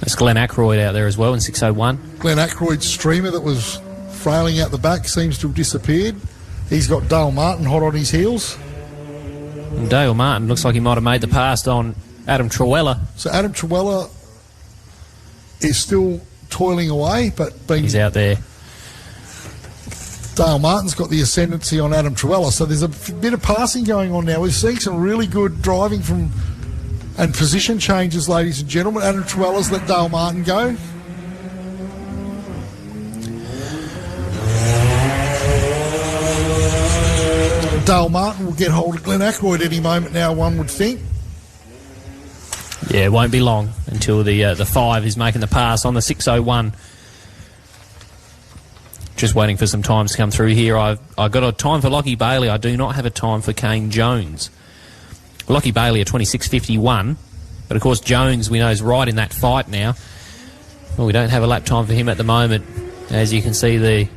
There's Glenn Ackroyd out there as well in 601. Glenn Ackroyd's streamer that was frailing out the back seems to have disappeared. He's got Dale Martin hot on his heels. And Dale Martin looks like he might have made the pass on Adam Truella. So Adam Truella is still toiling away, but he's out there. Dale Martin's got the ascendancy on Adam Truella, so there's a bit of passing going on now. We're seeing some really good driving from And position changes, ladies and gentlemen. Adam Truella's let Dale Martin go. Dale Martin will get hold of Glenn Ackroyd any moment now, one would think. Yeah, it won't be long until the 5 is making the pass on the 6:01. Just waiting for some times to come through here. I've got a time for Lockie Bailey. I do not have a time for Kane Jones. Lockie Bailey at 26:51. But, of course, Jones, we know, is right in that fight now. Well, we don't have a lap time for him at the moment. As you can see, the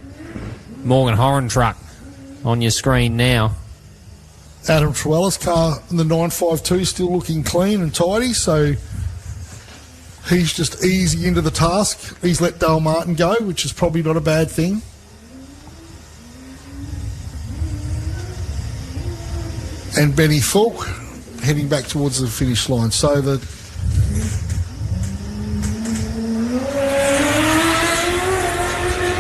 Morgan Horan truck on your screen now. Adam Truella's car in the 952 still looking clean and tidy, so he's just easy into the task. He's let Dale Martin go, which is probably not a bad thing. And Benny Falk heading back towards the finish line. So the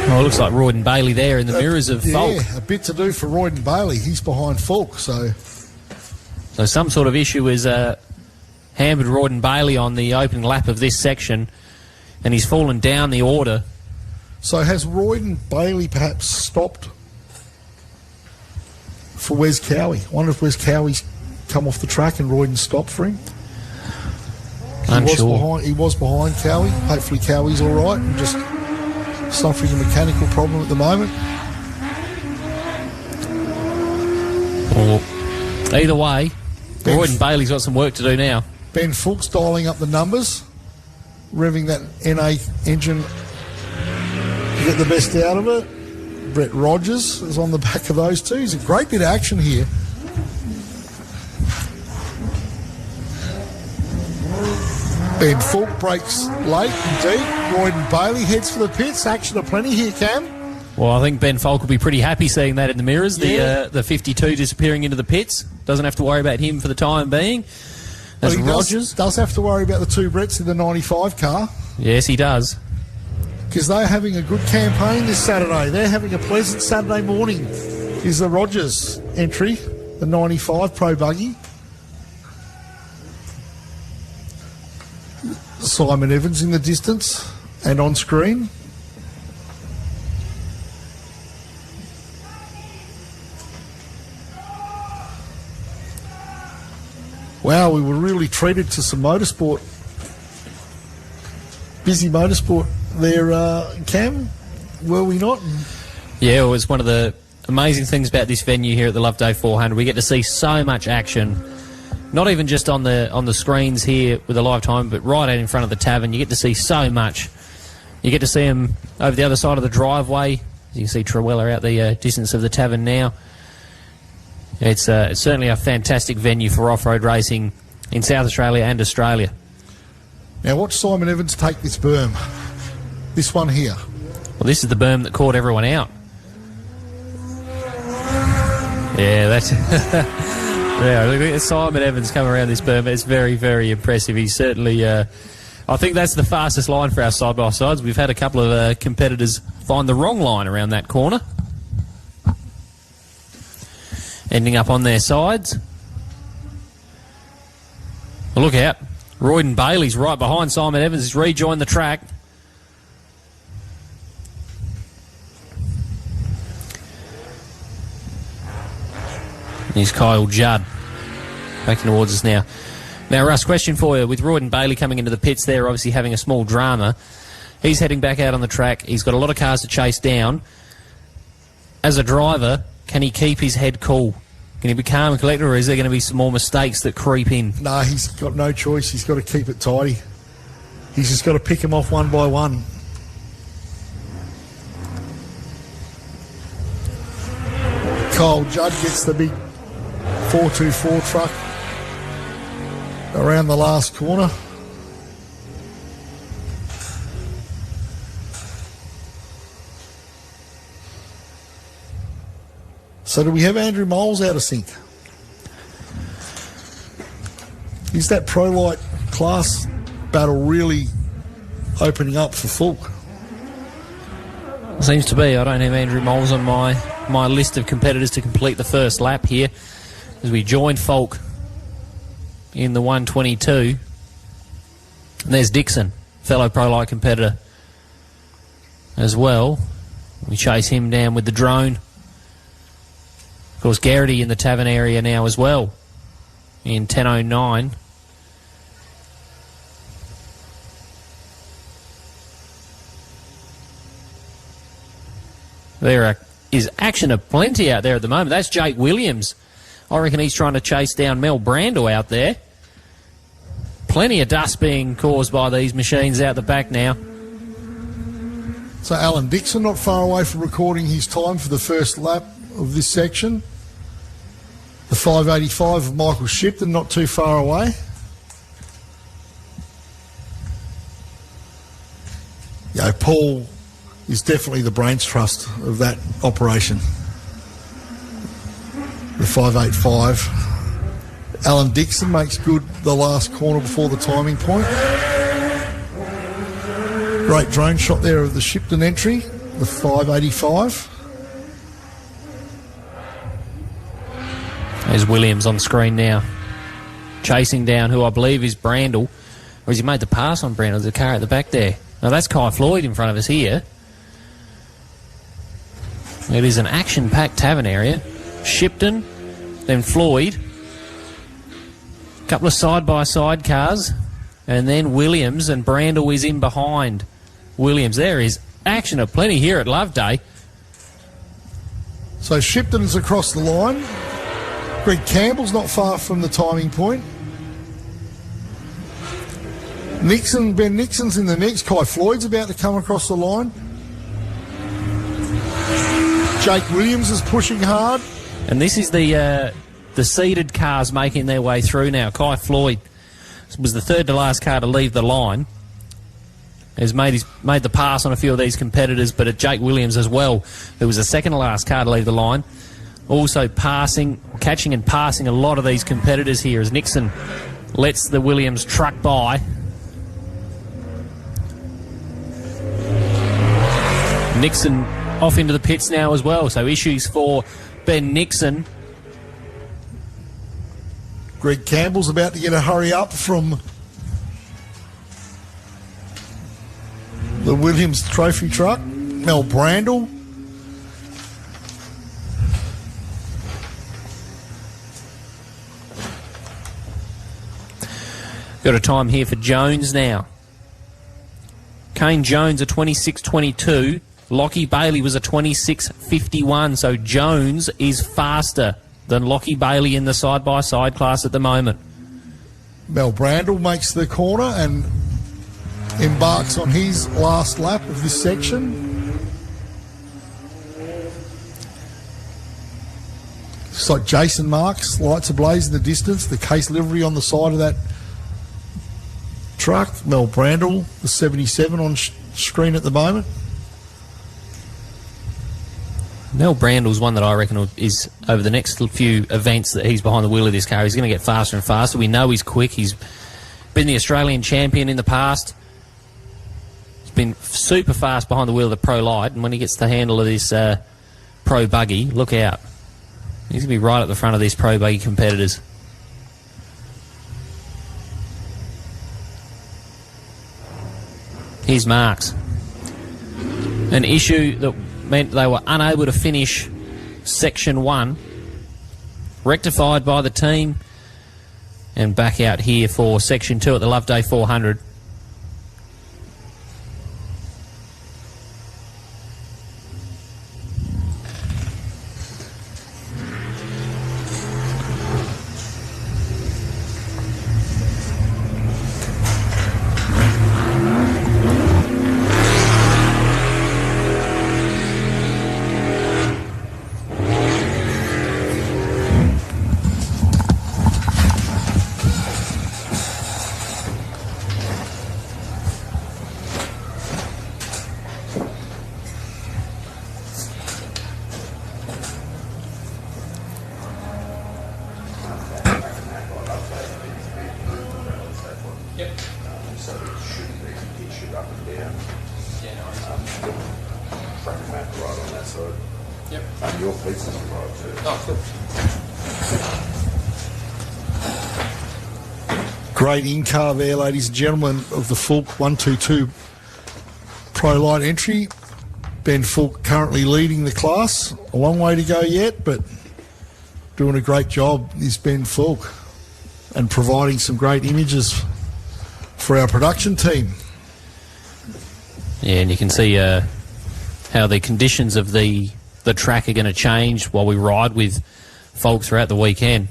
Oh, it looks like Royden Bailey there in the mirrors of Falk. Yeah, a bit to do for Royden Bailey. He's behind Falk, so some sort of issue is hampered Royden Bailey on the opening lap of this section, and he's fallen down the order. So has Royden Bailey perhaps stopped for Wes Cowie? I wonder if Wes Cowie's come off the track and Royden stopped for him. He was behind Cowie. Hopefully Cowie's all right and just suffering a mechanical problem at the moment. Well, either way, Royden Bailey's got some work to do now. Ben Fulks dialing up the numbers, revving that NA engine to get the best out of it. Brett Rogers is on the back of those two. He's a great bit of action here. Ben Fulk breaks late indeed. Royden Bailey heads for the pits. Action aplenty here, Cam. Well, I think Ben Falk will be pretty happy seeing that in the mirrors. Yeah. The 52 disappearing into the pits. Doesn't have to worry about him for the time being. That's Rogers. Does have to worry about the two Bretts in the 95 car. Yes, he does. Because they're having a good campaign this Saturday. They're having a pleasant Saturday morning. Is the Rogers entry, the 95 Pro Buggy. Simon Evans in the distance and on screen. Wow, we were really treated to some motorsport. Busy motorsport there, Cam, were we not? Yeah, it was one of the amazing things about this venue here at the Loveday 400. We get to see so much action. Not even just on the screens here with the live time, but right out in front of the tavern. You get to see so much. You get to see them over the other side of the driveway. As you can see Truella out the distance of the tavern now. It's certainly a fantastic venue for off-road racing in South Australia and Australia. Now watch Simon Evans take this berm. This one here. Well, this is the berm that caught everyone out. Yeah, that's... Yeah, look at Simon Evans come around this berm. It's very, very impressive. He's certainly... I think that's the fastest line for our side-by-sides. We've had a couple of competitors find the wrong line around that corner. Ending up on their sides. Well, look out. Royden Bailey's right behind Simon Evans. He's rejoined the track. Here's Kyle Judd backing towards us now. Now, Russ, question for you. With Royden Bailey coming into the pits there, obviously having a small drama, he's heading back out on the track. He's got a lot of cars to chase down. As a driver, can he keep his head cool? Can he be calm and collected, or is there going to be some more mistakes that creep in? No, he's got no choice. He's got to keep it tidy. He's just got to pick them off one by one. Kyle Judd gets the big 424 truck around the last corner. So do we have Andrew Moles out of sync? Is that Pro Light class battle really opening up for Fulk? Seems to be. I don't have Andrew Moles on my list of competitors to complete the first lap here as we join Falk in the 122. And there's Dixon, fellow Pro Light competitor as well. We chase him down with the drone. Of course, Garrity in the Tavern area now as well in 10.09. There is action aplenty out there at the moment. That's Jake Williams. I reckon he's trying to chase down Mel Brandel out there. Plenty of dust being caused by these machines out the back now. So Alan Dixon not far away from recording his time for the first lap of this section. The 5.85 of Michael Shipton not too far away. Yeah, Paul is definitely the brains trust of that operation. The 5.85. Alan Dixon makes good the last corner before the timing point. Great drone shot there of the Shipton entry, the 5.85. There's Williams on screen now, chasing down who I believe is Brandel. Or has he made the pass on Brandel? There's a car at the back there. Now that's Kai Floyd in front of us here. It is an action-packed tavern area. Shipton, then Floyd. A couple of side-by-side cars. And then Williams, and Brandel is in behind Williams. There is action aplenty here at Loveday. So Shipton's across the line. Greg Campbell's not far from the timing point. Ben Nixon's in the mix. Kai Floyd's about to come across the line. Jake Williams is pushing hard. And this is the seeded cars making their way through now. Kai Floyd was the third to last car to leave the line. Has made the pass on a few of these competitors, but at Jake Williams as well, who was the second to last car to leave the line. Also catching and passing a lot of these competitors here as Nixon lets the Williams truck by. Nixon off into the pits now as well, so issues for Ben Nixon. Greg Campbell's about to get a hurry up from the Williams trophy truck. Mel Brandel. Got a time here for Jones now. Kane Jones a 26.22. Lockie Bailey was a 26.51, so Jones is faster than Lockie Bailey in the side-by-side class at the moment. Mel Brandel makes the corner and embarks on his last lap of this section. It's like Jason Marks, lights ablaze in the distance, the case livery on the side of that truck. Mel Brandel, the 77 on screen at the moment. Mel Brandel's one that I reckon is, over the next few events that he's behind the wheel of this car, he's going to get faster and faster. We know he's quick. He's been the Australian champion in the past. He's been super fast behind the wheel of the Pro Light, and when he gets the handle of this Pro Buggy, look out. He's going to be right at the front of these Pro Buggy competitors. Here's Marks. An issue that meant they were unable to finish Section 1. Rectified by the team. And back out here for Section 2 at the Loveday 400. Great in-car there, ladies and gentlemen, of the Fulk 122 Pro Light entry. Ben Fulk currently leading the class. A long way to go yet, but doing a great job is Ben Fulk and providing some great images for our production team. Yeah, and you can see how the conditions of the track are going to change while we ride with Fulk throughout the weekend.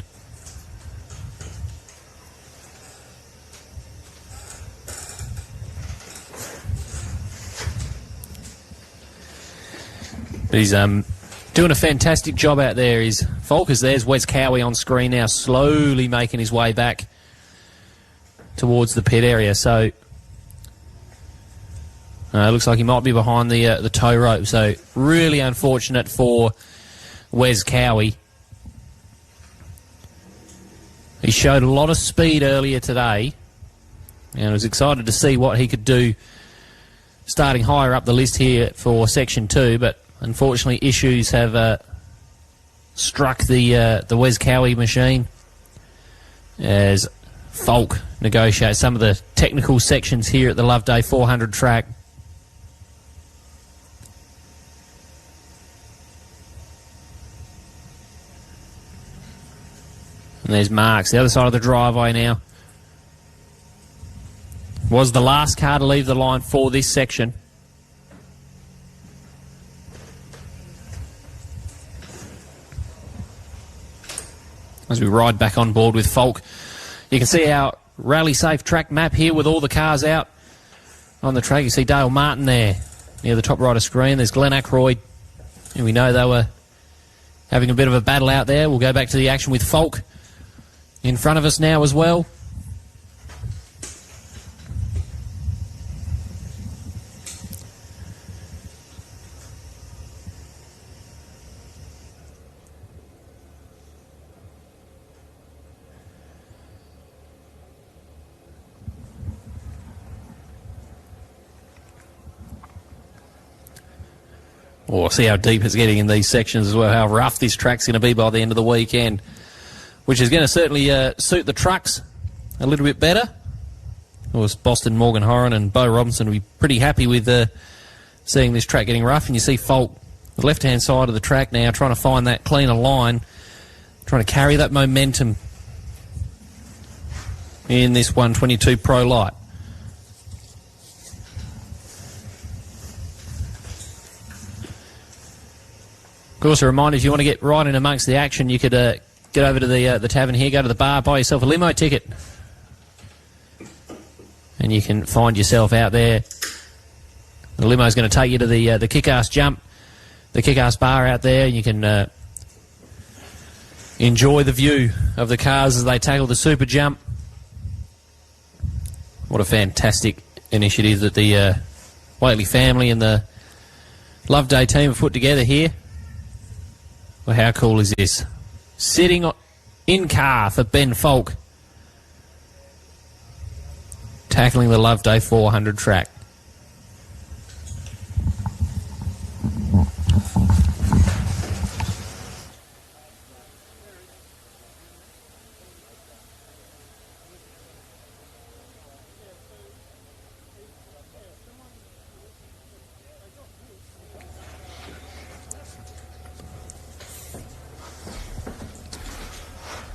But he's doing a fantastic job out there. He's Fulkers. There's Wes Cowie on screen now, slowly making his way back towards the pit area. So it looks like he might be behind the tow rope. So really unfortunate for Wes Cowie. He showed a lot of speed earlier today, and I was excited to see what he could do starting higher up the list here for Section 2, but unfortunately, issues have struck the Wes Cowie machine as Fulk negotiates some of the technical sections here at the Loveday 400 track. And there's Marks, the other side of the driveway now. Was the last car to leave the line for this section. As we ride back on board with Fulk, you can see our rally safe track map here with all the cars out on the track. You see Dale Martin there near the top right of screen. There's Glenn Ackroyd, and we know they were having a bit of a battle out there. We'll go back to the action with Fulk in front of us now as well. Or see how deep it's getting in these sections as well, how rough this track's going to be by the end of the weekend, which is going to certainly suit the trucks a little bit better. Of course, Boston, Morgan Horan and Bo Robinson will be pretty happy with seeing this track getting rough. And you see Fulk, the left-hand side of the track now, trying to find that cleaner line, trying to carry that momentum in this 122 Pro Light. Of course, a reminder, if you want to get right in amongst the action, you could get over to the tavern here, go to the bar, buy yourself a limo ticket. And you can find yourself out there. The limo's going to take you to the Kick-Ass Jump, the Kick-Ass Bar out there. You can enjoy the view of the cars as they tackle the Super Jump. What a fantastic initiative that the Whately family and the Loveday team have put together here. Well, how cool is this? Sitting in car for Ben Fulk, tackling the Loveday 400 track.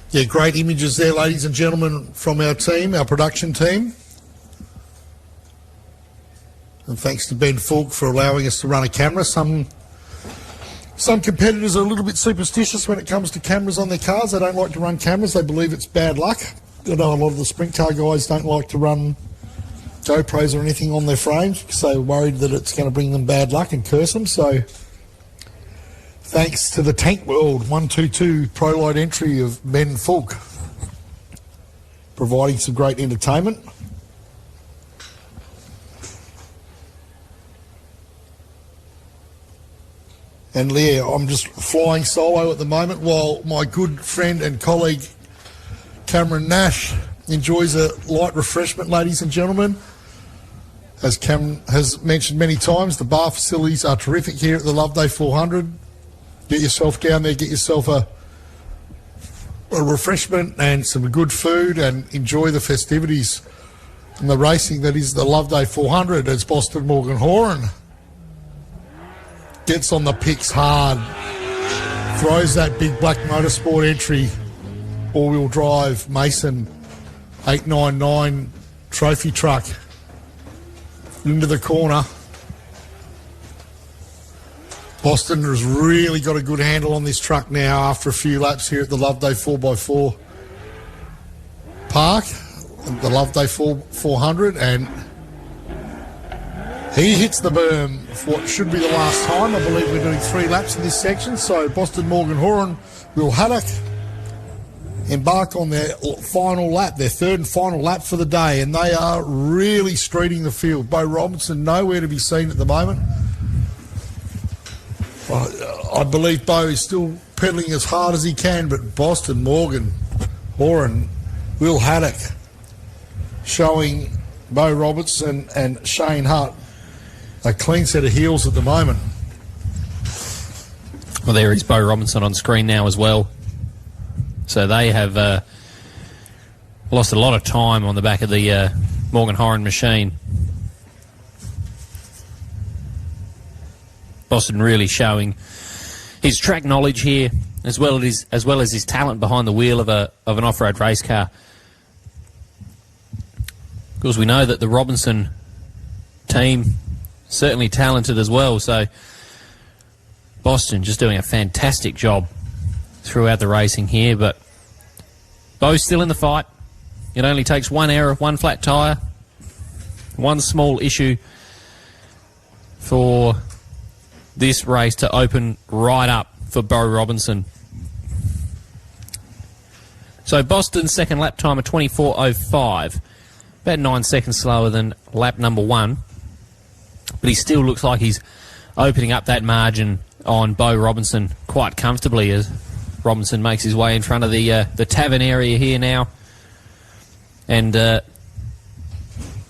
Yeah, great images there, ladies and gentlemen, from our team, our production team. And thanks to Ben Fulk for allowing us to run a camera. Some competitors are a little bit superstitious when it comes to cameras on their cars. They don't like to run cameras. They believe it's bad luck. I know a lot of the sprint car guys don't like to run GoPros or anything on their frames because they're worried that it's going to bring them bad luck and curse them. So thanks to the Tank World 122 Pro Light entry of Ben Fulk, providing some great entertainment. And yeah, I'm just flying solo at the moment while my good friend and colleague Cameron Nash enjoys a light refreshment, ladies and gentlemen. As Cameron has mentioned many times, the bar facilities are terrific here at the Loveday 400. Get yourself down there, get yourself a a refreshment and some good food and enjoy the festivities and the racing that is the Loveday 400 as Boston Morgan Horan gets on the picks hard, throws that big black motorsport entry, all-wheel drive Mason 899 trophy truck into the corner. Boston has really got a good handle on this truck now after a few laps here at the Loveday 4x4 Park, the Loveday 400, and he hits the berm for what should be the last time. I believe we're doing 3 laps in this section, so Boston Morgan Horan will Haddock embark on their final lap, their 3rd and final lap for the day, and they are really streeting the field. Bo Robinson nowhere to be seen at the moment. I believe Bo is still pedalling as hard as he can, but Boston Morgan Horan, Will Haddock showing Bo Robertson and Shane Hutt a clean set of heels at the moment. Well, there is Bo Robinson on screen now as well. So they have lost a lot of time on the back of the Morgan Horan machine. Boston really showing his track knowledge here, as well as his talent behind the wheel of an off-road race car. Of course, we know that the Robinson team certainly talented as well. So Boston just doing a fantastic job throughout the racing here. But Bo's still in the fight. It only takes one error, one flat tyre, one small issue for this race to open right up for Bo Robinson. So Boston's second lap time of 24.05, about 9 seconds slower than lap number 1, but he still looks like he's opening up that margin on Bo Robinson quite comfortably as Robinson makes his way in front of the tavern area here now. And well,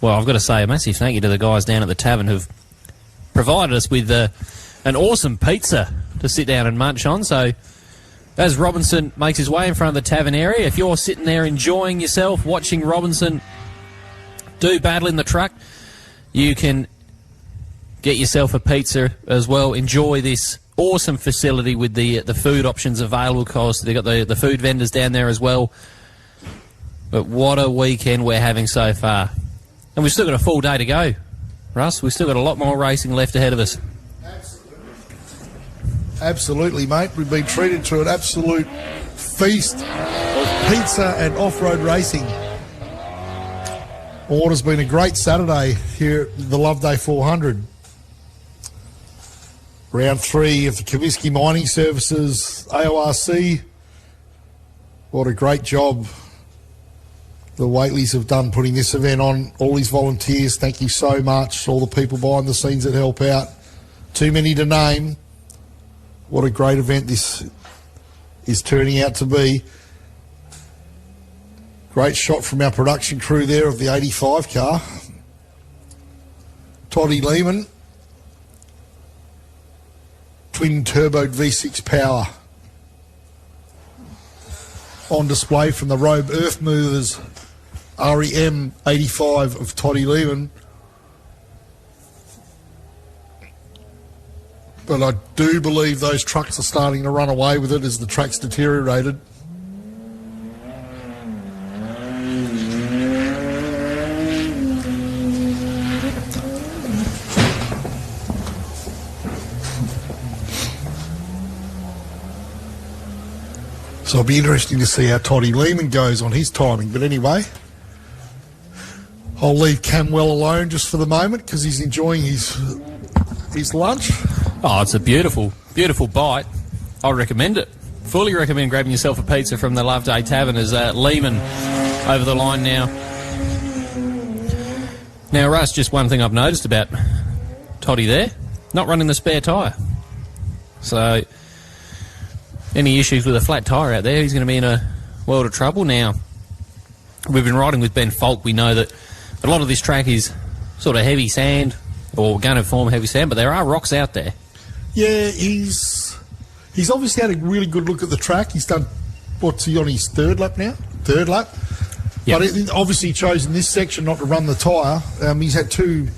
I've got to say a massive thank you to the guys down at the tavern who've provided us with an awesome pizza to sit down and munch on. So as Robinson makes his way in front of the tavern area, if you're sitting there enjoying yourself, watching Robinson do battle in the truck, you can get yourself a pizza as well. Enjoy this awesome facility with the food options available. Of course, they've got the food vendors down there as well. But what a weekend we're having so far. And we've still got a full day to go, Russ. We've still got a lot more racing left ahead of us. Absolutely, mate. We've been treated to an absolute feast of pizza and off-road racing. What has been a great Saturday here at the Loveday 400. Round 3 of the Comiskey Mining Services AORC. What a great job the Whateleys have done putting this event on. All these volunteers, thank you so much. All the people behind the scenes that help out. Too many to name. What a great event this is turning out to be. Great shot from our production crew there of the 85 car. Toddy Lehman. Twin turboed V6 power. On display from the Robe Earth Movers REM 85 of Toddy Lehman. But I do believe those trucks are starting to run away with it as the track's deteriorated. So it'll be interesting to see how Toddy Lehman goes on his timing. But anyway, I'll leave Cam well alone just for the moment because he's enjoying his lunch. Oh, it's a beautiful, beautiful bite. I recommend it. Fully recommend grabbing yourself a pizza from the Loveday Tavern as Lehman over the line now. Now, Russ, just one thing I've noticed about Toddy there, not running the spare tyre. So, any issues with a flat tyre out there, he's going to be in a world of trouble. Now, we've been riding with Ben Falk. We know that a lot of this track is sort of heavy sand, or going to form heavy sand, but there are rocks out there. Yeah, he's obviously had a really good look at the track. He's done what's he on his third lap now? Third lap. Yep. But obviously he chose in this section not to run the tyre. He's had two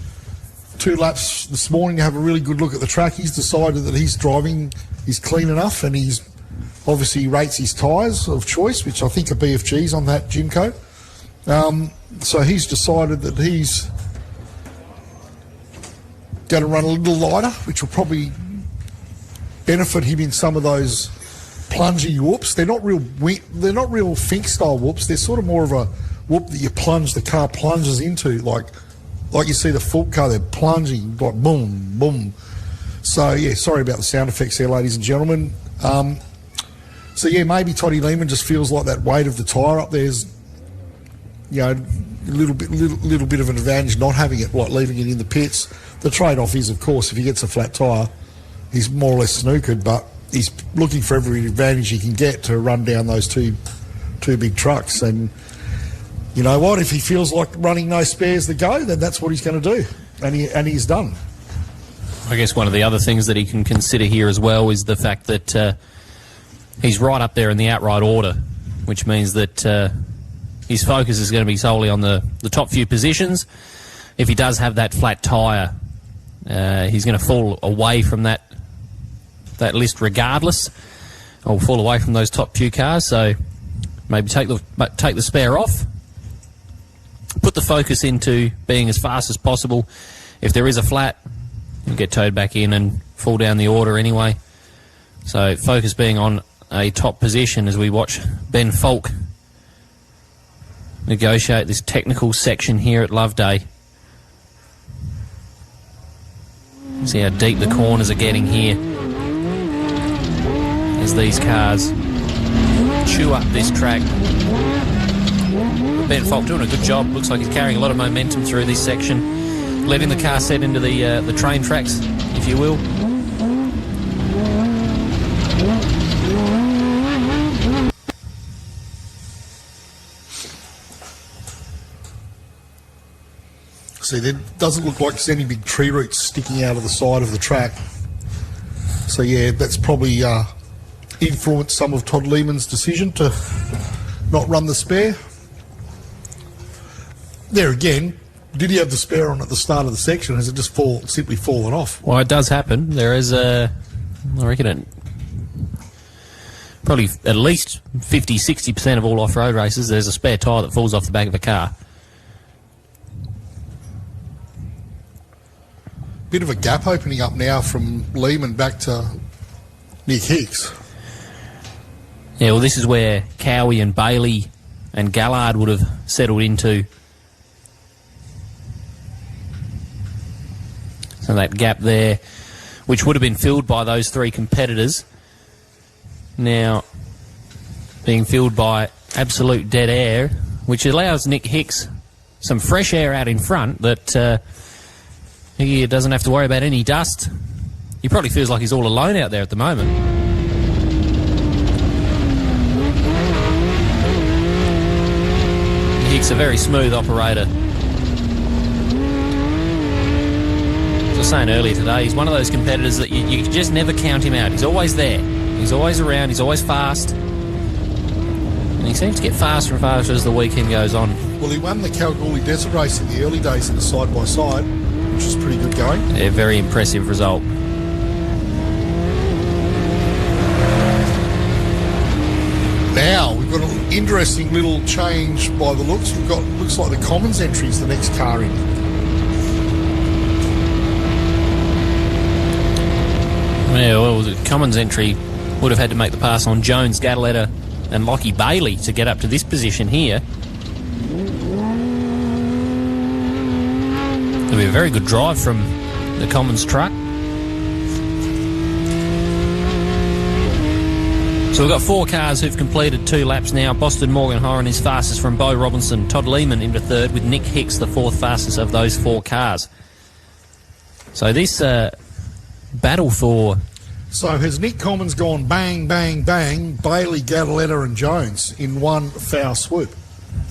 laps this morning to have a really good look at the track. He's decided that his driving is clean enough, and he's obviously rates his tyres of choice, which I think are BFGs on that gym coat. So he's decided that he's going to run a little lighter, which will probably benefit him in some of those plungy whoops. They're not real Fink style whoops. They're sort of more of a whoop that you plunge, the car plunges into, like you see the Fulk car, they're plunging, like boom, boom. So, yeah, sorry about the sound effects there, ladies and gentlemen. So, yeah, maybe Toddy Lehman just feels like that weight of the tyre up there's, you know, a little bit of an advantage not having it, like leaving it in the pits. The trade-off is, of course, if he gets a flat tyre, he's more or less snookered, but he's looking for every advantage he can get to run down those two big trucks. And you know what? If he feels like running no spares to go, then that's what he's going to do, and he's done. I guess one of the other things that he can consider here as well is the fact that he's right up there in the outright order, which means that his focus is going to be solely on the top few positions. If he does have that flat tyre, he's going to fall away from that list regardless, or fall away from those top few cars. So maybe take the spare off, put the focus into being as fast as possible. If there is a flat, you'll get towed back in and fall down the order anyway. So focus being on a top position as we watch Ben Falk negotiate this technical section here at Loveday. See how deep the corners are getting here as these cars chew up this track. Ben Falk doing a good job. Looks like he's carrying a lot of momentum through this section, letting the car set into the train tracks, if you will. See, there doesn't look like there's any big tree roots sticking out of the side of the track. So, yeah, that's probably influenced some of Todd Lehman's decision to not run the spare. There again, did he have the spare on at the start of the section? Has it just simply fallen off? Well, it does happen. There is I reckon probably at least 50-60% of all off-road races, there's a spare tyre that falls off the back of a car. Bit of a gap opening up now from Lehman back to Nick Hicks. Yeah, well, this is where Cowie and Bailey and Gallard would have settled into. So that gap there, which would have been filled by those three competitors, now being filled by absolute dead air, which allows Nick Hicks some fresh air out in front that he doesn't have to worry about any dust. He probably feels like he's all alone out there at the moment. Hicks a very smooth operator. As I was saying earlier today, he's one of those competitors that you just never count him out. He's always there. He's always around. He's always fast. And he seems to get faster and faster as the weekend goes on. Well, he won the Kalgoorlie Desert Race in the early days in the side-by-side, which is pretty good going. Yeah, very impressive result. Now, we've got an interesting little change by the looks. We've got, looks like the Commons entry is the next car in. Yeah, well, the Commons entry would have had to make the pass on Jones, Gadaletta and Lockie Bailey to get up to this position here. It'll be a very good drive from the Commons truck. So we've got 4 cars who've completed 2 laps now. Boston Morgan Horan is fastest from Bo Robinson. Todd Lehman into third, with Nick Hicks the 4th fastest of those 4 cars. So this battle for... So has Nick Commons gone bang, bang, bang, Bailey, Gadaletta and Jones in one foul swoop?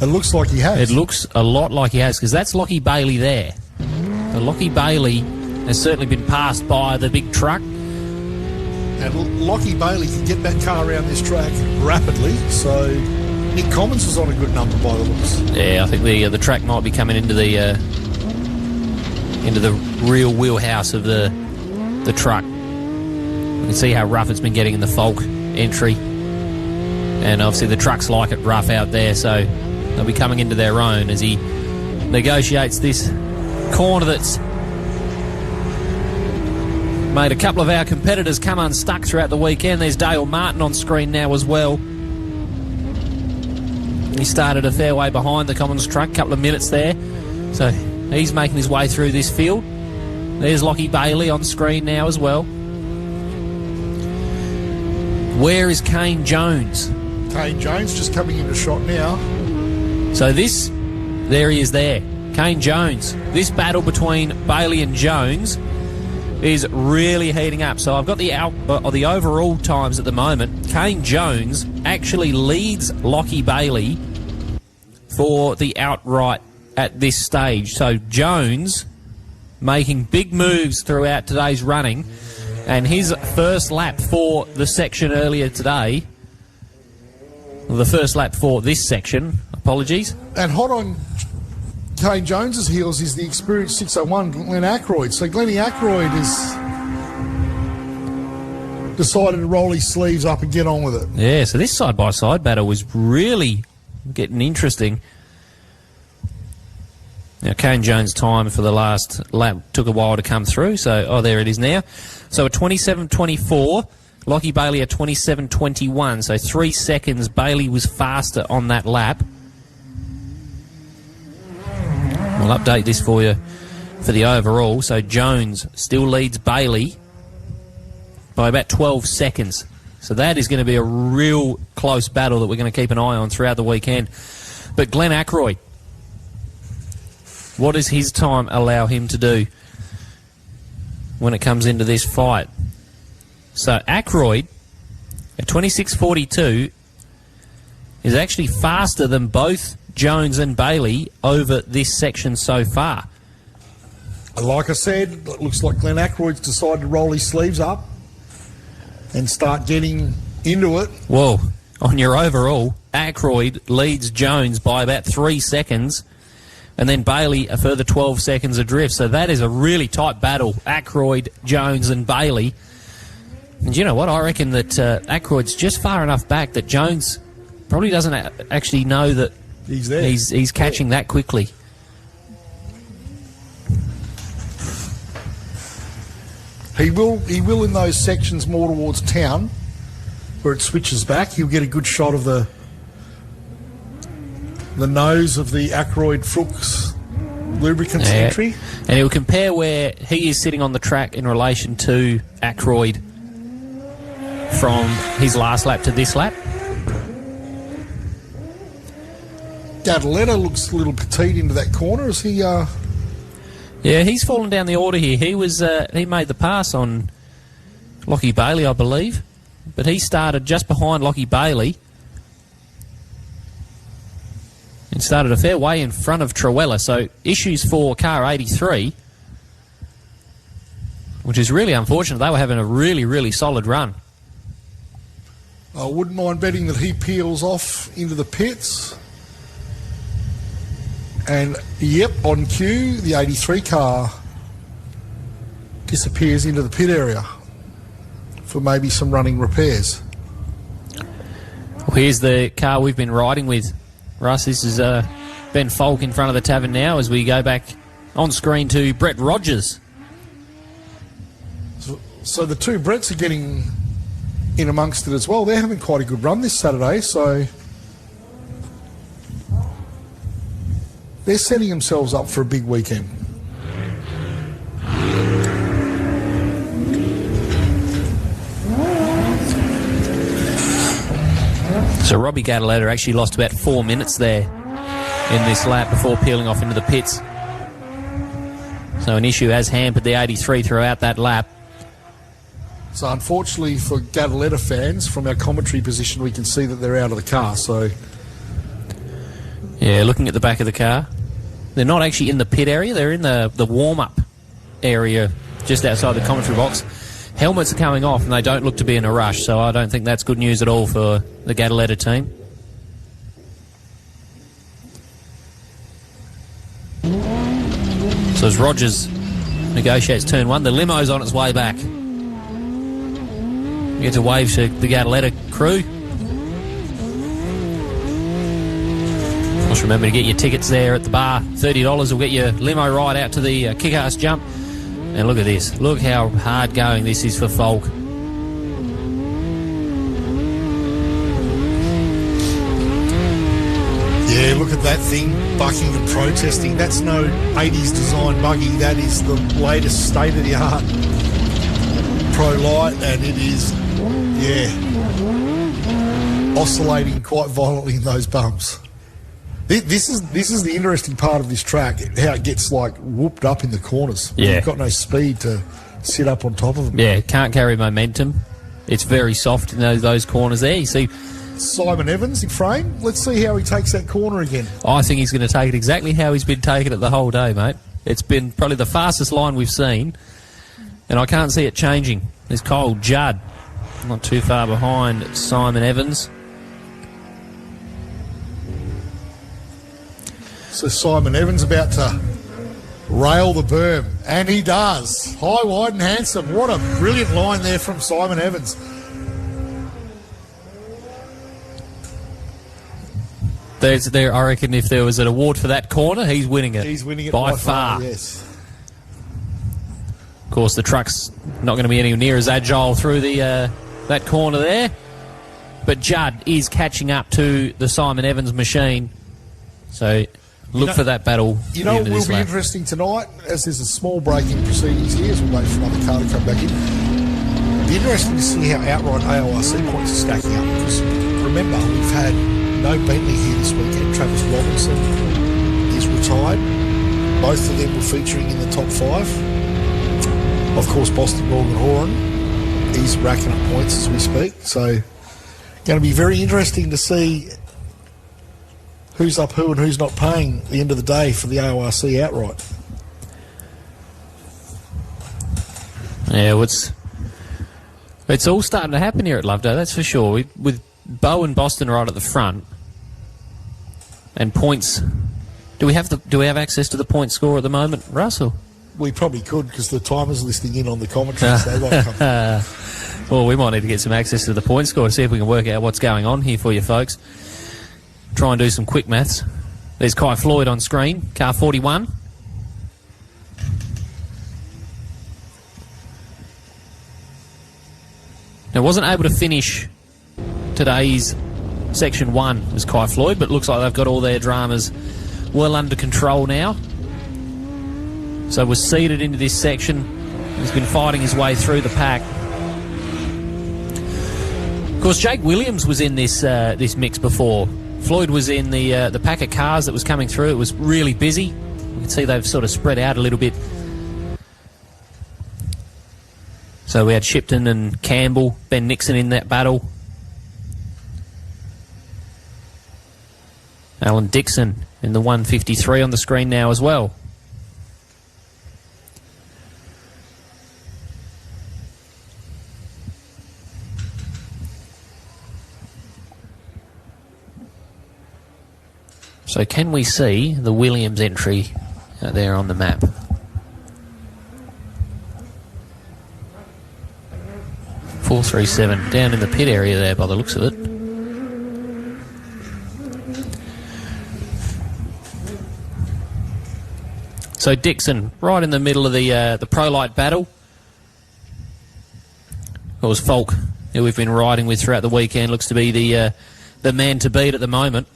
It looks like he has. It looks a lot like he has, because that's Lockie Bailey there. So Lockie Bailey has certainly been passed by the big truck. And Lockie Bailey can get that car around this track rapidly, so Nick Commons was on a good number by the looks. Yeah, I think the track might be coming into the real wheelhouse of the truck. You can see how rough it's been getting in the Falk entry, and obviously the trucks like it rough out there, so they'll be coming into their own as he negotiates this corner that's made a couple of our competitors come unstuck throughout the weekend. There's Dale Martin on screen now as well. He started a fair way behind the Commons truck, couple of minutes there, so he's making his way through this field. There's Lockie Bailey on screen now as well. Where is Kane Jones? Kane Jones just coming into shot now. So there he is there. Kane Jones. This battle between Bailey and Jones is really heating up. So I've got the overall times at the moment. Kane Jones actually leads Lockie Bailey for the outright at this stage. So Jones making big moves throughout today's running, and his first lap for the section earlier today, the first lap for this section, apologies. And hot on Kane Jones's heels is the experienced 601 Glenn Ackroyd. So Glenny Ackroyd has decided to roll his sleeves up and get on with it. Yeah, so this side-by-side battle was really getting interesting. Now, Kane Jones' time for the last lap took a while to come through, so, there it is now. So a 27.24, Lockie Bailey a 27.21, so 3 seconds Bailey was faster on that lap. We'll update this for you for the overall. So Jones still leads Bailey by about 12 seconds. So that is going to be a real close battle that we're going to keep an eye on throughout the weekend. But Glenn Ackroyd, what does his time allow him to do when it comes into this fight? So Ackroyd at 26.42 is actually faster than both Jones and Bailey over this section so far. Like I said, it looks like Glenn Ackroyd's decided to roll his sleeves up and start getting into it. Well, on your overall, Ackroyd leads Jones by about 3 seconds, and then Bailey a further 12 seconds adrift. So that is a really tight battle, Ackroyd, Jones and Bailey. And you know what? I reckon that Ackroyd's just far enough back that Jones probably doesn't actually know that he's there. He's catching that quickly. He will in those sections more towards town where it switches back. He'll get a good shot of the nose of the Ackroyd Frooks lubricants entry. And he'll compare where he is sitting on the track in relation to Ackroyd from his last lap to this lap. Gadaletta looks a little petite into that corner. Is he? Yeah, he's fallen down the order here. He was he made the pass on Lockie Bailey, I believe, but he started just behind Lockie Bailey and started a fair way in front of Trewella. So issues for car 83, which is really unfortunate. They were having a really, really solid run. I wouldn't mind betting that he peels off into the pits. And, yep, on cue, the 83 car disappears into the pit area for maybe some running repairs. Well, here's the car we've been riding with, Russ. This is Ben Falk in front of the tavern now as we go back on screen to Brett Rogers. So the two Bretts are getting in amongst it as well. They're having quite a good run this Saturday, so they're setting themselves up for a big weekend. So Robbie Gadaletta actually lost about 4 minutes there in this lap before peeling off into the pits. So an issue has hampered the 83 throughout that lap. So unfortunately for Gadaletta fans, from our commentary position, we can see that they're out of the car. So yeah, looking at the back of the car. They're not actually in the pit area. They're in the warm-up area just outside the commentary box. helmets are coming off and they don't look to be in a rush, so I don't think that's good news at all for the Gadaletta team. So as Rogers negotiates turn 1, the limo's on its way back. We get to wave to the Gadaletta crew. Of course, remember to get your tickets there at the bar. $30 will get your limo ride out to the kick-ass jump. And look at this. Look how hard going this is for Falk. Yeah, look at that thing, bucking and protesting. That's no 80s design buggy. That is the latest state-of-the-art Pro Light, and it is, oscillating quite violently in those bumps. This is the interesting part of this track, how it gets like whooped up in the corners. Yeah. You've got no speed to sit up on top of them. Yeah, can't carry momentum. It's very soft in those corners there. You see, Simon Evans in frame. Let's see how he takes that corner again. I think he's going to take it exactly how he's been taking it the whole day, mate. It's been probably the fastest line we've seen, and I can't see it changing. There's Kyle Judd, not too far behind Simon Evans. So Simon Evans about to rail the berm, and he does. High, wide and handsome. What a brilliant line there from Simon Evans. I reckon if there was an award for that corner, he's winning it. He's winning it by far. Yes. Of course, the truck's not going to be anywhere near as agile through the that corner there. But Judd is catching up to the Simon Evans machine. So look for that battle. You know what will be interesting tonight, as there's a small break in proceedings here, as we wait for another car to come back in. It'll be interesting to see how outright AORC points are stacking up. Because remember, we've had no Bentley here this weekend. Travis Robinson is retired. Both of them were featuring in the top 5. Of course, Boston Morgan Horan is racking up points as we speak. So, going to be very interesting to see who's up who and who's not paying at the end of the day for the AORC outright. Yeah, it's all starting to happen here at Loveday, that's for sure. With Bow and Boston right at the front, and points. Do we have access to the point score at the moment, Russell? We probably could, because the timer's listening in on the commentary, so they won't come. Well, we might need to get some access to the point score to see if we can work out what's going on here for you folks. Try and do some quick maths. There's Kai Floyd on screen, car 41. Now, wasn't able to finish today's Section 1 as Kai Floyd, but looks like they've got all their dramas well under control now. So was seeded into this section. He's been fighting his way through the pack. Of course, Jake Williams was in this this mix before. Floyd was in the pack of cars that was coming through. It was really busy. You can see they've sort of spread out a little bit. So we had Shipton and Campbell, Ben Nixon in that battle. Alan Dixon in the 153 on the screen now as well. So can we see the Williams entry out there on the map? .437 down in the pit area there by the looks of it. So Dixon right in the middle of the Pro Light battle. It was Falk, who we've been riding with throughout the weekend, looks to be the man to beat at the moment.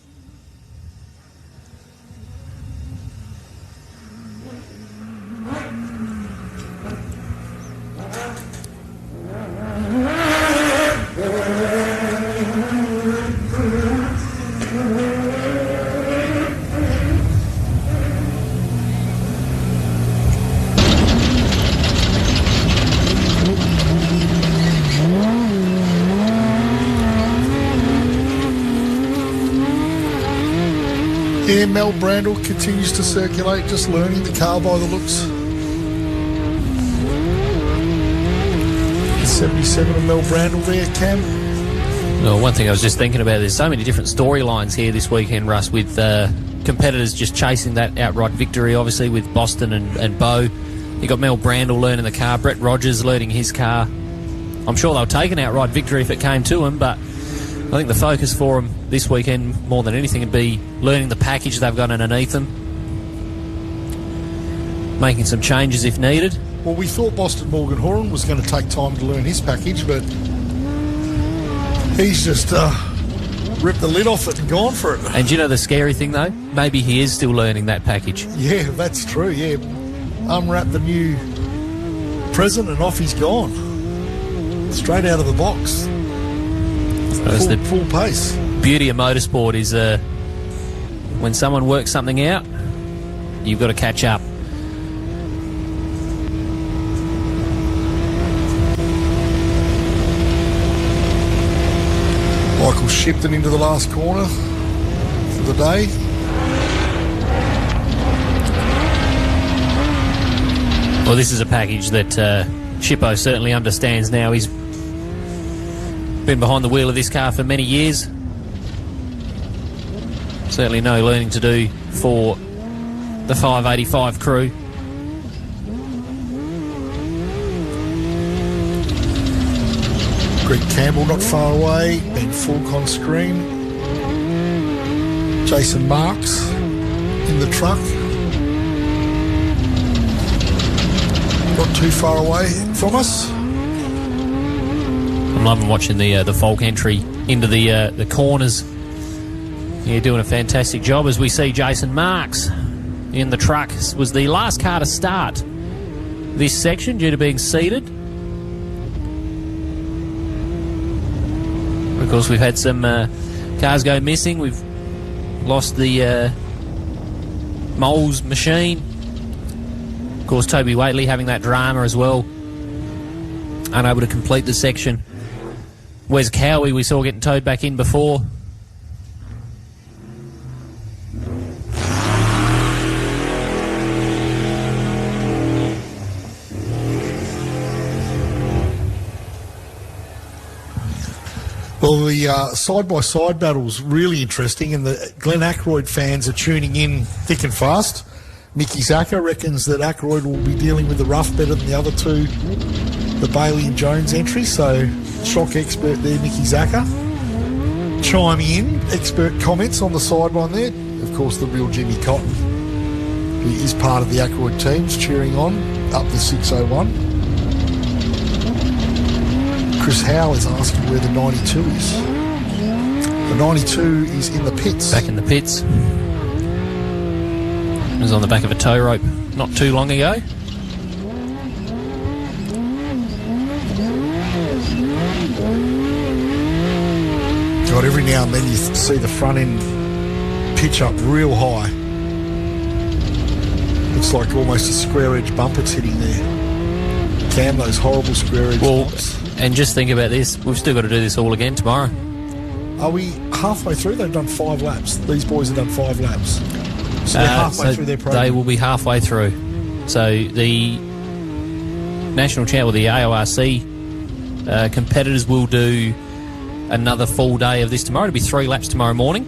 Yeah, Mel Brandle continues to circulate, just learning the car by the looks. 77 of Mel Brandle there, Cam. Well, one thing I was just thinking about, there's so many different storylines here this weekend, Russ, with competitors just chasing that outright victory, obviously, with Boston and Bo. You got Mel Brandle learning the car, Brett Rogers learning his car. I'm sure they'll take an outright victory if it came to them, but I think the focus for them this weekend, more than anything, would be learning the package they've got underneath them, making some changes if needed. Well, we thought Boston Morgan Horan was going to take time to learn his package, but he's just ripped the lid off it and gone for it. And do you know the scary thing, though? Maybe he is still learning that package. Yeah, that's true, yeah. Unwrap the new present and off he's gone. Straight out of the box. Full pace. Beauty of motorsport is when someone works something out, you've got to catch up. Michael Shipton into the last corner for the day. Well, this is a package that Shippo certainly understands now. He's been behind the wheel of this car for many years. Certainly no learning to do for the 585 crew. Greg Campbell not far away, Ben Fulk on screen. Jason Marks in the truck. Not too far away from us. I'm loving watching the Fulk entry into the corners. Yeah, doing a fantastic job as we see Jason Marks in the truck. Was the last car to start this section due to being seated. Of course, we've had some cars go missing. We've lost the Moles machine. Of course, Toby Waitley having that drama as well. Unable to complete the section. Wes Cowie we saw getting towed back in before. Well, the side-by-side battle's really interesting, and the Glenn Ackroyd fans are tuning in thick and fast. Mickey Zacca reckons that Ackroyd will be dealing with the rough better than the other two, the Bailey and Jones entry, so shock expert there, Mickey Zacca. Chiming in, expert comments on the sideline there. Of course, the real Jimmy Cotton, who is part of the Ackroyd teams, cheering on up the 601. Chris Howe is asking where the 92 is. The 92 is in the pits. Back in the pits. It was on the back of a tow rope not too long ago. God, every now and then you see the front end pitch up real high. Looks like almost a square edge bump it's hitting there. Cam, those horrible square edge bumps. And just think about this, we've still got to do this all again tomorrow. Are we halfway through? They've done 5 laps. These boys have done 5 laps. So they're halfway through their program. They will be halfway through. So the national champ, or the AORC competitors will do another full day of this tomorrow. It'll be 3 laps tomorrow morning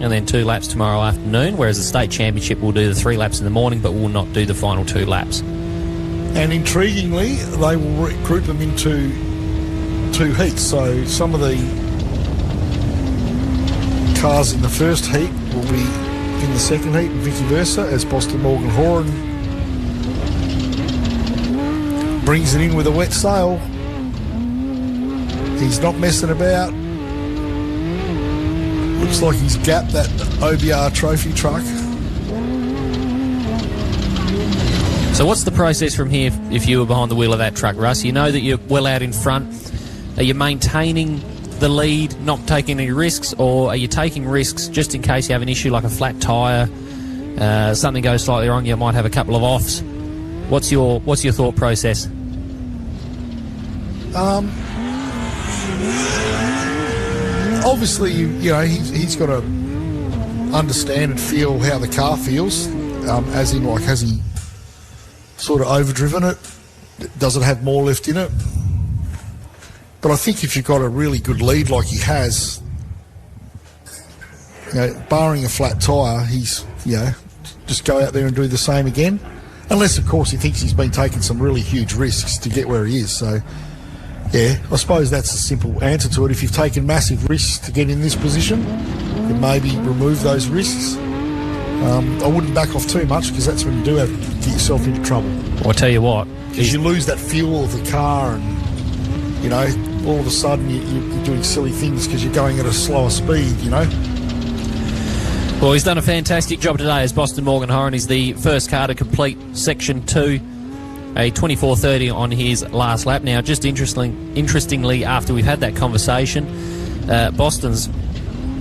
and then 2 laps tomorrow afternoon, whereas the state championship will do the 3 laps in the morning but will not do the final 2 laps. And intriguingly, they will group them into 2 heats. So some of the cars in the first heat will be in the second heat and vice versa, as Boston Morgan Horan brings it in with a wet sail. He's not messing about. Looks like he's gapped that OBR trophy truck. So what's the process from here if you were behind the wheel of that truck, Russ? You know that you're well out in front. Are you maintaining the lead, not taking any risks, or are you taking risks just in case you have an issue like a flat tyre, something goes slightly wrong, you might have a couple of offs? What's your thought process? Obviously, you know, he's got to understand and feel how the car feels, as in, like, has he sort of overdriven it? Does it have more left in it? But I think if you've got a really good lead like he has, barring a flat tyre, he's, just go out there and do the same again. Unless, of course, he thinks he's been taking some really huge risks to get where he is. So, I suppose that's a simple answer to it. If you've taken massive risks to get in this position, then maybe remove those risks. I wouldn't back off too much, because that's when you do have to get yourself into trouble. Well, I'll tell you what. Because you lose that feel of the car and, all of a sudden you're doing silly things because you're going at a slower speed, Well, he's done a fantastic job today as Boston Morgan Horan is the first car to complete Section 2, a 24:30 on his last lap. Now, just interestingly, after we've had that conversation, Boston's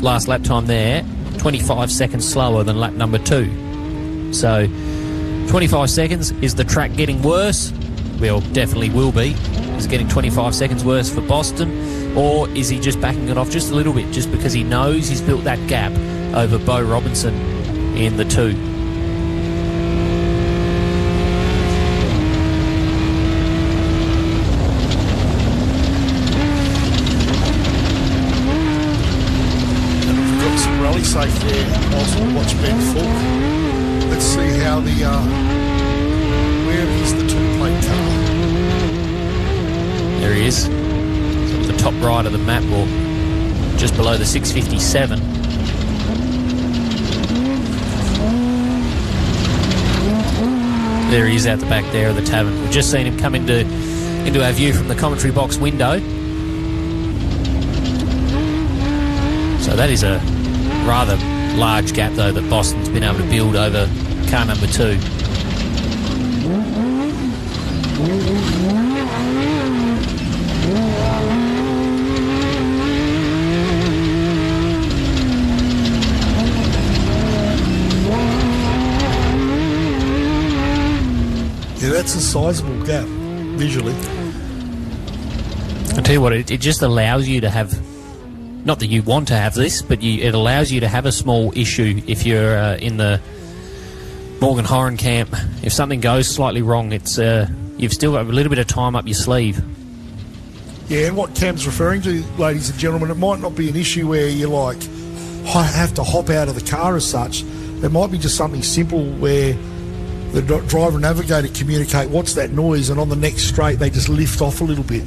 last lap time there, 25 seconds slower than lap number 2. So, 25 seconds, is the track getting worse? Well, definitely will be. Is it getting 25 seconds worse for Boston? Or is he just backing it off just a little bit, just because he knows he's built that gap over Beau Robinson in the 2? We've got some rally safe there whilst we watch Ben Falk. Let's see how where is the two-plate car? There he is. The top right of the map, or just below the 657. There he is out the back there of the tavern. We've just seen him come into our view from the commentary box window. So that is a rather large gap, though, that Boston's been able to build over car number 2. Yeah, that's a sizable gap, visually. I'll tell you what, it just allows you to have, not that you want to have this, but it allows you to have a small issue if you're in the Morgan Horan camp. If something goes slightly wrong, it's you've still got a little bit of time up your sleeve. Yeah, and what Cam's referring to, ladies and gentlemen, it might not be an issue where you have to hop out of the car as such. There might be just something simple where the driver and navigator communicate what's that noise, and on the next straight they just lift off a little bit.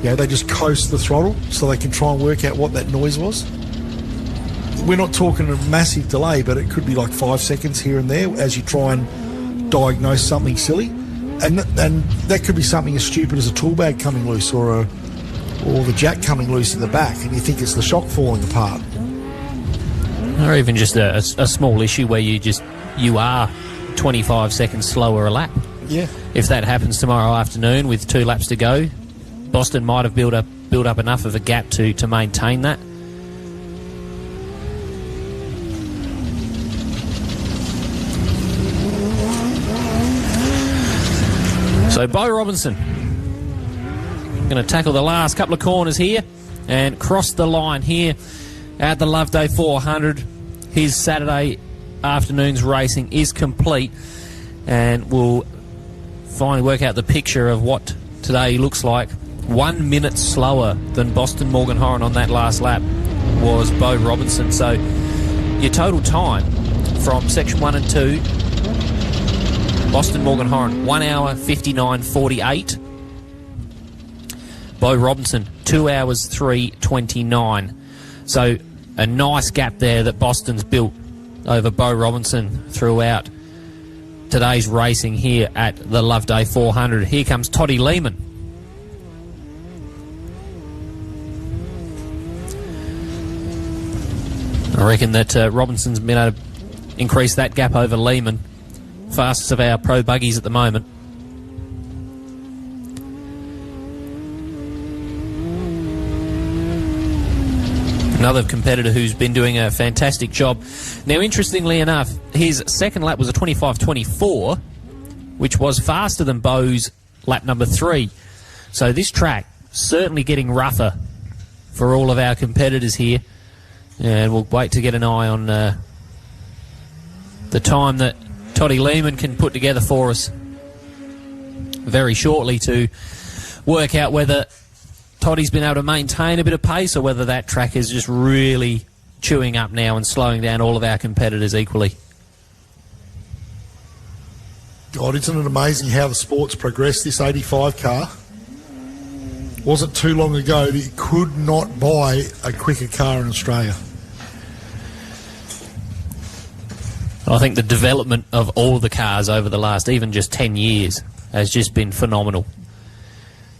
They just coast the throttle so they can try and work out what that noise was. We're not talking a massive delay, but it could be like 5 seconds here and there as you try and diagnose something silly. And that could be something as stupid as a tool bag coming loose or the jack coming loose in the back, and you think it's the shock falling apart. Or even just a small issue where you are 25 seconds slower a lap. Yeah. If that happens tomorrow afternoon with 2 laps to go, Boston might have built up enough of a gap to maintain that. So Beau Robinson going to tackle the last couple of corners here and cross the line here at the Loveday 400. His Saturday afternoon's racing is complete, and we'll finally work out the picture of what today looks like. 1 minute slower than Boston Morgan Horan on that last lap was Beau Robinson. So your total time from section 1 and 2, Boston Morgan Horan 1 hour 59:48. Beau Robinson 2 hours 3:29. So a nice gap there that Boston's built over Beau Robinson throughout today's racing here at the Loveday 400. Here comes Toddy Lehman. I reckon that Robinson's been able to increase that gap over Lehman. Fastest of our pro buggies at the moment. Another competitor who's been doing a fantastic job. Now, interestingly enough, his second lap was a 25:24, which was faster than Beau's lap number 3. So this track certainly getting rougher for all of our competitors here. And we'll wait to get an eye on the time that Toddy Lehman can put together for us very shortly to work out whether Toddy's been able to maintain a bit of pace, or whether that track is just really chewing up now and slowing down all of our competitors equally. God, isn't it amazing how the sport's progressed? This 85 car wasn't too long ago that you could not buy a quicker car in Australia. I think the development of all the cars over the last even just 10 years has just been phenomenal.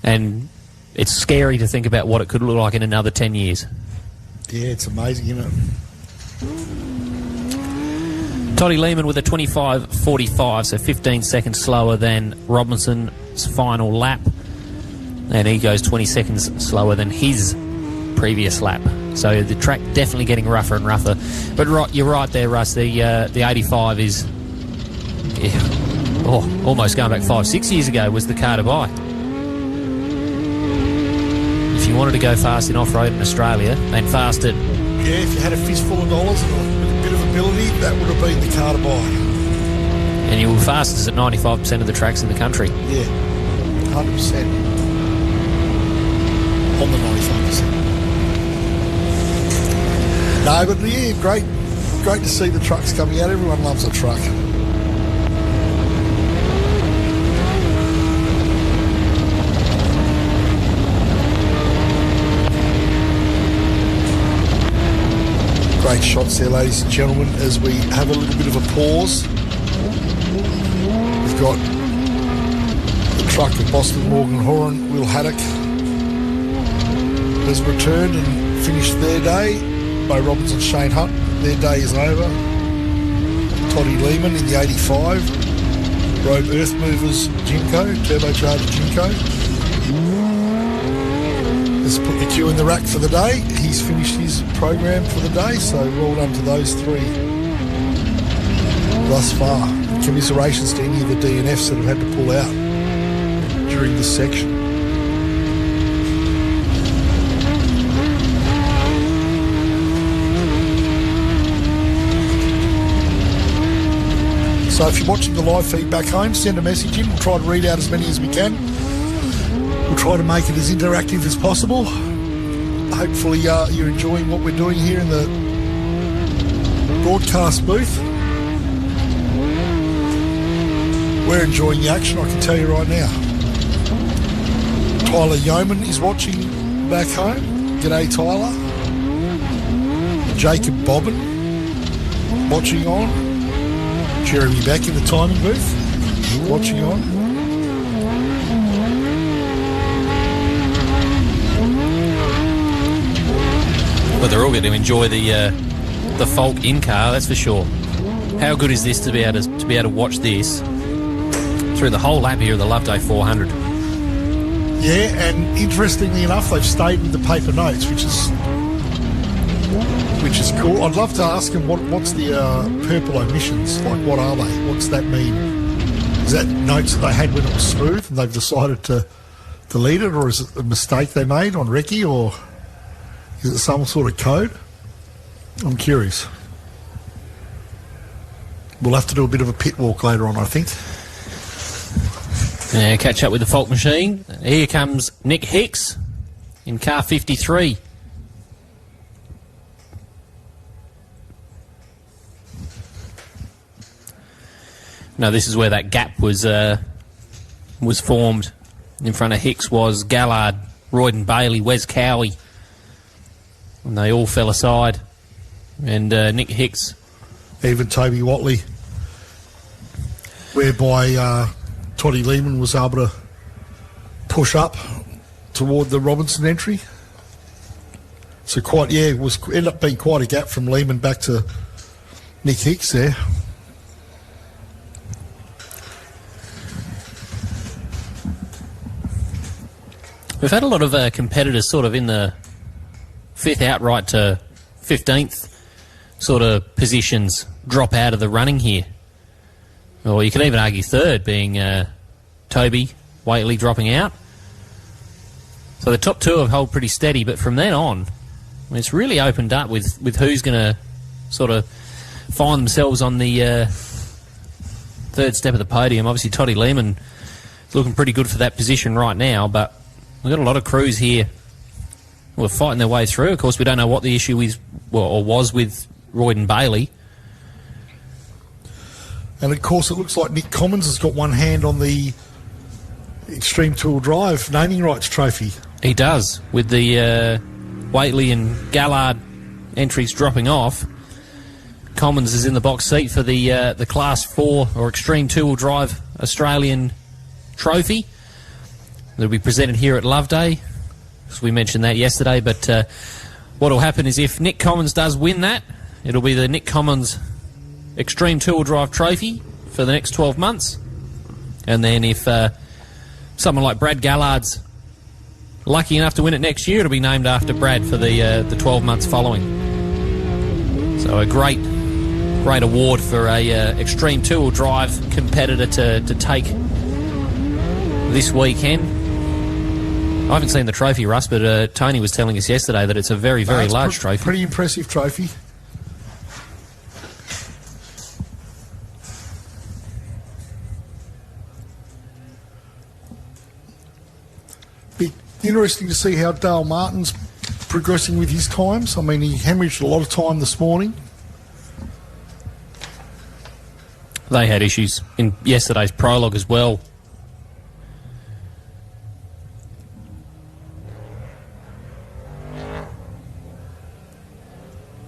And it's scary to think about what it could look like in another 10 years. Yeah, it's amazing, isn't it? Toddy Lehman with a 25.45, so 15 seconds slower than Robinson's final lap. And he goes 20 seconds slower than his previous lap. So the track definitely getting rougher and rougher. But you're right there, Russ. The 85 is almost going back 5-6 years ago was the car to buy. If you wanted to go fast in off-road in Australia, and fast at... Yeah, if you had a fistful of dollars and a bit of ability, that would have been the car to buy. And you were fastest at 95% of the tracks in the country. Yeah, 100%. On the 95%. No, but yeah, great to see the trucks coming out. Everyone loves a truck. Great shots there, ladies and gentlemen, as we have a little bit of a pause. We've got the truck of Boston Morgan Horan, Will Haddock, has returned and finished their day. Bo Robbins and Shane Hutt, their day is over. Toddy Lehman in the 85. Rogue Earth Movers Jimco, turbocharged Jimco, has put the cue in the rack for the day. He's finished his program for the day, so well done to those three thus far. Commiserations to any of the DNFs that have had to pull out during this section. So if you're watching the live feed back home, send a message in. We'll try to read out as many as we can. We'll try to make it as interactive as possible. Hopefully you're enjoying what we're doing here in the broadcast booth. We're enjoying the action, I can tell you right now. Tyler Yeoman is watching back home. G'day, Tyler. Jacob Bobbin watching on. Jeremy back in the timing booth, watching on. Well, they're all going to enjoy the Falk in car, that's for sure. How good is this to be able to watch this through the whole lap here of the Loveday 400? Yeah, and interestingly enough, they've stayed with the paper notes, which is cool. I'd love to ask them what's the purple omissions, like what are they? What's that mean? Is that notes that they had when it was smooth and they've decided to delete it, or is it a mistake they made on recce, or is it some sort of code? I'm curious. We'll have to do a bit of a pit walk later on, I think. Yeah, catch up with the Falk machine. Here comes Nick Hicks in car 53. Now, this is where that gap was formed. In front of Hicks was Gallard, Royden Bailey, Wes Cowie. And they all fell aside. And Nick Hicks. Even Toby Watley. Whereby Toddy Lehman was able to push up toward the Robinson entry. So it ended up being quite a gap from Lehman back to Nick Hicks there. We've had a lot of competitors sort of in the 5th outright to 15th sort of positions drop out of the running here. Or you could even argue 3rd, being Toby, Waitley dropping out. So the top 2 have held pretty steady, but from then on, it's really opened up with who's going to sort of find themselves on the 3rd step of the podium. Obviously, Toddy Lehman is looking pretty good for that position right now, but we've got a lot of crews here were fighting their way through. Of course, we don't know what the issue is or was with Royden Bailey. And of course, it looks like Nick Commons has got one hand on the Extreme Two-Wheel Drive naming rights trophy. He does, with the Waitley and Gallard entries dropping off. Commons is in the box seat for the Class 4 or Extreme Two-Wheel Drive Australian Trophy. It'll be presented here at Loveday, as we mentioned that yesterday. But what will happen is if Nick Commons does win that, it'll be the Nick Commons Extreme Two-Wheel Drive Trophy for the next 12 months. And then if someone like Brad Gallard's lucky enough to win it next year, it'll be named after Brad for the 12 months following. So a great award for a Extreme Two-Wheel Drive competitor to take this weekend. I haven't seen the trophy, Russ, but Tony was telling us yesterday that it's a very, very large trophy. Pretty impressive trophy. Be interesting to see how Dale Martin's progressing with his times. I mean, he hemorrhaged a lot of time this morning. They had issues in yesterday's prologue as well.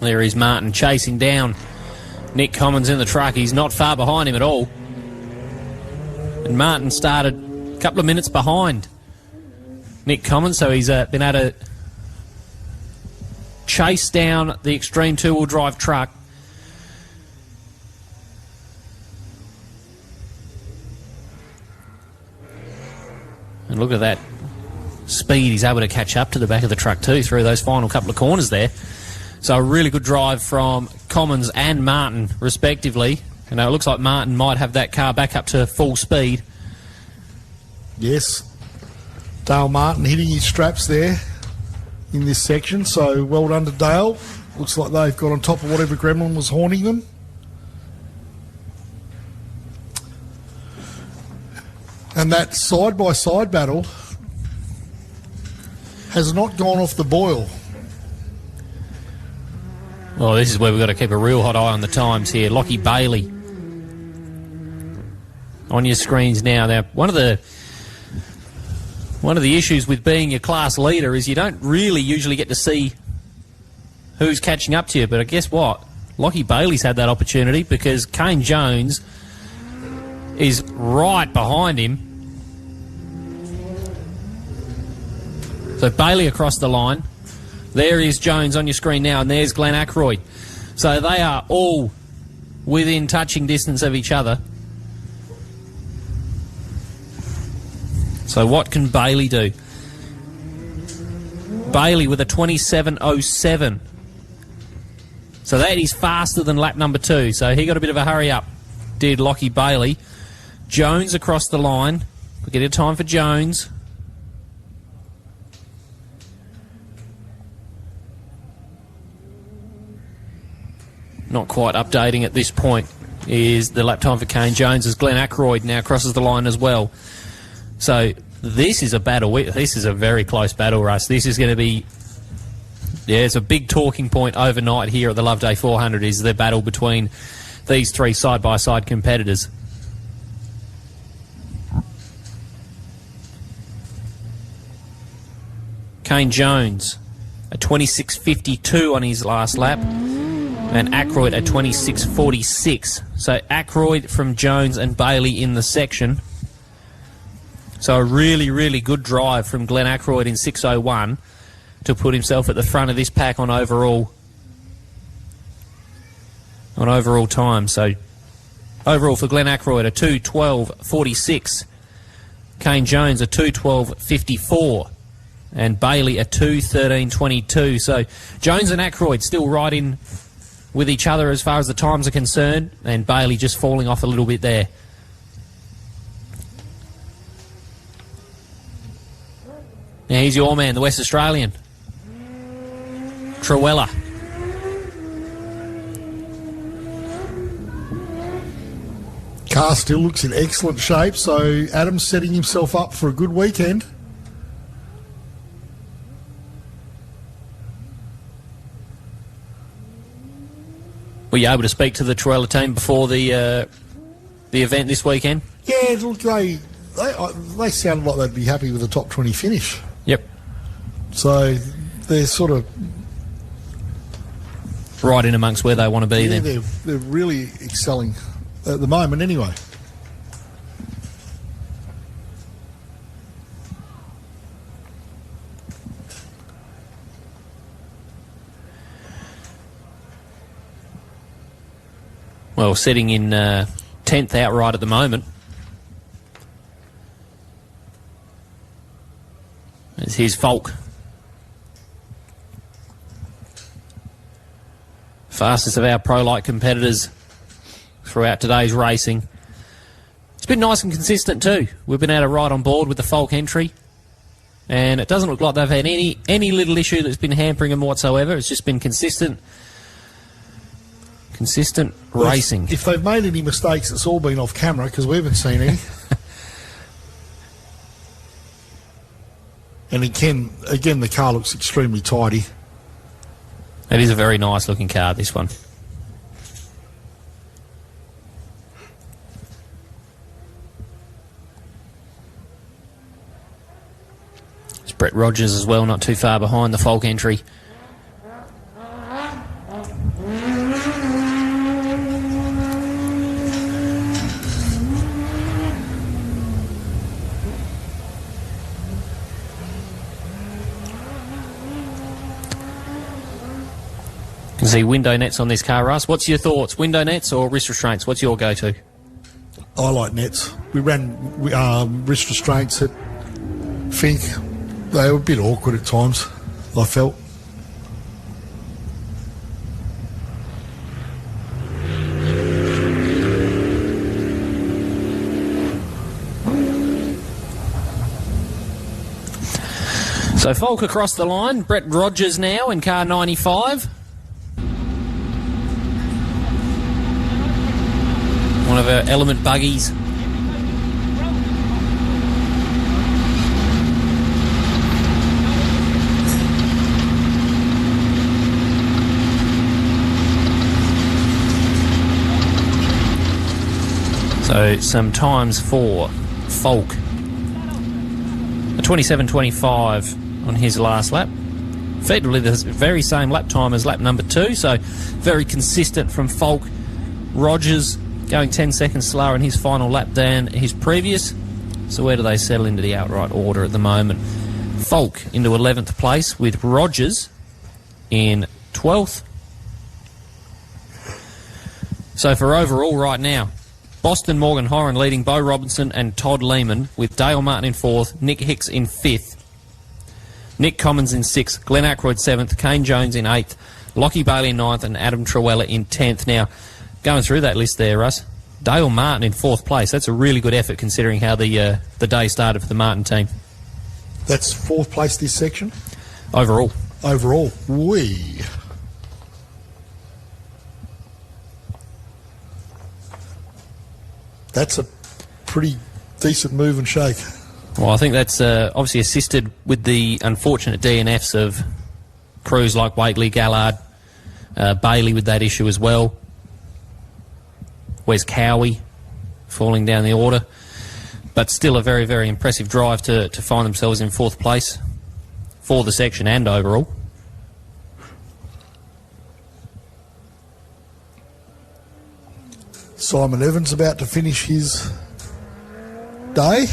There is Martin chasing down Nick Commons in the truck. He's not far behind him at all. And Martin started a couple of minutes behind Nick Commons, so he's been able to chase down the Extreme Two-Wheel Drive truck. And look at that speed. He's able to catch up to the back of the truck too through those final couple of corners there. So a really good drive from Commons and Martin, respectively. You know, it looks like Martin might have that car back up to full speed. Yes. Dale Martin hitting his straps there in this section. So well done to Dale. Looks like they've got on top of whatever gremlin was haunting them. And that side-by-side battle has not gone off the boil. Well, this is where we've got to keep a real hot eye on the times here. Lockie Bailey on your screens now. Now, one of the issues with being a class leader is you don't really usually get to see who's catching up to you. But guess what? Lockie Bailey's had that opportunity because Kane Jones is right behind him. So Bailey across the line. There is Jones on your screen now, and there's Glenn Ackroyd. So they are all within touching distance of each other. So what can Bailey do? Bailey with a 27.07. So that is faster than lap number 2. So he got a bit of a hurry up, did Lockie Bailey. Jones across the line. We'll get a time for Jones. Not quite updating at this point is the lap time for Kane Jones as Glenn Ackroyd now crosses the line as well. So this is a battle. This is a very close battle, Russ. This is going to be, it's a big talking point overnight here at the Loveday 400 is the battle between these three side-by-side competitors. Kane Jones, a 26.52 on his last lap. And Ackroyd at 26.46. So Ackroyd from Jones and Bailey in the section. So a really, really good drive from Glenn Ackroyd in 6.01 to put himself at the front of this pack on overall time. So overall for Glenn Ackroyd a 2:12.46. Kane Jones a 2:12.54. And Bailey a 2:13.22. So Jones and Ackroyd still right in with each other as far as the times are concerned, and Bailey just falling off a little bit there. Now here's your man, the West Australian, Truella. Car still looks in excellent shape, so Adam's setting himself up for a good weekend. Were you able to speak to the Truella team before the event this weekend? Yeah, look, they sounded like they'd be happy with a top 20 finish. Yep. So they're sort of right in amongst where they want to be. yeah, then they're really excelling at the moment anyway. Well, sitting in 10th outright at the moment. It's his Folk. Fastest of our pro-light competitors throughout today's racing. It's been nice and consistent too. We've been able to ride on board with the Folk entry. And it doesn't look like they've had any little issue that's been hampering them whatsoever. It's just been consistent racing. If they've made any mistakes, it's all been off camera because we haven't seen any. And again, the car looks extremely tidy. It is a very nice looking car, this one. It's Brett Rogers as well, not too far behind the Folk entry. You can see window nets on this car, Russ. What's your thoughts? Window nets or wrist restraints? What's your go-to? I like nets. We ran wrist restraints at Fink. They were a bit awkward at times, I felt. So Folk across the line. Brett Rogers now in car 95. One of our element buggies. So some times for Folk. A 27.25 on his last lap. Effectively the very same lap time as lap number 2, so very consistent from Folk. Rogers going 10 seconds slower in his final lap than his previous. So where do they settle into the outright order at the moment? Folk into 11th place with Rogers in 12th. So for overall right now, Boston Morgan Horan leading Bo Robinson and Todd Lehman, with Dale Martin in 4th, Nick Hicks in 5th, Nick Commons in 6th, Glenn Ackroyd 7th, Kane Jones in 8th, Lockie Bailey in 9th and Adam Truella in 10th. Now, going through that list there, Russ, Dale Martin in 4th place. That's a really good effort considering how the day started for the Martin team. That's 4th place this section? Overall. Overall. That's a pretty decent move and shake. Well, I think that's obviously assisted with the unfortunate DNFs of crews like Wakely, Gallard, Bailey with that issue as well. Where's Cowie falling down the order? But still a very, very impressive drive to find themselves in 4th place for the section and overall. Simon Evans about to finish his day.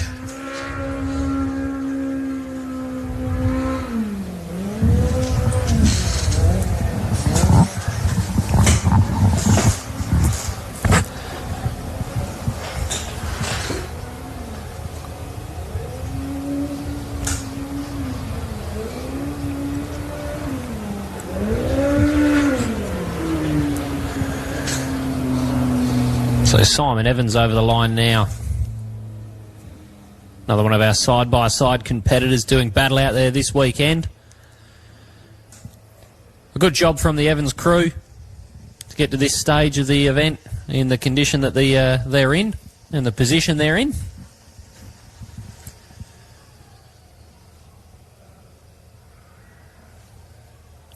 So Simon Evans over the line now. Another one of our side-by-side competitors doing battle out there this weekend. A good job from the Evans crew to get to this stage of the event in the condition that they're in and the position they're in.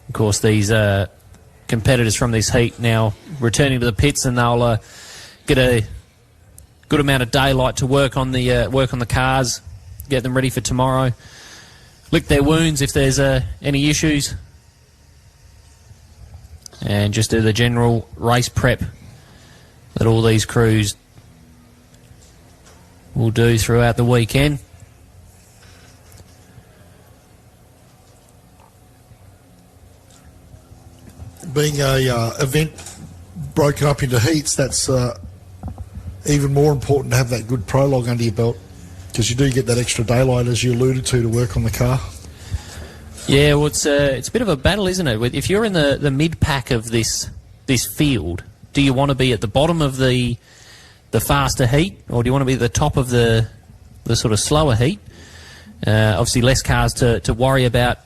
Of course, these competitors from this heat now returning to the pits, and they'll get a good amount of daylight to work on the cars, get them ready for tomorrow, lick their wounds if there's any issues, and just do the general race prep that all these crews will do throughout the weekend. Being a event broken up into heats, that's even more important to have that good prologue under your belt, because you do get that extra daylight, as you alluded to work on the car. Yeah, well, it's a bit of a battle, isn't it? If you're in the mid pack of this field, do you want to be at the bottom of the faster heat, or do you want to be at the top of the sort of slower heat? Obviously, less cars to worry about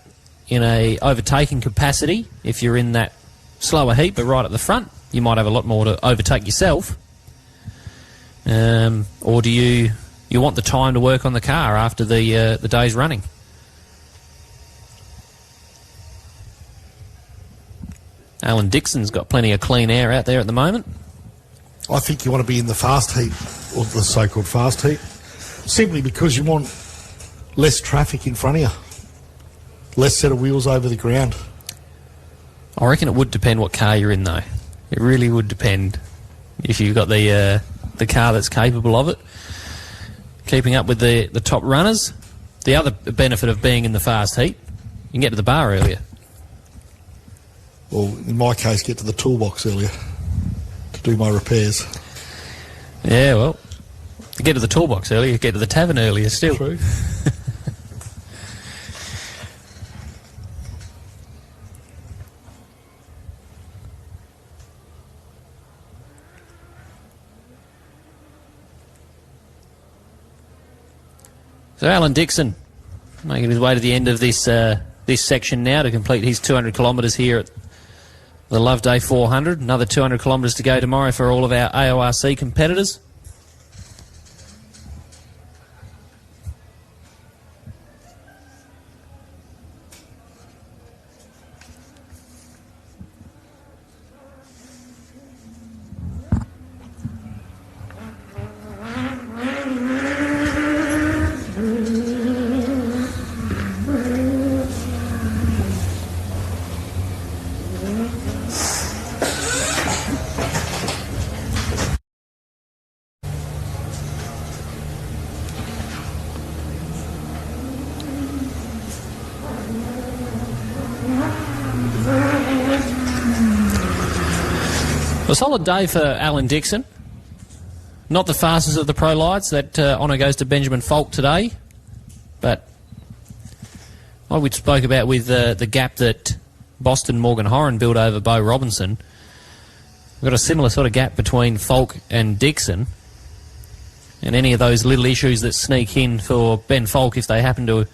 in a overtaking capacity if you're in that slower heat, but right at the front, you might have a lot more to overtake yourself. Or do you want the time to work on the car after the day's running? Alan Dixon's got plenty of clean air out there at the moment. I think you want to be in the fast heat, or the so-called fast heat, simply because you want less traffic in front of you, less set of wheels over the ground. I reckon it would depend what car you're in, though. It really would depend if you've got the car that's capable of it. Keeping up with the top runners. The other benefit of being in the fast heat, you can get to the bar earlier. Well, in my case, get to the toolbox earlier to do my repairs. Yeah, well, you get to the toolbox earlier, you get to the tavern earlier still. True. So Alan Dixon making his way to the end of this section now to complete his 200 kilometres here at the Loveday 400. Another 200 kilometres to go tomorrow for all of our AORC competitors. A solid day for Alan Dixon. Not the fastest of the pro lights. That honour goes to Benjamin Falk today. But what we spoke about with the gap that Boston Morgan Horan built over Beau Robinson, we've got a similar sort of gap between Falk and Dixon. And any of those little issues that sneak in for Ben Falk, if they happen to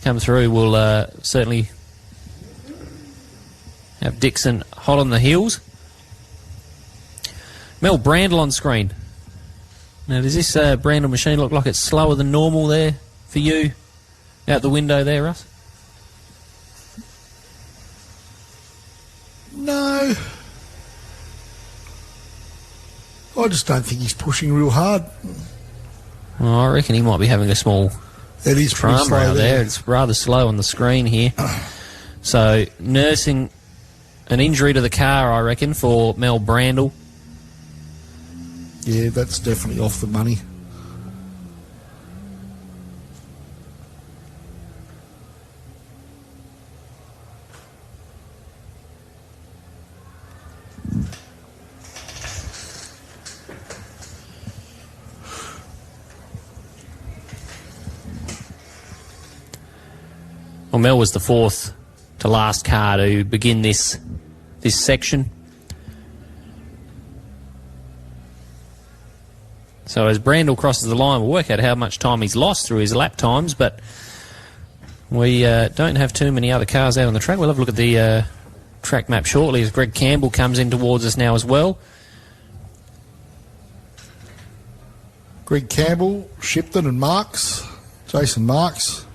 come through, will certainly have Dixon hot on the heels. Mel Brandle on screen. Now, does this Brandle machine look like it's slower than normal there for you? Out the window there, Russ? No. I just don't think he's pushing real hard. Well, I reckon he might be having a small It is pretty drama slow out there. there. It's rather slow on the screen here. So, nursing an injury to the car, I reckon, for Mel Brandle. Yeah, that's definitely off the money. Well, Mel was the fourth to last car to begin this section. So as Brandle crosses the line, we'll work out how much time he's lost through his lap times, but we don't have too many other cars out on the track. We'll have a look at the track map shortly as Greg Campbell comes in towards us now as well. Greg Campbell, Shipton and Marks. Jason Marks.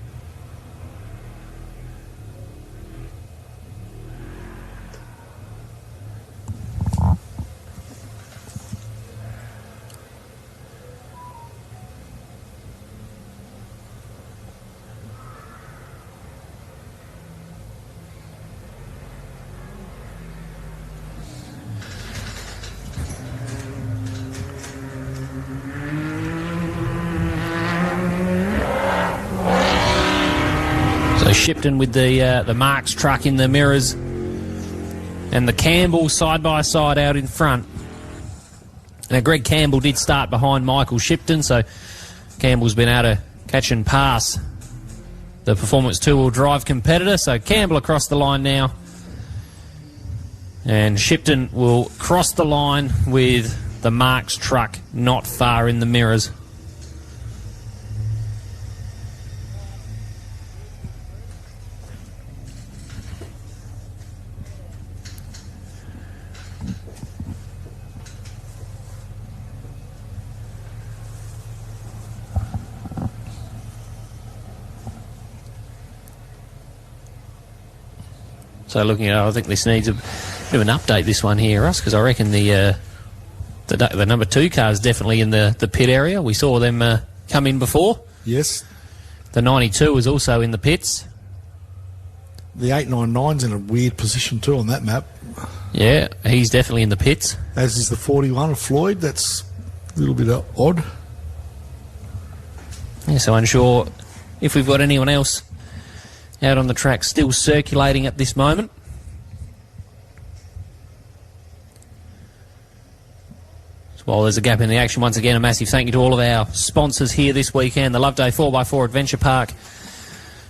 Shipton with the Marks truck in the mirrors, and the Campbell side by side out in front. Now, Greg Campbell did start behind Michael Shipton, so Campbell's been able to catch and pass the Performance two-wheel drive competitor. So Campbell across the line now, and Shipton will cross the line with the Marks truck not far in the mirrors. So looking at it, I think this needs a bit of an update, this one here, Russ, because I reckon the number 2 car is definitely in the pit area. We saw them come in before. Yes. The 92 is also in the pits. The 899's in a weird position too on that map. Yeah, he's definitely in the pits. As is the 41 of Floyd. That's a little bit odd. Yeah, so unsure if we've got anyone else out on the track still circulating at this moment. So while there's a gap in the action, once again, a massive thank you to all of our sponsors here this weekend. The Loveday 4x4 Adventure Park,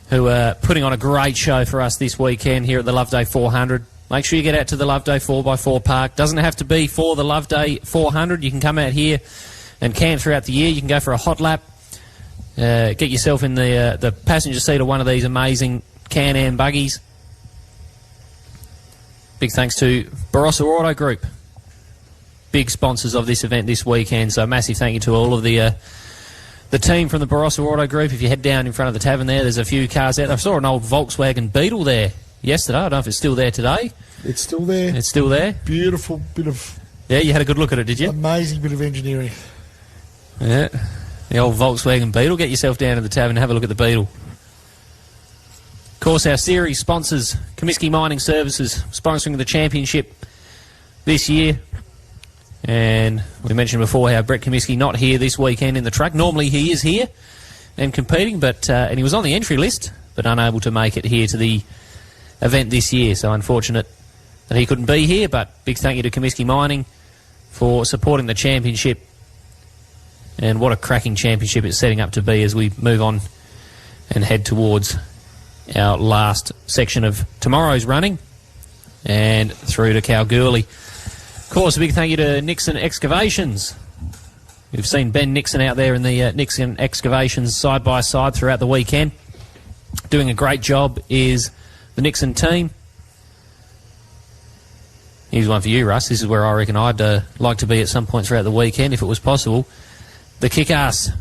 who are putting on a great show for us this weekend here at the Loveday 400. Make sure you get out to the Loveday 4x4 Park. Doesn't have to be for the Loveday 400. You can come out here and camp throughout the year. You can go for a hot lap. Get yourself in the passenger seat of one of these amazing Can-Am buggies. Big thanks to Barossa Auto Group, big sponsors of this event this weekend. So massive thank you to all of the team from the Barossa Auto Group. If you head down in front of the tavern there's a few cars out. I saw an old Volkswagen Beetle there yesterday. I don't know if it's still there today. It's still there. It's still there. Beautiful bit of... Yeah, you had a good look at it, did you? Amazing bit of engineering. Yeah. The old Volkswagen Beetle. Get yourself down to the tavern and have a look at the Beetle. Of course, our series sponsors, Comiskey Mining Services, sponsoring the championship this year. And we mentioned before how Brett Comiskey not here this weekend in the track. Normally he is here and competing, but and he was on the entry list, but unable to make it here to the event this year. So unfortunate that he couldn't be here, but big thank you to Comiskey Mining for supporting the championship. And what a cracking championship it's setting up to be as we move on and head towards our last section of tomorrow's running and through to Kalgoorlie. Of course, a big thank you to Nixon Excavations. We've seen Ben Nixon out there in the Nixon Excavations side by side throughout the weekend. Doing a great job is the Nixon team. Here's one for you, Russ. This is where I reckon I'd like to be at some point throughout the weekend if it was possible. The kick-ass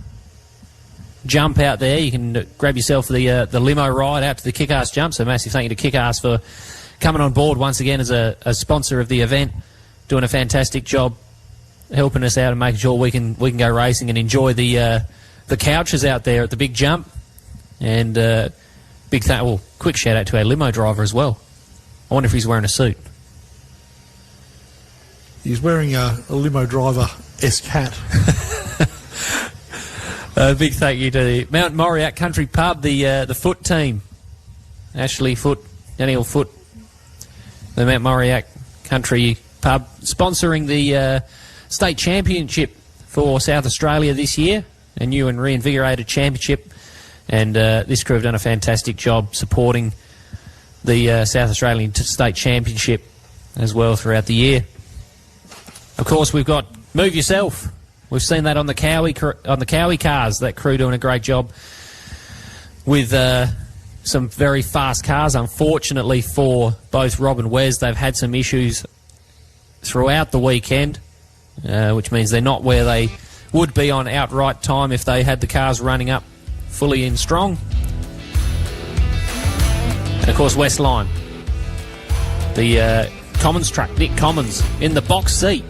jump out there. You can grab yourself the limo ride out to the kick-ass jump. So massive thank you to Kick-Ass for coming on board once again as a sponsor of the event. Doing a fantastic job helping us out and making sure we can go racing and enjoy the couches out there at the big jump. And quick shout out to our limo driver as well. I wonder if he's wearing a suit. He's wearing a limo driver-esque hat. Big thank you to Mount Moriac Country Pub, the Foot team. Ashley Foot, Daniel Foot, the Mount Moriac Country Pub, sponsoring the state championship for South Australia this year, a new and reinvigorated championship. And this crew have done a fantastic job supporting the South Australian state championship as well throughout the year. Of course, we've got Move Yourself. We've seen that on the Cowie cars. That crew doing a great job with some very fast cars. Unfortunately for both Rob and Wes, they've had some issues throughout the weekend, which means they're not where they would be on outright time if they had the cars running up fully in strong. And of course, Westline, the Commons truck, Nick Commons, in the box seat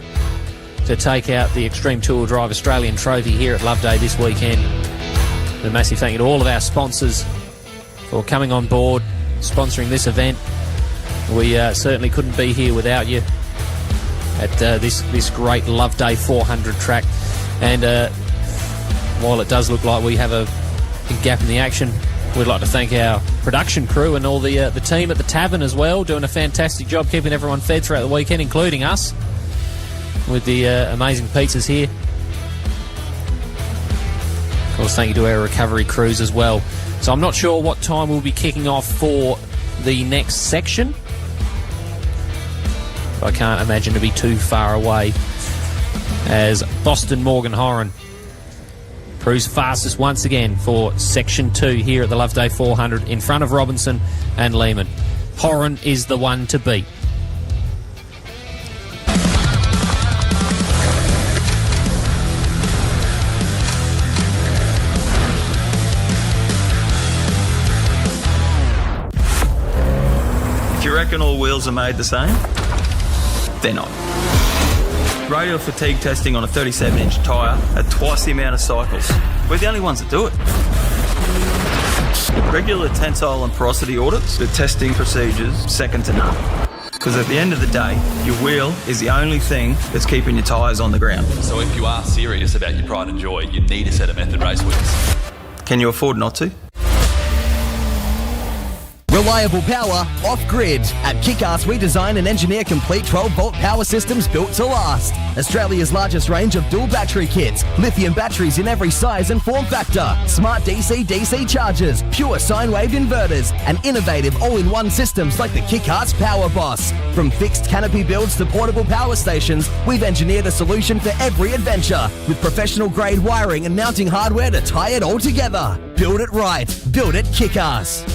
to take out the Extreme Two-Wheel Drive Australian Trophy here at Loveday this weekend. And a massive thank you to all of our sponsors for coming on board, sponsoring this event. We certainly couldn't be here without you at this great Loveday 400 track. And while it does look like we have a gap in the action, We'd like to thank our production crew and all the team at the tavern as well, doing a fantastic job keeping everyone fed throughout the weekend, including us, with the amazing pizzas here. Of course, thank you to our recovery crews as well. So I'm not sure what time we'll be kicking off for the next section. I can't imagine to be too far away, as Boston Morgan Horan proves fastest once again for Section 2 here at the Loveday 400 in front of Robinson and Lehman. Horan is the one to beat. If you reckon all wheels are made the same, they're not. Radial fatigue testing on a 37-inch tyre at twice the amount of cycles. We're the only ones that do it. Regular tensile and porosity audits, the testing procedures, second to none. Because at the end of the day, your wheel is the only thing that's keeping your tyres on the ground. So if you are serious about your pride and joy, you need a set of Method race wheels. Can you afford not to? Reliable power off-grid. At Kick-Ass, we design and engineer complete 12-volt power systems built to last. Australia's largest range of dual battery kits, lithium batteries in every size and form factor, smart DC-DC chargers, pure sine wave inverters, and innovative all-in-one systems like the Kick-Ass Power Boss. From fixed canopy builds to portable power stations, we've engineered a solution for every adventure, with professional-grade wiring and mounting hardware to tie it all together. Build it right. Build it Kick-Ass.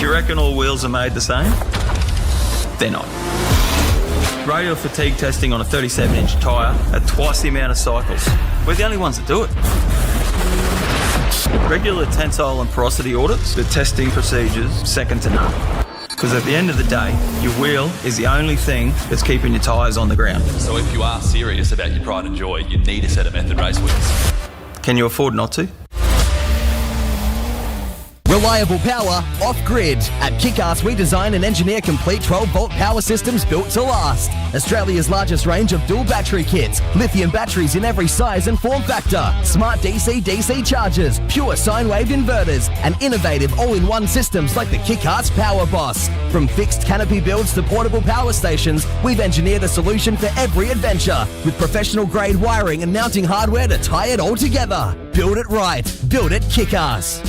you reckon all wheels are made the same, they're not. Radial fatigue testing on a 37-inch tyre at twice the amount of cycles. We're the only ones that do it. Regular tensile and porosity audits, the testing procedures, second to none. Because at the end of the day, your wheel is the only thing that's keeping your tyres on the ground. So if you are serious about your pride and joy, you need a set of Method race wheels. Can you afford not to? Reliable power off-grid. At Kick-Ass, we design and engineer complete 12-volt power systems built to last. Australia's largest range of dual battery kits, lithium batteries in every size and form factor, smart DC-DC chargers, pure sine wave inverters, and innovative all-in-one systems like the Kick-Ass Power Boss. From fixed canopy builds to portable power stations, we've engineered a solution for every adventure, with professional-grade wiring and mounting hardware to tie it all together. Build it right. Build it Kick-Ass.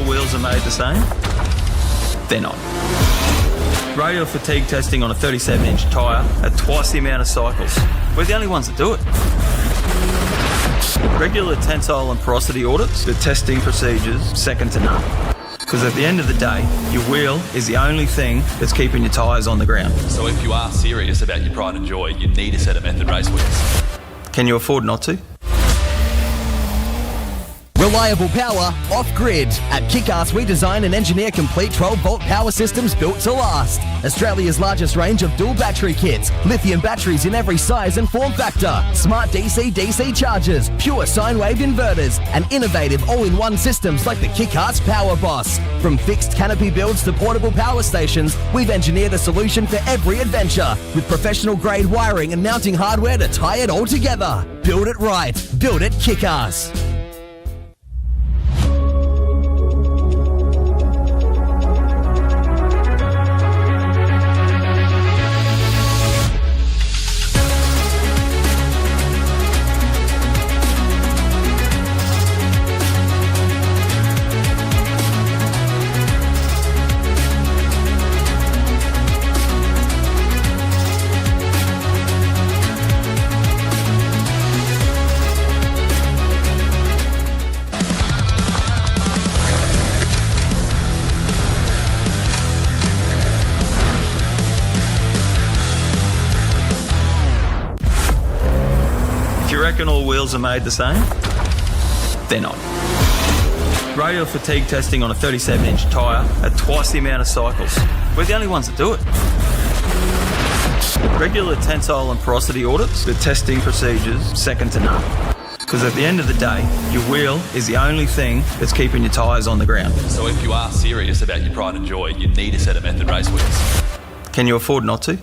wheels are made the same? They're not. Radial fatigue testing on a 37-inch tyre at twice the amount of cycles. We're the only ones that do it. Regular tensile and porosity audits, the testing procedures, second to none. Because at the end of the day, your wheel is the only thing that's keeping your tyres on the ground. So if you are serious about your pride and joy, you need a set of Method race wheels. Can you afford not to? Reliable power off-grid. At Kick-Ass, we design and engineer complete 12-volt power systems built to last. Australia's largest range of dual battery kits, lithium batteries in every size and form factor, smart DC-DC chargers, pure sine wave inverters, and innovative all-in-one systems like the Kick-Ass Power Boss. From fixed canopy builds to portable power stations, we've engineered a solution for every adventure with professional-grade wiring and mounting hardware to tie it all together. Build it right. Build it Kick-Ass. All wheels are made the same? They're not. Radial fatigue testing on a 37-inch tyre at twice the amount of cycles. We're the only ones that do it. Regular tensile and porosity audits, the testing procedures, second to none. Because at the end of the day, your wheel is the only thing that's keeping your tyres on the ground. So if you are serious about your pride and joy, you need a set of Method race wheels. Can you afford not to?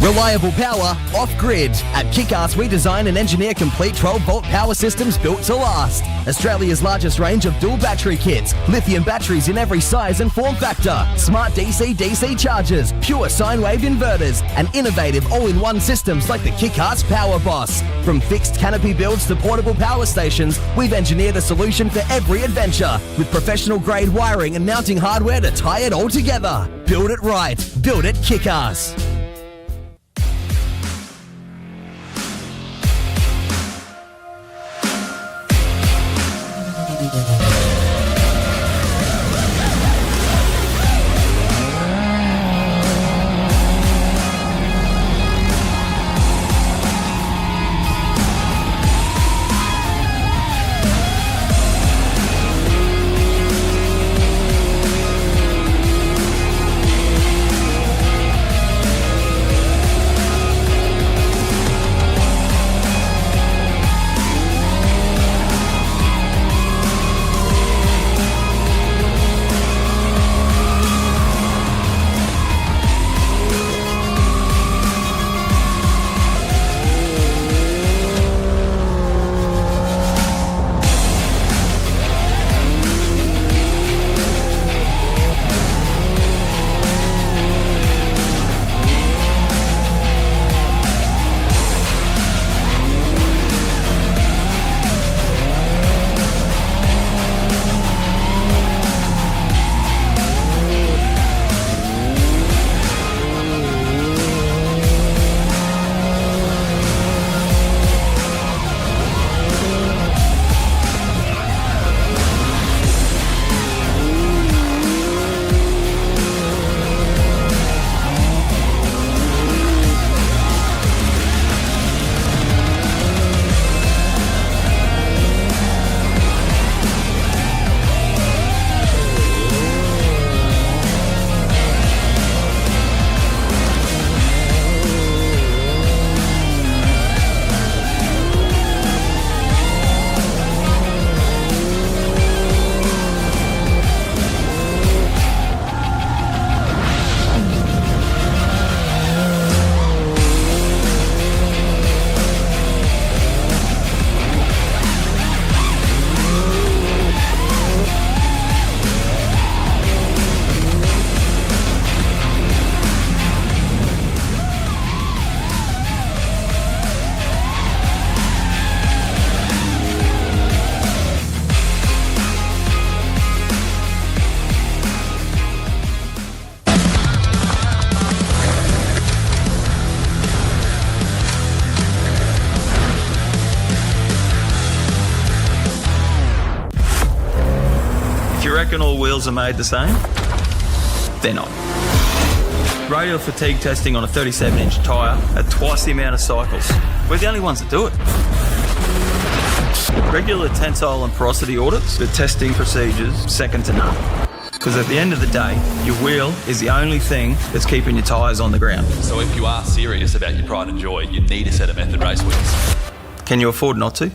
Reliable power off-grid. At Kick-Ass, we design and engineer complete 12-volt power systems built to last. Australia's largest range of dual battery kits, lithium batteries in every size and form factor, smart DC-DC chargers, pure sine wave inverters, and innovative all-in-one systems like the Kick-Ass Power Boss. From fixed canopy builds to portable power stations, we've engineered a solution for every adventure with professional-grade wiring and mounting hardware to tie it all together. Build it right. Build it Kick-Ass. reckon all wheels are made the same? They're not. Radial fatigue testing on a 37-inch tyre at twice the amount of cycles. We're the only ones that do it. Regular tensile and porosity audits, the testing procedures, second to none. Because at the end of the day, your wheel is the only thing that's keeping your tyres on the ground. So if you are serious about your pride and joy, you need a set of Method race wheels. Can you afford not to?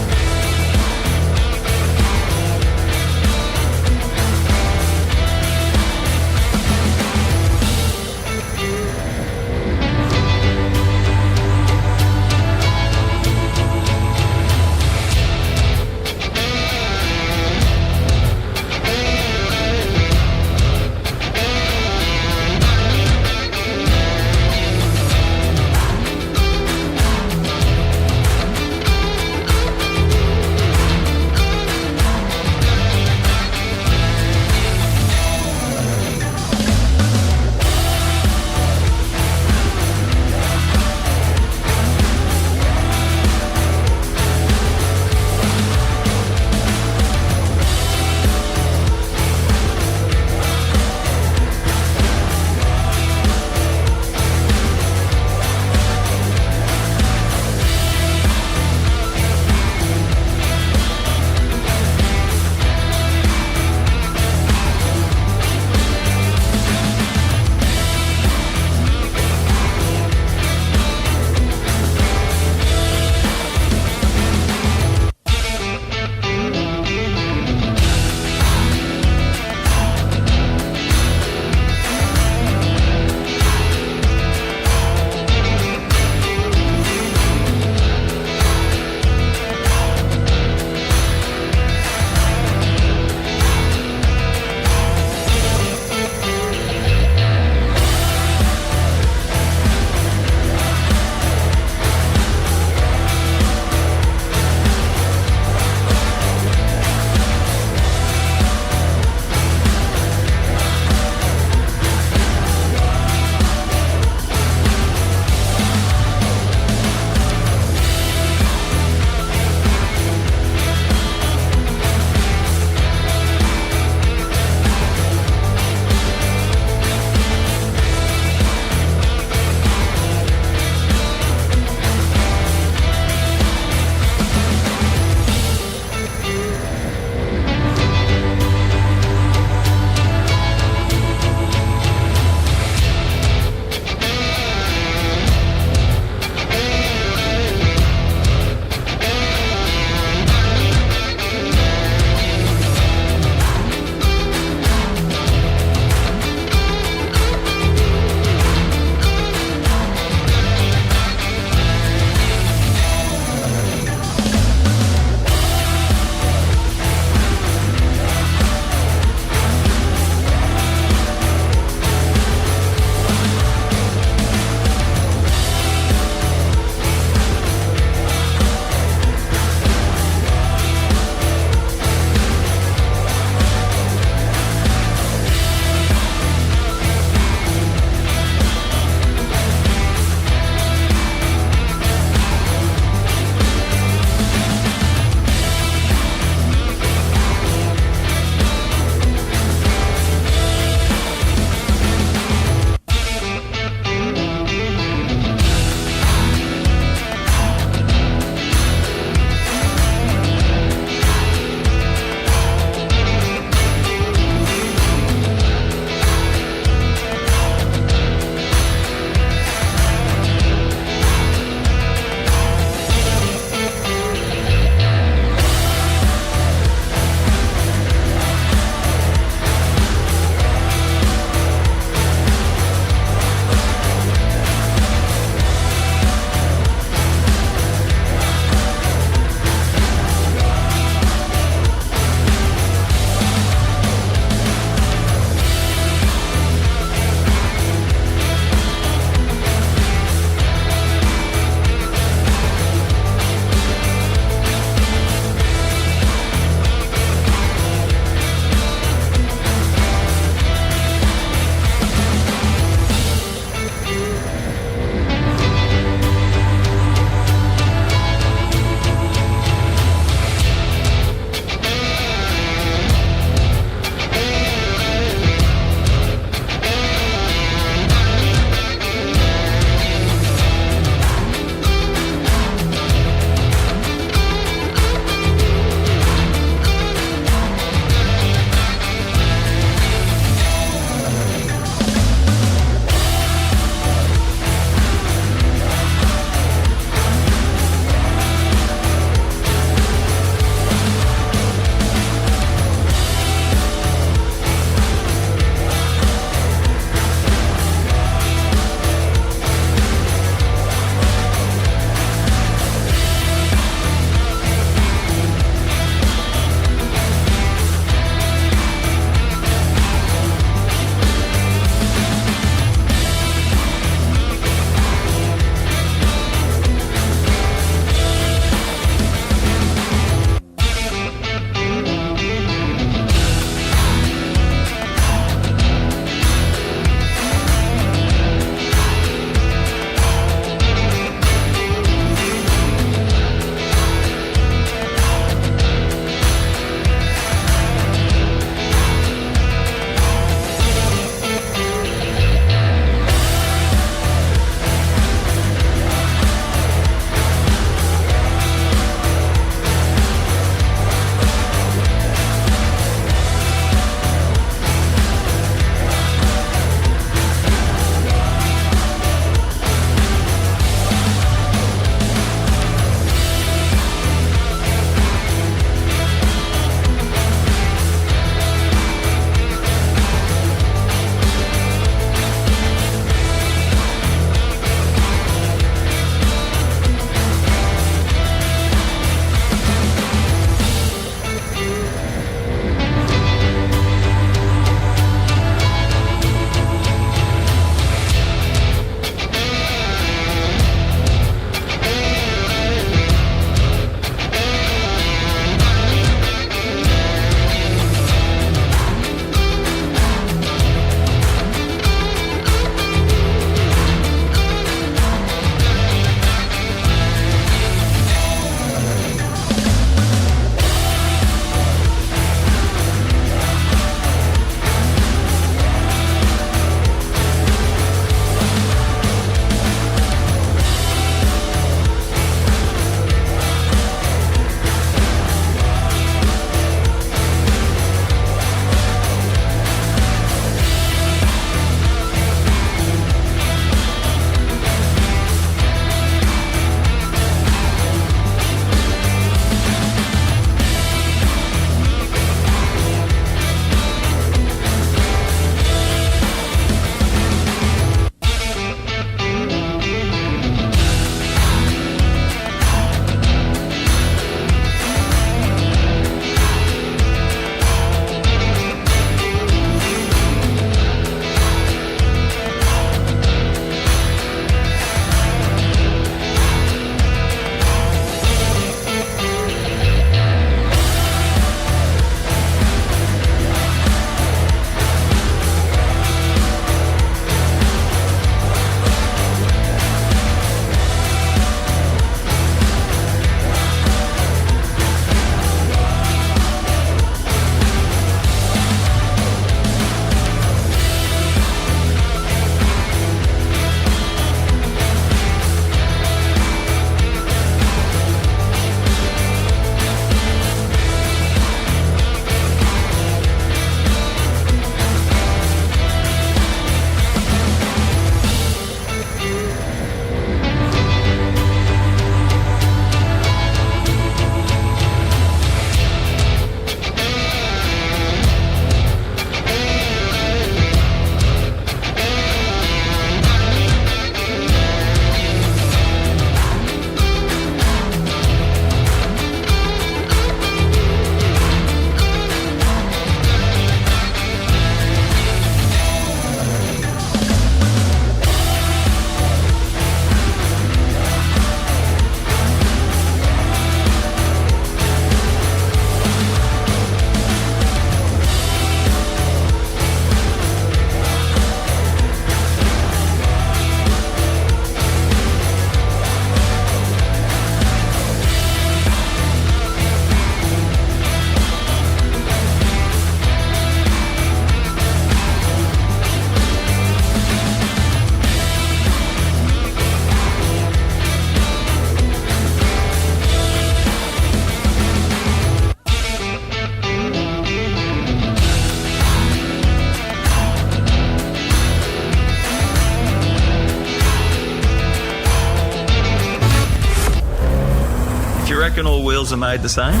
Reckon all wheels are made the same?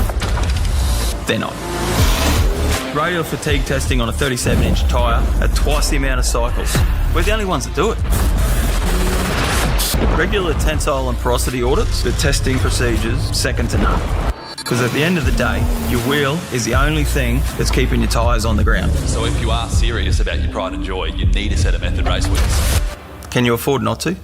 They're not. Radial fatigue testing on a 37-inch tyre at twice the amount of cycles. We're the only ones that do it. Regular tensile and porosity audits, the testing procedures, second to none. Because at the end of the day, your wheel is the only thing that's keeping your tyres on the ground. So if you are serious about your pride and joy, you need a set of Method race wheels. Can you afford not to?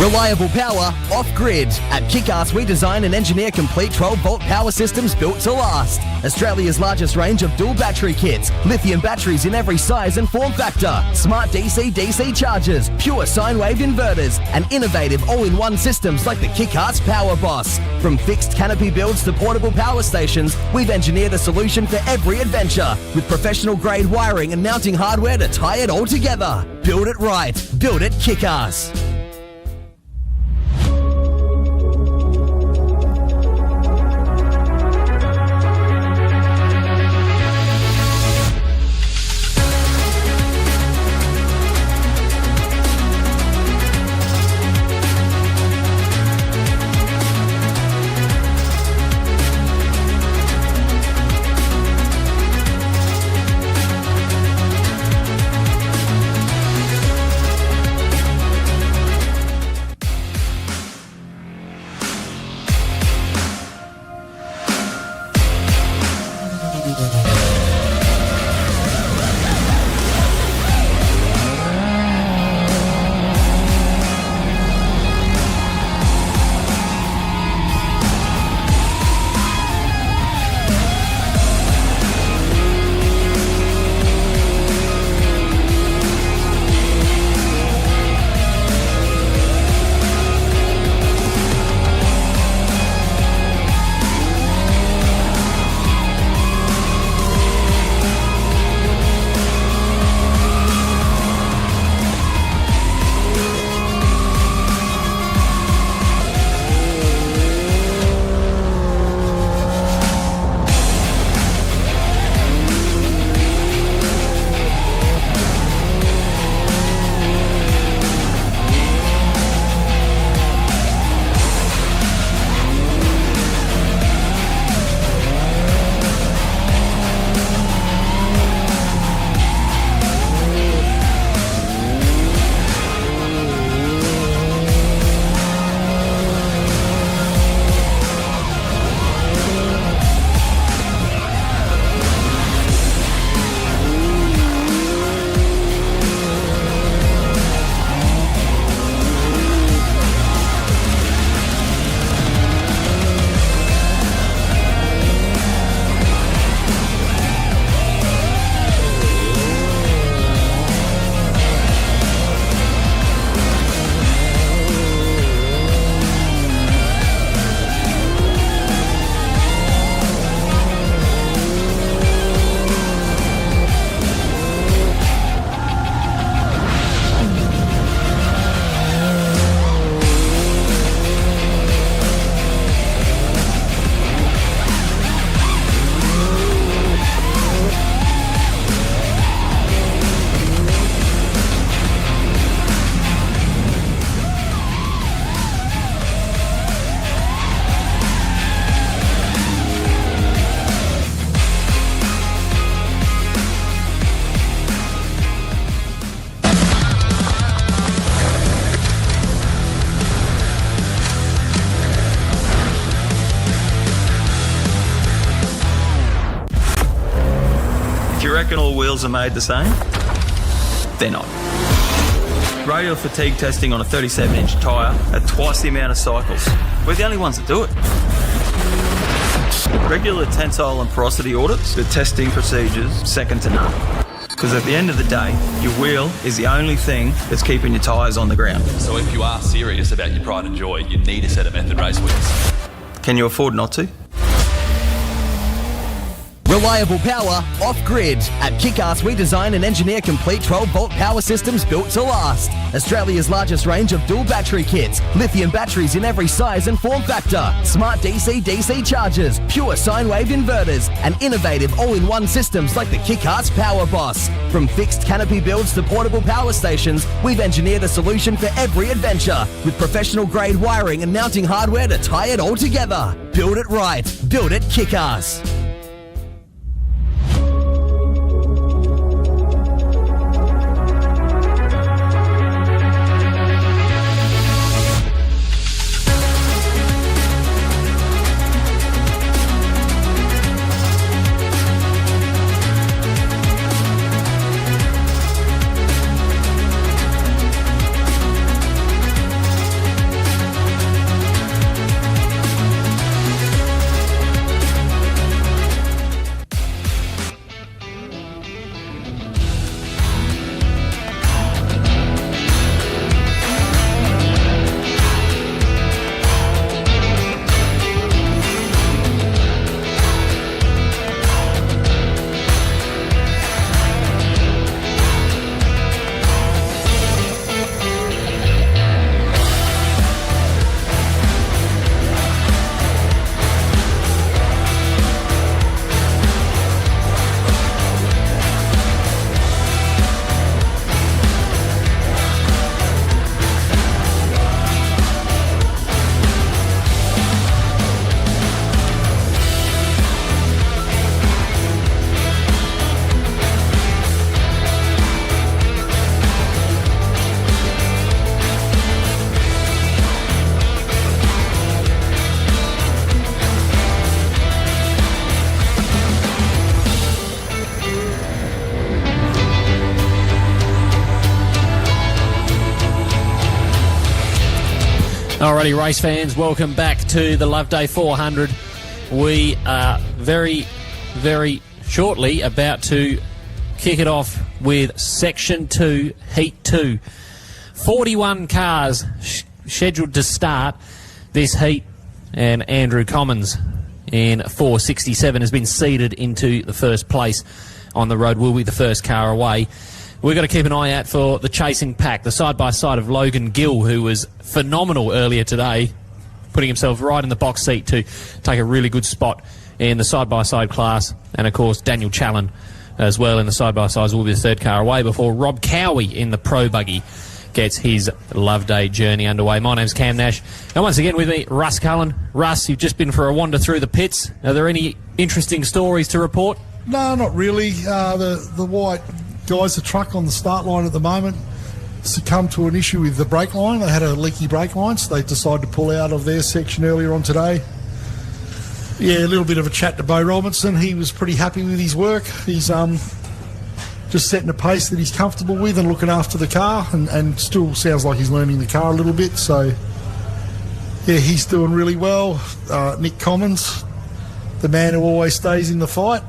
Reliable power off-grid. At Kick-Ass, we design and engineer complete 12-volt power systems built to last. Australia's largest range of dual battery kits, lithium batteries in every size and form factor, smart DC-DC chargers, pure sine wave inverters, and innovative all-in-one systems like the Kick-Ass Power Boss. From fixed canopy builds to portable power stations, we've engineered a solution for every adventure, with professional-grade wiring and mounting hardware to tie it all together. Build it right. Build it Kick-Ass. reckon all wheels are made the same? They're not. Radial fatigue testing on a 37-inch tyre at twice the amount of cycles. We're the only ones that do it. Regular tensile and porosity audits, the testing procedures second to none. Because at the end of the day, your wheel is the only thing that's keeping your tyres on the ground. So if you are serious about your pride and joy, you need a set of Method race wheels. Can you afford not to? Reliable power off-grid. At Kick-Ass, we design and engineer complete 12-volt power systems built to last. Australia's largest range of dual battery kits, lithium batteries in every size and form factor, smart DC-DC chargers, pure sine wave inverters, and innovative all-in-one systems like the Kick-Ass Power Boss. From fixed canopy builds to portable power stations, we've engineered a solution for every adventure, with professional-grade wiring and mounting hardware to tie it all together. Build it right. Build it Kick-Ass. Alrighty, race fans, welcome back to the Loveday 400. We are very, very shortly about to kick it off with Section 2, Heat 2. 41 cars scheduled to start this heat, and Andrew Commons in 467 has been seeded into the first place on the road. Will be the first car away. We've got to keep an eye out for the chasing pack, the side-by-side of Logan Gill, who was phenomenal earlier today, putting himself right in the box seat to take a really good spot in the side-by-side class. And, of course, Daniel Challen as well in the side-by-sides will be the third car away before Rob Cowie in the Pro Buggy gets his Loveday journey underway. My name's Cam Nash. And once again with me, Russ Cullen. Russ, you've just been for a wander through the pits. Are there any interesting stories to report? No, not really. The white guys, the truck on the start line at the moment, succumbed to an issue with the brake line. They had a leaky brake line, so they decided to pull out of their section earlier on today. Yeah, a little bit of a chat to Bo Robinson. He was pretty happy with his work. He's just setting a pace that he's comfortable with and looking after the car, and still sounds like he's learning the car a little bit. So, yeah, he's doing really well. Nick Commons, the man who always stays in the fight,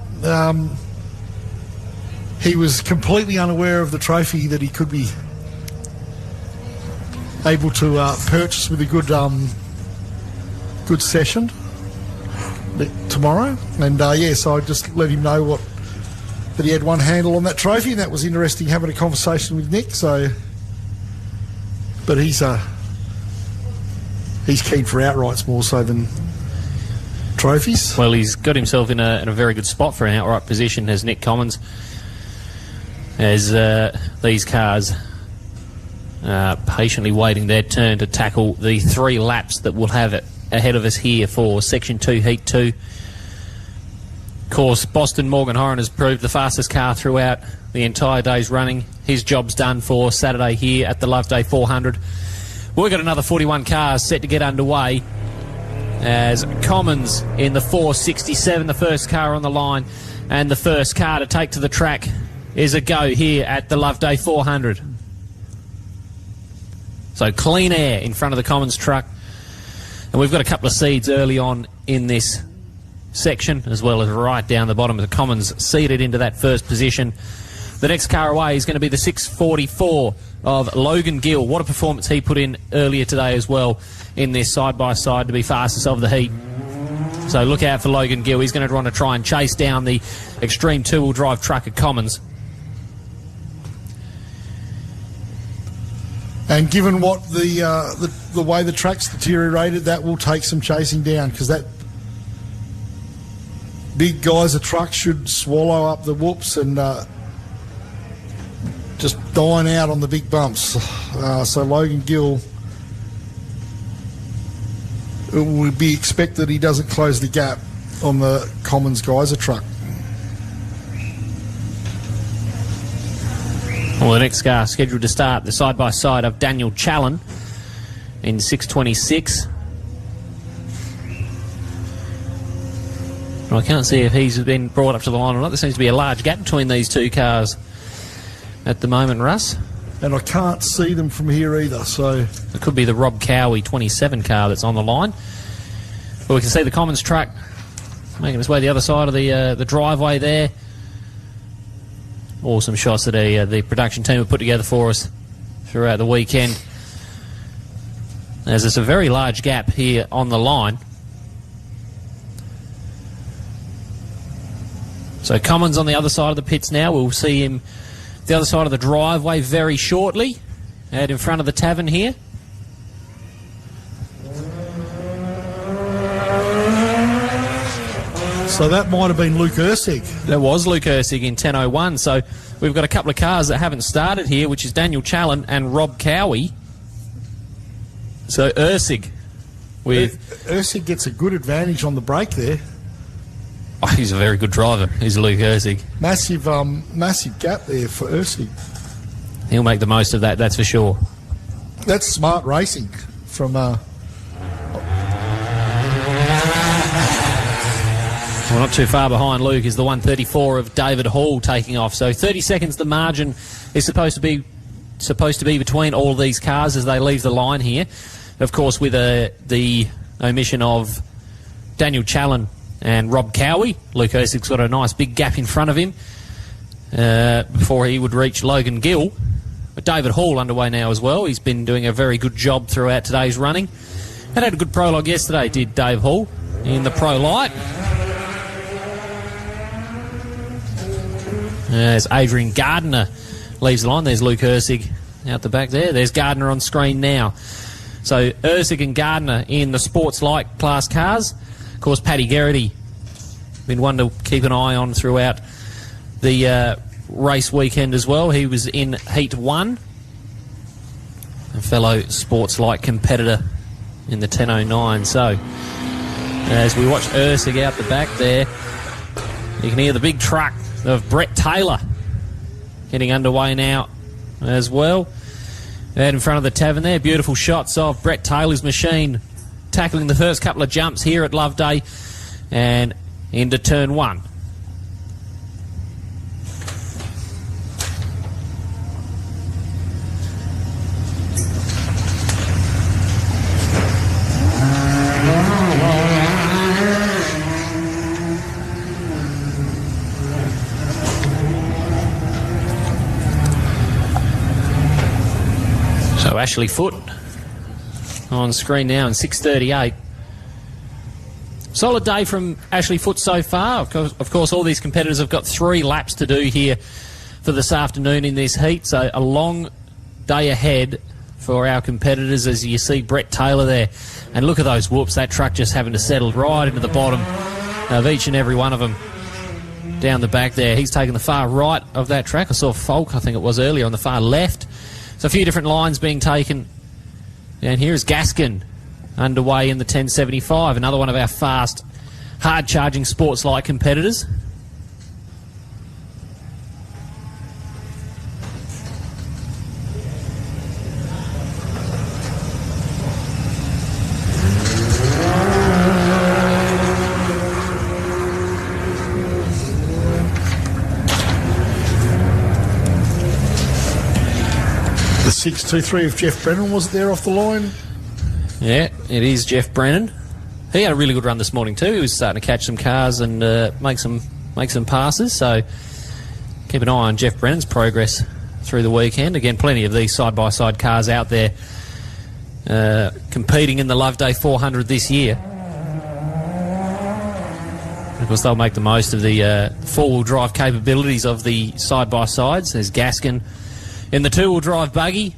he was completely unaware of the trophy that he could be able to purchase with a good session tomorrow. And yeah, so I just let him know that he had one handle on that trophy, and that was interesting having a conversation with Nick. So, but he's keen for outrights more so than trophies. Well, he's got himself in a very good spot for an outright position as Nick Commons, as these cars patiently waiting their turn to tackle the 3 laps that we'll have it ahead of us here for Section 2, Heat 2. Of course, Boston Morgan Horan has proved the fastest car throughout the entire day's running. His job's done for Saturday here at the Loveday 400. We've got another 41 cars set to get underway as Commons in the 467, the first car on the line, And the first car to take to the track is a go here at the Loveday 400. So clean air in front of the Commons truck. And we've got a couple of seeds early on in this section, as well as right down the bottom of the Commons, seeded into that first position. The next car away is going to be the 644 of Logan Gill. What a performance he put in earlier today as well in this side-by-side to be fastest of the heat. So look out for Logan Gill. He's going to want to try and chase down the extreme two-wheel drive truck at Commons. And given what the way the track's deteriorated, that will take some chasing down, because that big geyser truck should swallow up the whoops and just dine out on the big bumps. So Logan Gill, it would be expected he doesn't close the gap on the Commons geyser truck. Well, the next car scheduled to start the side-by-side of Daniel Challen in 626. Well, I can't see if he's been brought up to the line or not. There seems to be a large gap between these two cars at the moment, Russ. And I can't see them from here either, so... It could be the Rob Cowie 27 car that's on the line. But we can see the Commons truck making its way the other side of the driveway there. Awesome shots that the production team have put together for us throughout the weekend. As there's a very large gap here on the line. So Commons on the other side of the pits now. We'll see him the other side of the driveway very shortly, out in front of the tavern here. So that might have been Luke Ursig. That was Luke Ursig in 10.01. So we've got a couple of cars that haven't started here, which is Daniel Challen and Rob Cowie. So Ursig Ursig gets a good advantage on the brake there. Oh, he's a very good driver. He's Luke Ursig. Massive gap there for Ursig. He'll make the most of that, that's for sure. That's smart racing from... Well, not too far behind Luke is the 134 of David Hall taking off. So 30 seconds the margin is supposed to be between all of these cars as they leave the line here. Of course, with the omission of Daniel Challen and Rob Cowie, Luke Ursig's got a nice big gap in front of him before he would reach Logan Gill. But David Hall underway now as well. He's been doing a very good job throughout today's running. And had a good prologue yesterday, did Dave Hall, in the Pro Light. As Adrian Gardner leaves the line. There's Luke Ursig out the back there. There's Gardner on screen now. So Ursig and Gardner in the Sports Light class cars. Of course, Paddy Geraghty, been one to keep an eye on throughout the race weekend as well. He was in Heat 1. A fellow Sports Light competitor in the 10.09. So as we watch Ursig out the back there, you can hear the big truck of Brett Taylor getting underway now as well. Out in front of the tavern there, beautiful shots of Brett Taylor's machine tackling the first couple of jumps here at Loveday and into turn one. So Ashley Foote on screen now in 6:38. Solid day from Ashley Foote so far. Of course, all these competitors have got 3 laps to do here for this afternoon in this heat. So a long day ahead for our competitors as you see Brett Taylor there. And look at those whoops. That truck just having to settle right into the bottom of each and every one of them down the back there. He's taken the far right of that track. I saw Falk, I think it was earlier, on the far left. So a few different lines being taken. And here is Gaskin underway in the 1075, another one of our fast, hard-charging Sports Light competitors. 6-2-3 of Jeff Brennan was there off the line. Yeah, it is Jeff Brennan. He had a really good run this morning too. He was starting to catch some cars and make some passes. So keep an eye on Jeff Brennan's progress through the weekend. Again, plenty of these side-by-side cars out there competing in the Loveday 400 this year. Of course, they'll make the most of the four-wheel drive capabilities of the side-by-sides. There's Gaskin in the two-wheel drive buggy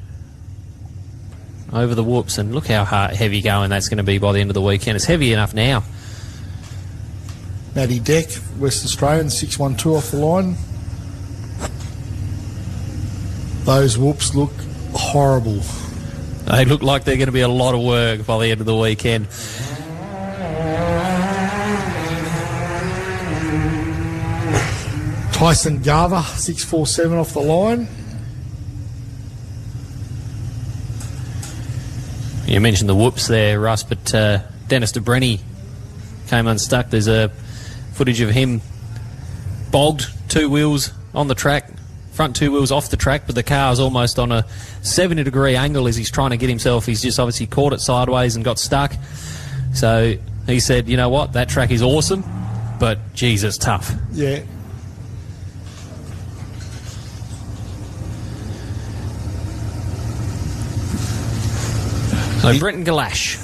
over the whoops, and look how heavy going that's going to be by the end of the weekend. It's heavy enough now. Matty Deck, West Australian, 612 off the line. Those whoops look horrible. They look like they're going to be a lot of work by the end of the weekend. Tyson Garver, 647 off the line. You mentioned the whoops there, Russ, but Dennis de Brenny came unstuck. There's a footage of him bogged, two wheels on the track, front two wheels off the track, but the car's almost on a 70-degree angle as he's trying to get himself. He's just obviously caught it sideways and got stuck. So he said, you know what, that track is awesome, but geez, it's tough. Yeah. So Brenton Galash.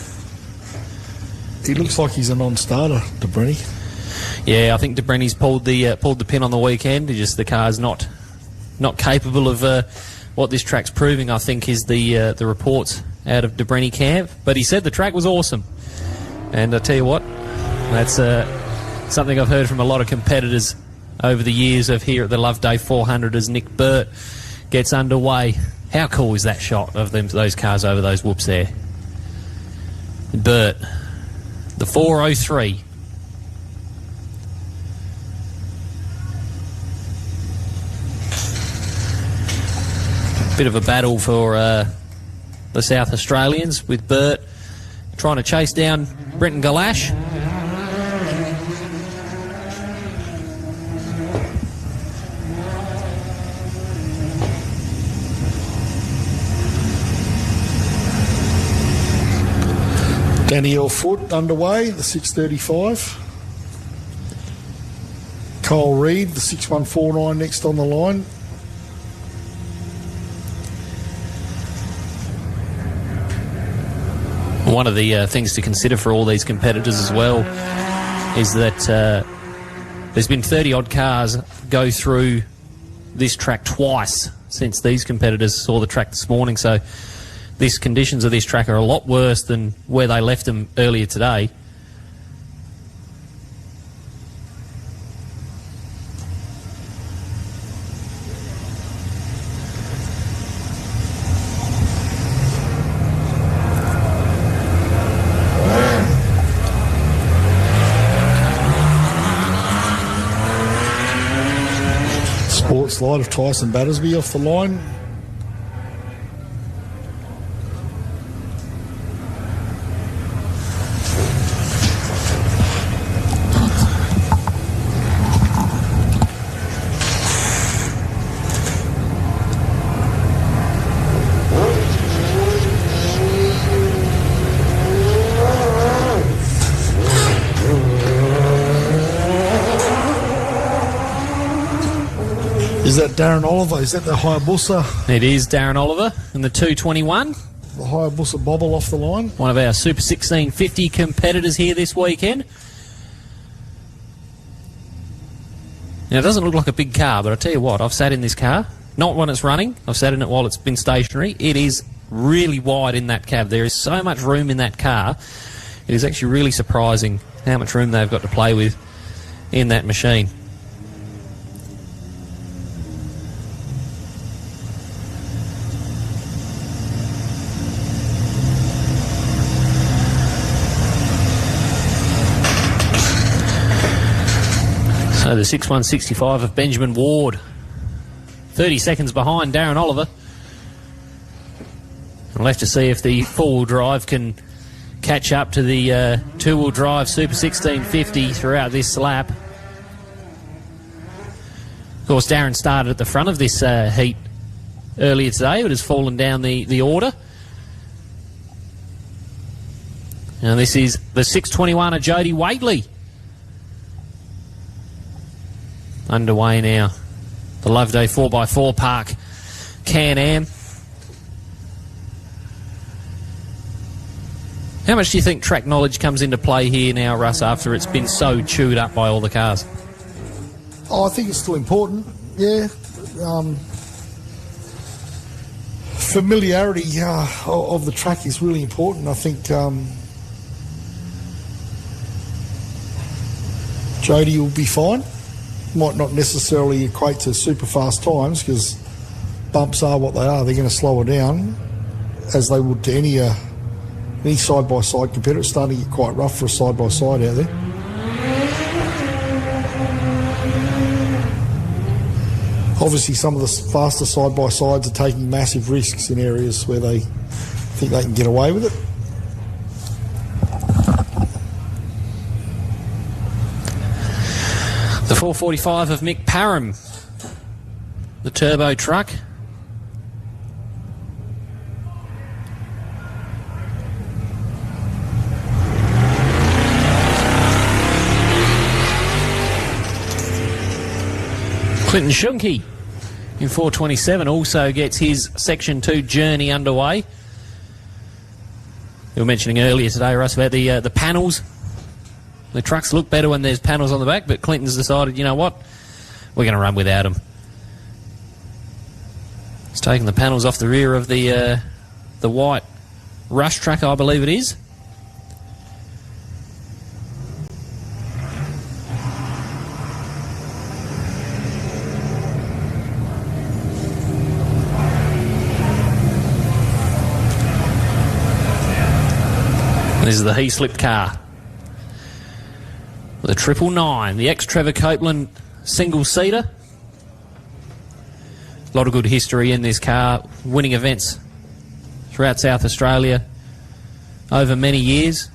He looks like he's a non-starter, de Brenny. Yeah, I think de Brenny's pulled the pin on the weekend. The car's not capable of what this track's proving, I think, is the reports out of de Brenny camp. But he said the track was awesome. And I tell you what, that's something I've heard from a lot of competitors over the years of here at the Loveday 400 as Nick Burt gets underway. How cool is that shot of those cars over those whoops there? Burt, the 403. Bit of a battle for the South Australians with Burt trying to chase down Brenton Galash. Danielle Foote underway, the 635. Cole Reid, the 6149 next on the line. One of the things to consider for all these competitors as well is that there's been 30-odd cars go through this track twice since these competitors saw the track this morning, so these conditions of this track are a lot worse than where they left them earlier today. Sports Light of Tyson Battersby off the line. Is that Darren Oliver? Is that the Hayabusa? It is Darren Oliver in the 221. The Hayabusa bobble off the line. One of our Super 1650 competitors here this weekend. Now, it doesn't look like a big car, but I tell you what, I've sat in this car. Not when it's running. I've sat in it while it's been stationary. It is really wide in that cab. There is so much room in that car. It is actually really surprising how much room they've got to play with in that machine. So the 6165 of Benjamin Ward, 30 seconds behind Darren Oliver. We'll have to see if the four-wheel drive can catch up to the two-wheel drive Super 1650 throughout this lap. Of course, Darren started at the front of this heat earlier today, but has fallen down the order. And this is the 621 of Jody Waitley. Underway now. The Loveday 4x4 Park Can-Am. How much do you think track knowledge comes into play here now, Russ, after it's been so chewed up by all the cars? Oh, I think it's still important, yeah. Familiarity of the track is really important. I think Jody will be fine. Might not necessarily equate to super fast times because bumps are what they are. They're going to slow her down as they would to any side-by-side competitor. It's starting to get quite rough for a side-by-side out there. Obviously, some of the faster side-by-sides are taking massive risks in areas where they think they can get away with it. The 445 of Mick Parham, the turbo truck. Clinton Shunke in 427 also gets his Section 2 journey underway. We were mentioning earlier today, Russ, about the panels. The trucks look better when there's panels on the back, but Clinton's decided, you know what, we're going to run without them. He's taken the panels off the rear of the white Rush truck, I believe it is. This is the he-slipped car. The 999, the ex-Trevor Copeland single-seater. A lot of good history in this car, winning events throughout South Australia over many years.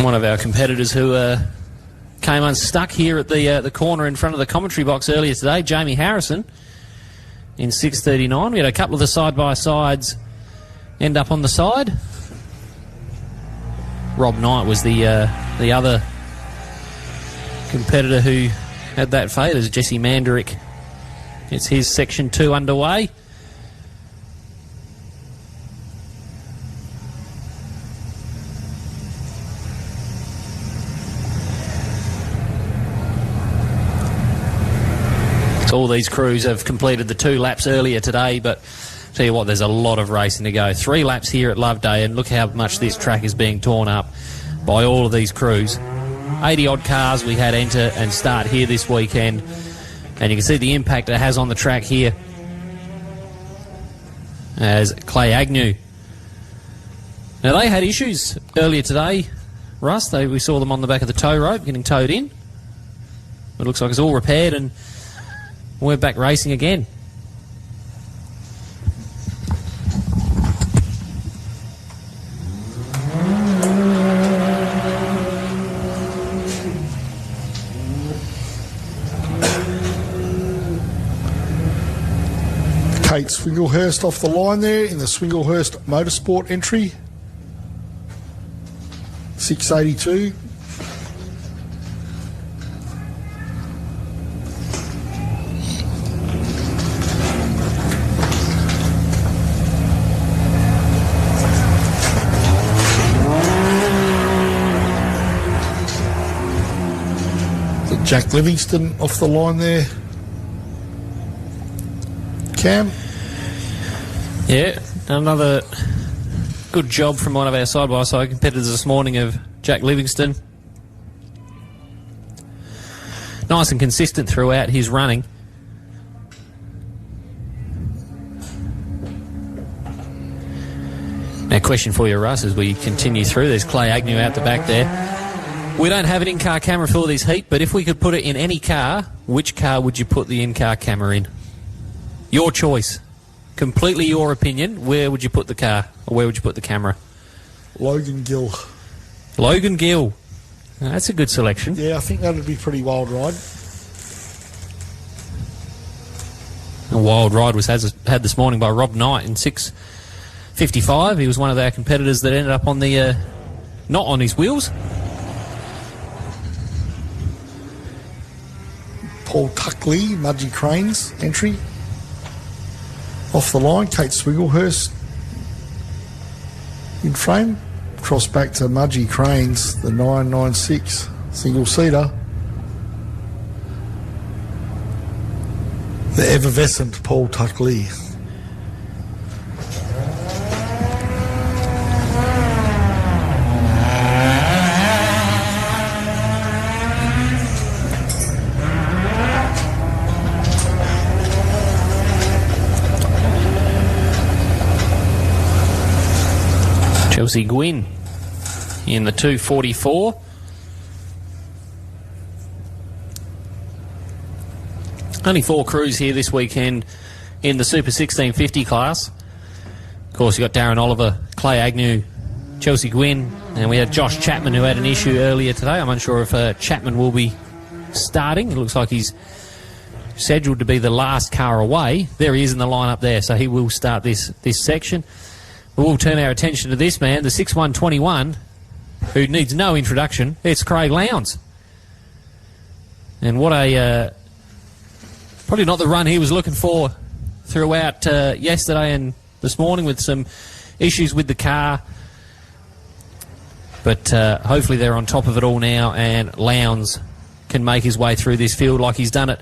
One of our competitors who came unstuck here at the corner in front of the commentary box earlier today, Jamie Harrison, in 639. We had a couple of the side-by-sides end up on the side. Rob Knight was the other competitor who had that fate. There's Jesse Manderick. It's his Section 2 underway. All these crews have completed the 2 laps earlier today, but tell you what, there's a lot of racing to go. 3 laps here at Loveday, and look how much this track is being torn up by all of these crews. 80-odd cars we had enter and start here this weekend, and you can see the impact it has on the track here as Clay Agnew. Now, they had issues earlier today, Russ. We saw them on the back of the tow rope getting towed in. It looks like it's all repaired, and we're back racing again. Kate Swinglehurst off the line there in the Swinglehurst Motorsport entry. 682. Jack Livingston off the line there. Cam? Yeah, another good job from one of our side-by-side competitors this morning of Jack Livingston. Nice and consistent throughout his running. Now, question for you, Russ, as we continue through. There's Clay Agnew out the back there. We don't have an in-car camera for this heat, but if we could put it in any car, which car would you put the in-car camera in? Your choice. Completely your opinion. Where would you put the car? Or where would you put the camera? Logan Gill. Logan Gill. That's a good selection. Yeah, I think that would be a pretty wild ride. A wild ride was had this morning by Rob Knight in 6:55. He was one of our competitors that ended up on the not on his wheels. Paul Tuckley, Mudgee Cranes entry. Off the line, Kate Swigglehurst in frame. Cross back to Mudgee Cranes, the 996 single-seater. The effervescent Paul Tuckley. Chelsea Gwynn in the 244. Only 4 crews here this weekend in the Super 1650 class. Of course, you got Darren Oliver, Clay Agnew, Chelsea Gwynn, and we had Josh Chapman, who had an issue earlier today. I'm unsure if Chapman will be starting. It looks like he's scheduled to be the last car away. There he is in the lineup there, so he will start this section. We'll turn our attention to this man, the 6'1", who needs no introduction. It's Craig Lowndes. And what a... probably not the run he was looking for throughout yesterday and this morning, with some issues with the car. But hopefully they're on top of it all now, and Lowndes can make his way through this field like he's done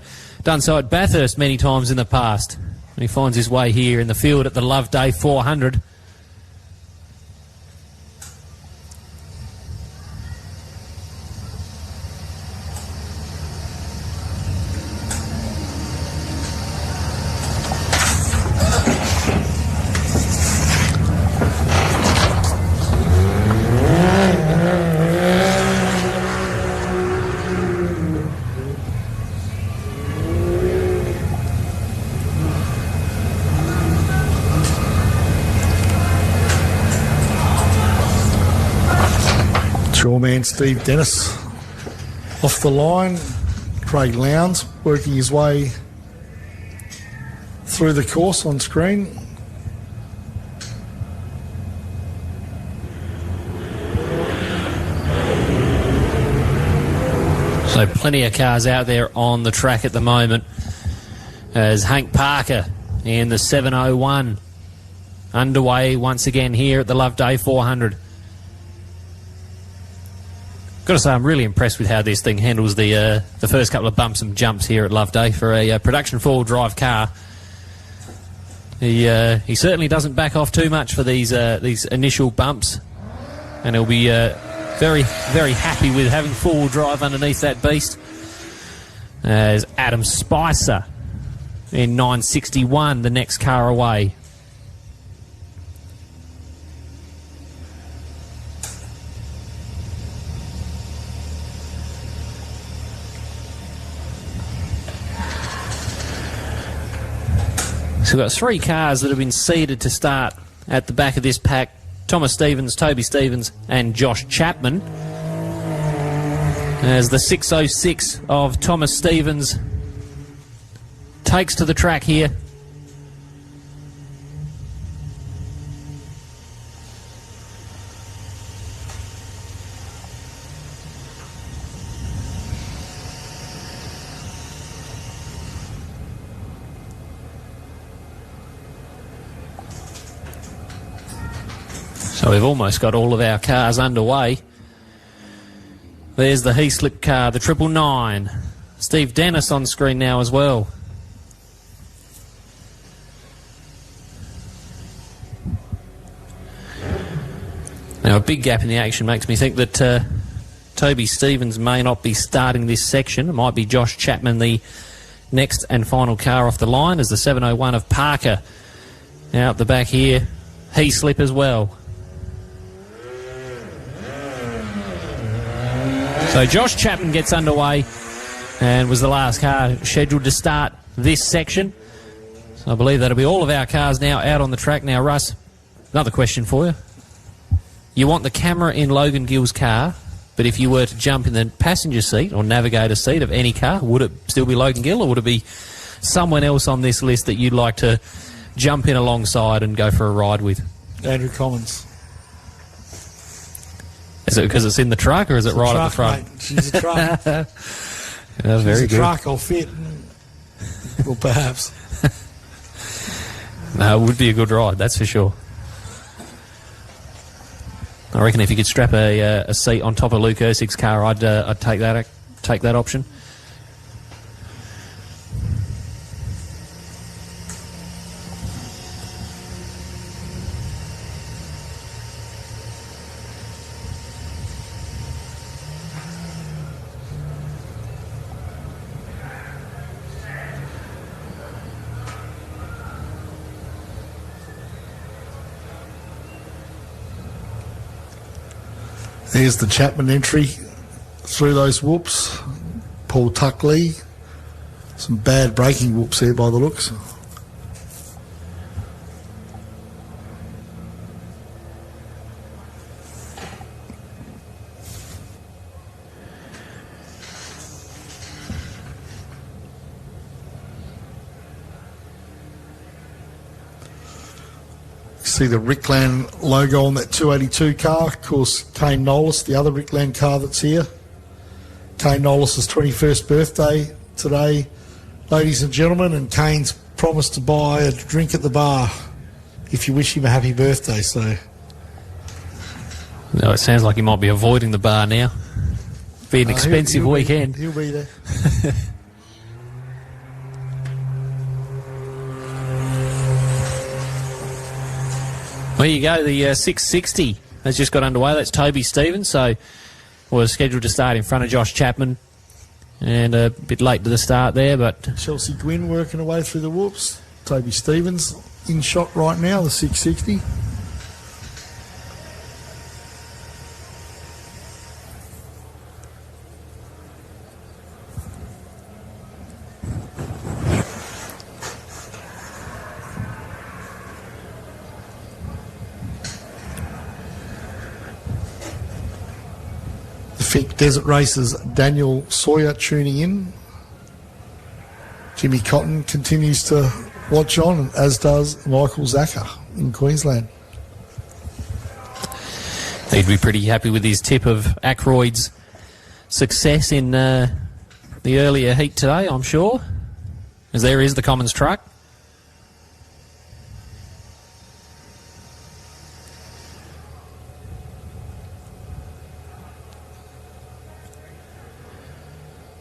so at Bathurst many times in the past. And he finds his way here in the field at the Loveday 400. Man Steve Dennis off the line. Craig Lowndes working his way through the course on screen. So plenty of cars out there on the track at the moment, as Hank Parker and the 701 underway once again here at the Loveday 400. Got to say, I'm really impressed with how this thing handles the first couple of bumps and jumps here at Loveday for a production four-wheel drive car. He certainly doesn't back off too much for these initial bumps, and he'll be very, very happy with having four-wheel drive underneath that beast. As Adam Spicer in 961, the next car away. So we've got 3 cars that have been seeded to start at the back of this pack. Thomas Stevens, Toby Stevens and Josh Chapman. As the 606 of Thomas Stevens takes to the track here. So we've almost got all of our cars underway. There's the Heaslip car, the 999. Steve Dennis on screen now as well. Now a big gap in the action makes me think that Toby Stevens may not be starting this section. It might be Josh Chapman, the next and final car off the line, as the 701 of Parker out the back here. Heaslip as well. So Josh Chapman gets underway and was the last car scheduled to start this section. So I believe that'll be all of our cars now out on the track. Now, Russ, another question for you. You want the camera in Logan Gill's car, but if you were to jump in the passenger seat or navigator seat of any car, would it still be Logan Gill, or would it be someone else on this list that you'd like to jump in alongside and go for a ride with? Andrew Commons. Is it because it's in the truck, or is it right at the front? Mate. She's a truck. Very She's a good. truck, I'll fit. Well, perhaps. No, it would be a good ride, that's for sure. I reckon if you could strap a seat on top of Luke Ersig's car, I'd take that option. There's the Chapman entry through those whoops. Paul Tuckley. Some bad braking whoops there by the looks. See the Rickland logo on that 282 car. Of course, Kane Knowles, the other Rickland car that's here. Kane Knowles' 21st birthday today, ladies and gentlemen, and Kane's promised to buy a drink at the bar if you wish him a happy birthday. So, No, it sounds like he might be avoiding the bar now. Be an expensive weekend. He'll be there. There you go, the 660 has just got underway. That's Toby Stevens, so was scheduled to start in front of Josh Chapman. And a bit late to the start there, but... Chelsea Gwynn working away through the whoops. Toby Stevens in shot right now, the 660. Desert Races, Daniel Sawyer tuning in. Jimmy Cotton continues to watch on, as does Michael Zacher in Queensland. He'd be pretty happy with his tip of Ackroyd's success in the earlier heat today, I'm sure. As there is the Commons truck.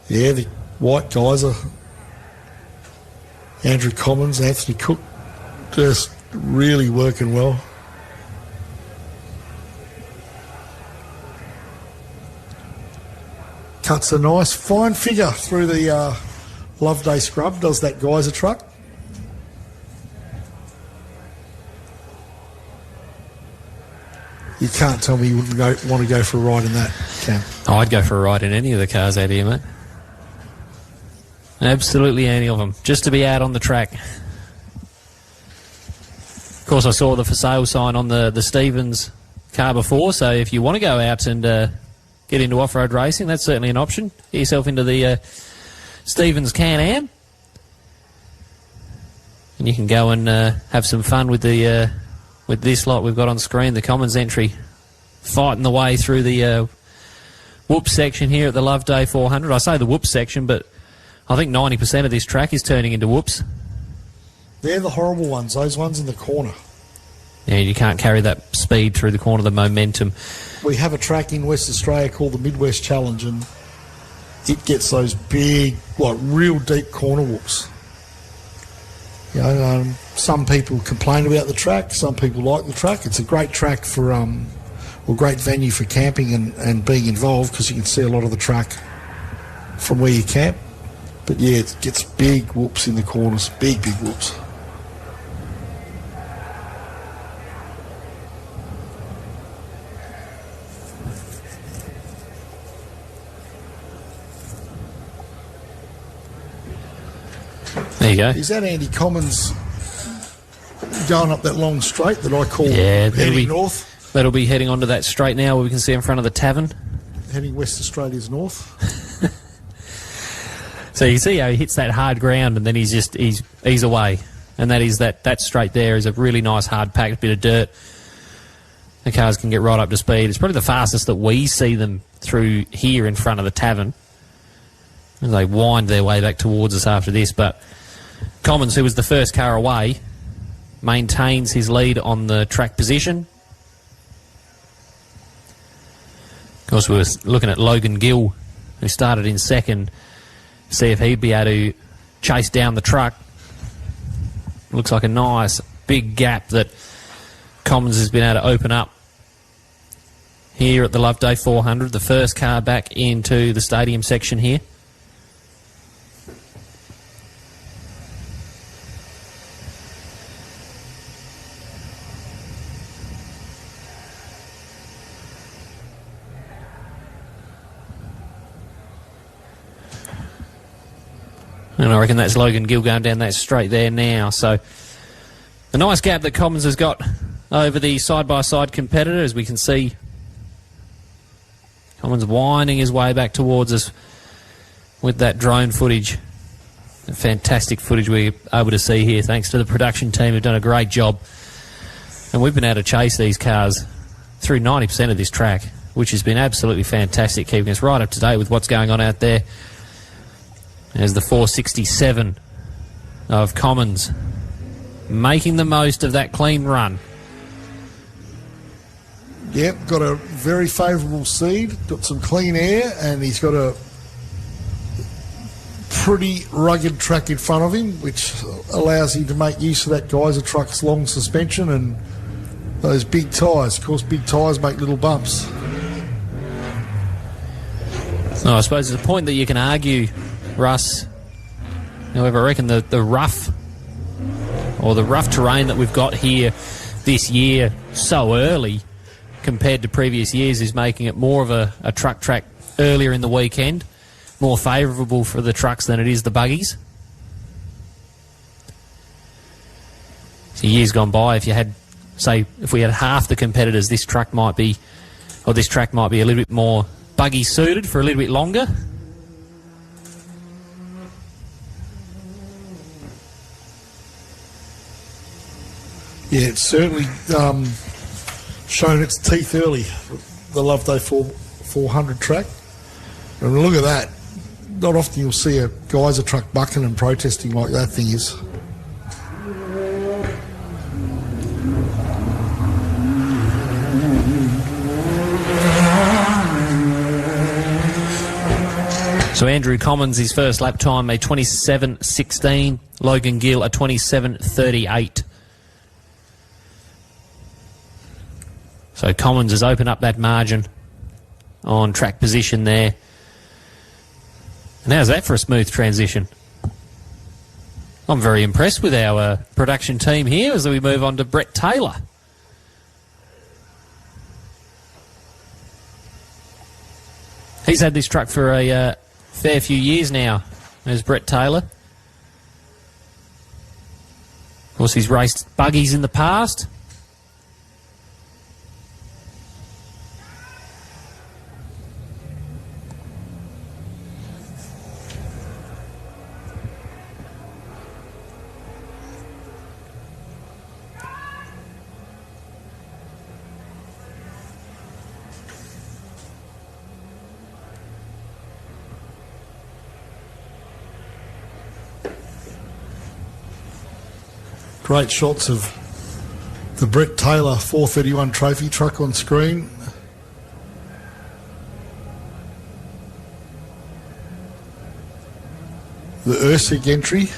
Yeah, the white guys are Andrew Commons, Anthony Cook, just really working well. Cuts a nice fine figure through the Loveday scrub, does that geyser truck. You can't tell me you wouldn't want to go for a ride in that, Cam. Oh, I'd go for a ride in any of the cars out here, mate. Absolutely any of them, just to be out on the track. Of course, I saw the for sale sign on the Stevens car before, so if you want to go out and get into off-road racing, that's certainly an option. Get yourself into the Stevens Can-Am, and you can go and have some fun with the with this lot we've got on screen, the Commons entry, fighting the way through the whoop section here at the Loveday 400. I say the whoop section, but I think 90% of this track is turning into whoops. They're the horrible ones, those ones in the corner. Yeah, you can't carry that speed through the corner, the momentum. We have a track in West Australia called the Midwest Challenge, and it gets those big, like real deep corner whoops. You know, some people complain about the track, some people like the track. It's a great track for, or great venue for camping and being involved, because you can see a lot of the track from where you camp. But yeah, it gets big whoops in the corners, big whoops. There you go. Is that Andy Commons going up that long straight that I call Yeah, that'll heading be- north. That'll be heading onto that straight now where we can see in front of the tavern. Heading West Australia's north. So you see how he hits that hard ground and then he's away. And that straight there is a really nice hard packed bit of dirt. The cars can get right up to speed. It's probably the fastest that we see them through here in front of the tavern. As they wind their way back towards us after this. But Commons, who was the first car away, maintains his lead on the track position. Of course, we were looking at Logan Gill, who started in second, see if he'd be able to chase down the truck. Looks like a nice big gap that Commons has been able to open up here at the Loveday 400, the first car back into the stadium section here. And I reckon that's Logan Gill going down that straight there now. So a nice gap that Commons has got over the side-by-side competitor, as we can see. Commons winding his way back towards us with that drone footage. Fantastic footage we're able to see here, thanks to the production team who've done a great job. And we've been able to chase these cars through 90% of this track, which has been absolutely fantastic, keeping us right up to date with what's going on out there. There's the 467 of Commons, making the most of that clean run. Yep, got a very favourable seed, got some clean air, and he's got a pretty rugged track in front of him, which allows him to make use of that geyser truck's long suspension and those big tyres. Of course, big tyres make little bumps. So I suppose there's a point that you can argue, Russ. However, I reckon the rough terrain that we've got here this year so early compared to previous years is making it more of a truck track earlier in the weekend, more favourable for the trucks than it is the buggies. So years gone by, if we had half the competitors, this track might be a little bit more buggy suited for a little bit longer. Yeah, it's certainly shown its teeth early, the Loveday 400 track. And look at that. Not often you'll see a geyser truck bucking and protesting like that thing is. So Andrew Commons, his first lap time, a 27.16. Logan Gill, a 27.38. So Commons has opened up that margin on track position there. And how's that for a smooth transition? I'm very impressed with our production team here as we move on to Brett Taylor. He's had this truck for a fair few years now, as Brett Taylor. Of course, he's raced buggies in the past. Great shots of the Brett Taylor 431 trophy truck on screen. The Ursig entry.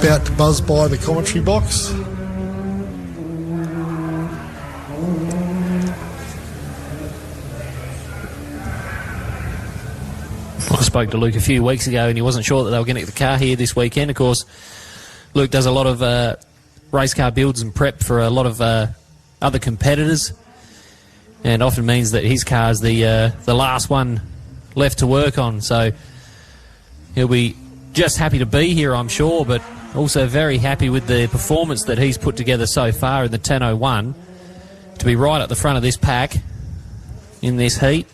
About to buzz by the commentary box. I spoke to Luke a few weeks ago and he wasn't sure that they were going to get the car here this weekend. Of course, Luke does a lot of race car builds and prep for a lot of other competitors, and often means that his car's the last one left to work on. So he'll be just happy to be here, I'm sure, but also very happy with the performance that he's put together so far in the 10:01 to be right at the front of this pack in this heat.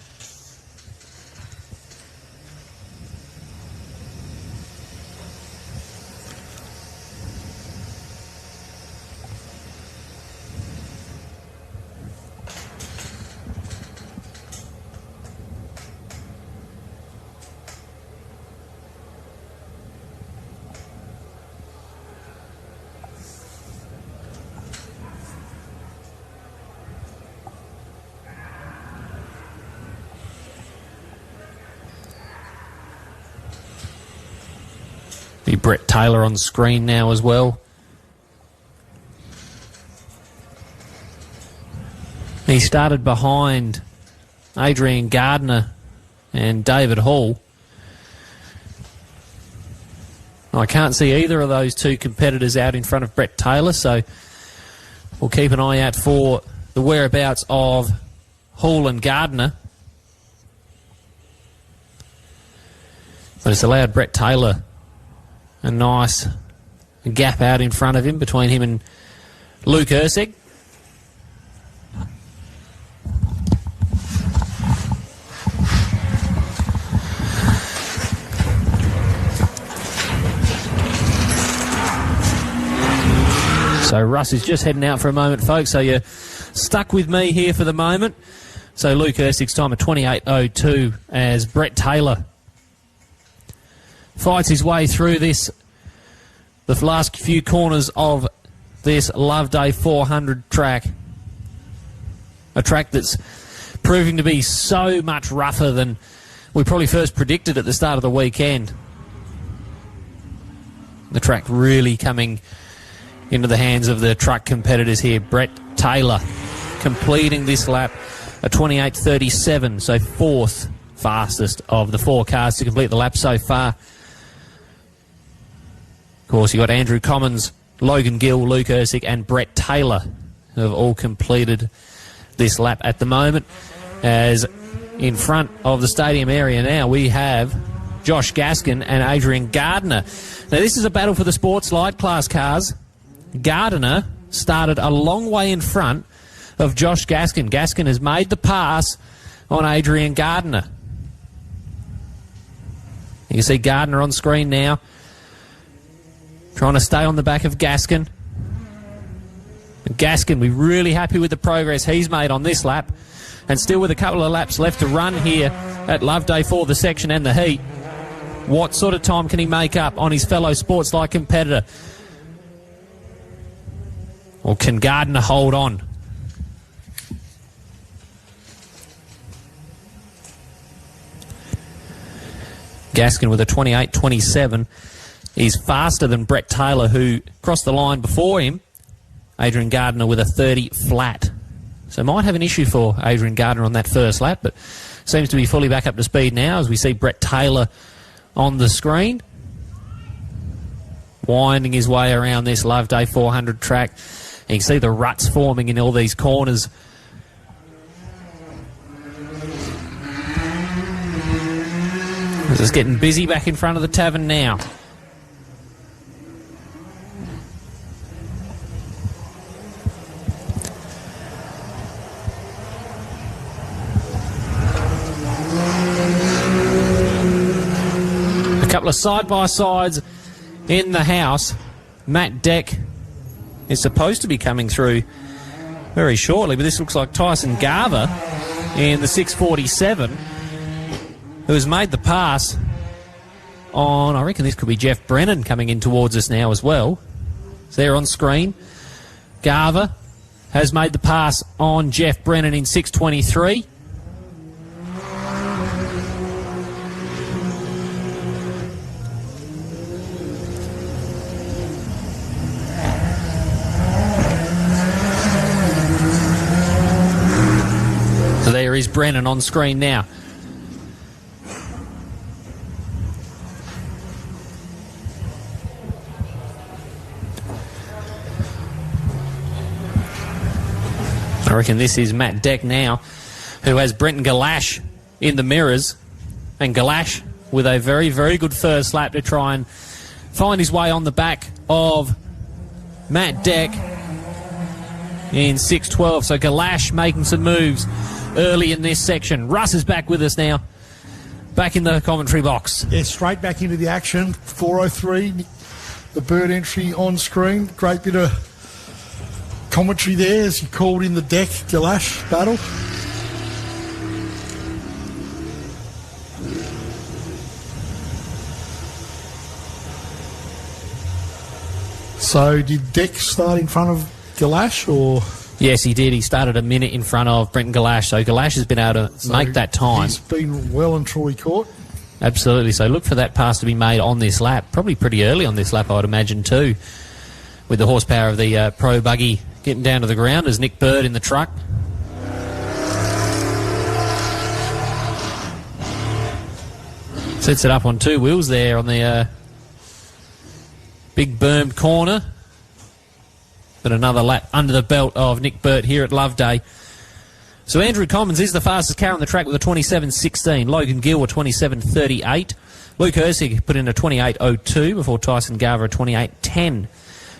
Brett Taylor on screen now as well. He started behind Adrian Gardner and David Hall. I can't see either of those two competitors out in front of Brett Taylor, so we'll keep an eye out for the whereabouts of Hall and Gardner. But it's allowed Brett Taylor a nice gap out in front of him, between him and Luke Ursig. So Russ is just heading out for a moment, folks, so you're stuck with me here for the moment. So Luke Ursig's time at 28.02 as Brett Taylor fights his way through the last few corners of this Loveday 400 track. A track that's proving to be so much rougher than we probably first predicted at the start of the weekend. The track really coming into the hands of the truck competitors here. Brett Taylor completing this lap at 28.37, so fourth fastest of the four cars to complete the lap so far. Of course, you've got Andrew Commons, Logan Gill, Luke Ursig and Brett Taylor who have all completed this lap at the moment. As in front of the stadium area now, we have Josh Gaskin and Adrian Gardner. Now, this is a battle for the sports light class cars. Gardner started a long way in front of Josh Gaskin. Gaskin has made the pass on Adrian Gardner. You can see Gardner on screen now, trying to stay on the back of Gaskin. Gaskin, we're really happy with the progress he's made on this lap, and still with a couple of laps left to run here at Loveday for the section and the heat. What sort of time can he make up on his fellow sports-like competitor? Or can Gardner hold on? Gaskin with a 28.27 is faster than Brett Taylor, who crossed the line before him. Adrian Gardner with a 30 flat. So might have an issue for Adrian Gardner on that first lap, but seems to be fully back up to speed now as we see Brett Taylor on the screen, winding his way around this Loveday 400 track. And you can see the ruts forming in all these corners. It's getting busy back in front of the tavern now. A couple of side-by-sides in the house. Matt Deck is supposed to be coming through very shortly, but this looks like Tyson Garver in the 647, who has made the pass on, I reckon this could be Jeff Brennan coming in towards us now as well. It's there on screen. Garver has made the pass on Jeff Brennan in 623. So there is Brennan on screen now. I reckon this is Matt Deck now, who has Brenton Galash in the mirrors. And Galash with a very, very good first lap to try and find his way on the back of Matt Deck in 6.12. So Galash making some moves early in this section. Russ is back with us now, back in the commentary box. Yeah, straight back into the action. 4:03, the bird entry on screen. Great bit of commentary there as you called in the Deck Galash battle. So did Deck start in front of Galash, or...? Yes, he did. He started a minute in front of Brenton Galash, so Galash has been able to make that time. He's been well and truly caught. Absolutely. So look for that pass to be made on this lap. Probably pretty early on this lap, I would imagine, too, with the horsepower of the Pro Buggy getting down to the ground as Nick Bird in the truck. Sets it up on two wheels there on the big bermed corner. But another lap under the belt of Nick Burt here at Loveday. So Andrew Commons is the fastest car on the track with a 27.16. Logan Gill a 27.38. Luke Hersig put in a 28.02 before Tyson Garver a 28.10.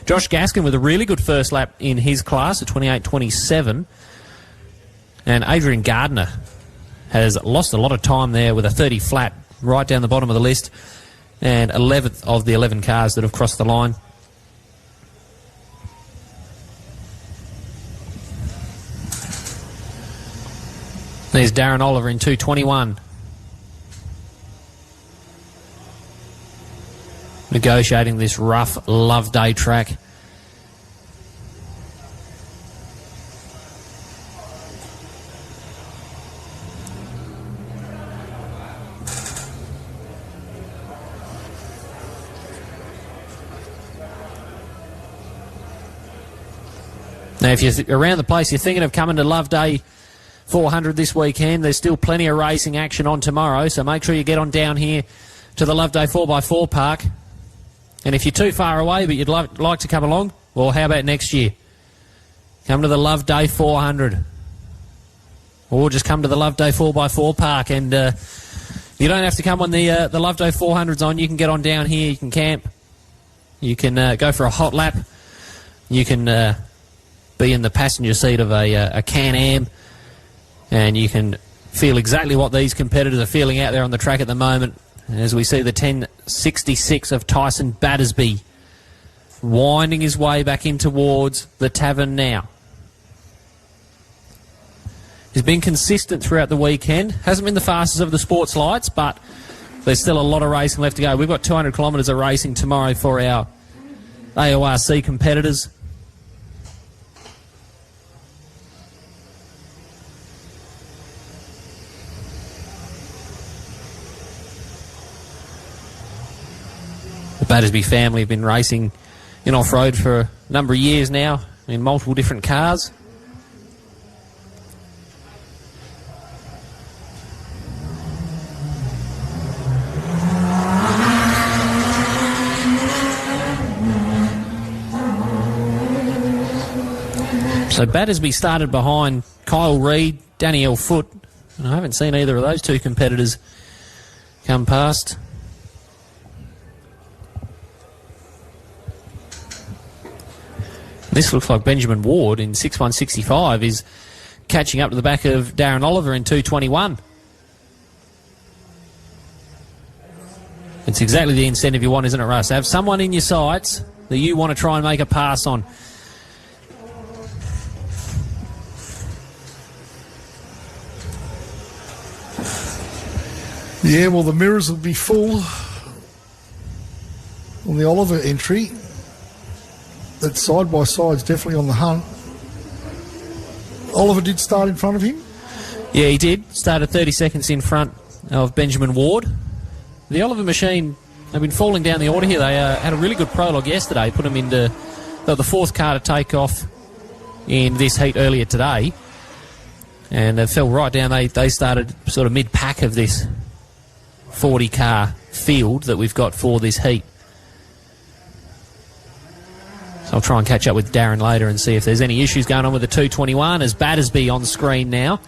Josh Gaskin with a really good first lap in his class, a 28.27. And Adrian Gardner has lost a lot of time there with a 30 flat right down the bottom of the list, and 11th of the 11 cars that have crossed the line. There's Darren Oliver in 2.21. Negotiating this rough Loveday track. Now, if you're around the place, you're thinking of coming to Loveday 400 this weekend, there's still plenty of racing action on tomorrow, so make sure you get on down here to the Loveday 4x4 Park. And if you're too far away but you'd like to come along, well, how about next year? Come to the Loveday 400. Or just come to the Loveday 4x4 Park, and you don't have to come when the Loveday 400's on. You can get on down here, you can camp, you can go for a hot lap, you can be in the passenger seat of a Can-Am, and you can feel exactly what these competitors are feeling out there on the track at the moment, as we see the 10.66 of Tyson Battersby winding his way back in towards the tavern now. He's been consistent throughout the weekend. Hasn't been the fastest of the sports lights, but there's still a lot of racing left to go. We've got 200 kilometres of racing tomorrow for our AORC competitors. The Battersby family have been racing in off-road for a number of years now in multiple different cars. So Battersby started behind Kyle Reid, Danielle Foote, and I haven't seen either of those two competitors come past. This looks like Benjamin Ward in 6.165 is catching up to the back of Darren Oliver in 2.21. It's exactly the incentive you want, isn't it, Russ? Have someone in your sights that you want to try and make a pass on. Yeah, well, the mirrors will be full on the Oliver entry. That side-by-side's definitely on the hunt. Oliver did start in front of him? Yeah, he did. Started 30 seconds in front of Benjamin Ward. The Oliver machine have been falling down the order here. They had a really good prologue yesterday, put them into the fourth car to take off in this heat earlier today. And they fell right down. They started sort of mid-pack of this 40-car field that we've got for this heat. So I'll try and catch up with Darren later and see if there's any issues going on with the 221 as Battersby on screen now.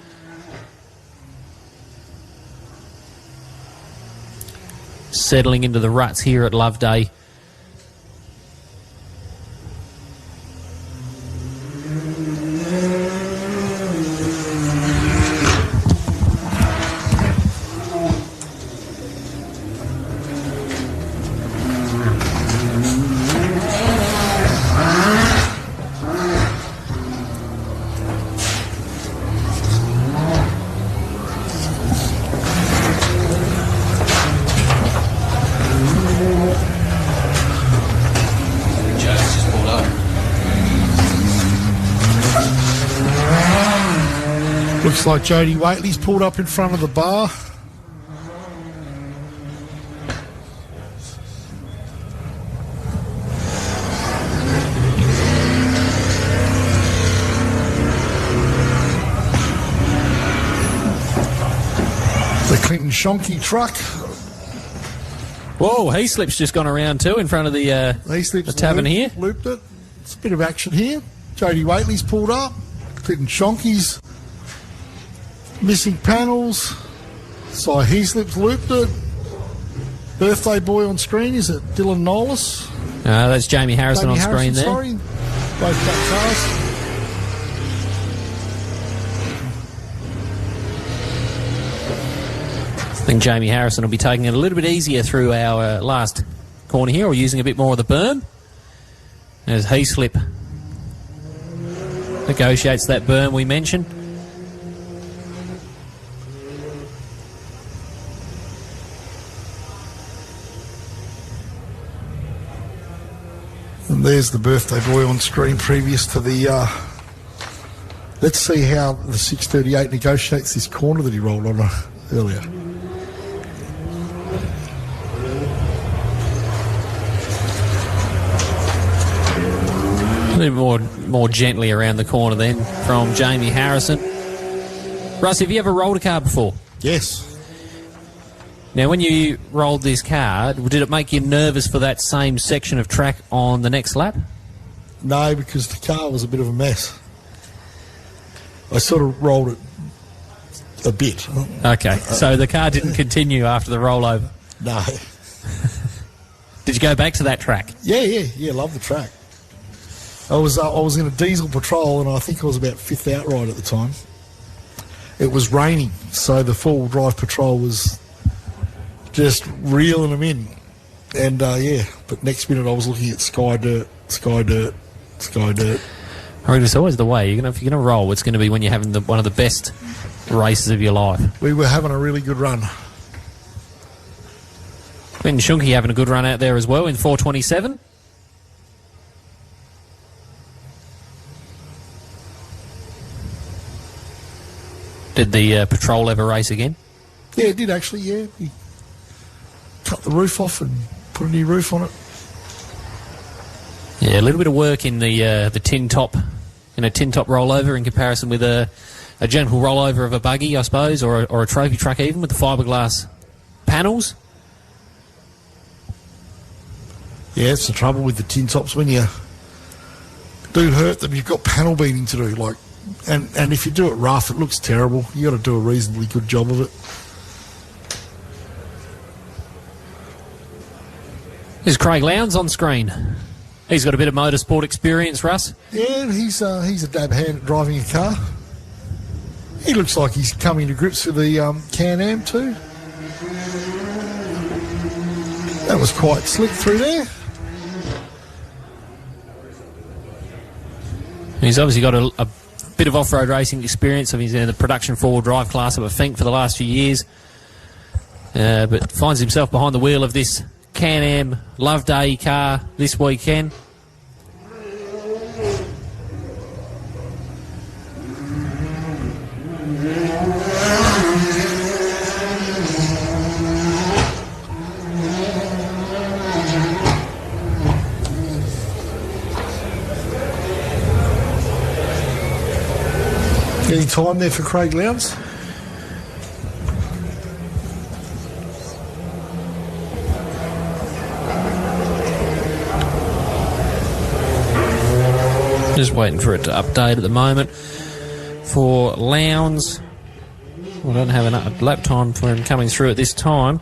settling into the ruts here at Loveday. Looks like Jody Waitley's pulled up in front of the bar. The Clinton Shonky truck. Whoa, Heaslip's just gone around too in front of the tavern here. Looped it. It's a bit of action here. Jody Waitley's pulled up. Clinton Shonky's missing panels. Cy Heaslip's looped it. Birthday boy on screen. Is it Dylan Nolis? That's Jamie Harrison on screen there. Sorry. Both back cars. I think Jamie Harrison will be taking it a little bit easier through our last corner here, or using a bit more of the berm. As Heaslip negotiates that berm we mentioned. And there's the birthday boy on screen previous to the... let's see how the 638 negotiates this corner that he rolled on earlier. A little more gently around the corner then from Jamie Harrison. Russ, have you ever rolled a car before? Yes. Now, when you rolled this car, did it make you nervous for that same section of track on the next lap? No, because the car was a bit of a mess. I sort of rolled it a bit. Okay, so the car didn't continue after the rollover? No. Did you go back to that track? Yeah, love the track. I was in a diesel patrol, and I think I was about 5th outright at the time. It was raining, so the four-wheel drive patrol was just reeling them in. And, but next minute I was looking at sky dirt. I mean, it's always the way. If you're going to roll, it's going to be when you're having one of the best races of your life. We were having a really good run. Clinton Shunky having a good run out there as well in 4:27. Did the patrol ever race again? Yeah, it did actually, yeah. He cut the roof off and put a new roof on it. Yeah, a little bit of work in the tin top, in a tin top rollover in comparison with a gentle rollover of a buggy, I suppose, or a trophy truck even with the fiberglass panels. Yeah, it's the trouble with the tin tops when you do hurt them. You've got panel beating to do, and if you do it rough, it looks terrible. You got to do a reasonably good job of it. There's Craig Lowndes on screen. He's got a bit of motorsport experience, Russ. Yeah, he's a dab hand at driving a car. He looks like he's coming to grips with the Can-Am too. That was quite slick through there. He's obviously got a bit of off-road racing experience. He's in the production four-wheel drive class of a Fink for the last few years. But finds himself behind the wheel of this Can-Am Loveday car this weekend. Getting time there for Craig Lowndes. Just waiting for it to update at the moment. For Lowndes, we don't have enough lap time for him coming through at this time.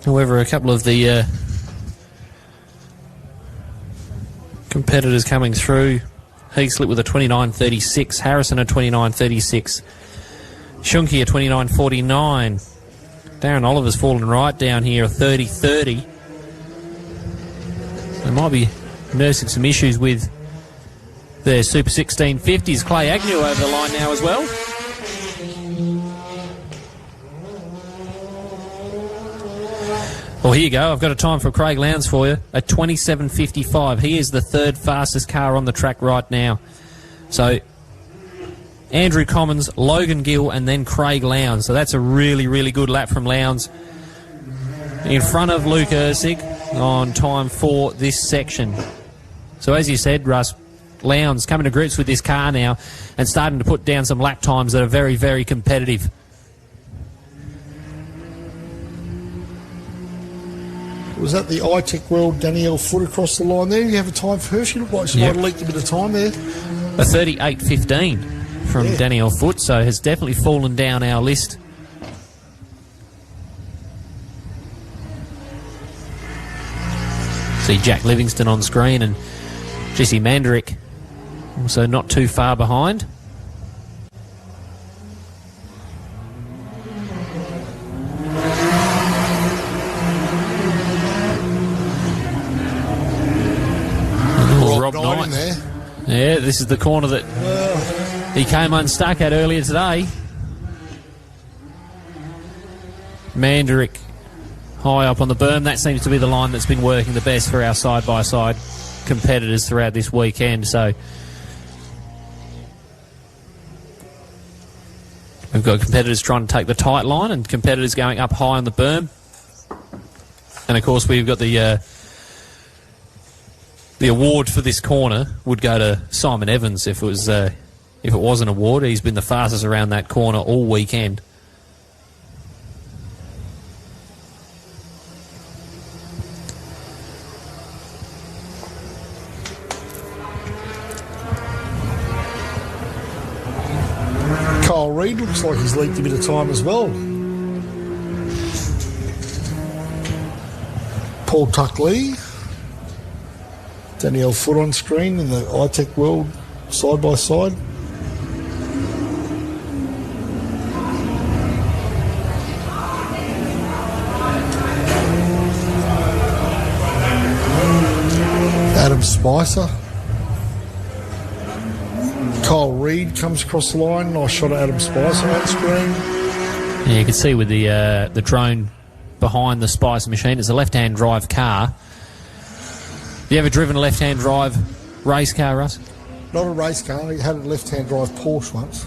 However, a couple of the competitors coming through. Heaslip with a 29.36, Harrison a 29.36, Shunky a 29.49. Darren Oliver's fallen right down here, a 30.30. They might be nursing some issues with their Super 1650s. Clay Agnew over the line now as well. Well, here you go. I've got a time for Craig Lowndes for you, a 27.55. He is the third fastest car on the track right now. So, Andrew Commons, Logan Gill, and then Craig Lowndes. So that's a really, really good lap from Lowndes. In front of Luke Ursig on time for this section. So as you said, Russ, Lowndes coming to grips with this car now and starting to put down some lap times that are very, very competitive. Was that the iTech World Danielle Foot across the line there? You have a time for her? She looked like she might have leaked a bit of time there. A 38.15 from Danielle Foot, so has definitely fallen down our list. See Jack Livingston on screen and Jesse Mandarick also not too far behind. Rob Knight in there. Yeah, this is the corner that he came unstuck at earlier today. Mandarick high up on the berm. That seems to be the line that's been working the best for our side-by-side competitors throughout this weekend. So we've got competitors trying to take the tight line and competitors going up high on the berm. And, of course, we've got the award for this corner would go to Simon Evans if it was an award. He's been the fastest around that corner all weekend. Kyle Reid looks like he's leaked a bit of time as well. Paul Tuck-Lee. Danielle Foot on screen in the iTech World side-by-side. Adam Spicer. Kyle Reid comes across the line. Nice shot of Adam Spicer on screen. Yeah, you can see with the drone behind the Spicer machine, it's a left-hand drive car. Have you ever driven a left-hand drive race car, Russ? Not a race car. He had a left-hand drive Porsche once.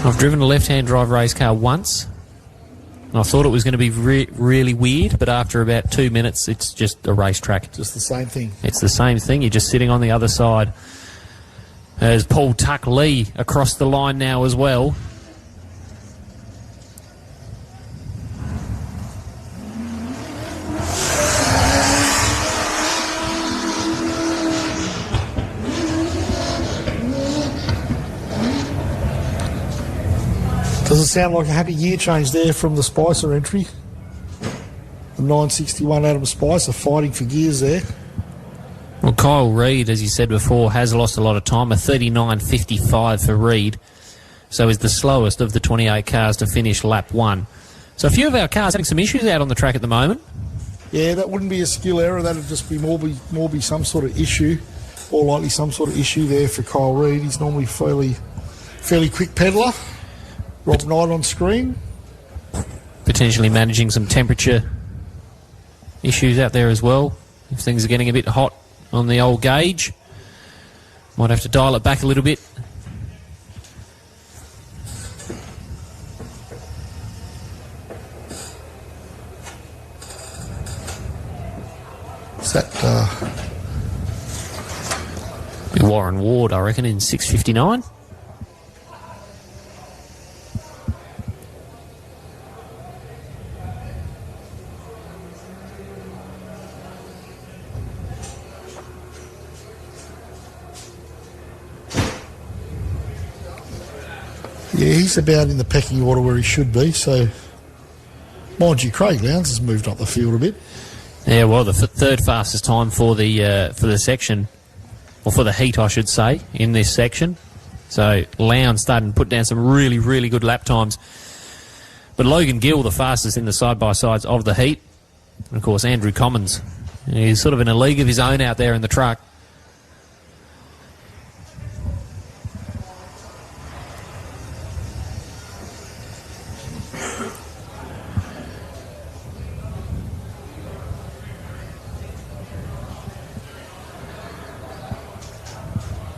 I've driven a left-hand drive race car once. And I thought it was going to be really weird, but after about 2 minutes, it's just a racetrack. Just the same thing. It's the same thing. You're just sitting on the other side. There's Paul Tuck-Lee across the line now as well. Does it sound like a happy gear change there from the Spicer entry? The 961 Adam Spicer fighting for gears there. Well, Kyle Reid, as you said before, has lost a lot of time, a 39.55 for Reid. So is the slowest of the 28 cars to finish lap one. So a few of our cars having some issues out on the track at the moment. Yeah, that wouldn't be a skill error. That would just be more be some sort of issue. Or likely some sort of issue there for Kyle Reid. He's normally fairly quick peddler. Rob Knight on screen. Potentially managing some temperature issues out there as well. If things are getting a bit hot on the old gauge, might have to dial it back a little bit. Is that be Warren Ward, I reckon, in 6.59. Yeah, he's about in the pecking order where he should be, so Mind you, Craig Lowndes has moved up the field a bit. Yeah, well, the third fastest time for the section, or for the heat, I should say, in this section. So Lowndes starting to put down some really, really good lap times. But Logan Gill, the fastest in the side-by-sides of the heat. And, of course, Andrew Commons. He's sort of in a league of his own out there in the truck.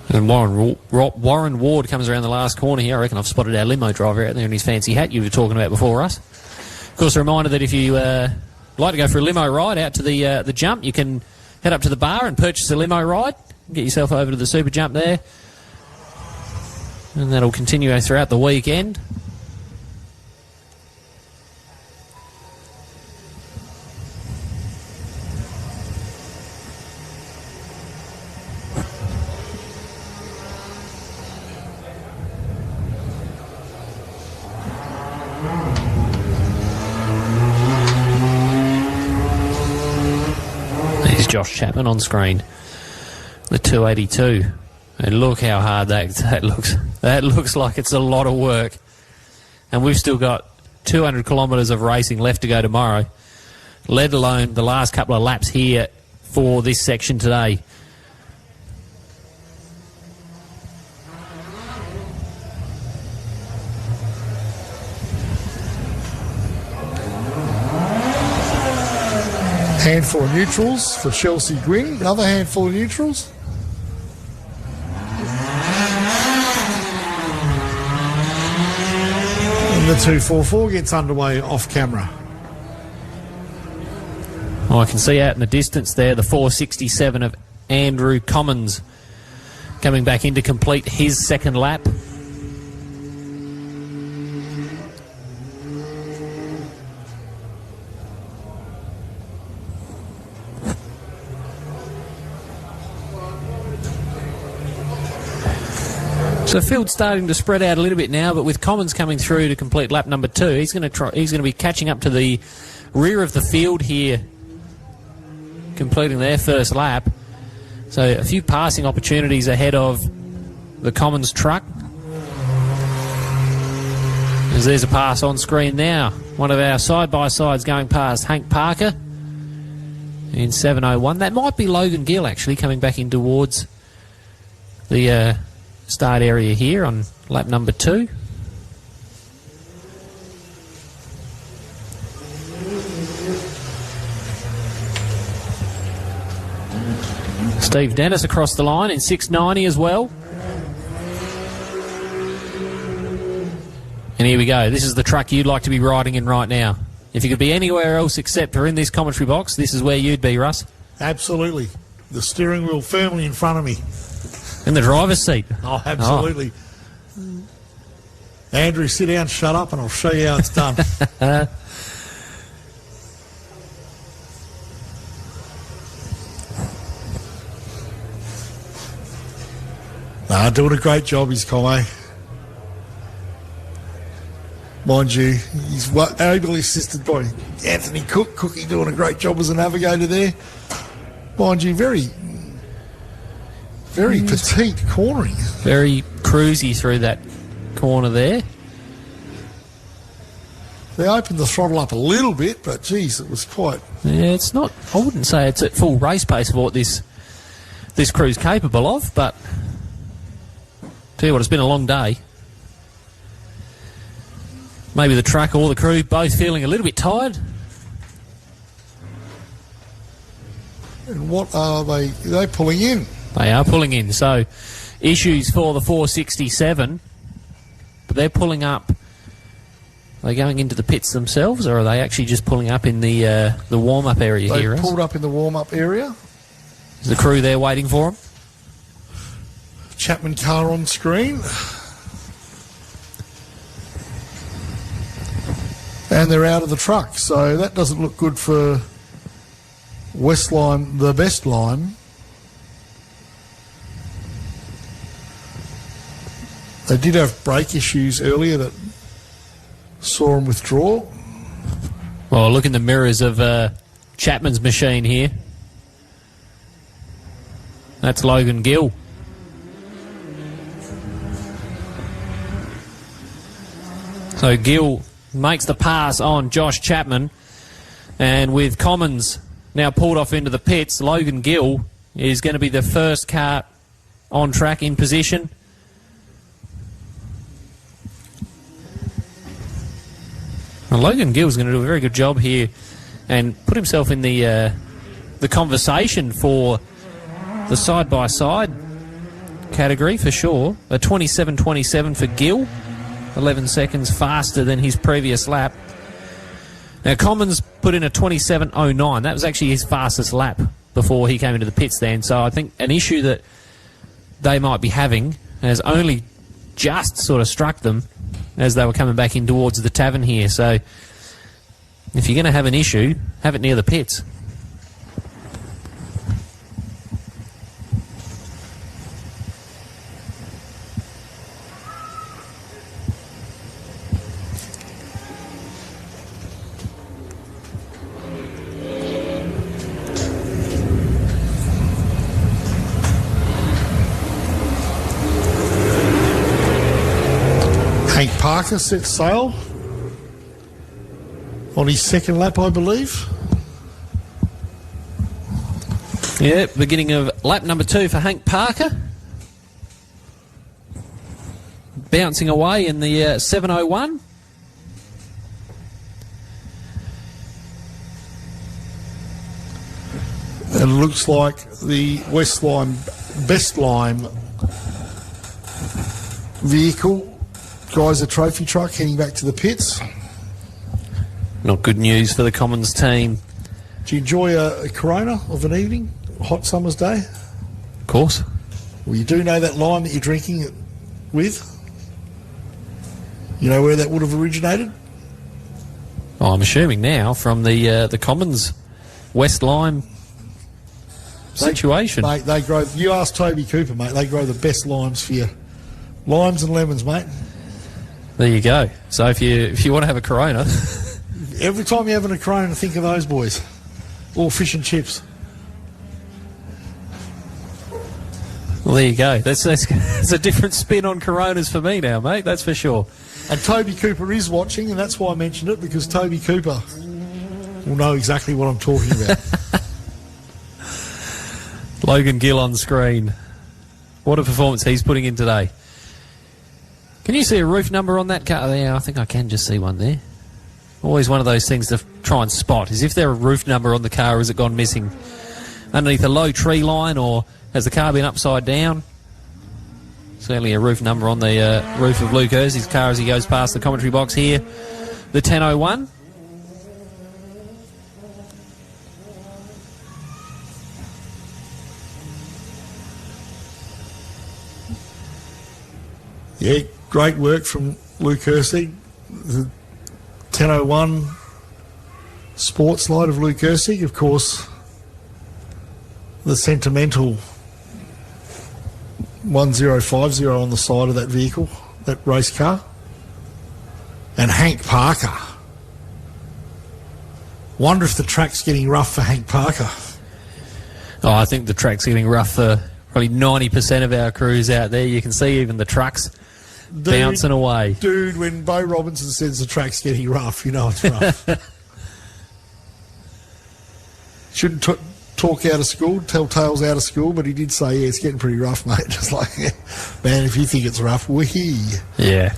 And Warren Ward comes around the last corner here. I reckon I've spotted our limo driver out there in his fancy hat you were talking about before us. Of course, a reminder that if you like to go for a limo ride out to the jump, you can head up to the bar and purchase a limo ride. Get yourself over to the Super Jump there. And that'll continue throughout the weekend. Josh Chapman on screen, the 282, and look how hard that looks. That looks like it's a lot of work, and we've still got 200 kilometres of racing left to go tomorrow, let alone the last couple of laps here for this section today. Handful of neutrals for Chelsea Gwynn. Another handful of neutrals. And the 244 gets underway off camera. Oh, I can see out in the distance there the 467 of Andrew Commons coming back in to complete his second lap. So the field's starting to spread out a little bit now, but with Commons coming through to complete lap number 2, he's going to be catching up to the rear of the field here, completing their first lap. So a few passing opportunities ahead of the Commons truck. As there's a pass on screen now. One of our side-by-sides going past Hank Parker in 7:01. That might be Logan Gill actually coming back in towards the start area here on lap number 2. Steve Dennis across the line in 6:90 as well. And here we go. This is the truck you'd like to be riding in right now. If you could be anywhere else except for in this commentary box, this is where you'd be, Russ. Absolutely. The steering wheel firmly in front of me. In the driver's seat. Oh, absolutely. Oh. Andrew, sit down, shut up, and I'll show you how it's done. Doing a great job, he's Conway. Mind you, he's ably assisted by Anthony Cook. Cookie doing a great job as a navigator there. Mind you, very petite cornering. Very cruisy through that corner there. They opened the throttle up a little bit, but geez, it was quite... Yeah, it's not... I wouldn't say it's at full race pace of what this crew's capable of, but... Tell you what, it's been a long day. Maybe the truck or the crew both feeling a little bit tired. And what are they? Are they pulling in? They are pulling in. So, issues for the 467. But they're pulling up. Are they going into the pits themselves, or are they actually just pulling up in the warm-up area here? They pulled up in the warm-up area. Is the crew there waiting for them? Chapman car on screen. And they're out of the truck, so that doesn't look good for Westline, the best line. They did have brake issues earlier that saw them withdraw. Well, look in the mirrors of Chapman's machine here. That's Logan Gill. So Gill makes the pass on Josh Chapman, and with Commons now pulled off into the pits, Logan Gill is going to be the first car on track in position. Well, Logan Gill's going to do a very good job here and put himself in the conversation for the side-by-side category for sure. A 27.27 for Gill, 11 seconds faster than his previous lap. Now, Commons put in a 27.09. That was actually his fastest lap before he came into the pits then. So I think an issue that they might be having has only just sort of struck them as they were coming back in towards the tavern here. So if you're going to have an issue, have it near the pits. Hank Parker sets sail on his second lap, I believe. Yeah, beginning of lap number 2 for Hank Parker. Bouncing away in the 7.01. It looks like the West Lime, Best Lime vehicle. Guys, a trophy truck heading back to the pits. Not good news for the Commons team. Do you enjoy a Corona of an evening, a hot summer's day? Of course. Well, you do know that lime that you're drinking it with? You know where that would have originated? Oh, I'm assuming now from the Commons West Lime situation. Mate, they grow. You ask Toby Cooper, mate. They grow the best limes for you. Limes and lemons, mate. There you go. So if you want to have a Corona, every time you're having a Corona, think of those boys. Or fish and chips. well, there you go. That's a different spin on Coronas for me now, mate. That's for sure. And Toby Cooper is watching, and that's why I mentioned it, because Toby Cooper will know exactly what I'm talking about. Logan Gill on screen. What a performance he's putting in today. Can you see a roof number on that car? Yeah, I think I can just see one there. Always one of those things to try and spot is if there a roof number on the car, or has it gone missing underneath a low tree line, or has the car been upside down? Certainly a roof number on the roof of Luke Ersey's car as he goes past the commentary box here. The 10.01. Yeah, great work from Luke Ersey. The 10.01 sports light of Luke Ersey, of course, the sentimental 1050 on the side of that vehicle, that race car. And Hank Parker. Wonder if the track's getting rough for Hank Parker. Oh, I think the track's getting rough for probably 90% of our crews out there. You can see even the trucks bouncing away. Dude, when Bo Robinson says the track's getting rough, you know it's rough. Shouldn't talk out of school, tell tales out of school, but he did say, yeah, it's getting pretty rough, mate. Just like, man, if you think it's rough, wee. Yeah.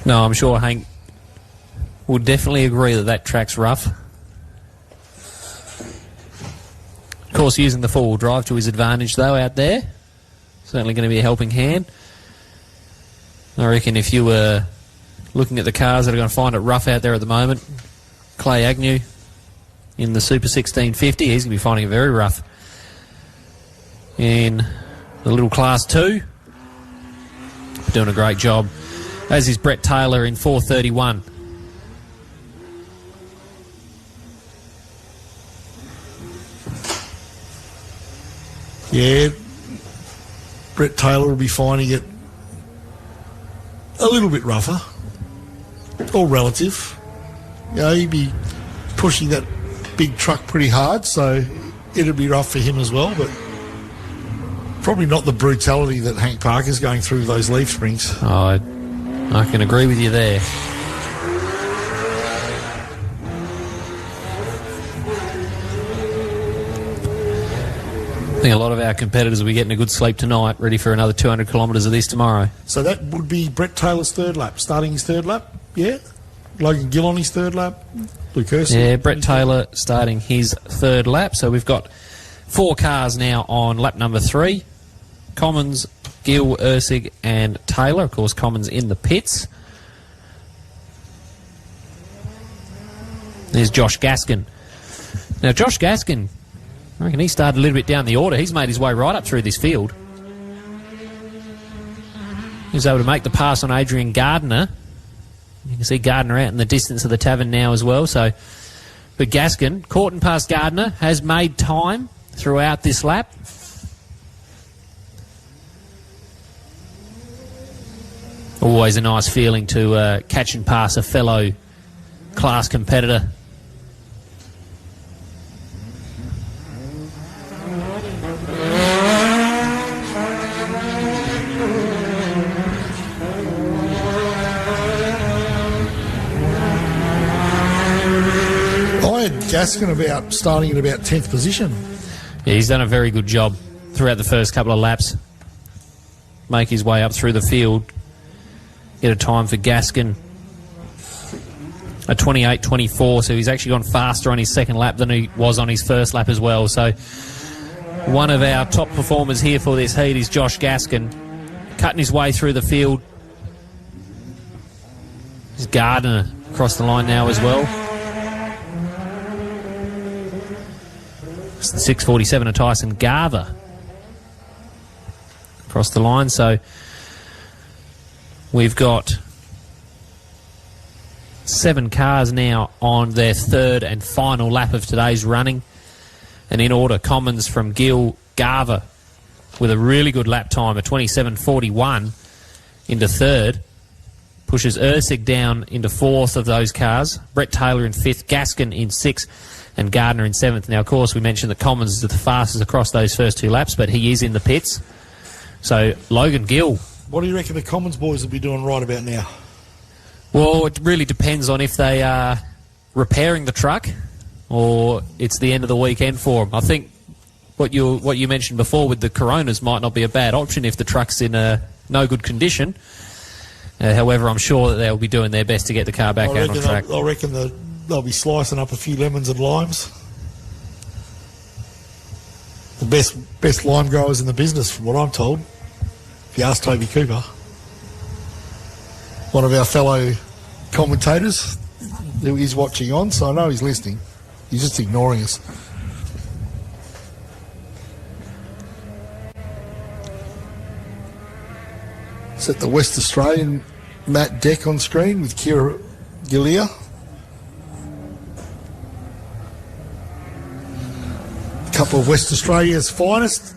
No, I'm sure Hank would definitely agree that that track's rough. Of course, using the four-wheel drive to his advantage, though, out there. Certainly going to be a helping hand. I reckon if you were looking at the cars that are going to find it rough out there at the moment, Clay Agnew in the Super 1650, he's going to be finding it very rough. In the little Class 2, doing a great job, as is Brett Taylor in 431. Yeah, Brett Taylor will be finding it a little bit rougher, all relative. he'd be pushing that big truck pretty hard, so it'd be rough for him as well, but probably not the brutality that Hank Parker's going through with those leaf springs. I can agree with you there. I think a lot of our competitors will be getting a good sleep tonight, ready for another 200 kilometres of this tomorrow. So that would be Brett Taylor's third lap, starting his third lap, yeah? Logan Gill on his third lap, Luke Hurst. Yeah, Brett Taylor starting his third lap. So we've got 4 cars now on lap number 3. Commons, Gill, Ursig and Taylor. Of course, Commons in the pits. There's Josh Gaskin. Now, Josh Gaskin, I reckon he started a little bit down the order. He's made his way right up through this field. He was able to make the pass on Adrian Gardner. You can see Gardner out in the distance of the tavern now as well. So, but Gaskin, caught and past Gardner, has made time throughout this lap. Always a nice feeling to catch and pass a fellow class competitor. Gaskin starting at about 10th position. Yeah, he's done a very good job throughout the first couple of laps. Make his way up through the field. Get a time for Gaskin. A 28.24, so he's actually gone faster on his second lap than he was on his first lap as well. So one of our top performers here for this heat is Josh Gaskin, cutting his way through the field. There's Gardner across the line now as well. 6.47 of Tyson Garver across the line. So we've got 7 cars now on their third and final lap of today's running. And in order, Commons from Gill, Garver with a really good lap time, a 27.41 into third. Pushes Ursig down into fourth of those cars. Brett Taylor in fifth, Gaskin in sixth, and Gardner in seventh. Now, of course, we mentioned that Commons is the fastest across those first 2 laps, but he is in the pits. So, Logan Gill. What do you reckon the Commons boys will be doing right about now? Well, it really depends on if they are repairing the truck or it's the end of the weekend for them. I think what you mentioned before with the Coronas might not be a bad option if the truck's in no good condition. However, I'm sure that they'll be doing their best to get the car back out on track. I reckon they'll be slicing up a few lemons and limes. The best lime growers in the business, from what I'm told. If you ask Toby Cooper, one of our fellow commentators who is watching on, so I know he's listening. He's just ignoring us. Set the West Australian Matt Deck on screen with Kira Gillia. A couple of West Australia's finest.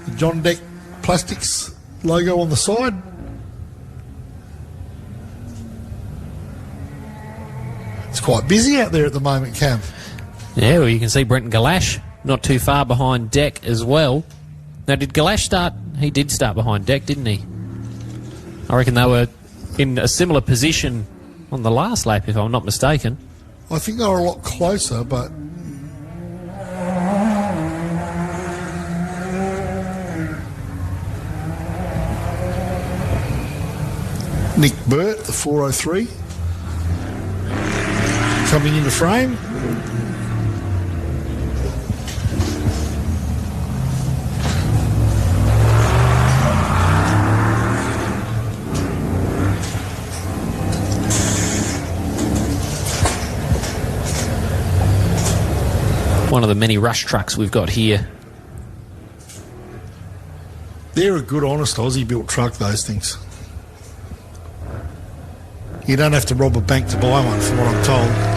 The John Deck Plastics logo on the side. It's quite busy out there at the moment, Cam. Yeah, well, you can see Brenton Galash not too far behind Deck as well. Now, did Galash start? He did start behind Deck, didn't he? I reckon they were in a similar position on the last lap, if I'm not mistaken. I think they were a lot closer, but... Nick Burt, the 403, coming into frame. One of the many rush trucks we've got here. They're a good, honest Aussie-built truck, those things. You don't have to rob a bank to buy one, from what I'm told.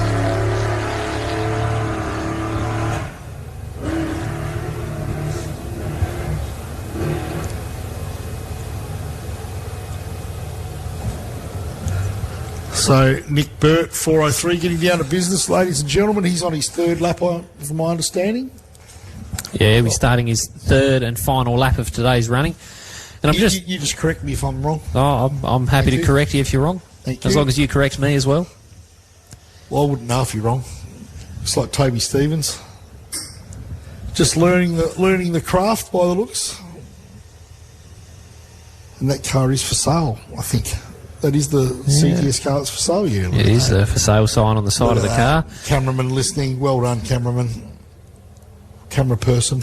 So Nick Burt, 4:03, getting down to business, ladies and gentlemen. He's on his third lap, from my understanding. Yeah, he's starting his third and final lap of today's running. And You just correct me if I'm wrong. Oh, I'm happy Thank to you. correct you if you're wrong. Thank As you. long as you correct me as well. Well, I wouldn't know if you're wrong. It's like Toby Stevens. Just learning the craft by the looks. And that car is for sale, I think. That is the CTS car that's for sale, yeah. It is a for sale sign on the side of the car. Cameraman listening. Well done, cameraman. Camera person.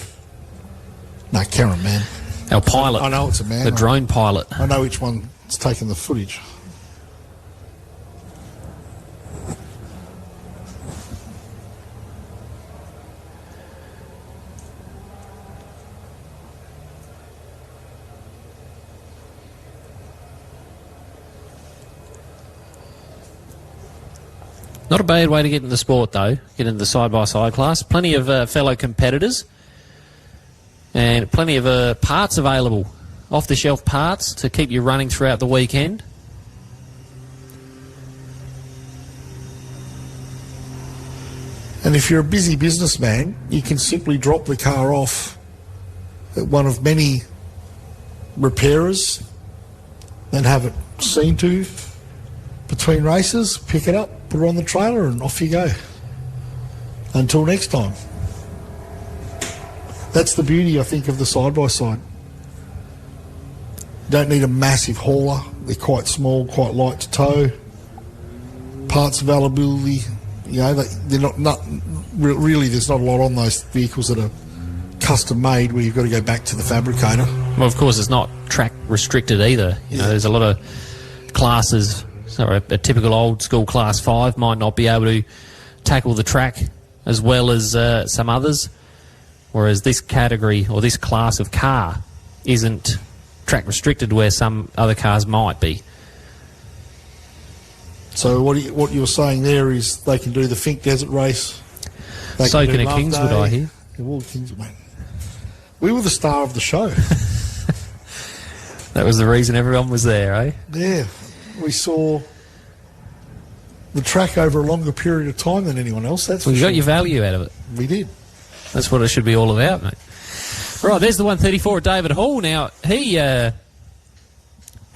No, cameraman. Our pilot. I know it's a man. The drone pilot. I know which one's taking the footage. Not a bad way to get into the sport, though. Get into the side-by-side class. Plenty of fellow competitors. And plenty of parts available. Off-the-shelf parts to keep you running throughout the weekend. And if you're a busy businessman, you can simply drop the car off at one of many repairers and have it seen to between races, pick it up, put it on the trailer, and off you go. Until next time. That's the beauty, I think, of the side-by-side. Don't need a massive hauler. They're quite small, quite light to tow. Parts availability, you know, they're not really, there's not a lot on those vehicles that are custom made where you've got to go back to the fabricator. Well, of course, it's not track restricted either. You know, there's a lot of classes. So a typical old school class 5 might not be able to tackle the track as well as some others, whereas this category or this class of car isn't track restricted where some other cars might be. So what you were saying there is they can do the Fink Desert Race. So can a Kingswood, I hear. Yeah, well, Kingswood, mate. We were the star of the show. That was the reason everyone was there, eh? Yeah. We saw the track over a longer period of time than anyone else. That's Well, for you sure. got your value out of it. We did. That's what it should be all about, mate. Right, there's the 134 at David Hall. Now, he had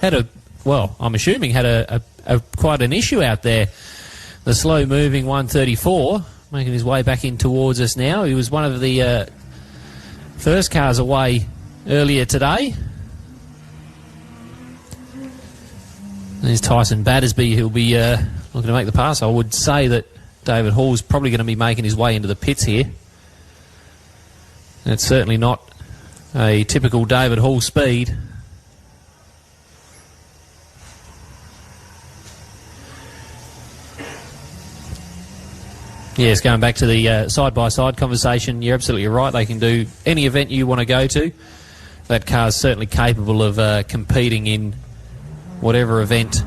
a, well, I'm assuming had a quite an issue out there. The slow-moving 134, making his way back in towards us now. He was one of the first cars away earlier today. There's Tyson Battersby, who'll be looking to make the pass. I would say that David Hall's probably going to be making his way into the pits here. And it's certainly not a typical David Hall speed. Yes, going back to the side-by-side conversation, you're absolutely right. They can do any event you want to go to. That car's certainly capable of competing in whatever event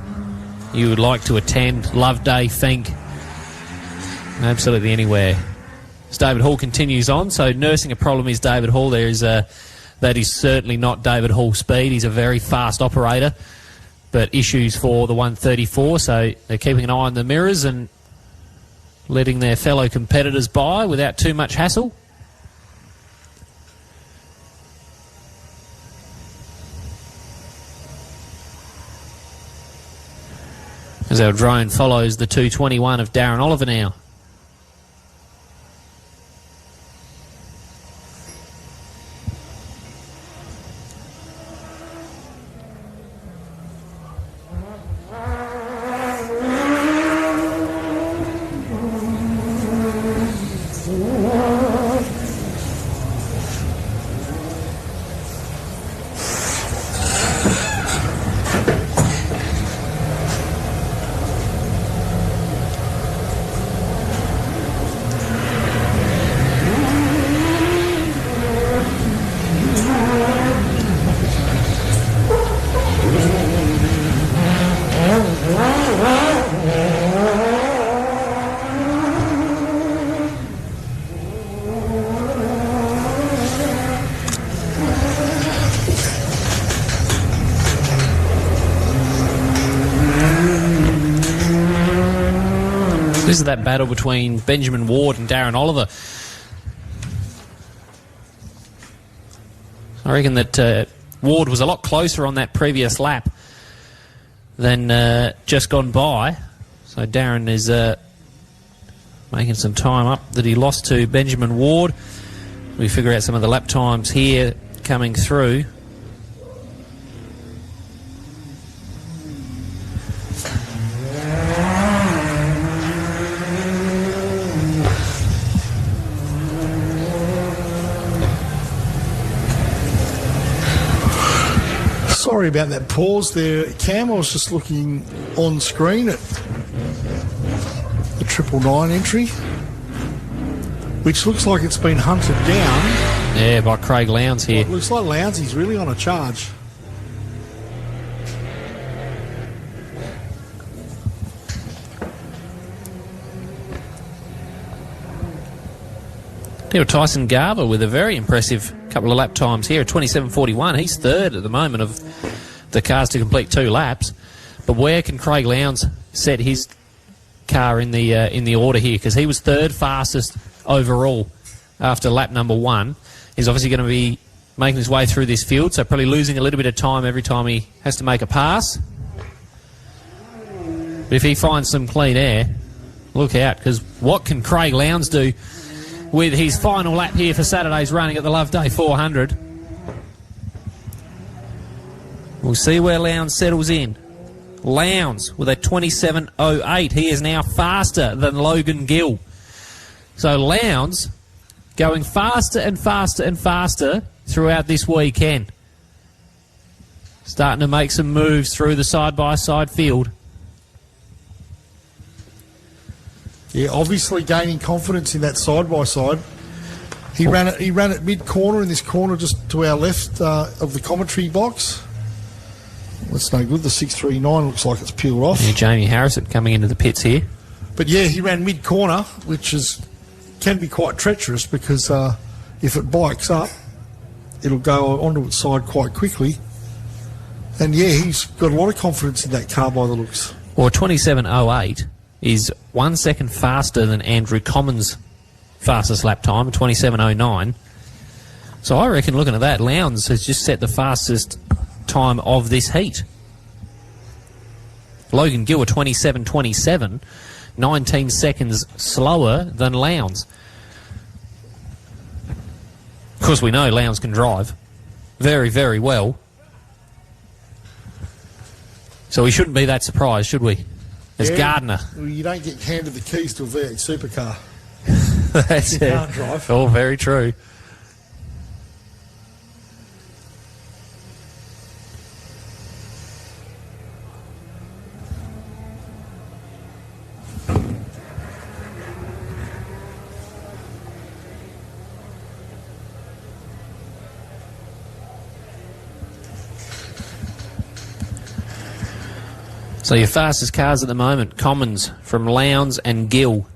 you would like to attend. Loveday, Fink, absolutely anywhere. As David Hall continues on, so nursing a problem is David Hall. There is that is certainly not David Hall speed. He's a very fast operator, but issues for the 134, so they're keeping an eye on the mirrors and letting their fellow competitors by without too much hassle. As our drone follows the 221 of Darren Oliver now. This is that battle between Benjamin Ward and Darren Oliver. I reckon that Ward was a lot closer on that previous lap than just gone by. So Darren is making some time up that he lost to Benjamin Ward. We figure out some of the lap times here coming through. Sorry about that pause there, Cam. I was just looking on screen at the 999 entry, which looks like it's been hunted down. Yeah, by Craig Lowndes here. Well, it looks like Lowndes really on a charge. Tyson Garver with a very impressive couple of lap times here at 27.41. He's third at the moment of the cars to complete 2 laps. But where can Craig Lowndes set his car in the order here? Because he was third fastest overall after lap number 1. He's obviously going to be making his way through this field, so probably losing a little bit of time every time he has to make a pass. But if he finds some clean air, look out, because what can Craig Lowndes do with his final lap here for Saturday's running at the Loveday 400. We'll see where Lowndes settles in. Lowndes with a 27.08. He is now faster than Logan Gill. So Lowndes going faster and faster and faster throughout this weekend. Starting to make some moves through the side-by-side field. Yeah, obviously gaining confidence in that side-by-side. He ran it mid-corner in this corner just to our left of the commentary box. That's no good. The 639 looks like it's peeled off. Yeah, Jamie Harrison coming into the pits here. But yeah, he ran mid-corner, which can be quite treacherous because if it bikes up, it'll go onto its side quite quickly. And yeah, he's got a lot of confidence in that car by the looks. Well, 27.08 is 1 second faster than Andrew Commons' fastest lap time, 27.09. So I reckon, looking at that, Lowndes has just set the fastest time of this heat. Logan Gill, 27.27, 19 seconds slower than Lowndes. Of course, we know Lowndes can drive very, very well. So we shouldn't be that surprised, should we? As Gardner. Well, you don't get handed the keys to a V8 supercar. That's you it. can't drive. All very true. So your fastest cars at the moment, Commons from Lowndes and Gill.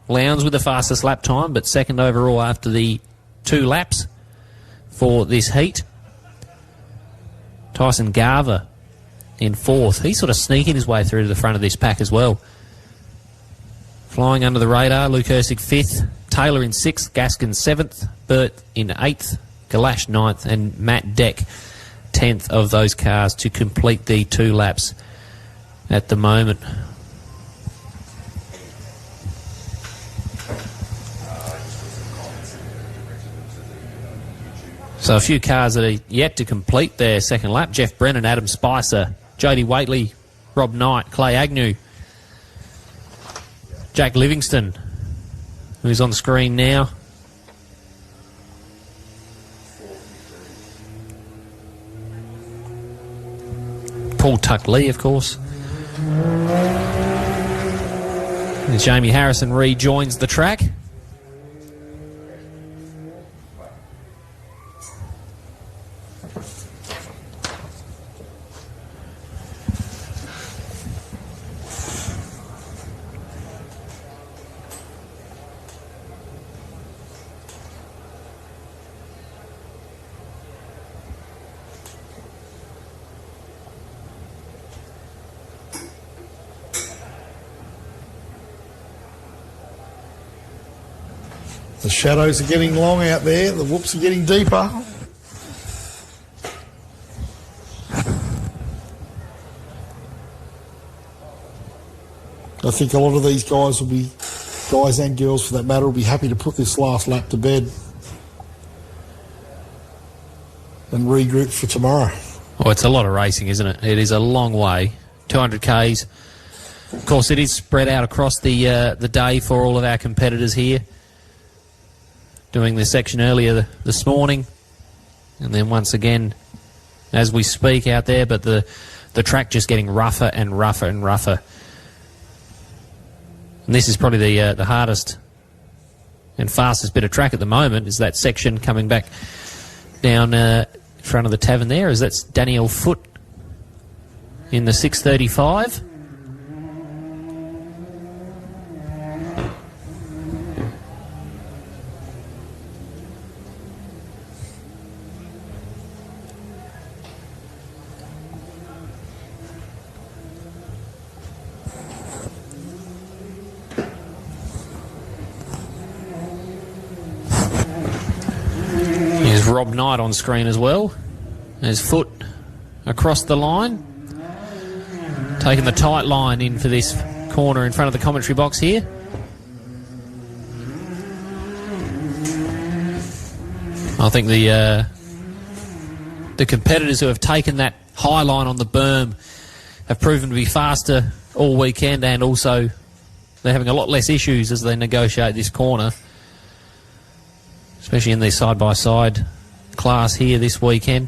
Lowndes with the fastest lap time, but second overall after the 2 laps for this heat. Tyson Garver in 4th. He's sort of sneaking his way through to the front of this pack as well. Flying under the radar, Luke Hersig 5th, Taylor in 6th, Gaskin 7th, Burt in 8th, Galash 9th, and Matt Deck 10th of those cars to complete the 2 laps at the moment. So a few cars that are yet to complete their second lap. Jeff Brennan, Adam Spicer, Jody Waitley, Rob Knight, Clay Agnew, Jack Livingston, who's on screen now. Paul Tuck-Lee, of course. And Jamie Harrison rejoins the track. The shadows are getting long out there. The whoops are getting deeper. I think a lot of these guys will be, guys and girls for that matter, will be happy to put this last lap to bed and regroup for tomorrow. Oh, it's a lot of racing, isn't it? It is a long way. 200 Ks. Of course, it is spread out across the day for all of our competitors here. Doing this section earlier this morning. And then once again, as we speak out there, but the track just getting rougher and rougher and rougher. And this is probably the hardest and fastest bit of track at the moment, is that section coming back down in front of the tavern there, as that's Danielle Foote in the 635. Here's Rob Knight on screen as well. There's Foote across the line. Taking the tight line in for this corner in front of the commentary box here. I think the competitors who have taken that high line on the berm have proven to be faster all weekend, and also they're having a lot less issues as they negotiate this corner, especially in the side-by-side class here this weekend.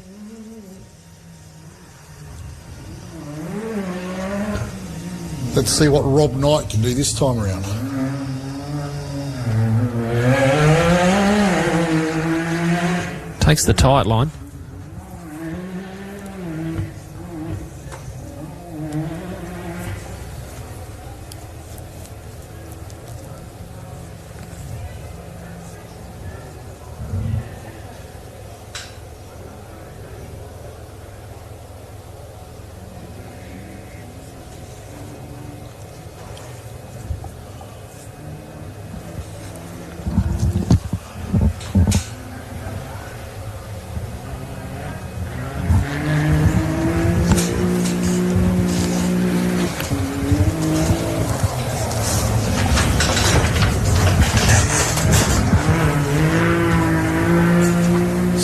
Let's see what Rob Knight can do this time around. Takes the tight line.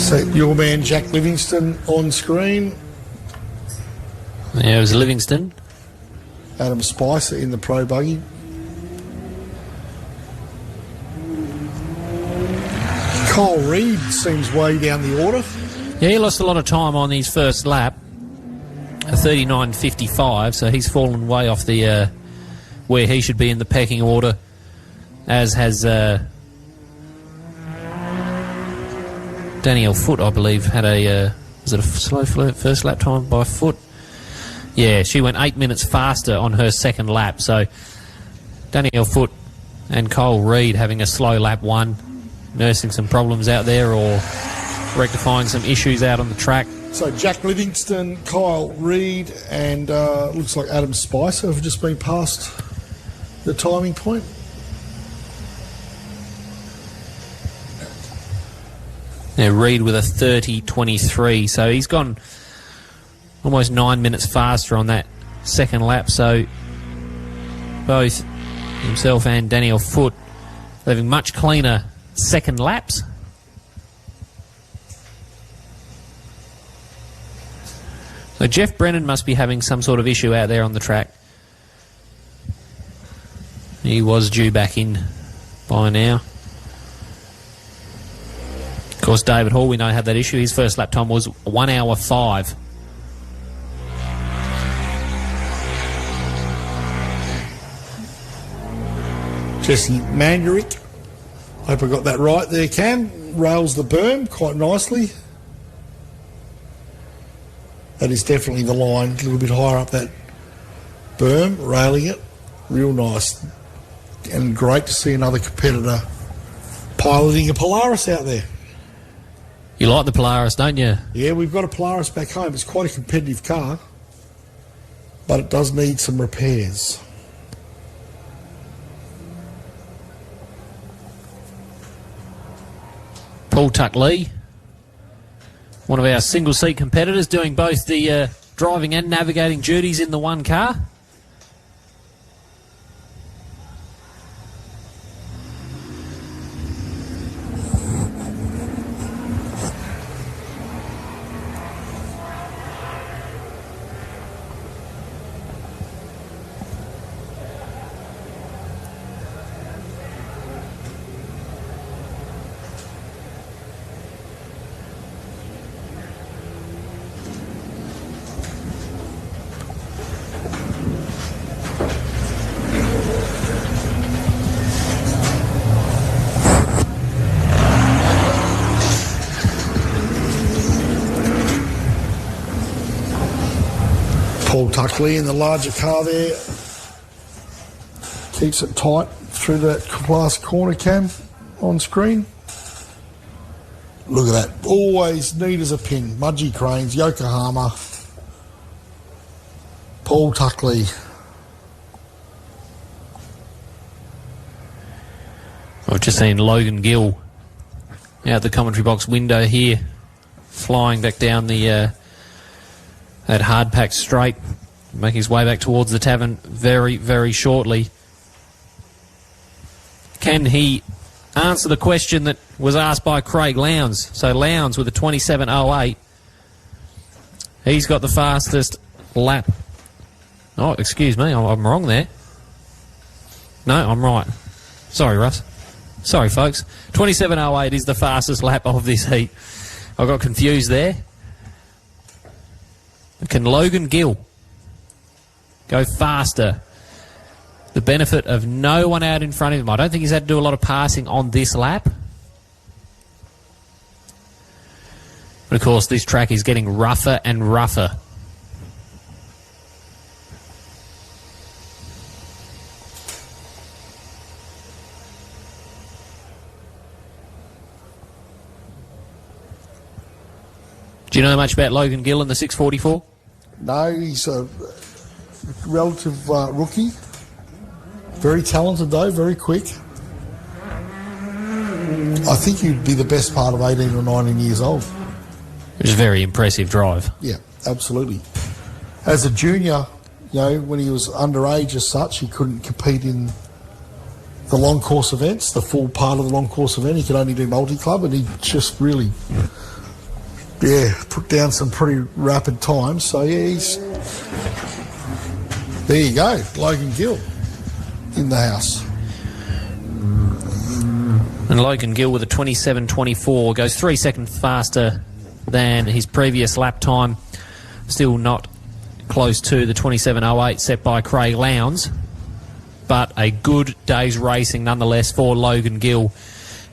So your man Jack Livingston on screen. There was Livingston. Adam Spicer in the pro buggy. Kyle Reid seems way down the order. Yeah, he lost a lot of time on his first lap, a 39.55, so he's fallen way off the where he should be in the pecking order, as has Danielle Foote, I believe, had a was it a slow first lap time by Foote? Yeah, she went 8 minutes faster on her second lap, so Danielle Foote and Kyle Reid having a slow lap one, nursing some problems out there or rectifying some issues out on the track. So Jack Livingston, Kyle Reid, and looks like Adam Spicer have just been past the timing point. Yeah, Reid with a 30.23, so he's gone almost 9 minutes faster on that second lap, so both himself and Danielle Foote having much cleaner second laps. So Jeff Brennan must be having some sort of issue out there on the track. He was due back in by now. Of course, David Hall, we know, had that issue. His first lap time was 1 hour 5. Jesse Mandarick, hope I got that right there, Cam. Rails the berm quite nicely. That is definitely the line, a little bit higher up that berm, railing it. Real nice. And great to see another competitor piloting a Polaris out there. You like the Polaris, don't you? Yeah, we've got a Polaris back home. It's quite a competitive car, but it does need some repairs. Paul Tuck-Lee, one of our single-seat competitors, doing both the driving and navigating duties in the one car. Paul Tuck-Lee in the larger car there. Keeps it tight through that last corner cam on screen. Look at that. Always neat as a pin. Mudgee Cranes, Yokohama. Paul Tuck-Lee. I've just seen Logan Gill out the commentary box window here, flying back down the that hard-packed straight, making his way back towards the tavern very, very shortly. Can he answer the question that was asked by Craig Lowndes? So Lowndes with a 27.08. He's got the fastest lap. Oh, excuse me, I'm wrong there. No, I'm right. Sorry, Russ. Sorry, folks. 27.08 is the fastest lap of this heat. I got confused there. Can Logan Gill go faster? The benefit of no one out in front of him. I don't think he's had to do a lot of passing on this lap. But of course, this track is getting rougher and rougher. Do you know much about Logan Gill in the 644? No, he's a relative rookie. Very talented though, very quick. I think he'd be the best part of 18 or 19 years old. Which is a very impressive drive. Yeah, absolutely. As a junior, you know, when he was underage as such, he couldn't compete in the long course events, the full part of the long course event. He could only do multi-club, and he just really... put down some pretty rapid times. So, yeah, there you go, Logan Gill in the house. And Logan Gill with a 27.24 goes 3 seconds faster than his previous lap time. Still not close to the 27.08 set by Craig Lowndes, but a good day's racing nonetheless for Logan Gill.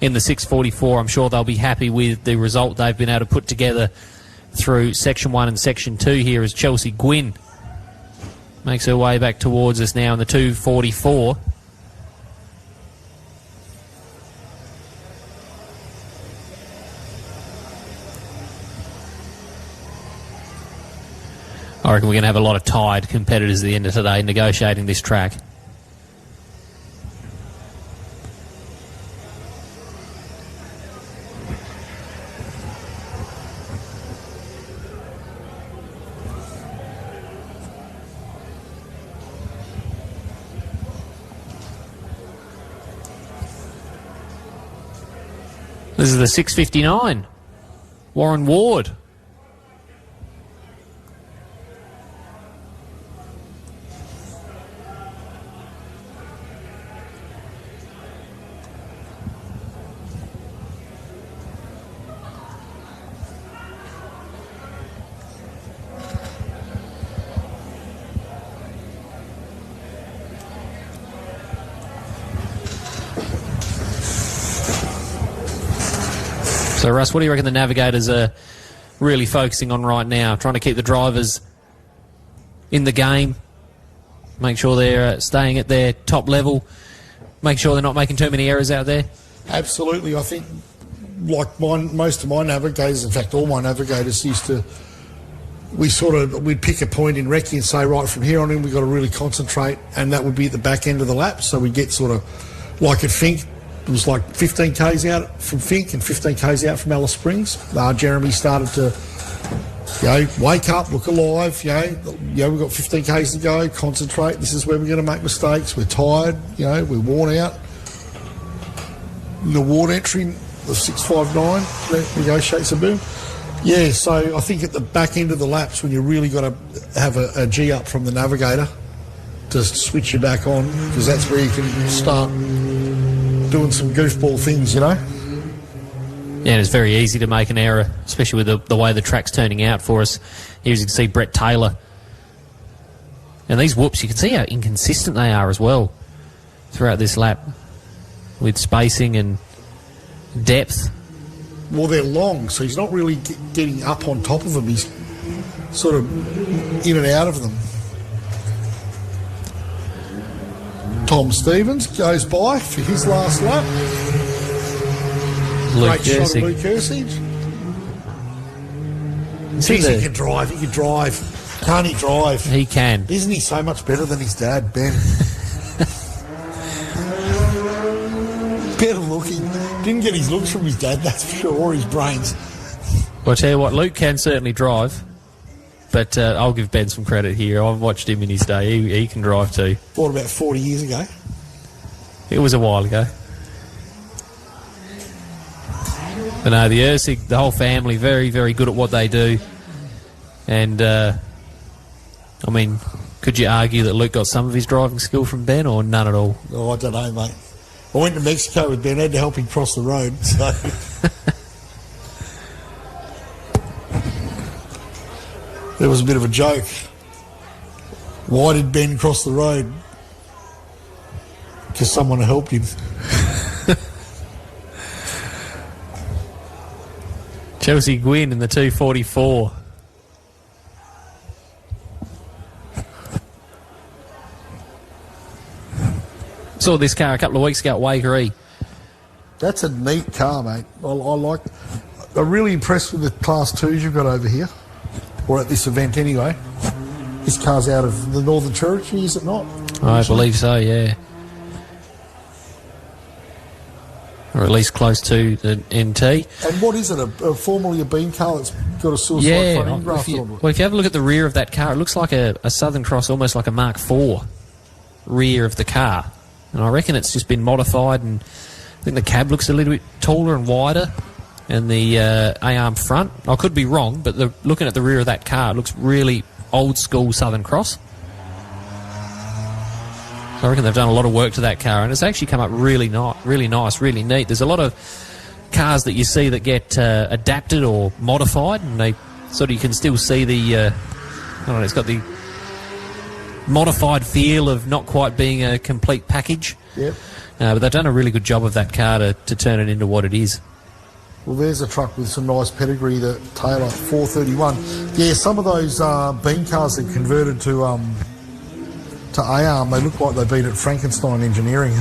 In the 644, I'm sure they'll be happy with the result they've been able to put together through Section 1 and Section 2 here as Chelsea Gwynn makes her way back towards us now in the 244. I reckon we're going to have a lot of tired competitors at the end of today negotiating this track. This is the 659. Warren Ward. So, Russ, what do you reckon the navigators are really focusing on right now? Trying to keep the drivers in the game, make sure they're staying at their top level, make sure they're not making too many errors out there? Absolutely. I think, like most of my navigators, in fact, all my navigators used to, we'd pick a point in recce and say, right, from here on in, we've got to really concentrate, and that would be at the back end of the lap. So we'd get sort of, like at Fink, It was like 15 k's out from Fink and 15 k's out from Alice Springs. Jeremy started to, wake up, look alive. We've got 15 k's to go. Concentrate. This is where we're going to make mistakes. We're tired. We're worn out. In the ward entry, the 6:59 negotiates a boom. Yeah, so I think at the back end of the laps, when you really got to have a G up from the navigator to switch you back on, because that's where you can start doing some goofball things, Yeah, and it's very easy to make an error, especially with the way the track's turning out for us. Here you can see Brett Taylor. And these whoops, you can see how inconsistent they are as well throughout this lap, with spacing and depth. Well, they're long, so he's not really getting up on top of them. He's sort of in and out of them. Tom Stevens goes by for his last lap. Great shot of Luke Ursig. Jeez, he can drive. He can drive. Can't he drive? He can. Isn't he so much better than his dad, Ben? Better looking. Didn't get his looks from his dad, that's for sure, or his brains. Well, I tell you what, Luke can certainly drive, but I'll give Ben some credit here. I've watched him in his day. He can drive too. What, about 40 years ago? It was a while ago. But no, the Ursig, the whole family, very, very good at what they do. And, could you argue that Luke got some of his driving skill from Ben, or none at all? Oh, I don't know, mate. I went to Mexico with Ben, had to help him cross the road, so... There was a bit of a joke. Why did Ben cross the road? Because someone helped him. Chelsea Gwynn in the 244. Saw this car a couple of weeks ago at Waikerie. That's a neat car, mate. I'm really impressed with the Class 2s you've got over here, or at this event anyway. This car's out of the Northern Territory, is it not? I believe so, yeah. Or at least close to the NT. And what is it, formerly a bean car that's got a suicide front end graft on it? Well, if you have a look at the rear of that car, it looks like a Southern Cross, almost like a Mark IV rear of the car. And I reckon it's just been modified, and I think the cab looks a little bit taller and wider, and the A-arm front. I could be wrong, but looking at the rear of that car, it looks really old-school Southern Cross. I reckon they've done a lot of work to that car, and it's actually come up really nice, really neat. There's a lot of cars that you see that get adapted or modified, and they you can still see the, it's got the modified feel of not quite being a complete package. Yep. But they've done a really good job of that car to turn it into what it is. Well, there's a truck with some nice pedigree, the Taylor 431. Yeah, some of those bean cars that converted to A-arm, they look like they've been at Frankenstein Engineering.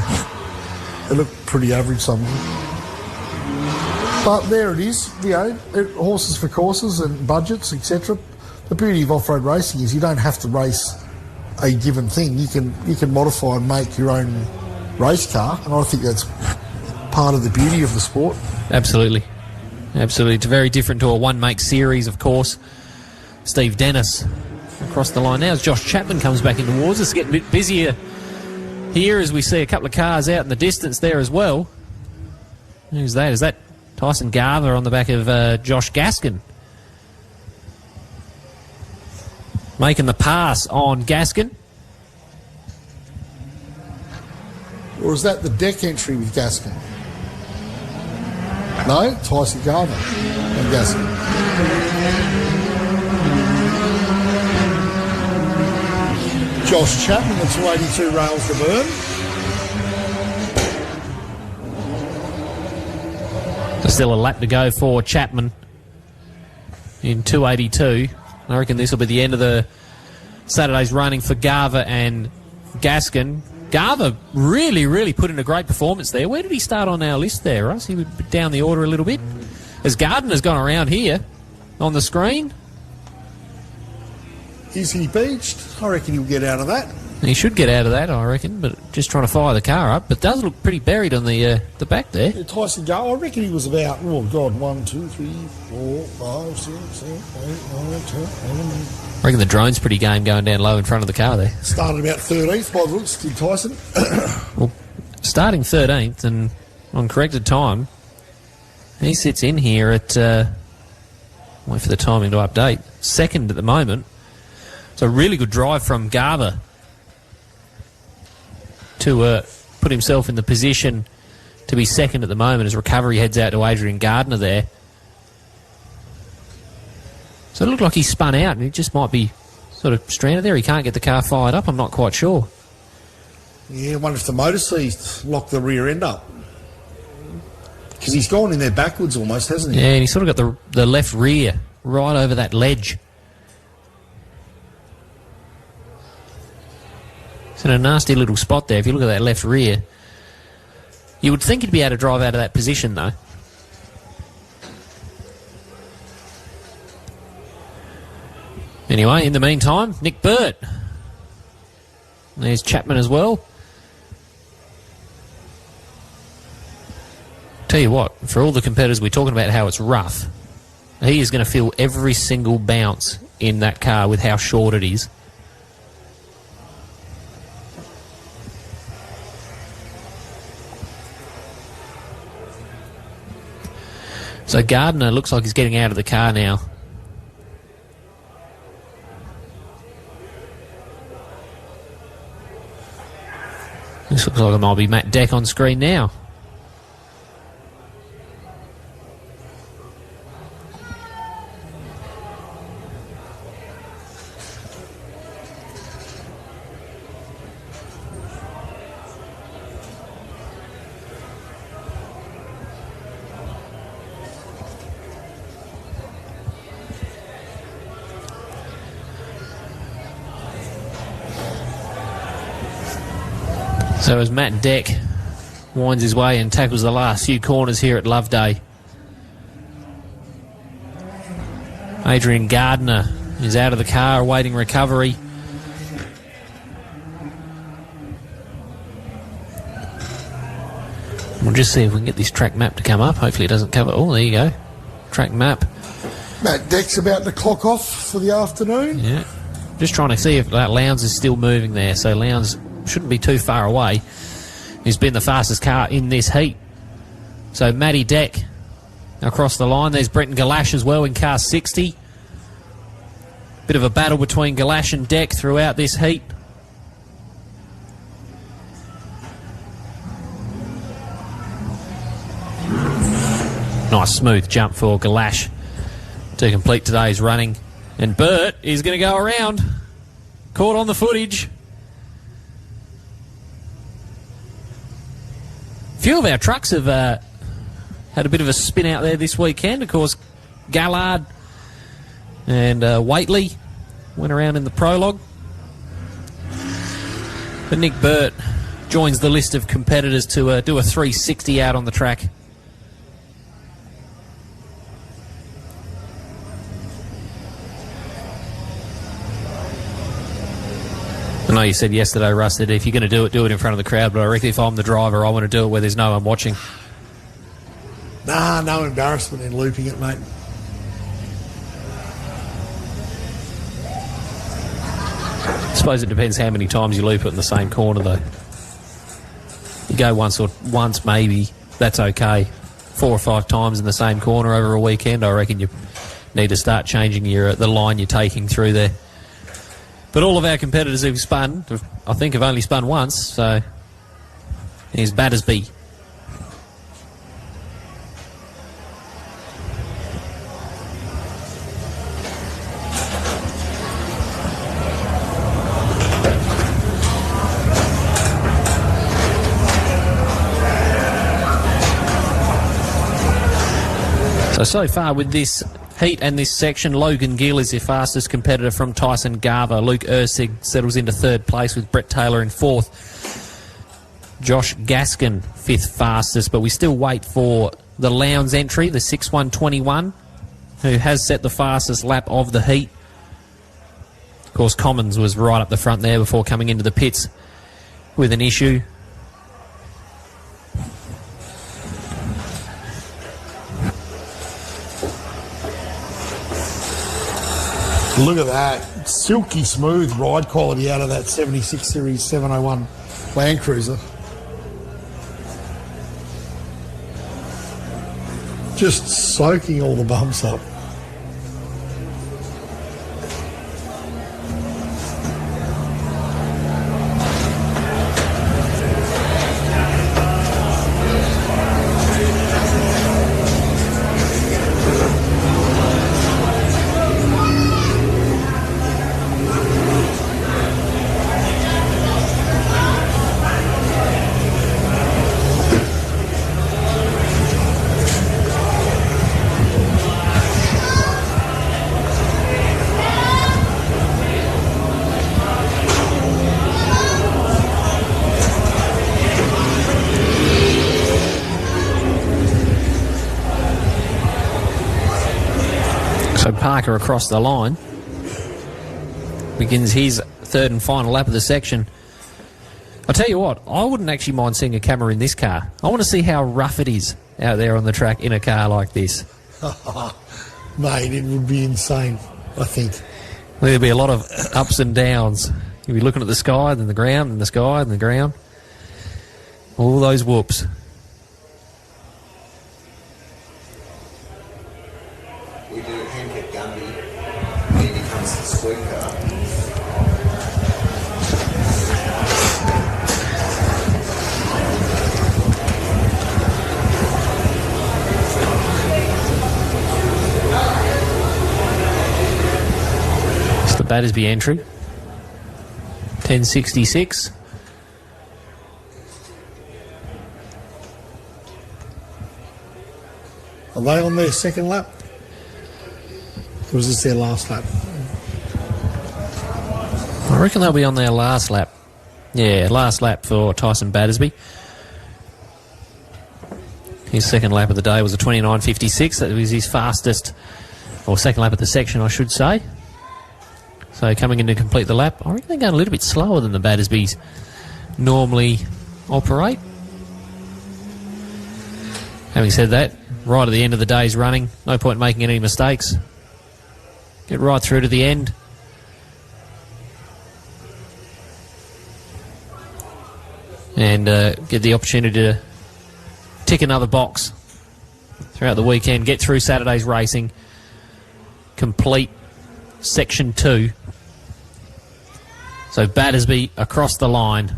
They look pretty average, some of them. But there it is, horses for courses and budgets, etc. The beauty of off-road racing is you don't have to race a given thing. You can modify and make your own race car, and I think that's part of the beauty of the sport. Absolutely. It's very different to a one-make series, of course. Steve Dennis across the line now as Josh Chapman comes back in towards us. Getting a bit busier here as we see a couple of cars out in the distance there as well. Who's that? Is that Tyson Garver on the back of Josh Gaskin? Making the pass on Gaskin. Or is that the deck entry with Gaskin? No, Tyson Garver and Gaskin. Josh Chapman, the 282 rails to burn. There's still a lap to go for Chapman in 282. I reckon this will be the end of the Saturday's running for Garver and Gaskin. Garver really put in a great performance there. Where did he start on our list there, Russ? He would down the order a little bit. As Gardner's gone around here on the screen. Is he beached? I reckon he'll get out of that. He should get out of that, I reckon, but just trying to fire the car up. But it does look pretty buried on the back there. Yeah, Tyson Gar, I reckon he was about, 1, 2, 3, 4, 5, 6, 7, 8, 9, 10, 11. I reckon the drone's pretty game going down low in front of the car there. Started about 13th by the looks, did Tyson. Well, starting 13th and on corrected time, he sits in here at, wait for the timing to update, 2nd at the moment. So a really good drive from Garver to put himself in the position to be 2nd at the moment as recovery heads out to Adrian Gardner there. So it looked like he spun out and he just might be sort of stranded there. He can't get the car fired up, I'm not quite sure. Yeah, I wonder if the motor seized locked the rear end up. Because he's gone in there backwards almost, hasn't he? Yeah, and he's sort of got the left rear right over that ledge. It's in a nasty little spot there. If you look at that left rear, you would think he'd be able to drive out of that position, though. Anyway, in the meantime, Nick Burt. There's Chapman as well. Tell you what, for all the competitors, we're talking about how it's rough. He is going to feel every single bounce in that car with how short it is. So Gardner looks like he's getting out of the car now. This looks like it might be Matt Deck on screen now. So as Matt Deck winds his way and tackles the last few corners here at Loveday, Adrian Gardner is out of the car awaiting recovery. We'll just see if we can get this track map to come up. Hopefully it doesn't cover... Oh, there you go. Track map. Matt Deck's about to clock off for the afternoon. Yeah. Just trying to see if Lowndes is still moving there. So Lowndes shouldn't be too far away. He's been the fastest car in this heat. So Matty Deck across the line. There's Brenton Galash as well in car 60. Bit of a battle between Galash and Deck throughout this heat. Nice smooth jump for Galash to complete today's running. And Burt is going to go around. Caught on the footage. A few of our trucks have had a bit of a spin out there this weekend. Of course, Gallard and Waitley went around in the prologue. But Nick Burt joins the list of competitors to do a 360 out on the track. I know you said yesterday, Russ, that if you're going to do it in front of the crowd, but I reckon if I'm the driver, I want to do it where there's no one watching. Nah, no embarrassment in looping it, mate. I suppose it depends how many times you loop it in the same corner, though. You go once maybe, that's okay. 4 or 5 times in the same corner over a weekend, I reckon you need to start changing the line you're taking through there. But all of our competitors who've spun, I think, have only spun once, so here's Battersby. So far with this heat and this section, Logan Gill is your fastest competitor from Tyson Garver. Luke Ursig settles into 3rd place with Brett Taylor in 4th. Josh Gaskin 5th fastest, but we still wait for the Lowndes entry, the 6-1-21, who has set the fastest lap of the heat. Of course, Commons was right up the front there before coming into the pits with an issue. Look at that. Silky smooth ride quality out of that 76 Series 701 Land Cruiser. Just soaking all the bumps up. So Parker across the line begins his third and final lap of the section. I'll tell you what, I wouldn't actually mind seeing a camera in this car. I want to see how rough it is out there on the track in a car like this. Mate, it would be insane, I think. There'd be a lot of ups and downs. You'd be looking at the sky, then the ground, and the sky, and the ground. All those whoops. We do Hancock Gumby. He becomes the squeak car. It's the Battersby entry. 1066. Are they on their second lap? Or was this their last lap? I reckon they'll be on their last lap. Yeah, last lap for Tyson Battersby. His second lap of the day was a 29.56. That was his fastest, or second lap of the section, I should say. So coming in to complete the lap, I reckon they're going a little bit slower than the Battersbys normally operate. Having said that, right at the end of the day's running, no point making any mistakes. Get right through to the end. And get the opportunity to tick another box throughout the weekend. Get through Saturday's racing. Complete Section 2. So Battersby across the line.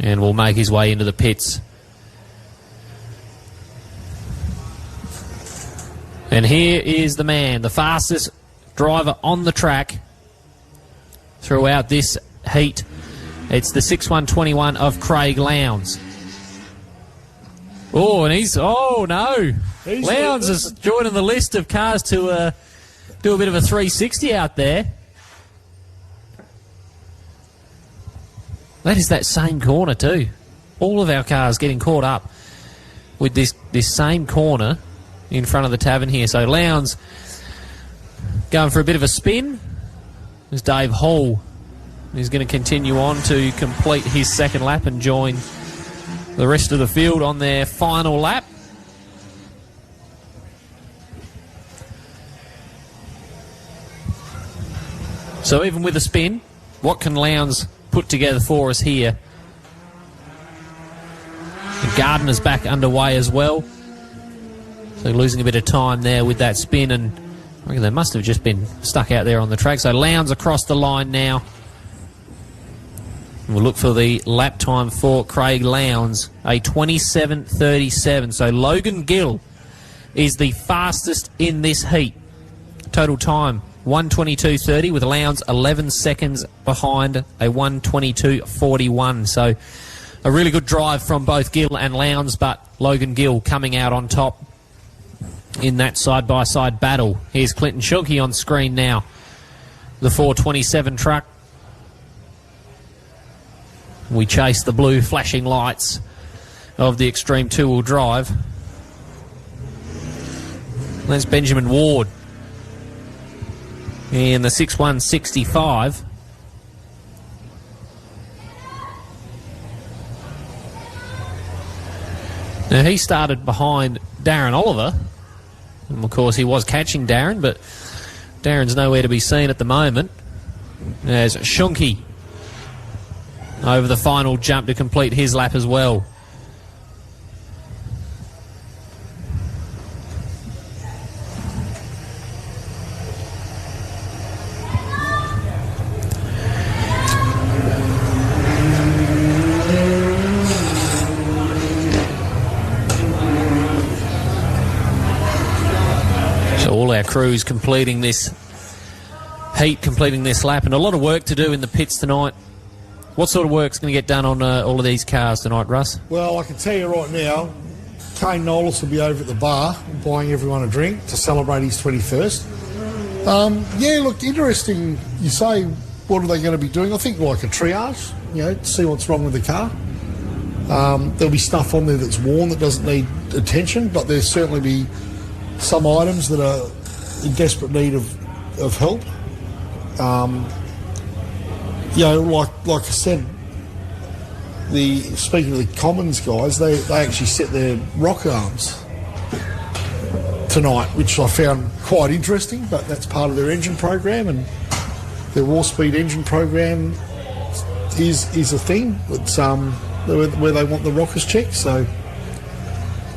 And will make his way into the pits. And here is the man, the fastest driver on the track throughout this heat. It's the 6.121 of Craig Lowndes. Oh, and he's... Oh, no. Lowndes is joining the list of cars to do a bit of a 360 out there. That is that same corner too. All of our cars getting caught up with this same corner in front of the tavern here. So Lowndes going for a bit of a spin. There's Dave Hall. He's going to continue on to complete his second lap and join the rest of the field on their final lap. So even with a spin, what can Lowndes put together for us here? The Gardner's back underway as well. So losing a bit of time there with that spin, and I reckon they must have just been stuck out there on the track. So Lowndes across the line now. We'll look for the lap time for Craig Lowndes, a 27.37. So Logan Gill is the fastest in this heat. Total time 1:22.30, with Lowndes 11 seconds behind, a 1:22.41. So a really good drive from both Gill and Lowndes, but Logan Gill coming out on top in that side-by-side battle. Here's Clinton Shulke on screen now. The 427 truck. We chase the blue flashing lights of the Extreme two-wheel drive. That's Benjamin Ward in the 6-1-65. Now, he started behind Darren Oliver. And, of course, he was catching Darren, but Darren's nowhere to be seen at the moment. There's Shunky over the final jump to complete his lap as well. All our crews completing this heat, completing this lap, and a lot of work to do in the pits tonight. What sort of work's going to get done on all of these cars tonight, Russ? Well, I can tell you right now, Kane Nolis will be over at the bar buying everyone a drink to celebrate his 21st. Yeah, look, interesting. You say, what are they going to be doing? I think like a triage, to see what's wrong with the car. There'll be stuff on there that's worn that doesn't need attention, but there'll certainly be some items that are in desperate need of help. Like I said, speaking of the Commons guys, they actually set their rock arms tonight, which I found quite interesting, but that's part of their engine program, and their War Speed engine program is a thing. It's where they want the rockers checked, so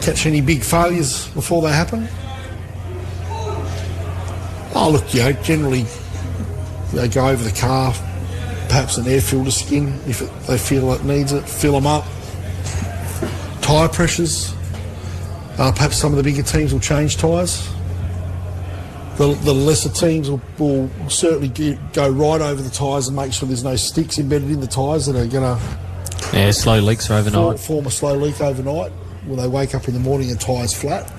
catch any big failures before they happen. Oh, look, generally they go over the car, perhaps an air filter skin if they feel it needs it, fill them up. Tyre pressures, perhaps some of the bigger teams will change tyres. The lesser teams will certainly go right over the tyres and make sure there's no sticks embedded in the tyres that are going to slow leaks overnight. Form a slow leak overnight when they wake up in the morning and tyres flat.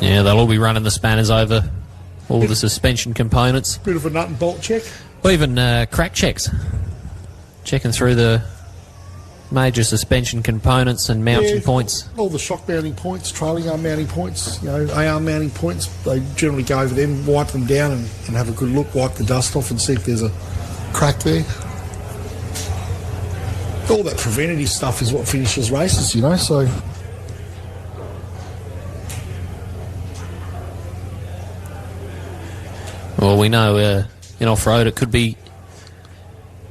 Yeah, they'll all be running the spanners over all the suspension components. Bit of a nut and bolt check. Or even crack checks. Checking through the major suspension components and mounting points. All the shock mounting points, trailing arm mounting points, A-arm mounting points, they generally go over them, wipe them down and have a good look, wipe the dust off and see if there's a crack there. All that preventative stuff is what finishes races, so... Well, we know in off-road it could be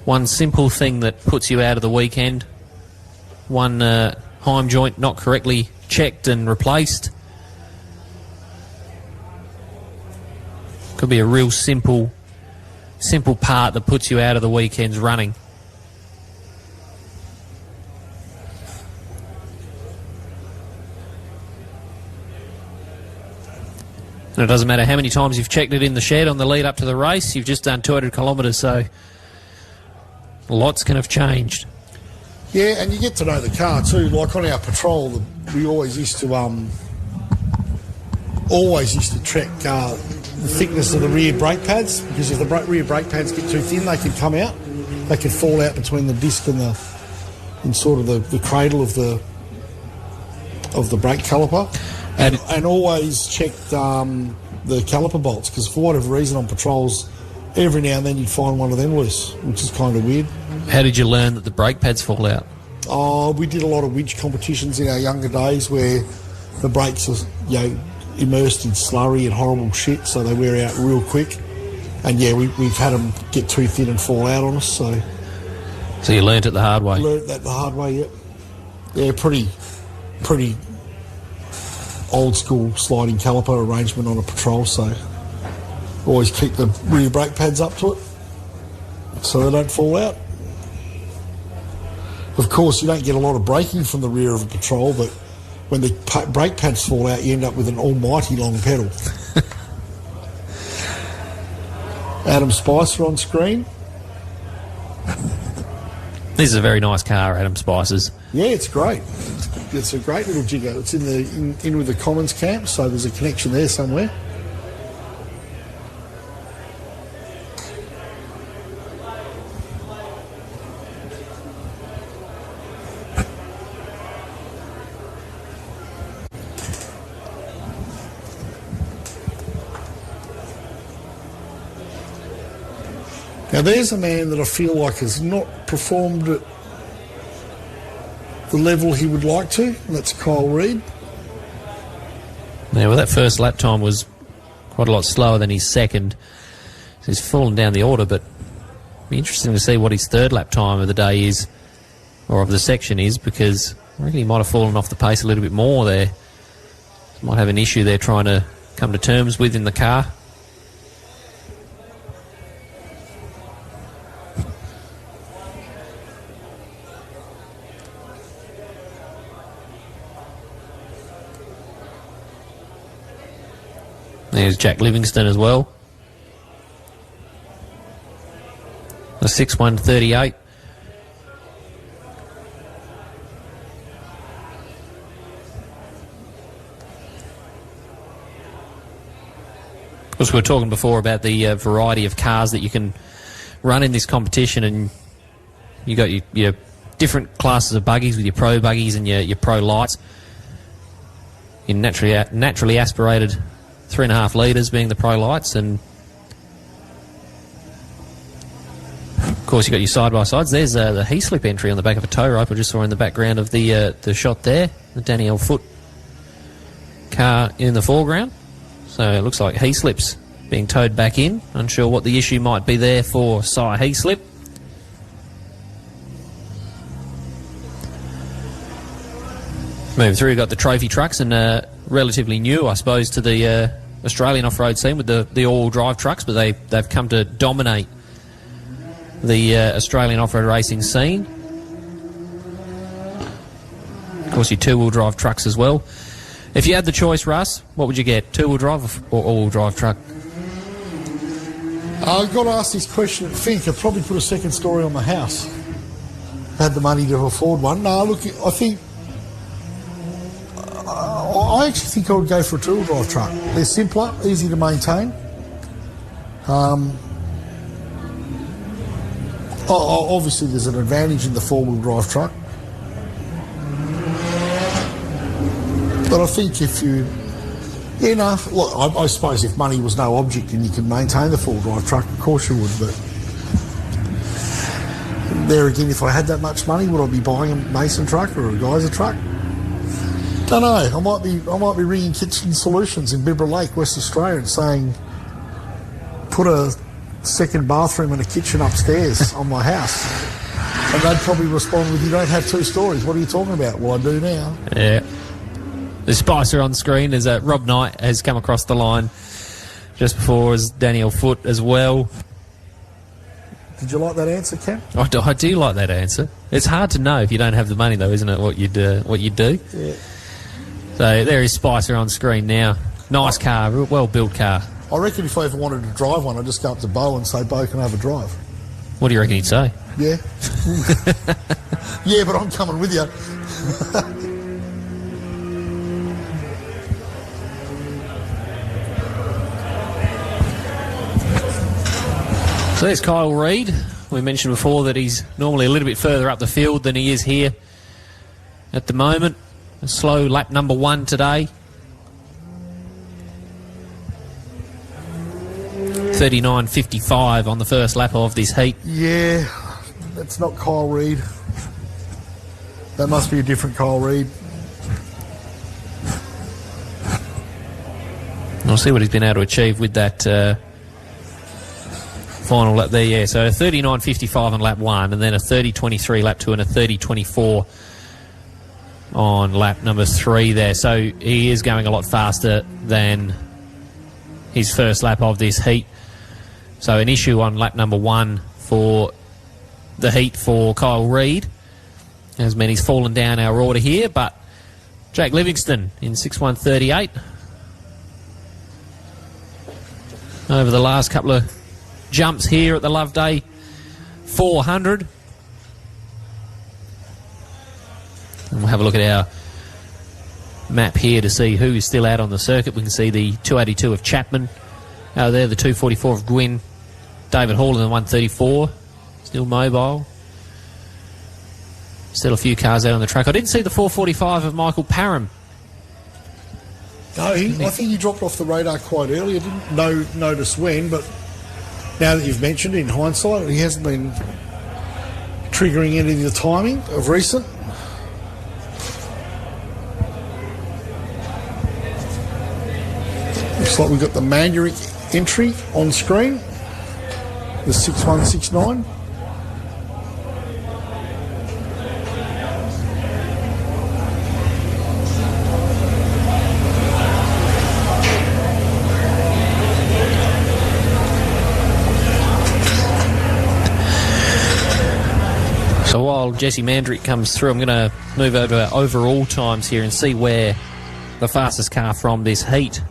one simple thing that puts you out of the weekend. One heim joint not correctly checked and replaced. Could be a real simple part that puts you out of the weekend's running. And it doesn't matter how many times you've checked it in the shed on the lead up to the race, you've just done 200 kilometres, so lots can have changed. Yeah, and you get to know the car too. Like on our patrol, we always used to check the thickness of the rear brake pads, because if the rear brake pads get too thin, they can come out. They can fall out between the disc and the cradle of the brake caliper. And always check the caliper bolts, because for whatever reason on patrols, every now and then you'd find one of them loose, which is kind of weird. How did you learn that the brake pads fall out? Oh, we did a lot of winch competitions in our younger days where the brakes are immersed in slurry and horrible shit, so they wear out real quick. And yeah, we've had them get too thin and fall out on us. So you learnt it the hard way? Learnt that the hard way, yep. Yeah, pretty old school sliding caliper arrangement on a patrol, so always keep the rear brake pads up to it so they don't fall out. Of course, you don't get a lot of braking from the rear of a patrol, but when the brake pads fall out, you end up with an almighty long pedal. Adam Spicer on screen. This is a very nice car, Adam Spicer's. Yeah, it's great. It's a great little jigger. It's in with the Commons camp, so there's a connection there somewhere. Now, there's a man that I feel like has not performed at the level he would like to, and that's Kyle Reid. Yeah, well, that first lap time was quite a lot slower than his second. So he's fallen down the order, but it'll be interesting to see what his third lap time of the day is, or of the section is, because I reckon he might have fallen off the pace a little bit more there. Might have an issue there trying to come to terms with in the car. There's Jack Livingston as well. The 6:1:38. Of course, we were talking before about the variety of cars that you can run in this competition, and you got your different classes of buggies with your pro buggies and your pro lights. Your naturally aspirated 3.5 litres being the pro lights, and of course you got your side-by-sides. There's the Heaslip entry on the back of a tow rope I just saw in the background of the shot there. The Danielle Foote car in the foreground. So it looks like Heaslip's being towed back in. Unsure what the issue might be there for Si Heaslip. Moving through, we've got the trophy trucks, and relatively new, I suppose, to the Australian off-road scene with the all-wheel drive trucks, but they've come to dominate the Australian off-road racing scene. Of course, your two-wheel drive trucks as well. If you had the choice, Russ, what would you get? Two-wheel drive or all-wheel drive truck? I've got to ask this question at Fink. I'd probably put a second story on my house. Had the money to afford one. No, look, I think... I actually think I would go for a two-wheel drive truck. They're simpler, easy to maintain. Obviously, there's an advantage in the four-wheel drive truck. But I think if you... Yeah, no, look, I suppose if money was no object and you could maintain the four-wheel drive truck, of course you would, but... There again, if I had that much money, would I be buying a Mason truck or a Geyser truck? Don't know. I might be ringing Kitchen Solutions in Bibra Lake, West Australia, and saying, put a second bathroom and a kitchen upstairs on my house. And they'd probably respond with, you don't have two stories. What are you talking about? Well, I do now. Yeah. The Spicer on screen is Rob Knight has come across the line just before as Danielle Foote as well. Did you like that answer, Cam? I do like that answer. It's hard to know if you don't have the money, though, isn't it? What you do. Yeah. So there is Spicer on screen now. Nice car, well built car. I reckon if I ever wanted to drive one, I'd just go up to Bo and say, Bo, can I have a drive? What do you reckon he'd say? Yeah. Yeah, but I'm coming with you. So there's Kyle Reid. We mentioned before that he's normally a little bit further up the field than he is here at the moment. A slow lap number 1 today. 39.55 on the first lap of this heat. Yeah, that's not Kyle Reid. That must be a different Kyle Reid. We'll see what he's been able to achieve with that final lap there. Yeah, so a 39.55 on lap 1, and then a 30.23 lap 2, and a 30.24 on lap number 3 there. So he is going a lot faster than his first lap of this heat. So an issue on lap number 1 for the heat for Kyle Reid. As meant he's fallen down our order here, but Jack Livingston in 6.1:38 over the last couple of jumps here at the Loveday 400. And we'll have a look at our map here to see who is still out on the circuit. We can see the 282 of Chapman out there, the 244 of Gwynn, David Hall in the 134, still mobile. Still a few cars out on the track. I didn't see the 445 of Michael Parham. No, I think he dropped off the radar quite early. I didn't notice when, but Now that you've mentioned, in hindsight, he hasn't been triggering any of the timing of recent. Looks like we've got the Manuric entry on screen, the 6169. So while Jesse Mandrick comes through, I'm going to move over to our overall times here and see where the fastest car from this heat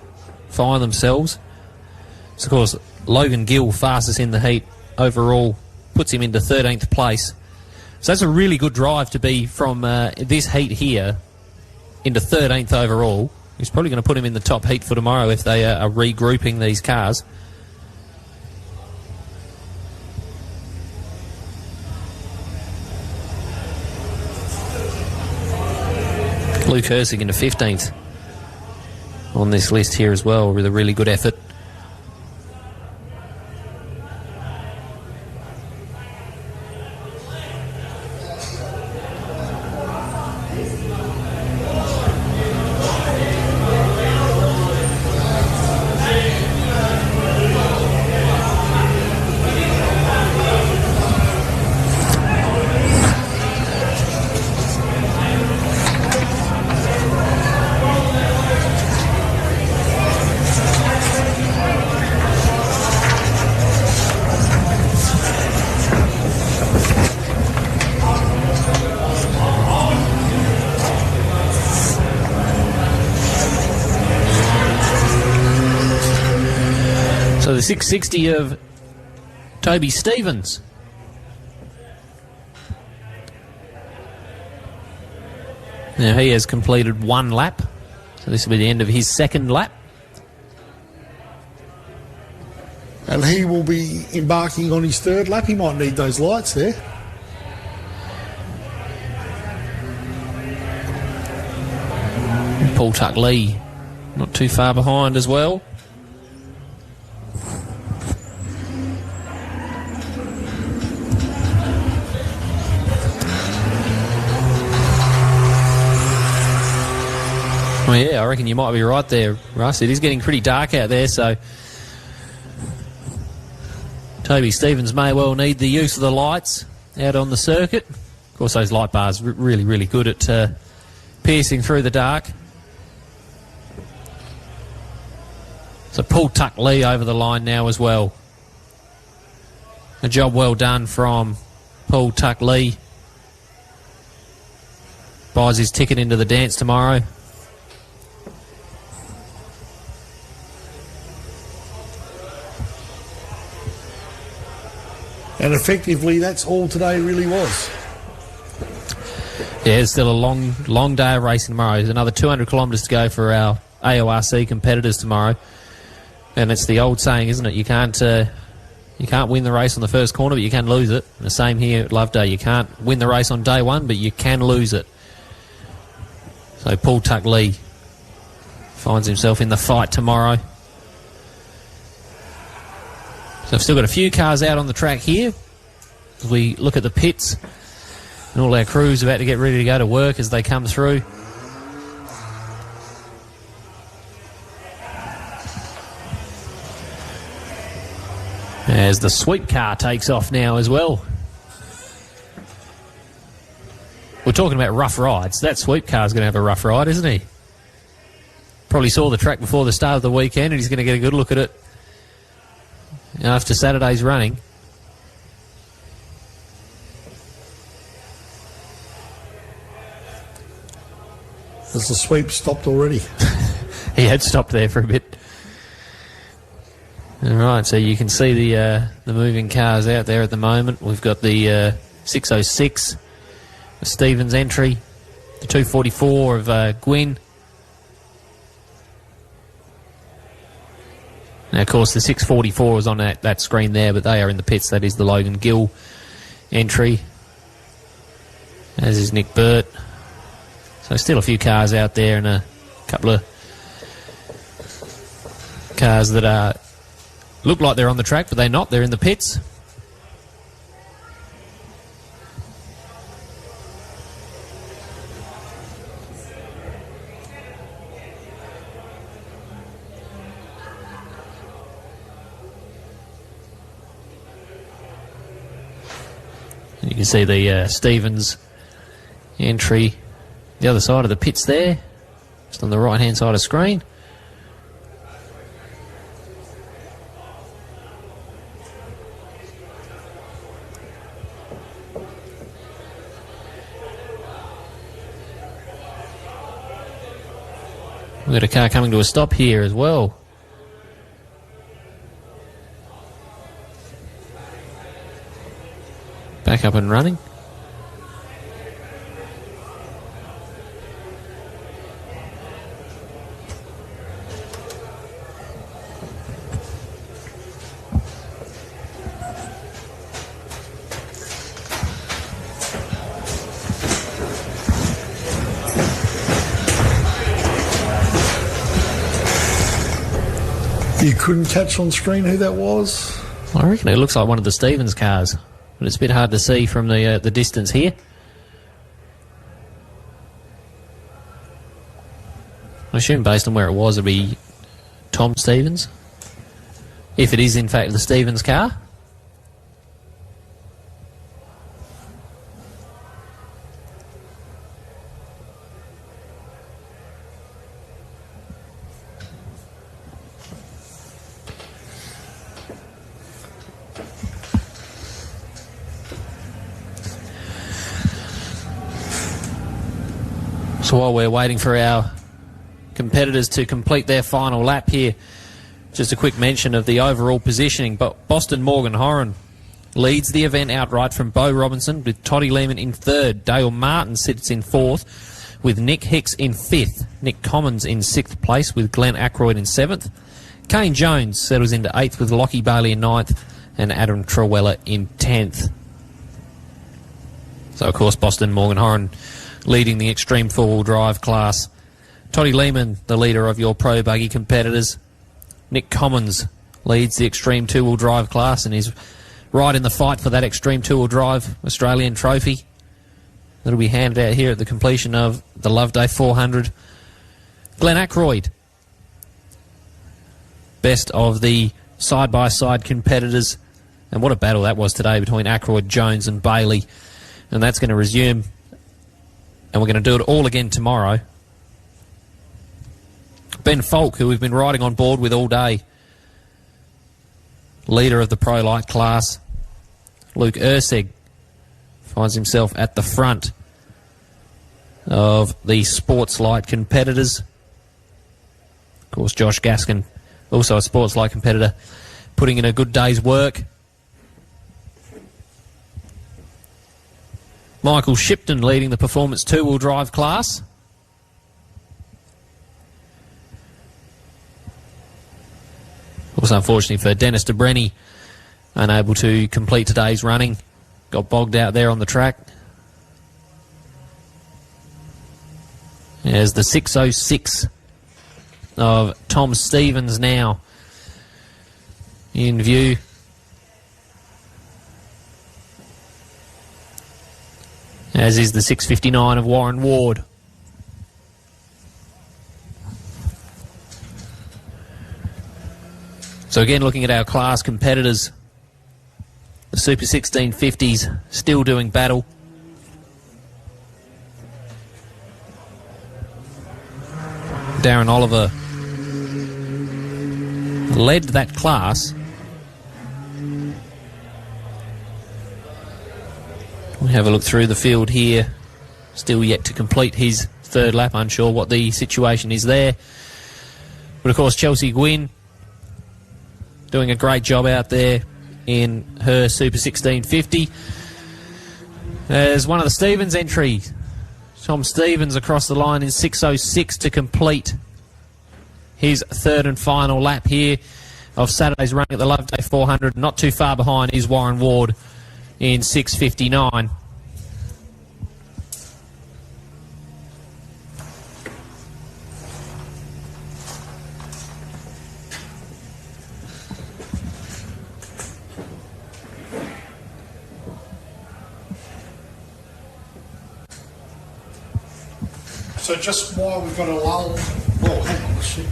find themselves. So, of course, Logan Gill, fastest in the heat overall, puts him into 13th place. So that's a really good drive to be from this heat here into 13th overall. He's probably going to put him in the top heat for tomorrow if they are regrouping these cars. Luke Hersig into 15th on this list here as well, with a really good effort. So the 660 of Toby Stevens. Now he has completed one lap, so this will be the end of his second lap. And he will be embarking on his third lap. He might need those lights there. Paul Tuck Lee not too far behind as well. Well, yeah, I reckon you might be right there, Russ. It is getting pretty dark out there, so Toby Stevens may well need the use of the lights out on the circuit. Of course, those light bars are really, really good at piercing through the dark. So Paul Tuck Lee over the line now as well. A job well done from Paul Tuck Lee. Buys his ticket into the dance tomorrow. And effectively, that's all today really was. Yeah, it's still a long day of racing tomorrow. There's another 200 kilometres to go for our AORC competitors tomorrow. And it's the old saying, isn't it? You can't win the race on the first corner, but you can lose it. And the same here at Loveday. You can't win the race on day one, but you can lose it. So Paul Tuck Lee finds himself in the fight tomorrow. So I've still got a few cars out on the track here as we look at the pits, and all our crews about to get ready to go to work as they come through. As the sweep car takes off now as well. We're talking about rough rides. That sweep car's going to have a rough ride, isn't he? Probably saw the track before the start of the weekend, and he's going to get a good look at it after Saturday's running. Has the sweep stopped already? He had stopped there for a bit. All right, so you can see the moving cars out there at the moment. We've got the 606, the Stevens entry, the 244 of Gwyn. Now, of course, the 644 is on that screen there, but they are in the pits. That is the Logan Gill entry, as is Nick Burt. So still a few cars out there and a couple of cars that are look like they're on the track, but they're not. They're in the pits. You can see the Stevens entry, the other side of the pits there, just on the right-hand side of the screen. We've got a car coming to a stop here as well. Back up and running. You couldn't catch on screen who that was? I reckon it looks like one of the Stevens cars, but it's a bit hard to see from the distance here. I assume based on where it was, it'd be Tom Stevens, if it is in fact the Stevens car. So while we're waiting for our competitors to complete their final lap here, just a quick mention of the overall positioning. But Boston Morgan Horan leads the event outright from Beau Robinson, with Toddy Lehman in third. Dale Martin sits in fourth, with Nick Hicks in fifth. Nick Commons in sixth place, with Glenn Ackroyd in seventh. Kane Jones settles into eighth, with Lockie Bailey in ninth, and Adam Trewella in 10th. So, of course, Boston Morgan Horan leading the extreme four-wheel drive class. Toddy Lehman, the leader of your pro buggy competitors. Nick Commons leads the extreme two-wheel drive class and is right in the fight for that extreme two-wheel drive Australian trophy that'll be handed out here at the completion of the Loveday 400. Glenn Ackroyd, best of the side-by-side competitors. And what a battle that was today between Ackroyd, Jones and Bailey. And that's going to resume, and we're going to do it all again tomorrow. Ben Falk, who we've been riding on board with all day, leader of the Pro Light class. Luke Urseg finds himself at the front of the Sports Light competitors. Of course, Josh Gaskin, also a Sports Light competitor, putting in a good day's work. Michael Shipton leading the Performance two-wheel drive class. Also, unfortunately for Dennis de Brenny, unable to complete today's running. Got bogged out there on the track. As the 606 of Tom Stevens now in view. As is the 659 of Warren Ward. So again, looking at our class competitors, the Super 1650s still doing battle. Darren Oliver led that class. We have a look through the field here. Still yet to complete his third lap. Unsure what the situation is there. But of course, Chelsea Gwynn doing a great job out there in her Super 1650. As one of the Stevens entries, Tom Stevens across the line in 6:06 to complete his third and final lap here of Saturday's run at the Loveday 400. Not too far behind is Warren Ward in 6:59. So just while we've got a lull... Oh, hang on, shit.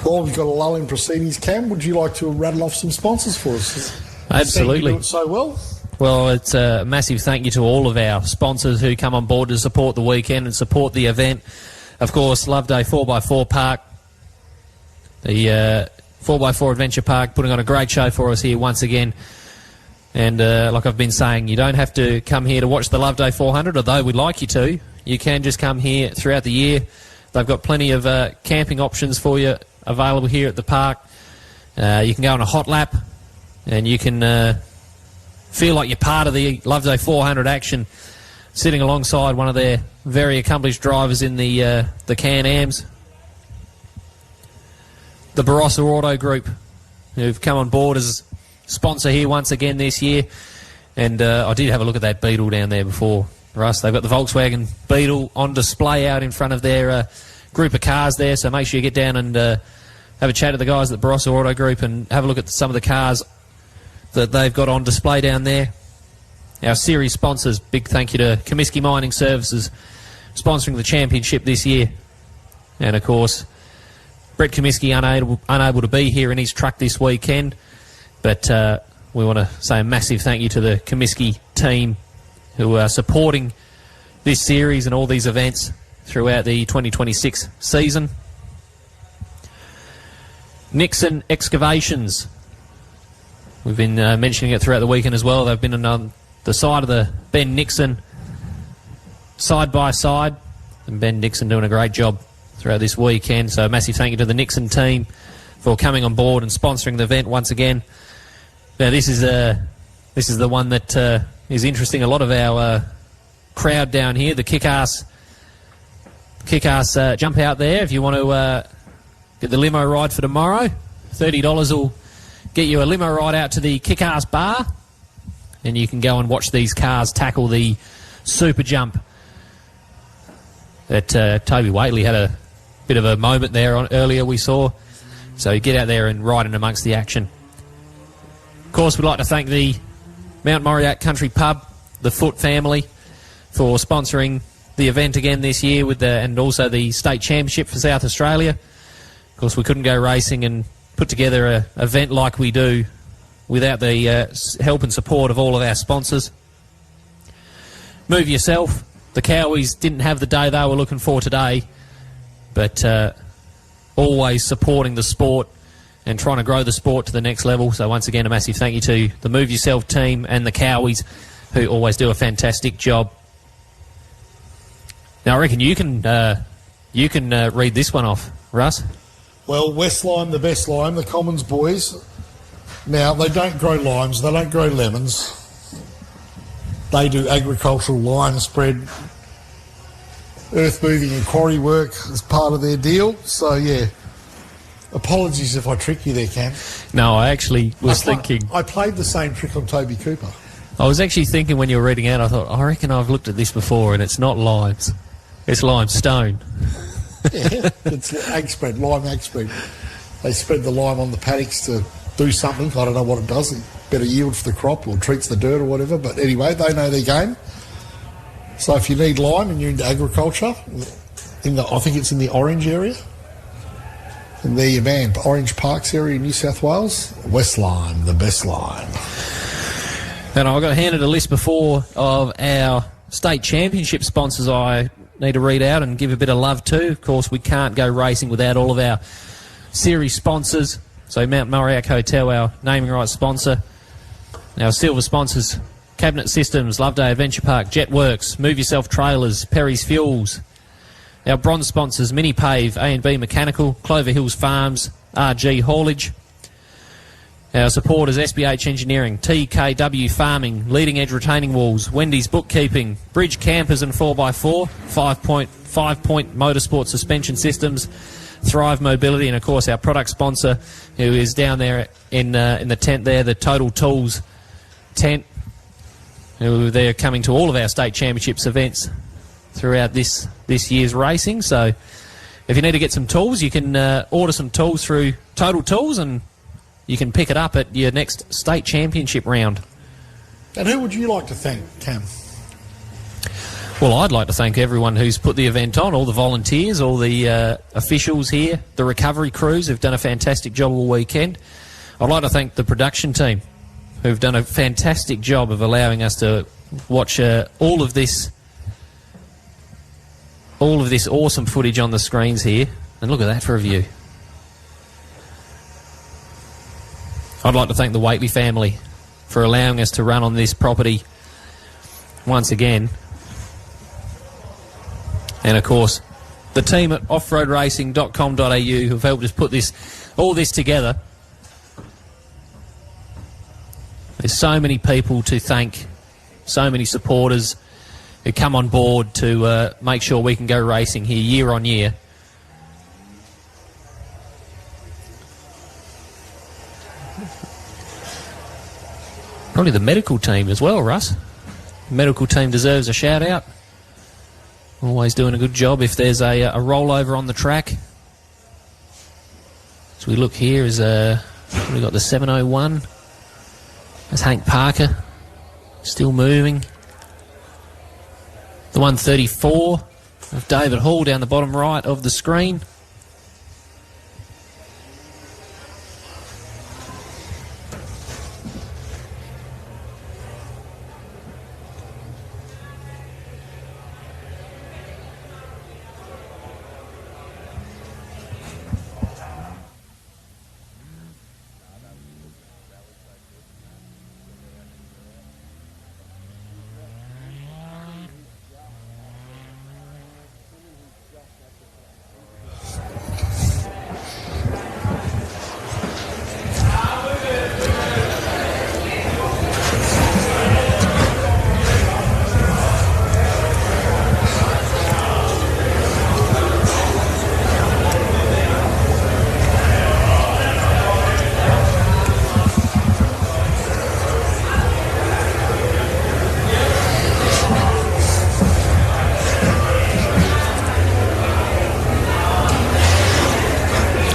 While we've got a lull in proceedings, Cam, would you like to rattle off some sponsors for us? Absolutely. You do it so well. Well, it's a massive thank you to all of our sponsors who come on board to support the weekend and support the event. Of course, Loveday 4x4 Park, the 4x4 Adventure Park, putting on a great show for us here once again. And like I've been saying, you don't have to come here to watch the Loveday 400, although we'd like you to. You can just come here throughout the year. They've got plenty of camping options for you available here at the park. You can go on a hot lap, and you can feel like you're part of the Loveday 400 action, sitting alongside one of their very accomplished drivers in the Can-Ams. The Barossa Auto Group, who've come on board as sponsor here once again this year. And I did have a look at that Beetle down there before, Russ. They've got the Volkswagen Beetle on display out in front of their group of cars there, so make sure you get down and have a chat to the guys at the Barossa Auto Group and have a look at some of the cars that they've got on display down there. Our series sponsors, big thank you to Comiskey Mining Services, sponsoring the championship this year. And of course, Brett Comiskey unable to be here in his truck this weekend, but we want to say a massive thank you to the Comiskey team who are supporting this series and all these events throughout the 2026 season. Nixon Excavations. We've been mentioning it throughout the weekend as well. They've been on the side of the Ben Nixon side by side, and Ben Nixon doing a great job throughout this weekend. So a massive thank you to the Nixon team for coming on board and sponsoring the event once again. Now this is the one that is interesting a lot of our crowd down here. The kick-ass jump out there. If you want to get the limo ride for tomorrow, $30 will get you a limo ride out to the kick-ass bar, and you can go and watch these cars tackle the super jump that Toby Waitley had a bit of a moment there earlier we saw. So you get out there and ride in amongst the action. Of course, we'd like to thank the Mount Moriarty Country Pub, the Foot family, for sponsoring the event again this year with and also the state championship for South Australia. Of course, we couldn't go racing and put together an event like we do without the help and support of all of our sponsors. Move Yourself. The Cowies didn't have the day they were looking for today, but always supporting the sport and trying to grow the sport to the next level. So once again, a massive thank you to the Move Yourself team and the Cowies, who always do a fantastic job. Now, I reckon you can read this one off, Russ. Well, West Lime, the best lime, the Commons boys. Now, they don't grow limes, they don't grow lemons. They do agricultural lime spread, earth moving and quarry work as part of their deal. So, yeah, apologies if I trick you there, Cam. No, I actually was thinking... I played the same trick on Toby Cooper. I was actually thinking when you were reading out, I thought, I reckon I've looked at this before and it's not limes. It's limestone. Yeah, it's ag spread, lime ag spread. They spread the lime on the paddocks to do something. I don't know what it does. Better yield for the crop or treats the dirt or whatever. But anyway, they know their game. So if you need lime and you're into agriculture, I think it's in the Orange area. And there you man, Orange Parks area in New South Wales. West Lime, the best lime. And I got handed a list before of our state championship sponsors I need to read out and give a bit of love to. Of course, we can't go racing without all of our series sponsors. So Mount Moriarty Hotel, our naming rights sponsor. Our silver sponsors, Cabinet Systems, Loveday Adventure Park, Jetworks, Move Yourself Trailers, Perry's Fuels. Our bronze sponsors, Mini Pave, A&B Mechanical, Clover Hills Farms, RG Haulage. Our supporters, SBH Engineering, TKW Farming, Leading Edge Retaining Walls, Wendy's Bookkeeping, Bridge Campers and 4x4, 5-point Motorsport Suspension Systems, Thrive Mobility, and of course our product sponsor, who is down there in the tent there, the Total Tools tent, who they're coming to all of our state championships events throughout this year's racing. So if you need to get some tools, you can order some tools through Total Tools and you can pick it up at your next state championship round. And who would you like to thank, Cam? Well, I'd like to thank everyone who's put the event on, all the volunteers, all the officials here, the recovery crews who've done a fantastic job all weekend. I'd like to thank the production team who've done a fantastic job of allowing us to watch all of this awesome footage on the screens here. And look at that for a view. I'd like to thank the Waitley family for allowing us to run on this property once again. And of course, the team at offroadracing.com.au who've helped us put all this together. There's so many people to thank, so many supporters who come on board to make sure we can go racing here year on year. Probably the medical team as well, Russ. The medical team deserves a shout out. Always doing a good job if there's a rollover on the track. As we look here, we've got the 701. There's Hank Parker, still moving. The 134 of David Hall down the bottom right of the screen.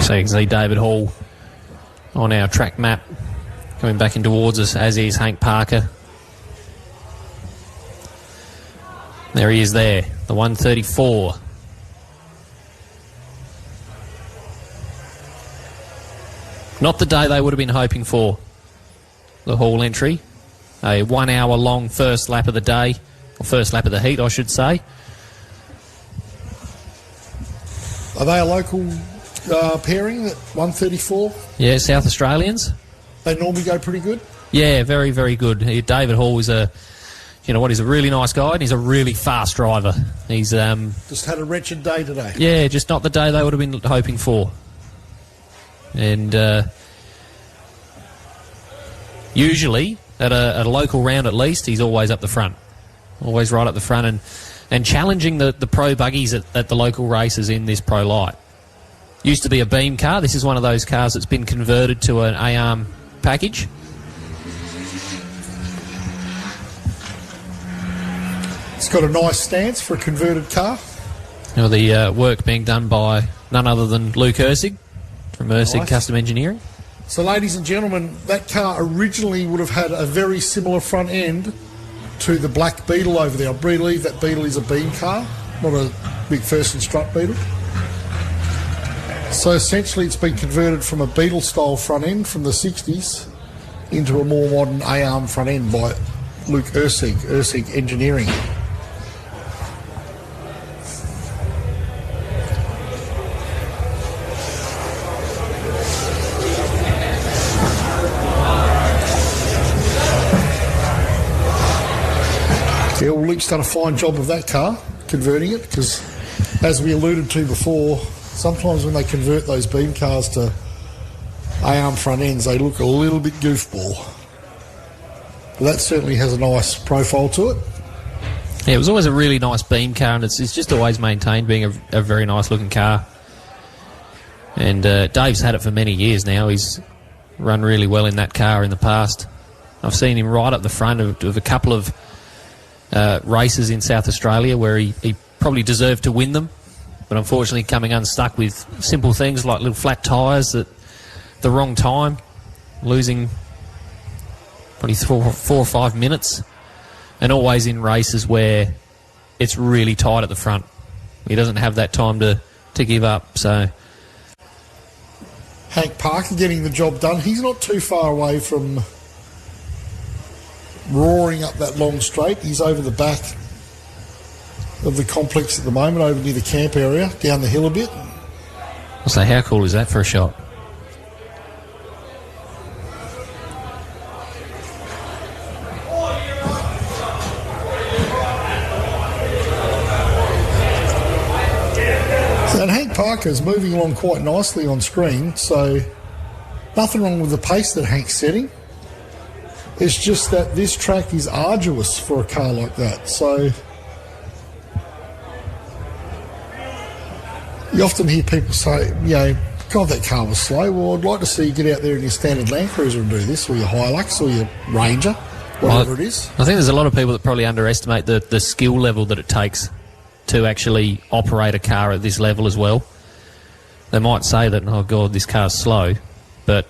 So you can see David Hall on our track map coming back in towards us, as is Hank Parker. There he is there, the 134. Not the day they would have been hoping for, the Hall entry. A 1 hour long first lap of the day, or first lap of the heat, I should say. Are they a local pairing at 134? Yeah, South Australians. They normally go pretty good? Yeah, very, very good. David Hall is he's a really nice guy and he's a really fast driver. He's just had a wretched day today. Yeah, just not the day they would have been hoping for. And usually at a local round at least, he's always up the front, always right up the front, and challenging the pro buggies at the local races in this pro light. Used to be a beam car. This is one of those cars that's been converted to an A-arm package. It's got a nice stance for a converted car. Now the work being done by none other than Luke Ursig from Ursig Custom Engineering. So, ladies and gentlemen, that car originally would have had a very similar front end to the black Beetle over there. I believe that Beetle is a beam car, not a big first and strut Beetle. So essentially it's been converted from a Beetle style front end from the 60s into a more modern A-arm front end by Luke Ursig Engineering. Yeah, well, Luke's done a fine job of that car, converting it, because as we alluded to before, sometimes when they convert those beam cars to A-arm front ends, they look a little bit goofball. But that certainly has a nice profile to it. Yeah, it was always a really nice beam car, and it's just always maintained being a very nice looking car. And Dave's had it for many years now. He's run really well in that car in the past. I've seen him right up the front of a couple of races in South Australia where he probably deserved to win them, but unfortunately coming unstuck with simple things like little flat tyres at the wrong time, losing probably 4 or 5 minutes, and always in races where it's really tight at the front. He doesn't have that time to give up. So Hank Parker getting the job done. He's not too far away from roaring up that long straight. He's over the back of the complex at the moment, over near the camp area, down the hill a bit. So how cool is that for a shot? And Hank Parker is moving along quite nicely on screen, so nothing wrong with the pace that Hank's setting. It's just that this track is arduous for a car like that. So you often hear people say, God, that car was slow. Well, I'd like to see you get out there in your standard Land Cruiser and do this, or your Hilux, or your Ranger, whatever it is. I think there's a lot of people that probably underestimate the skill level that it takes to actually operate a car at this level as well. They might say that, oh God, this car's slow, but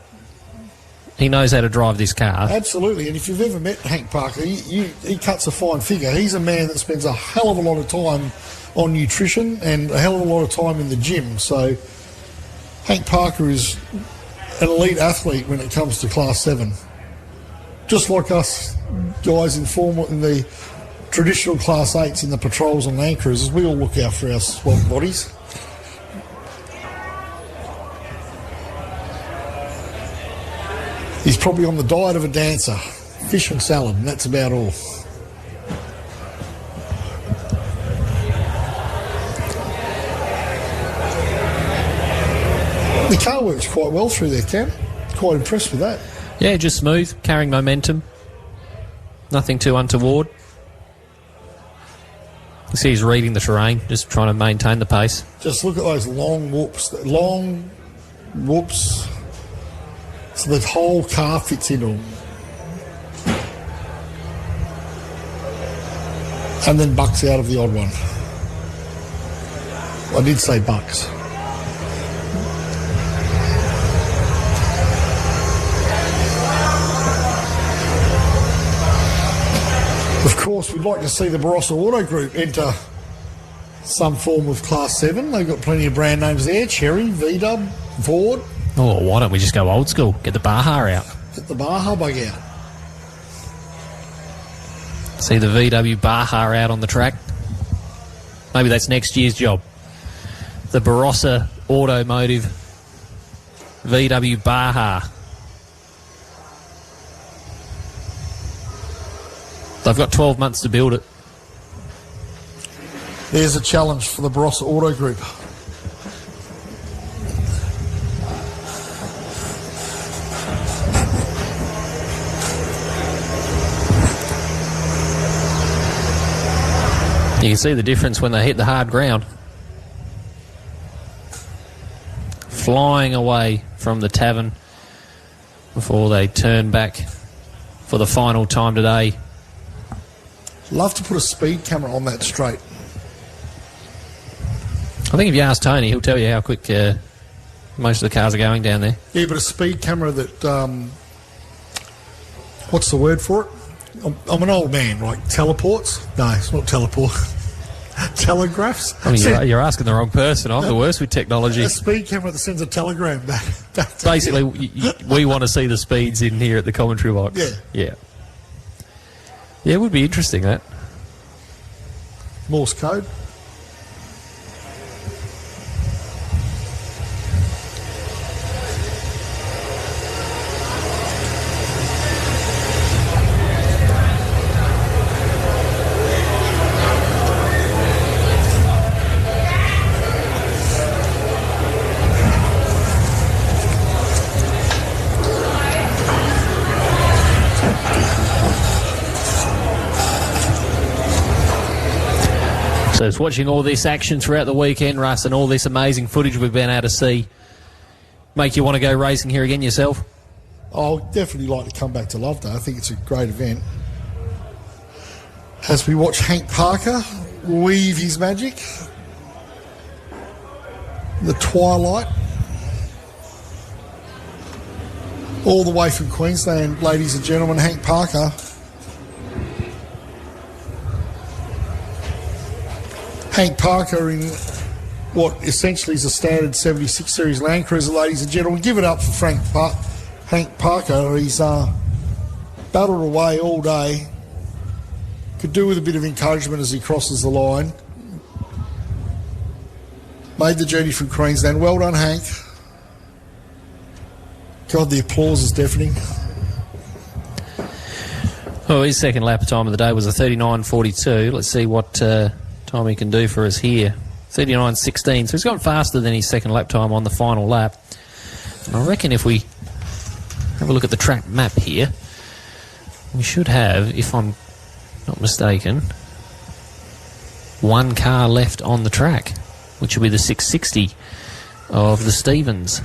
he knows how to drive this car. Absolutely, and if you've ever met Hank Parker, he cuts a fine figure. He's a man that spends a hell of a lot of time on nutrition and a hell of a lot of time in the gym. So Hank Parker is an elite athlete when it comes to Class 7. Just like us guys in the traditional Class 8s in the patrols and Land Cruisers, we all look out for our swamp bodies. He's probably on the diet of a dancer, fish and salad, and that's about all. The car works quite well through there, Cam. Quite impressed with that. Yeah, just smooth, carrying momentum. Nothing too untoward. You see he's reading the terrain, just trying to maintain the pace. Just look at those long whoops. Long whoops. So the whole car fits into them. And then bucks out of the odd one. I did say bucks. Of course, we'd like to see the Barossa Auto Group enter some form of Class 7. They've got plenty of brand names there. Cherry, VW, Ford. Oh, why don't we just go old school? Get the Baja out. Get the Baja bug out. See the VW Baja out on the track. Maybe that's next year's job. The Barossa Automotive VW Baja. They've got 12 months to build it. There's a challenge for the Barossa Auto Group. You can see the difference when they hit the hard ground. Flying away from the tavern before they turn back for the final time today. Love to put a speed camera on that straight. I think if you ask Tony, he'll tell you how quick most of the cars are going down there. Yeah, but a speed camera that, what's the word for it? I'm an old man, right? Teleports? No, it's not teleport. Telegraphs? I mean, you're asking the wrong person. I'm the worst with technology. A speed camera that sends a telegram back to Basically, we want to see the speeds in here at the commentary box. Yeah. Yeah, it would be interesting, that. Morse code. So it's watching all this action throughout the weekend, Russ, and all this amazing footage we've been able to see. Make you want to go racing here again yourself? I'll definitely like to come back to Loveday. I think it's a great event. As we watch Hank Parker weave his magic. The twilight. All the way from Queensland, ladies and gentlemen, Hank Parker. Hank Parker in what essentially is a standard 76 Series Land Cruiser, ladies and gentlemen. Give it up for Hank Parker. He's battled away all day. Could do with a bit of encouragement as he crosses the line. Made the journey from Queensland. Well done, Hank. God, the applause is deafening. Well, his second lap time of the day was a 39.42. Let's see what time he can do for us here. 39.16. So he's gone faster than his second lap time on the final lap. And I reckon if we have a look at the track map here, we should have, if I'm not mistaken, one car left on the track, which will be the 660 of the Stevens.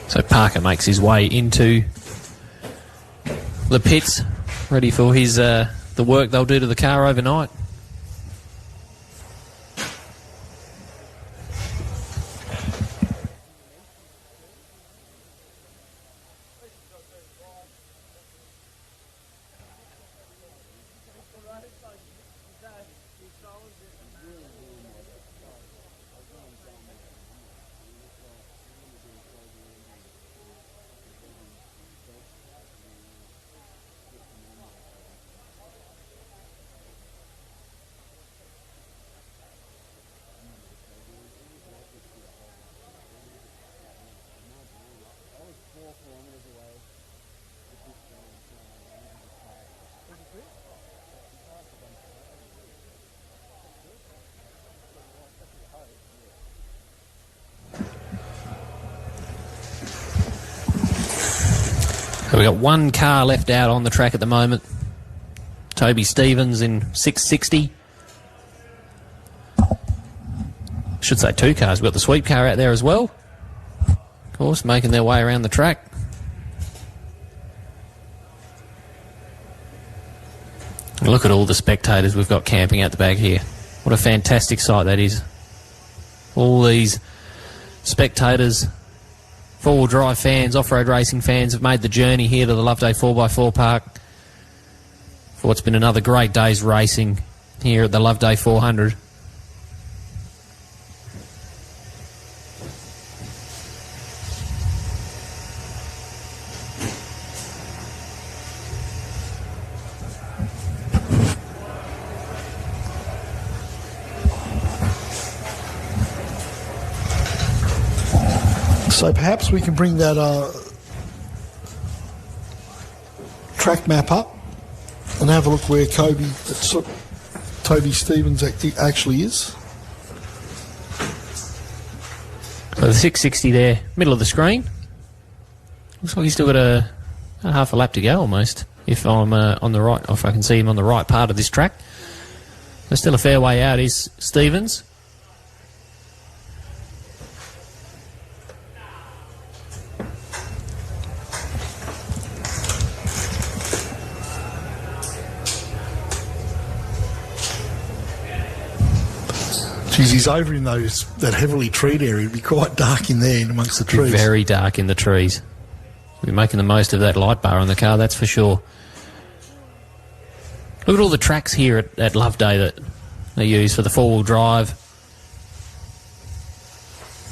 So Parker makes his way into the pits, ready for his the work they'll do to the car overnight. So we've got one car left out on the track at the moment. Toby Stevens in 660. Should say two cars. We've got the sweep car out there as well. Of course, making their way around the track. And look at all the spectators we've got camping out the back here. What a fantastic sight that is. All these spectators, four-wheel drive fans, off-road racing fans have made the journey here to the Loveday 4x4 Park for what's been another great day's racing here at the Loveday 400. So perhaps we can bring that track map up and have a look where Toby Stevens actually is. So the 660 there, middle of the screen. Looks like he's still got a half a lap to go almost, if I'm on the right, if I can see him on the right part of this track. There's still a fair way out is Stevens. Geez, he's over in that heavily treed area. It'd be quite dark in there amongst the trees. Very dark in the trees. We're making the most of that light bar on the car, that's for sure. Look at all the tracks here at Loveday that they use for the four-wheel drive.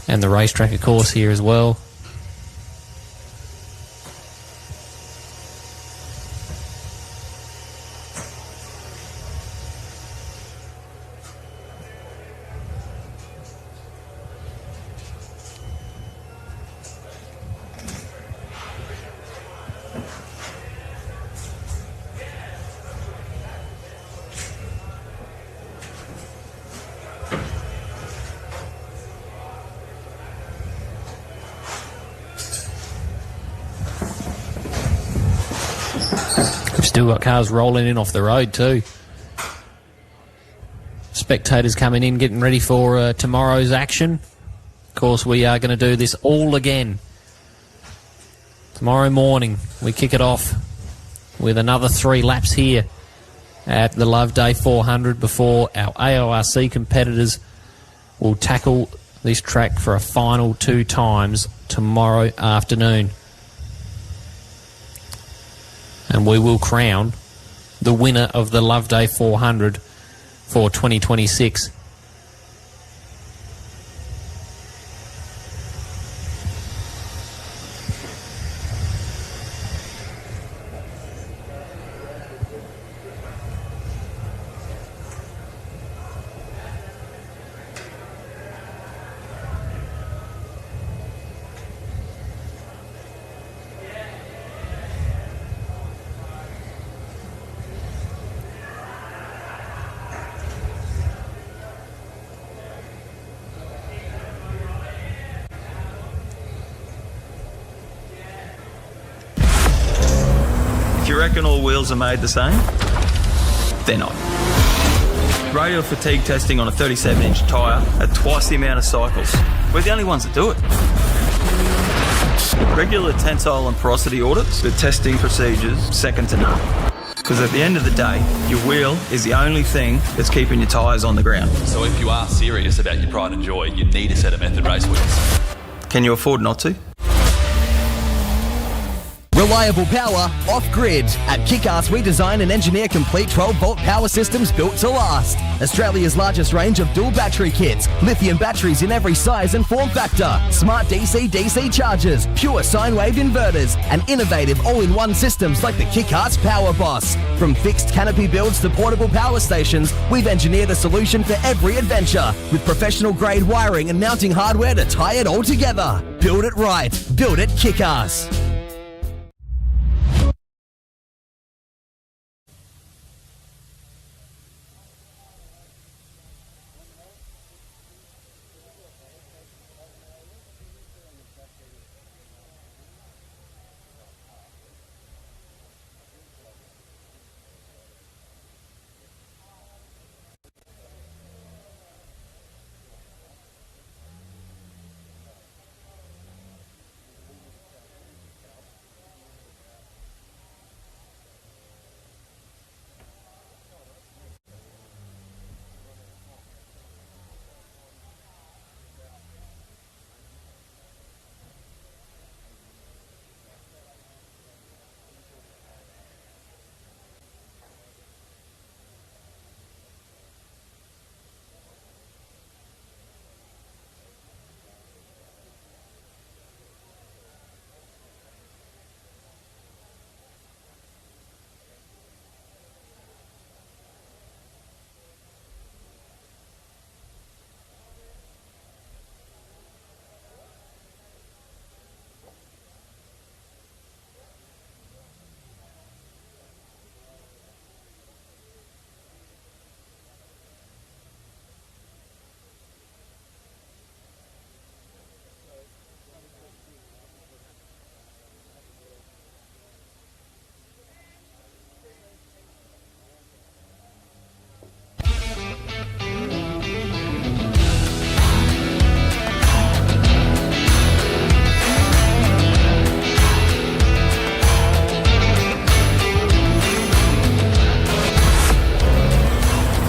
And the racetrack, of course, here as well. Still got cars rolling in off the road too. Spectators coming in, getting ready for tomorrow's action. Of course, we are going to do this all again. Tomorrow morning, we kick it off with another 3 laps here at the Loveday 400 before our AORC competitors will tackle this track for a final 2 times tomorrow afternoon. And we will crown the winner of the Loveday 400 for 2026. If you reckon all wheels are made the same, they're not. Radial fatigue testing on a 37-inch tyre at twice the amount of cycles. We're the only ones that do it. Regular tensile and porosity audits with testing procedures second to none. Because at the end of the day, your wheel is the only thing that's keeping your tyres on the ground. So if you are serious about your pride and joy, you need a set of Method race wheels. Can you afford not to? Reliable power off-grid. At Kick-Ass, we design and engineer complete 12-volt power systems built to last. Australia's largest range of dual battery kits, lithium batteries in every size and form factor, smart DC-DC chargers, pure sine wave inverters, and innovative all-in-one systems like the Kick-Ass Power Boss. From fixed canopy builds to portable power stations, we've engineered a solution for every adventure with professional-grade wiring and mounting hardware to tie it all together. Build it right. Build it Kick-Ass.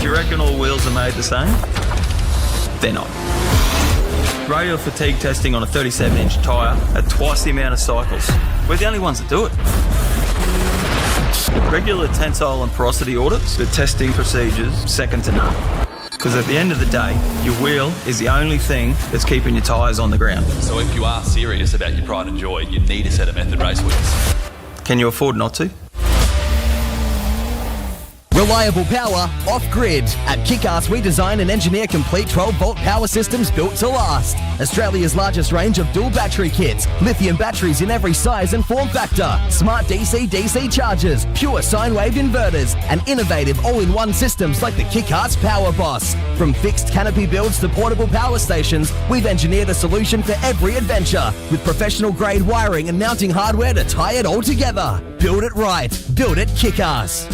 Reckon all wheels are made the same? They're not. Radial fatigue testing on a 37-inch tyre at twice the amount of cycles. We're the only ones that do it. Regular tensile and porosity audits with testing procedures second to none. Because at the end of the day, your wheel is the only thing that's keeping your tyres on the ground. So if you are serious about your pride and joy, you need a set of Method race wheels. Can you afford not to? Reliable power off-grid. At Kick-Ass, we design and engineer complete 12-volt power systems built to last. Australia's largest range of dual battery kits, lithium batteries in every size and form factor, smart DC-DC chargers, pure sine wave inverters, and innovative all-in-one systems like the Kick-Ass Power Boss. From fixed canopy builds to portable power stations, we've engineered a solution for every adventure with professional-grade wiring and mounting hardware to tie it all together. Build it right. Build it Kick-Ass.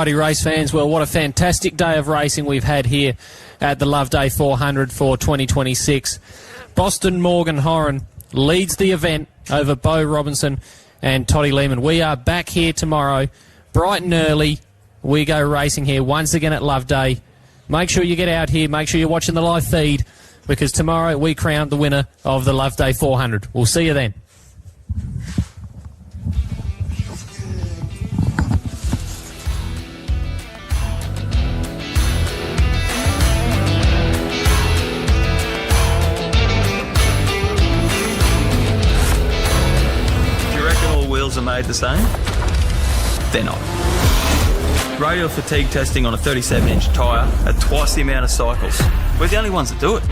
Alrighty, race fans. Well, what a fantastic day of racing we've had here at the Loveday 400 for 2026. Boston Morgan Horan leads the event over Beau Robinson and Toddy Lehman. We are back here tomorrow, bright and early. We go racing here once again at Loveday. Make sure you get out here. Make sure you're watching the live feed, because tomorrow we crown the winner of the Loveday 400. We'll see you then. Are made the same? They're not. Radial fatigue testing on a 37-inch tyre at twice the amount of cycles. We're the only ones that do it.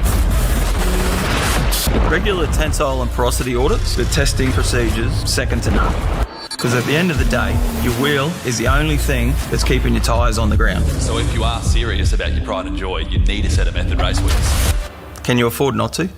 Regular tensile and porosity audits, the testing procedures second to none. Because at the end of the day, your wheel is the only thing that's keeping your tyres on the ground. So if you are serious about your pride and joy, you need a set of Method race wheels. Can you afford not to?